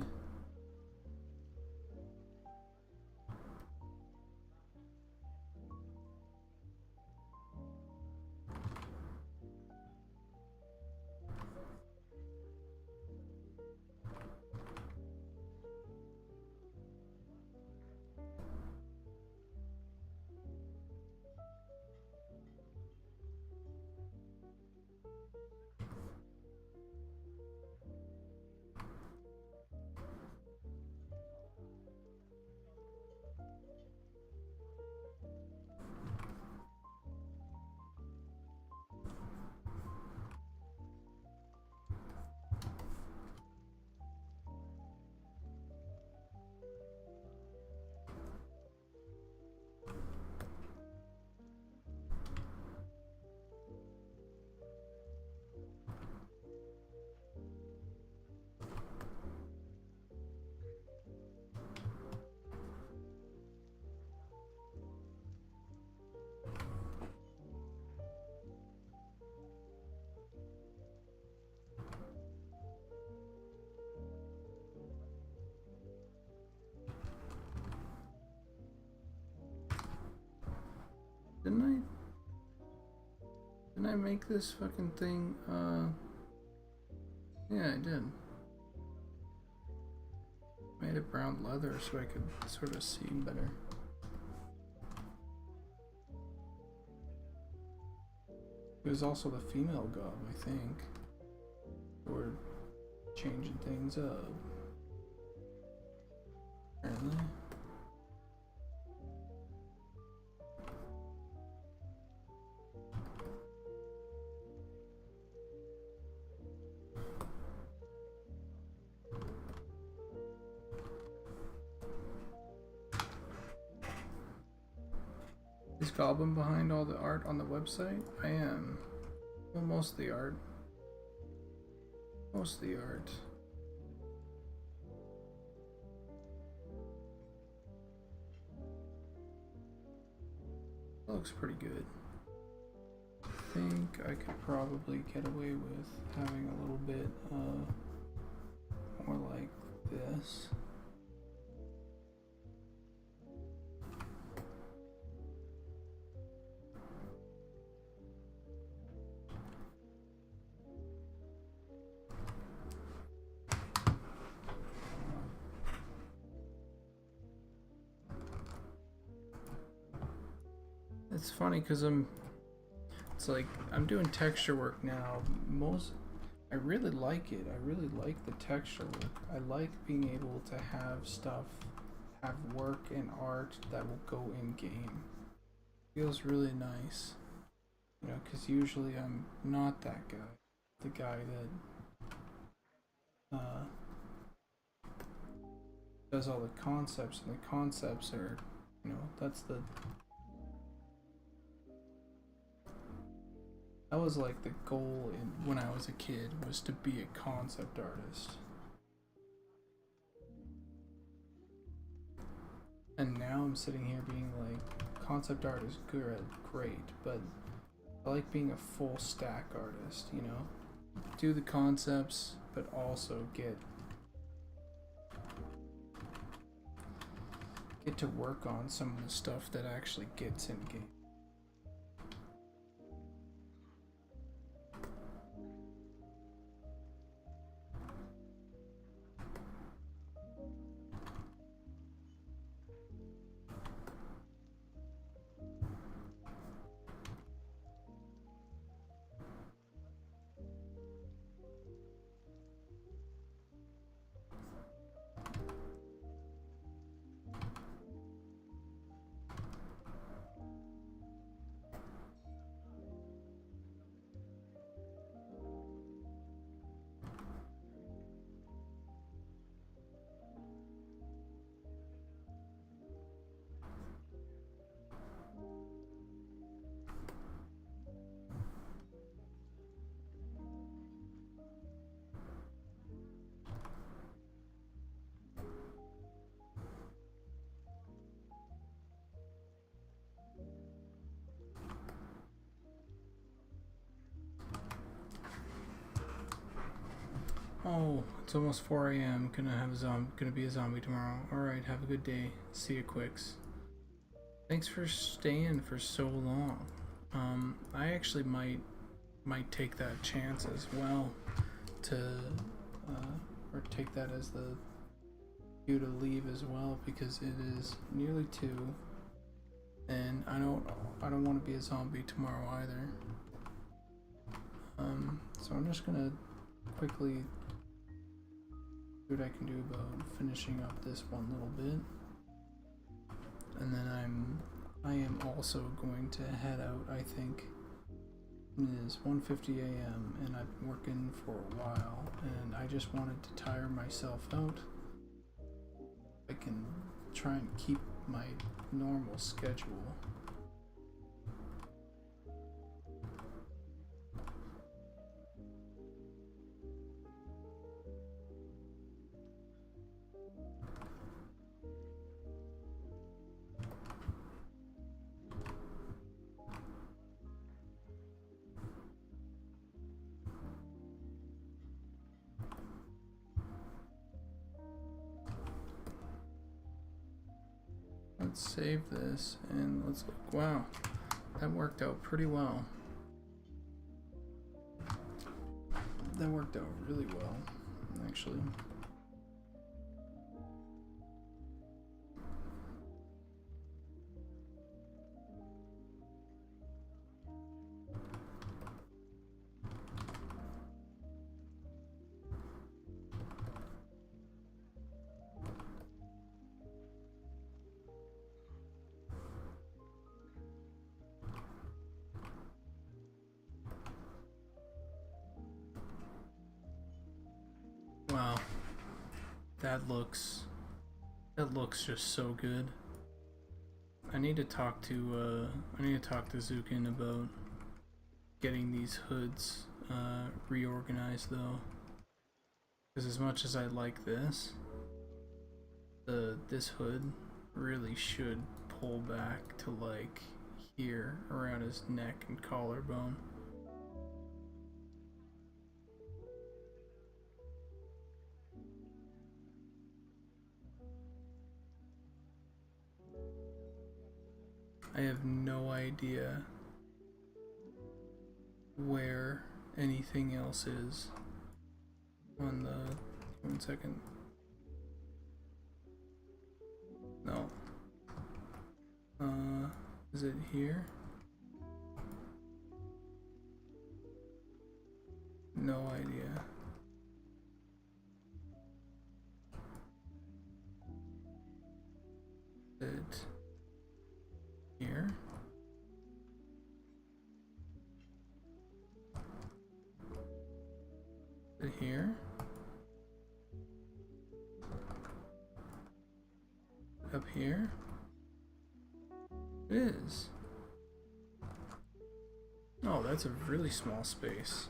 Didn't I make this fucking thing? Yeah, I did. Made it brown leather so I could sort of see better. It was also the female gob, I think. We're changing things up. Apparently. Is Goblin behind all the art on the website? I am. Well, most of the art. Most of the art. That looks pretty good. I think I could probably get away with having a little bit more like this. It's funny because it's like I'm doing texture work now. I really like it. I really like the texture work. I like being able to have stuff, have work and art that will go in game. Feels really nice, you know, because usually I'm not that guy. The guy that does all the concepts, and the concepts are, you know, that was like the goal when I was a kid, was to be a concept artist. And now I'm sitting here being like, concept art is great, but I like being a full stack artist, you know? Do the concepts, but also get to work on some of the stuff that actually gets in game. Oh, it's almost 4 a.m. Gonna be a zombie tomorrow. Alright, have a good day. See you, Quicks. Thanks for staying for so long. I actually might take that chance as well to or take that as the cue to leave as well, because it is nearly 2 and I don't want to be a zombie tomorrow either. So I'm just gonna quickly see what I can do about finishing up this one little bit, and then I am also going to head out. I think it is 1:50 a.m. and I've been working for a while, and I just wanted to tire myself out. I can try and keep my normal schedule. Let's save this and let's look. Wow, That worked out pretty well. That worked out really well, actually. Wow, that looks just so good. I need to talk to Zukin about getting these hoods reorganized though, because as much as I like this, this hood really should pull back to like here around his neck and collarbone. I have no idea where anything else is on the... 1 second. No. Is it here? No idea. Is it here? Is it here? Up here? It is. Oh, that's a really small space.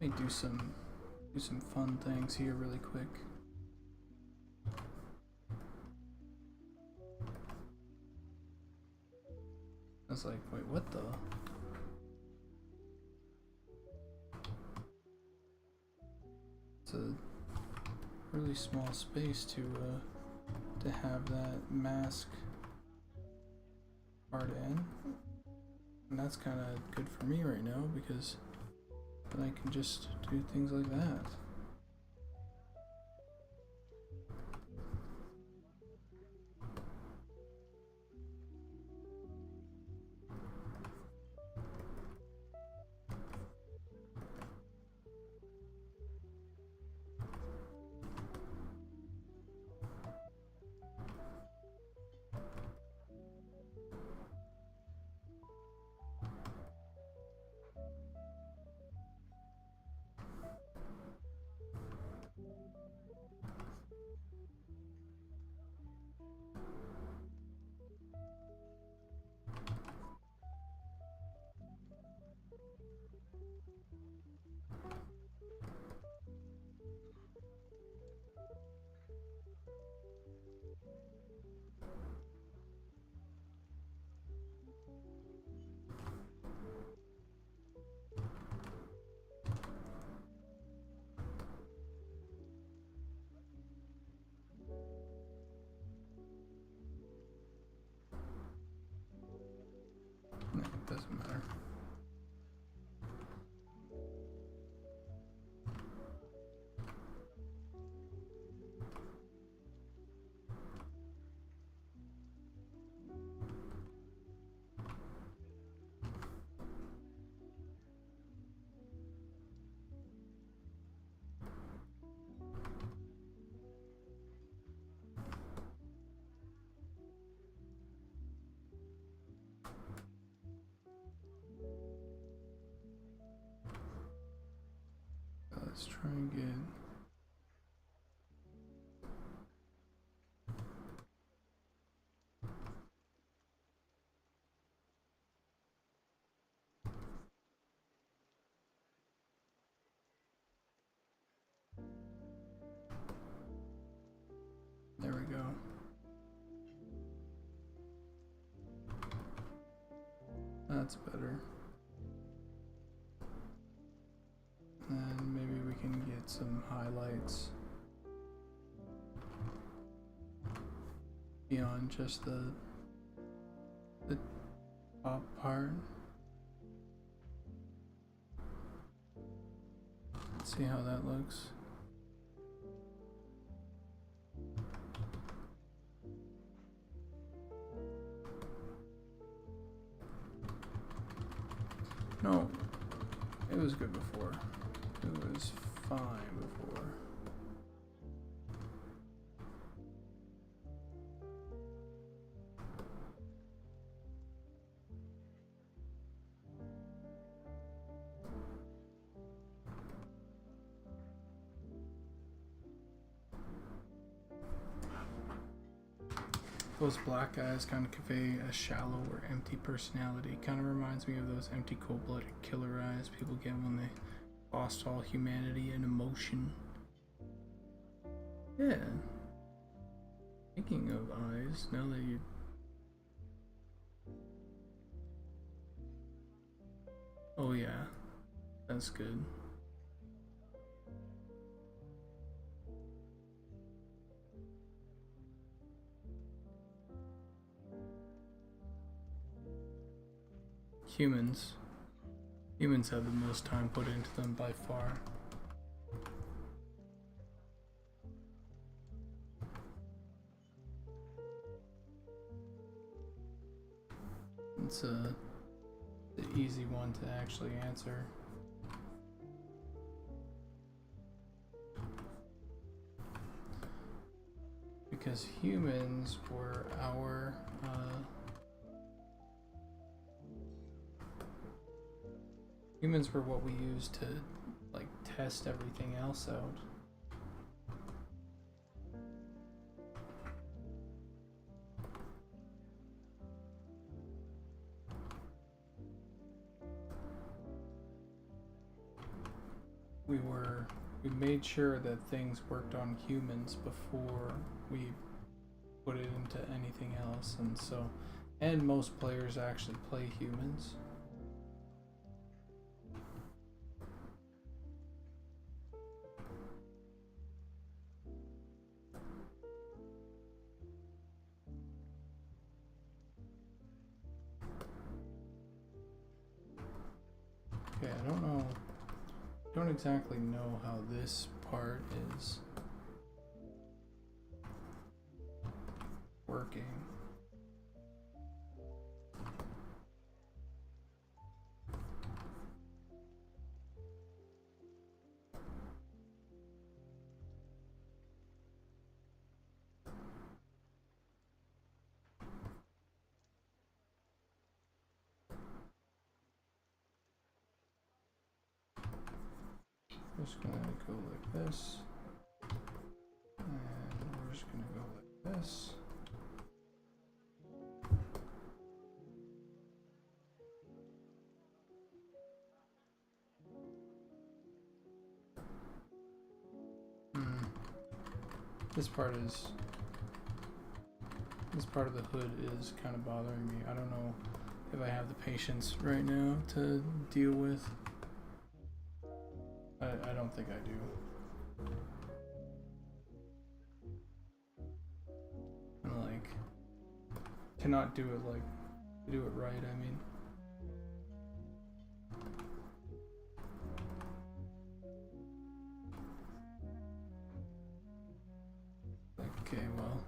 Let me do some fun things here really quick. I was like, wait, what the? It's a really small space to have that mask part in. And that's kind of good for me right now because then I can just do things like that. No, it doesn't matter. Let's try and get... There we go. That's better. And maybe we can get some highlights beyond just the top part. Let's see how that looks. No, it was good before. It was fine before. Those black eyes kind of convey a shallow or empty personality. Kind of reminds me of those empty, cold-blooded killer eyes people get when they lost all humanity and emotion. Yeah. Speaking of eyes, now that you... Oh yeah, that's good. Humans have the most time put into them by far. It's the easy one to actually answer. Because humans were our humans were what we used to like test everything else out. We made sure that things worked on humans before we put it into anything else, and most players actually play humans. Okay, I don't exactly know how this part is working. Just gonna go like this, and we're just gonna go like this. This part of the hood is kind of bothering me. I don't know if I have the patience right now to deal with. I don't think I do. And like, cannot do it like, do it right, I mean. Okay, well,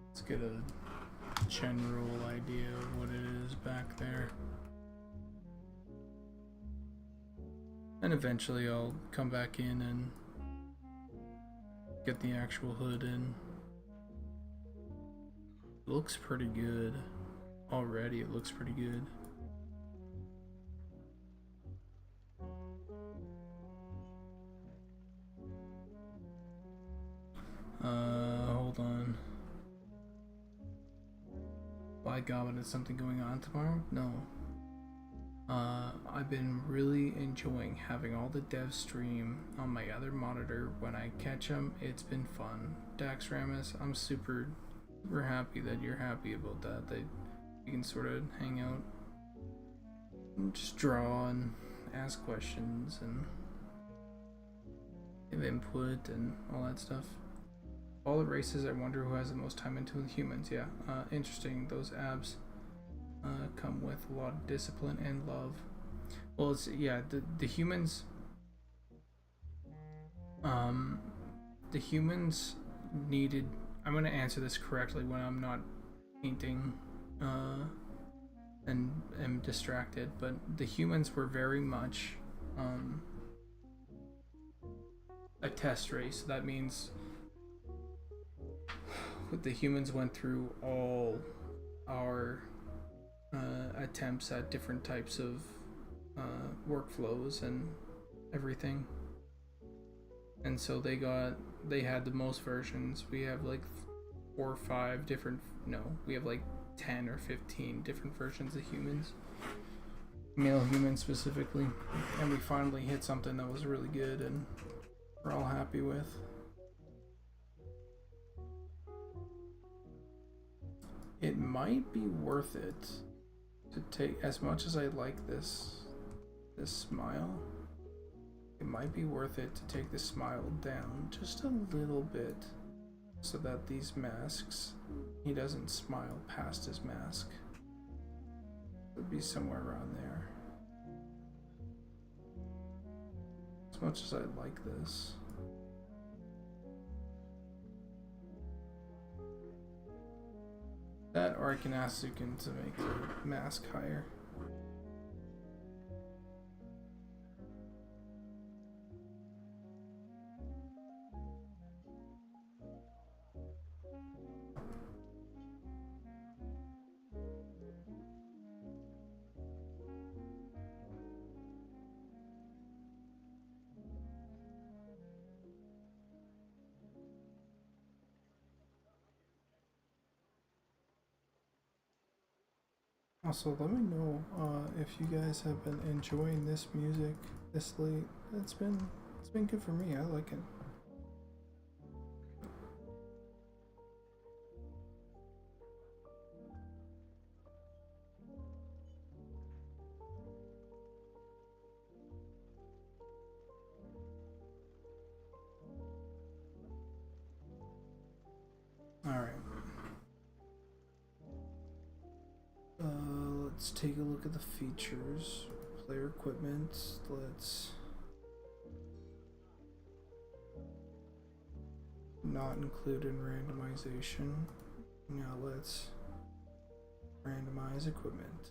let's get a general idea of what it is back there. And eventually I'll come back in and get the actual hood in. It looks pretty good. Already it looks pretty good. Hold on. By Goblin, is something going on tomorrow? No. I've been really enjoying having all the devs stream on my other monitor when I catch them. It's been fun. Dax Ramus, I'm super happy that you're happy about that. That you can sort of hang out and just draw and ask questions and give input and all that stuff. All the races, I wonder who has the most time into the humans. Yeah, interesting, those abs. come with a lot of discipline and love. Well, it's yeah, the humans. The humans needed. I'm gonna answer this correctly when I'm not painting, and am distracted. But the humans were very much, a test race. That means the humans went through all our attempts at different types of workflows and everything, and so they had the most versions. We have like 4 or 5 different, no, we have like 10 or 15 different versions of humans, male humans specifically, and we finally hit something that was really good and we're all happy with. It might be worth it to take, as much as I like this smile, it might be worth it to take the smile down just a little bit so that these masks, he doesn't smile past his mask. It would be somewhere around there. As much as I like this. That, or I can ask Zukin to make the mask higher. Also, let me know if you guys have been enjoying this music this late. It's been good for me. I like it. All right. Let's take a look at the features. Player equipment. Let's not include in randomization. Now let's randomize equipment.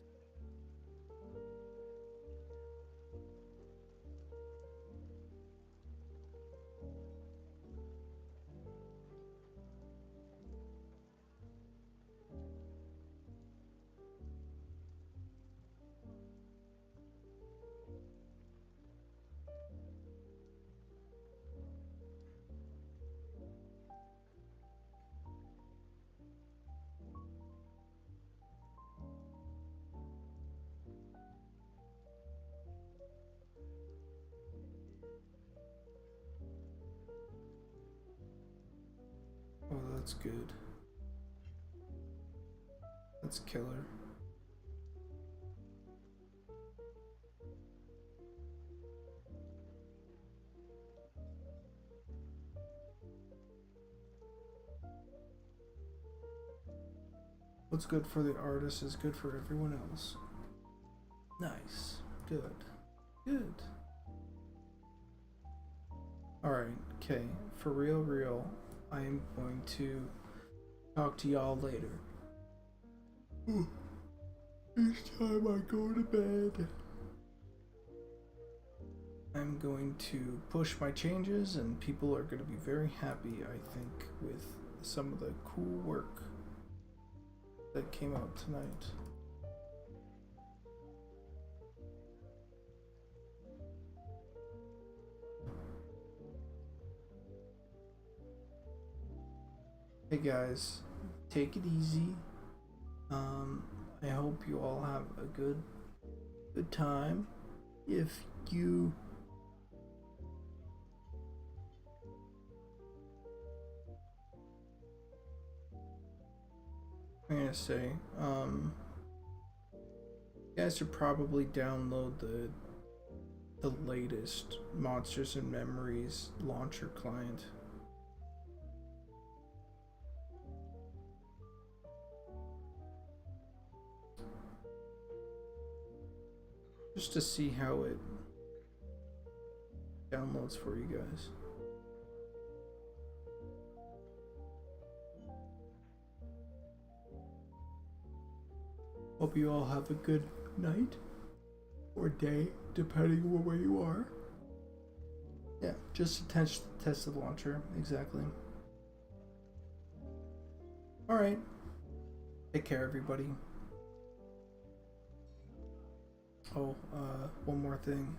Oh, that's good. That's killer. What's good for the artist is good for everyone else. Nice. Good. Good. Alright, okay. For real, I am going to talk to y'all later. Each time I go to bed, I'm going to push my changes and people are going to be very happy, I think, with some of the cool work that came out tonight. Hey guys, take it easy. I hope you all have a good time. If you I'm gonna say, you guys should probably download the latest Monsters and Memories launcher client. just to see how it downloads for you guys. Hope you all have a good night or day, depending on where you are. Yeah, just to test the launcher, exactly. Alright. Take care, everybody. Oh, one more thing.